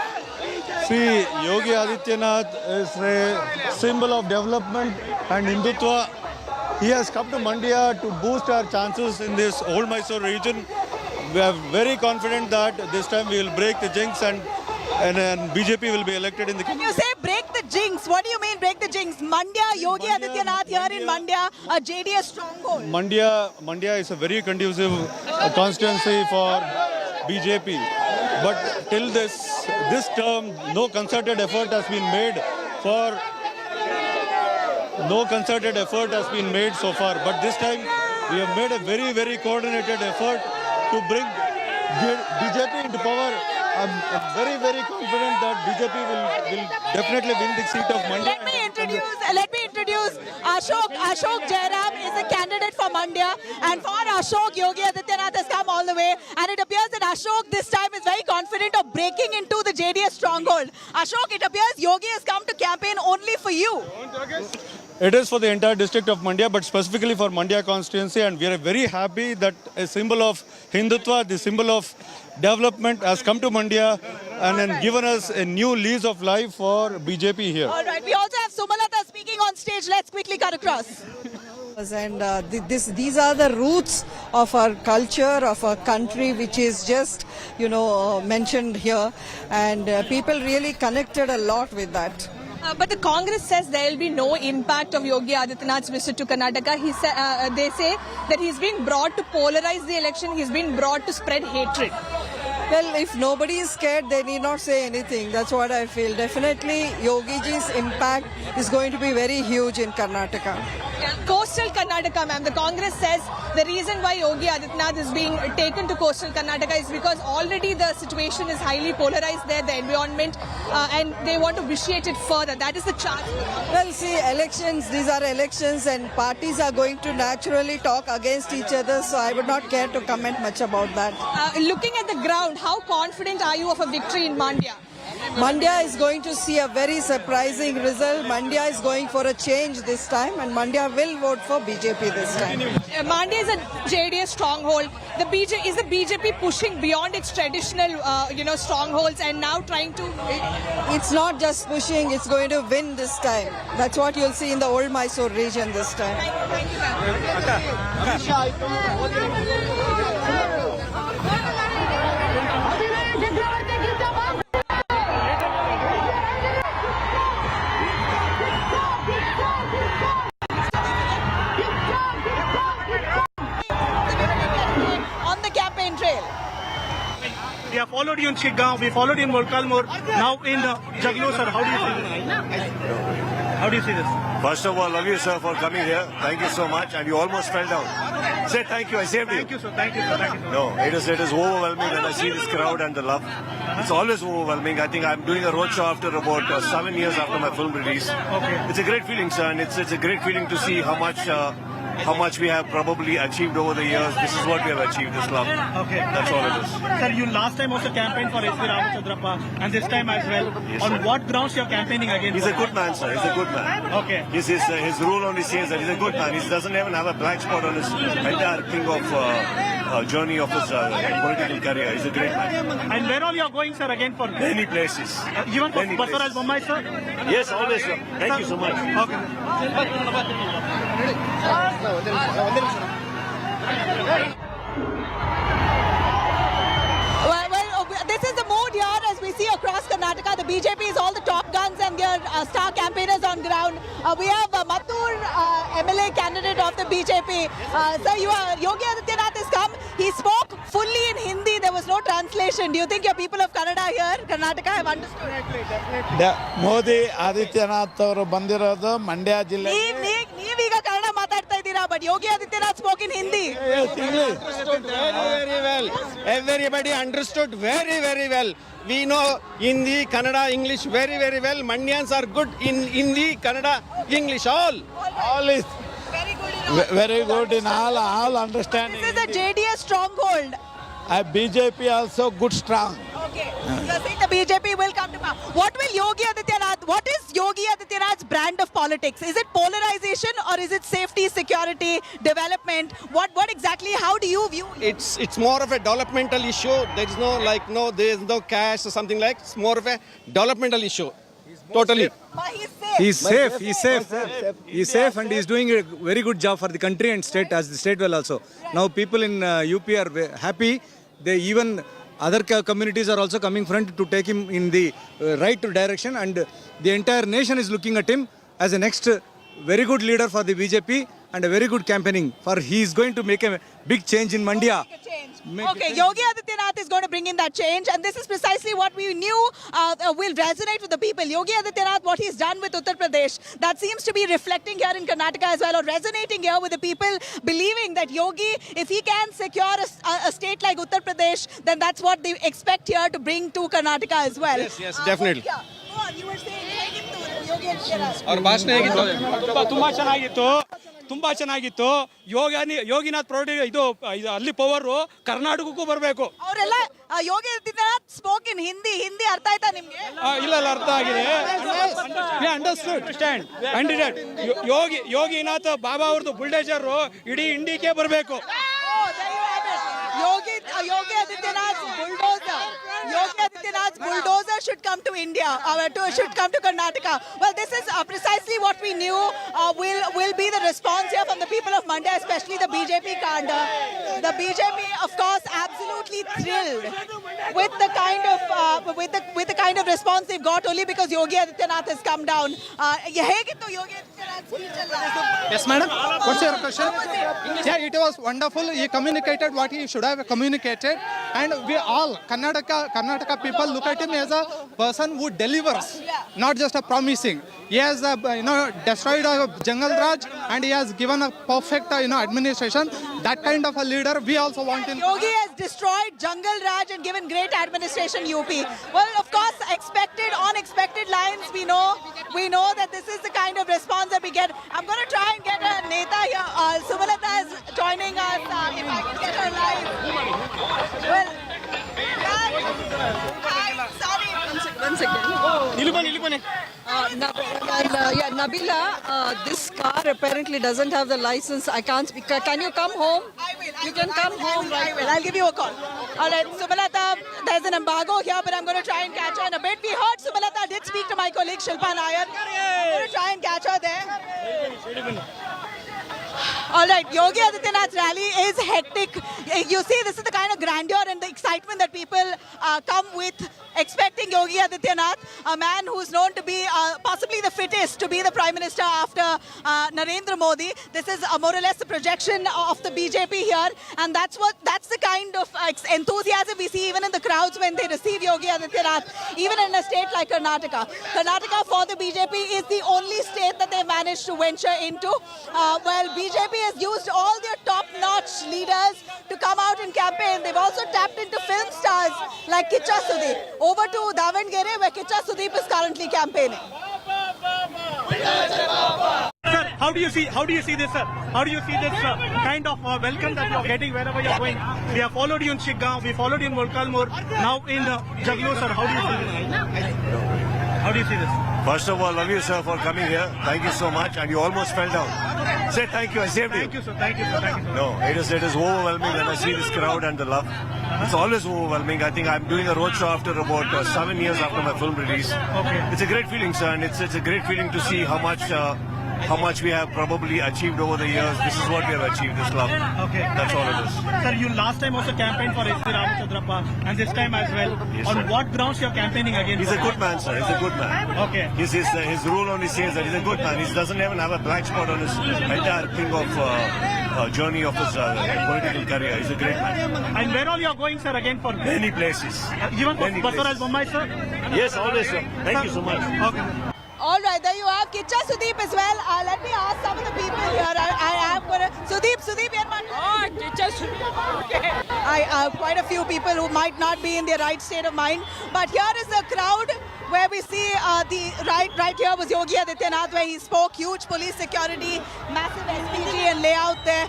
See, Yogi Adityanath is a symbol of development and Hindutva. He has come to Mandya to boost our chances in this old Mysore region. We are very confident that this time we will break the jinx and BJP will be elected in the... When you say break the jinx, what do you mean break the jinx? Mandya, Yogi Adityanath here in Mandya, a JDS stronghold. Mandya is a very conducive constituency for BJP. But till this term, no concerted effort has been made so far. But this time, we have made a very, very coordinated effort to bring BJP into power. I'm very, very confident that BJP will definitely win the seat of Mandya. Let me introduce Ashok. Ashok Jairam is a candidate for Mandya, and for Ashok, Yogi Adityanath has come all the way, and it appears that Ashok this time is very confident of breaking into the JDS stronghold. Ashok, it appears Yogi has come to campaign only for you. It is for the entire district of Mandya, but specifically for Mandya constituency, and we are very happy that a symbol of Hindutva, the symbol of development, has come to Mandya and then given us a new lease of life for BJP here. All right, we also have Sumalata speaking on stage. Let's quickly cut across. And these are the roots of our culture, of our country, which is just, mentioned here. And people really connected a lot with that. But the Congress says there will be no impact of Yogi Adityanath's visit to Karnataka. They say that he's been brought to polarize the election. He's been brought to spread hatred. Well, if nobody is scared, they need not say anything. That's what I feel. Definitely, Yogiji's impact is going to be very huge in Karnataka. Coastal Karnataka, ma'am. The Congress says the reason why Yogi Adityanath is being taken to coastal Karnataka is because already the situation is highly polarized there, the environment, and they want to vitiate it further. That is the charge. Well, see, elections, these are elections, and parties are going to naturally talk against each other, so I would not care to comment much about that. Looking at the ground, how confident are you of a victory in Mandya? Mandya is going to see a very surprising result. Mandya is going for a change this time, and Mandya will vote for BJP this time. Mandya is a JDS stronghold. Is the BJP pushing beyond its traditional, strongholds and now trying to? It's not just pushing; it's going to win this time. That's what you'll see in the old Mysore region this time. Thank you, ma'am. followed you in Shiggaon, we followed you in Molkalmur, now in Jaglu, sir. How do you see this? How do you see this? First of all, love you, sir, for coming here. Thank you so much. And you almost fell down. Say thank you. I saved you. Thank you, sir. Thank you, sir. Thank you, sir. No, it is overwhelming when I see this crowd and the love. It's always overwhelming. I think I'm doing a roadshow after about 7 years after my film release. Okay. It's a great feeling, sir, and it's a great feeling to see how much we have probably achieved over the years. This is what we have achieved, this love. Okay. That's all it is. Sir, you last time also campaigned for S.V. Ramachadrappa, and this time as well. Yes, on sir. what grounds you are campaigning again? He's a good man, sir. He's a good man. Okay. His rule only says that he's a good man. He doesn't even have a black spot on his entire thing of journey of his political career. He's a great man. And where all you are going, sir, again for Many places. even for Many Basaraj places. Bommai, sir? Yes, always, sir. Thank you so much. Okay. Well, this is the mood here as we see across Karnataka. The BJP is all the top guns and their star campaigners on ground. We have Mathur, MLA candidate of the BJP. Sir, Yogi Adityanath has come. He spoke fully in Hindi. There was no translation. Do you think your people of Kannada here, Karnataka, have understood? Modi Adityanath ಅವರು ಬಂದಿರೋದು ಮಂಡ್ಯ ಜಿಲ್ಲೆ ನೀವೀಗ ಕನ್ನಡ ಮಾತಾಡ್ತಾ ಇದ್ದೀರಾ, but Yogi Adityanath spoke in Hindi. Very well. Everybody understood very, very well. We know Hindi, Kannada, English very, very well. Mandyans are good in Hindi, Kannada, English, all is very good in all understanding. This is a JDS stronghold. BJP also good strong. Okay. You're saying the BJP will come to power. What is Yogi Adityanath's brand of politics? Is it polarization or is it safety, security, development? What exactly, how do you view it? it's more of a developmental issue. There is there is no cash or something like. It's more of a developmental issue. Totally. He's safe. He's safe and he's doing a very good job for the country and state as the state well also. Now people in UP are happy. They even other communities are also coming front to take him in the right direction, and the entire nation is looking at him as a next very good leader for the BJP and a very good campaigning for he is going to make a big change in Mandya. Okay, Yogi Adityanath is going to bring in that change, and this is precisely what we knew will resonate with the people. Yogi Adityanath, what he's done with Uttar Pradesh, that seems to be reflecting here in Karnataka as well, or resonating here with the people, believing that Yogi, if he can secure a state like Uttar Pradesh, then that's what they expect here to bring to Karnataka as well. Yes, definitely. Go on, you were saying, Yogi Adityanath. Our ಭಾಷಣ ಹೇಗಿತ್ತು? ತುಂಬಾ ಚೆನ್ನಾಗಿತ್ತು. ಯೋಗಿನಾಥ್ ಇದು ಅಲ್ಲಿ power ಕರ್ನಾಟಕಕ್ಕೂ ಬರಬೇಕು. ಅವರೆಲ್ಲ Yogi Adityanath spoke ಇನ್ ಹಿಂದಿ ಅರ್ಥ ಆಯ್ತಾ ನಿಮ್ಗೆ? ಇಲ್ಲ ಅರ್ಥ ಆಗಿದೆ. ಅಂಡರ್ಸ್ಟ್ಯಾಂಡ್. ಯೋಗಿನಾಥ್ ಬಾಬಾ ಅವ್ರದ್ದು ಬುಲ್ಡೇಜರ್ ಇಡೀ ಇಂಡಿಯಾಕ್ಕೆ ಬರಬೇಕು. Yogi Adityanath's bulldozer should come to India, should come to Karnataka. Well, this is precisely what we knew will be the response here from the people of Mandya, especially the BJP Kanda. The BJP, of course, absolutely thrilled with the kind of response they've got only because Yogi Adityanath has come down. ಹೇಗಿತ್ತು Yogi Adityanath speech ಎಲ್ಲ? Yes, madam. What's your question? Yeah, it was wonderful. He communicated what he should have communicated, and we all Karnataka people look at him as a person who delivers, not just a promising. He has destroyed a jungle raj, and he has given a perfect administration. That kind of a leader we also want in. Yogi has destroyed jungle raj and given great administration UP. Well, of course, unexpected lines. We know that this is the kind of response that we get. I'm going to try and get a neta here. Sumalata is joining us. If I can get her live. Well, hi, sorry. One second. Nabila, this car apparently doesn't have the license. I can't speak. Can you come home? I will. You can come home right away. I'll give you a call. All right, Sumalata, there's an embargo here, but I'm going to try and catch her in a bit. We heard Sumalata did speak to my colleague Shilpa Nair. I'm going to try and catch her there. All right, Yogi Adityanath's rally is hectic. You see, this is the kind of grandeur and the excitement that people come with, expecting Yogi Adityanath, a man who's known to be possibly the fittest to be the Prime Minister after Narendra Modi. This is more or less a projection of the BJP here, and that's the kind of enthusiasm we see even in the crowds when they receive Yogi Adityanath, even in a state like Karnataka. Karnataka for the BJP is the only state that they managed to venture into. Well, BJP has used all their top-notch leaders to come out and campaign. They've also tapped into film stars like Kicha Sudeep. Over to Davangere, where Kicha Sudeep is currently campaigning. Sir, how do you see this, sir? How do you see this kind of welcome that you are getting wherever you are going? We have followed you in Shiggaon, we followed you in Volkalmur, now in Jaglu, sir. How do you see this? How do you see this? First of all, love you, sir, for coming here. Thank you so much. And you almost fell down. Say thank you. I saved you. Thank you, sir. Thank you, sir. Thank you, sir. No, it is overwhelming when I see this crowd and the love. It's always overwhelming. I think I'm doing a roadshow after about 7 years after my film release. Okay. It's a great feeling, sir, and it's a great feeling to see how much we have probably achieved over the years. This is what we have achieved, this love. Okay. That's all it is. Sir, you last time also campaigned for S.C. Ramachadrappa, and this time as well. Yes, on sir. what grounds you are campaigning again? He's a good man, sir. He's a good man. Okay. His rule only says that he's a good man. He doesn't even have a black spot on his entire thing of journey of his political career. He's a great man. And where all you are going, sir, again for Many places. Even for Many Basaras places. Bombay, sir? Yes, always, sir. Thank you so much. Okay. All right, there you have Kicha Sudeep as well. Let me ask some of the people here. I am going to... Sudeep, Oh, Kicha Sudeep. Okay. Quite a few people who might not be in their right state of mind. But here is the crowd where we see the right here was Yogi Adityanath, where he spoke. Huge police security, massive SPG and layout there.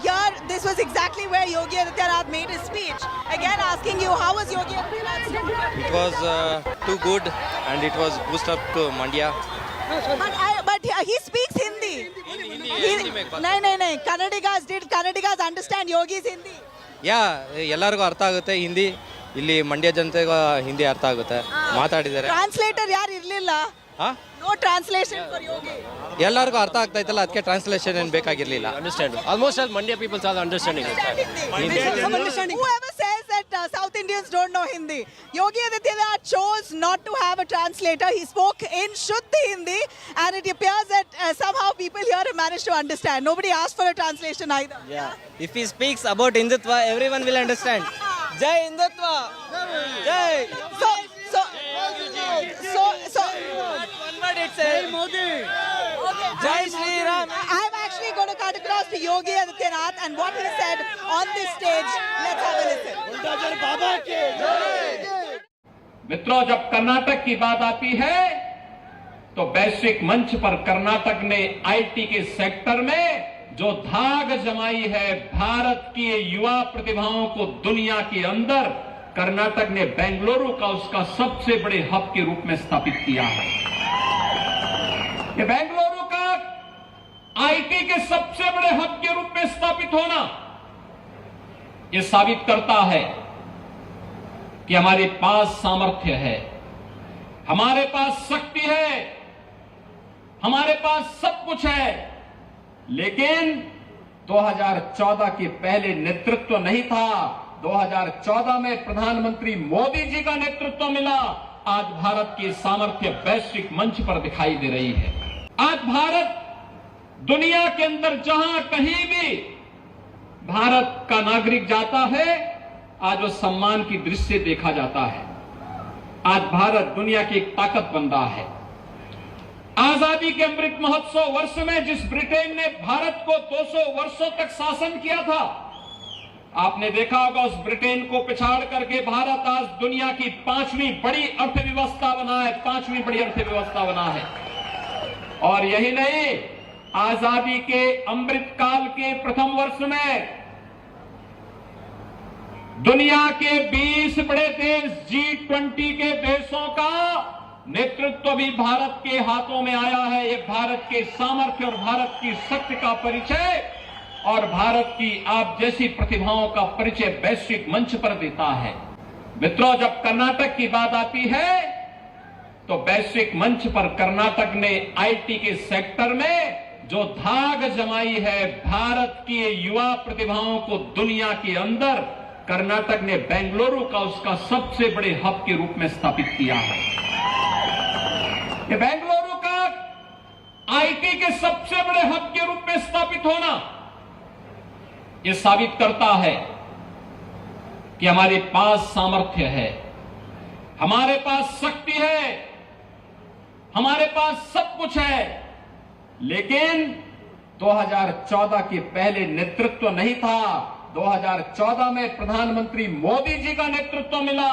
Here, this was exactly where Yogi Adityanath made his speech. Again, asking you, how was Yogi Adityanath's speech? It was too good, and it was boost up to Mandya. But he speaks Hindi. No. Kannadigas understand Yogi's Hindi. Yeah, ಎಲ್ಲರಿಗೂ ಅರ್ಥ ಆಗುತ್ತೆ ಹಿಂದಿ. ಇಲ್ಲಿ ಮಂಡ್ಯ ಜನತೆಗೆ ಹಿಂದಿ ಅರ್ಥ ಆಗುತ್ತೆ. ಮಾತಾಡಿದ್ದಾರೆ. Translator ಯಾರು ಇರಲಿಲ್ಲ. No translation for Yogi. ಎಲ್ಲರಿಗೂ ಅರ್ಥ ಆಗ್ತಾ ಇತ್ತಲ್ಲ, ಅದಕ್ಕೆ ಟ್ರಾನ್ಸ್ಲೇಷನ್ ಏನು ಬೇಕಾಗಿರಲಿಲ್ಲ. Understand. Almost all Mandya people are understanding it. Whoever says that South Indians don't know Hindi, Yogi Adityanath chose not to have a translator. He spoke in Shuddh Hindi, and it appears that somehow people here have managed to understand. Nobody asked for a translation either. Yeah. If he speaks about Hindutva, everyone will understand. Jai Hindutva! Jai! So one word it says. Jai Modi! Okay. Jai Shri Ram! I'm actually going to cut across to Yogi Adityanath and what he said on this stage. Let's have a listen. मित्रों, जब कर्नाटक की बात आती है तो वैश्विक मंच पर कर्नाटक ने आईटी के सेक्टर में जो धाक जमाई है भारत की युवा प्रतिभाओं को दुनिया के अंदर, कर्नाटक ने बेंगलुरु का उसका सबसे बड़े हब के रूप में स्थापित किया है। ये बेंगलुरु का आईटी के सबसे बड़े हब के रूप में स्थापित होना ये साबित करता है कि हमारे पास सामर्थ्य है, हमारे पास शक्ति है, हमारे पास सब कुछ है। लेकिन 2014 के पहले नेतृत्व नहीं था। 2014 में प्रधानमंत्री मोदी जी का नेतृत्व मिला। आज भारत की सामर्थ्य वैश्विक मंच पर दिखाई दे रही है। आज भारत दुनिया के अंदर जहां कहीं भी भारत का नागरिक जाता है, आज वो सम्मान की दृष्टि से देखा जाता है। आज भारत दुनिया की एक ताकत बन रहा है। आजादी के अमृत महोत्सव वर्ष में जिस ब्रिटेन ने भारत को 200 वर्षों तक शासन किया था, आपने देखा होगा उस ब्रिटेन को पिछाड़ करके भारत आज दुनिया की 5वीं बड़ी अर्थव्यवस्था बना है, 5वीं बड़ी अर्थव्यवस्था बना है। और यही नहीं, आजादी के अमृत काल के प्रथम वर्ष में दुनिया के 20 बड़े देश G20 के देशों का नेतृत्व भी भारत के हाथों में आया है। ये भारत के सामर्थ्य और भारत की शक्ति का परिचय और भारत की आप जैसी प्रतिभाओं का परिचय वैश्विक मंच पर देता है। मित्रों, जब कर्नाटक की बात आती है तो वैश्विक मंच पर कर्नाटक ने आईटी के सेक्टर में जो धाक जमाई है भारत की युवा प्रतिभाओं को दुनिया के अंदर, कर्नाटक ने बेंगलुरु का उसका सबसे बड़े हब के रूप में स्थापित किया है। ये बेंगलुरु का आईटी के सबसे बड़े हब के रूप में स्थापित होना ये साबित करता है कि हमारे पास सामर्थ्य है, हमारे पास शक्ति है, हमारे पास सब कुछ है। लेकिन 2014 के पहले नेतृत्व नहीं था। 2014 में प्रधानमंत्री मोदी जी का नेतृत्व मिला।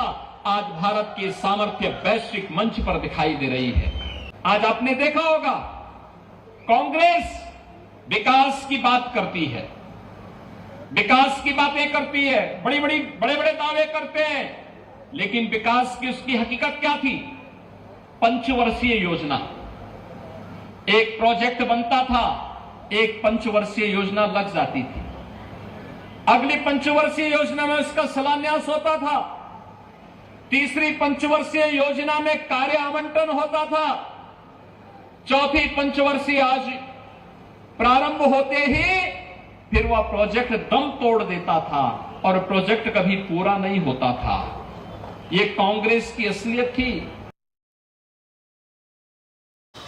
आज भारत की सामर्थ्य वैश्विक मंच पर दिखाई दे रही है। आज आपने देखा होगा, कांग्रेस विकास की बात करती है, विकास की बातें करती है, बड़े बड़े दावे करते हैं, लेकिन विकास की उसकी हकीकत क्या थी? पंचवर्षीय योजना, एक प्रोजेक्ट बनता था, एक पंचवर्षीय योजना लग जाती थी, अगली पंचवर्षीय योजना में उसका शिलान्यास होता था, तीसरी पंचवर्षीय योजना में कार्य आवंटन होता था, चौथी पंचवर्षीय आज प्रारंभ होते ही फिर वह प्रोजेक्ट दम तोड़ देता था और प्रोजेक्ट कभी पूरा नहीं होता था। ये कांग्रेस की असलियत थी।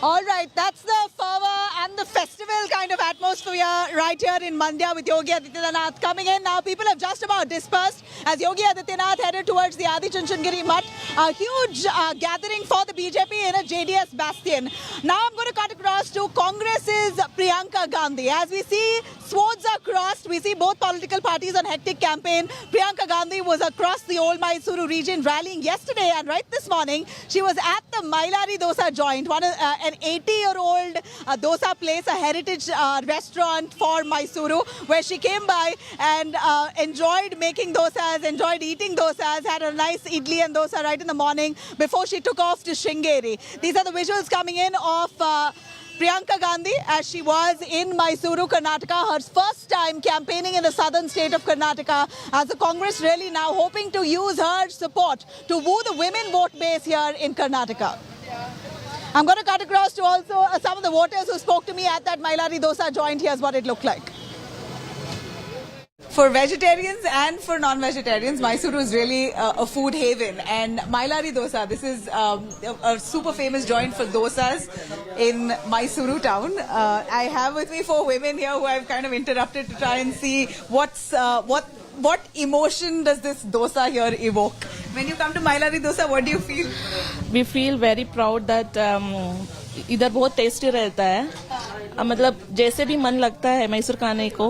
All right, that's the fervor and the festival kind of atmosphere right here in Mandya with Yogi Adityanath coming in. Now people have just about dispersed as Yogi Adityanath headed towards the Adi Chanchandgiri Mutt, a huge gathering for the BJP in a JDS bastion. Now I'm going to cut across to Congress's Priyanka Gandhi. As we see swords are crossed, we see both political parties on hectic campaign. Priyanka Gandhi was across the old Mysuru region rallying yesterday, and right this morning she was at the Mailari Dosa joint, an 80-year-old dosa place, a heritage restaurant for Mysuru, where she came by and enjoyed making dosas, enjoyed eating dosas, had a nice idli and dosa right in the morning before she took off to Sringeri. These are the visuals coming in of Priyanka Gandhi as she was in Mysuru, Karnataka, her first time campaigning in the southern state of Karnataka, as the Congress really now hoping to use her support to woo the women vote base here in Karnataka. I'm going to cut across to also some of the voters who spoke to me at that Mailari Dosa joint. Here's what it looked like. For vegetarians and for non-vegetarians, Mysuru is really a food haven. And Mailari Dosa, this is a super famous joint for dosas in Mysuru town. I have with me 4 women here who I've kind of interrupted to try and see what emotion does this dosa here evoke. When you come to Mailari Dosa, what do you feel? We feel very proud that इधर बहुत tasty रहता है, मतलब जैसे भी मन लगता है मैसूर खाने को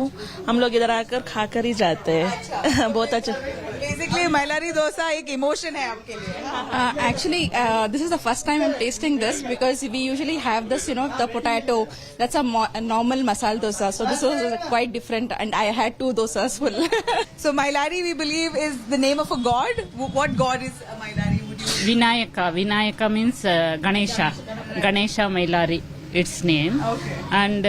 हम लोग इधर आकर खाकर ही जाते हैं। बहुत अच्छा। Basically, Mailari dosa एक emotion है आपके लिए। Actually, this is the first time I'm tasting this because we usually have this, the potato. That's a normal masala dosa. So this was quite different, and I had 2 dosas full. So Mailari, we believe, is the name of a god. What god is Mailari? Vinayaka means Ganesha Mailari, its name. Okay. And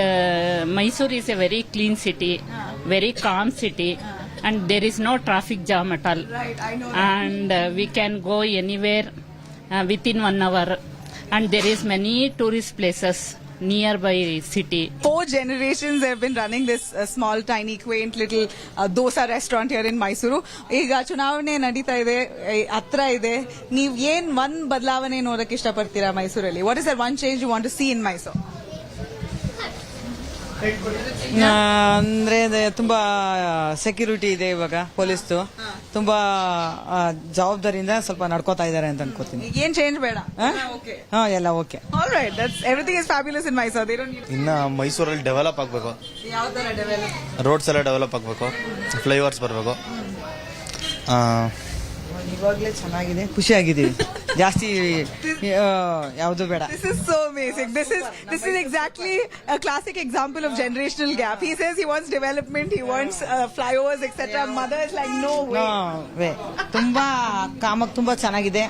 Mysore is a very clean city, very calm city, and there is no traffic jam at all. Right, I know that. And we can go anywhere within 1 hour, and there is many tourist places nearby city. 4 generations have been running this small, tiny, quaint little dosa restaurant here in Mysuru. ಈಗ ಚುನಾವಣೆ ನಡೀತಾ ಇದೆ, ಹತ್ರ ಇದೆ. ನೀವು ಏನು ಒಂದು ಬದಲಾವಣೆ ನೋಡಕ್ಕೆ ಇಷ್ಟಪಡ್ತೀರಾ ಮೈಸೂರಲ್ಲಿ? What is that one change you want to see in Mysore? ಅಂದ್ರೆ ತುಂಬಾ ಸೆಕ್ಯೂರಿಟಿ ಇದೆ ಇವಾಗ, ಪೊಲೀಸ್ದು ತುಂಬಾ ಜವಾಬ್ದಾರಿಯಿಂದ ಸ್ವಲ್ಪ ನಡ್ಕೋತಾ ಇದ್ದಾರೆ ಅಂತ ಅನ್ಕೋತೀನಿ. ಏನ್ ಚೇಂಜ್ ಬೇಡ, ಎಲ್ಲ okay. All right, that's everything is fabulous in Mysore. They don't need. ಇನ್ನ ಮೈಸೂರಲ್ಲಿ ಡೆವಲಪ್ ಆಗಬೇಕು. ಯಾವ ತರ ಡೆವಲಪ್? ರೋಡ್ಸ್ ಎಲ್ಲ ಡೆವಲಪ್ ಆಗಬೇಕು, ಫ್ಲೈಓವರ್ಸ್ ಬರಬೇಕು. ಇವಾಗಲೇ ಚೆನ್ನಾಗಿದೆ, ಖುಷಿ ಆಗಿದ್ದೀವಿ. ಜಾಸ್ತಿ ಯಾವುದು ಬೇಡ. This is so amazing. This is exactly a classic example of generational gap. He says he wants development, he wants flyovers, etc. Mother is like no way. ತುಂಬಾ ಕಾಮಕ್ ತುಂಬಾ ಚೆನ್ನಾಗಿದೆ,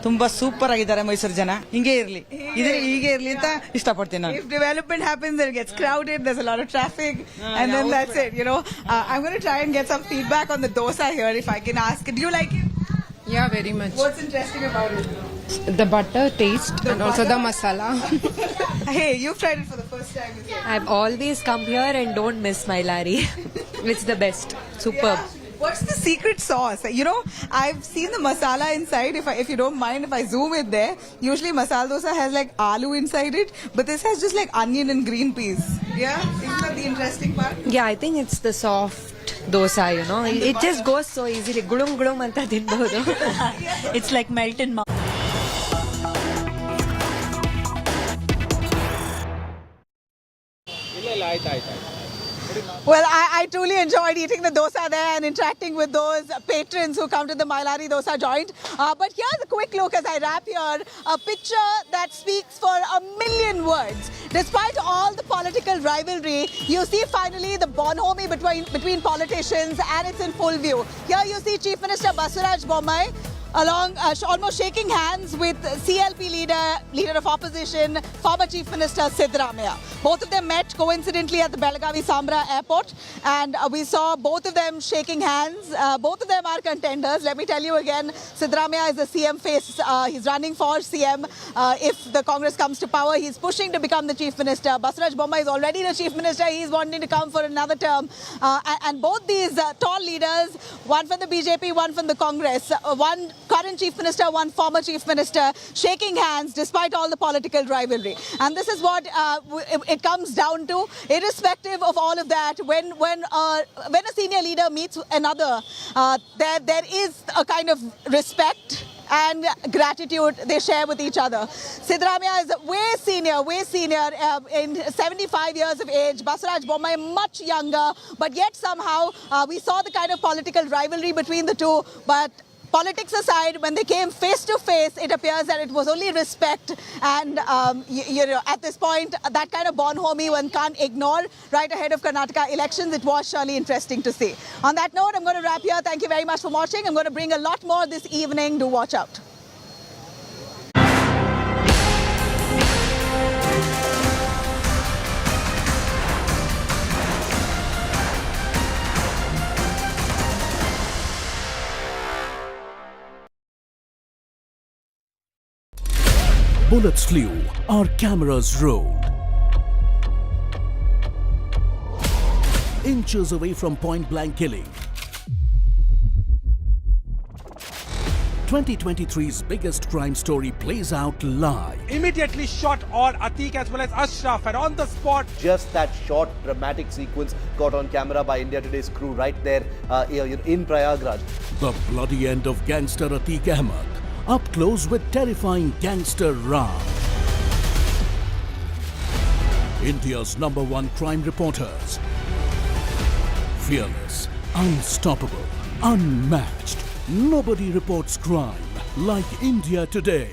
ತುಂಬಾ ಸೂಪರ್ ಆಗಿದ್ದಾರೆ ಮೈಸೂರು ಜನ. ಹಿಂಗೆ ಇರ್ಲಿ, ಹೀಗೆ ಇರ್ಲಿ ಅಂತ ಇಷ್ಟಪಡ್ತೀನಿ ನಾನು. If development happens, it gets crowded, there's a lot of traffic, and then that's it. I'm going to try and get some feedback on the dosa here if I can ask. Do you like it? Yeah, very much. What's interesting about it? The butter taste and also the masala. Hey, you've tried it for the first time with you. I've always come here and don't miss my Larry. It's the best. Superb. Yeah. What's the secret sauce? You know, I've seen the masala inside. If you don't mind, if I zoom it there, usually masala dosa has like aloo inside it, but this has just like onion and green peas. Yeah, isn't that the interesting part? Yeah, I think it's the soft dosa, you know. It just goes so easily. Gulum gulum anta tinbodu. It's like melt in mouth. Well, I truly enjoyed eating the dosa there and interacting with those patrons who come to the Mailari dosa joint. But here's a quick look as I wrap here, a picture that speaks for a million words. Despite all the political rivalry, you see finally the bonhomie between politicians, and it's in full view. Here you see Chief Minister Basuraj Bommai along almost shaking hands with CLP leader of opposition, former Chief Minister Siddaramaiah. Both of them met coincidentally at the Belagavi Sambra airport, and we saw both of them shaking hands. Both of them are contenders. Let me tell you again, Siddaramaiah is the CM face. He's running for CM. If the Congress comes to power, he's pushing to become the Chief Minister. Basuraj Bommai is already the Chief Minister. He's wanting to come for another term. And both these tall leaders, one from the BJP, one from the Congress, one current Chief Minister, one former Chief Minister, shaking hands despite all the political rivalry. And this is what it comes down to. Irrespective of all of that, when a senior leader meets another, there is a kind of respect and gratitude they share with each other. Siddaramaiah is way senior, in 75 years of age. Basuraj Bommai much younger, but yet somehow we saw the kind of political rivalry between the two. But politics aside, when they came face to face, it appears that it was only respect. And at this point, that kind of bonhomie one can't ignore right ahead of Karnataka elections. It was surely interesting to see. On that note, I'm going to wrap here. Thank you very much for watching. I'm going to bring a lot more this evening. Do watch out. Bullets flew, our cameras rolled. Inches away from point-blank killing. 2023's biggest crime story plays out live. Immediately shot all Atiq as well as Ashraf, and on the spot. Just that short dramatic sequence got on camera by India Today's crew right there in Prayagraj. The bloody end of gangster Atiq Ahmed. Up close with terrifying gangster Ram. India's #1 crime reporters. Fearless, unstoppable, unmatched. Nobody reports crime like India Today.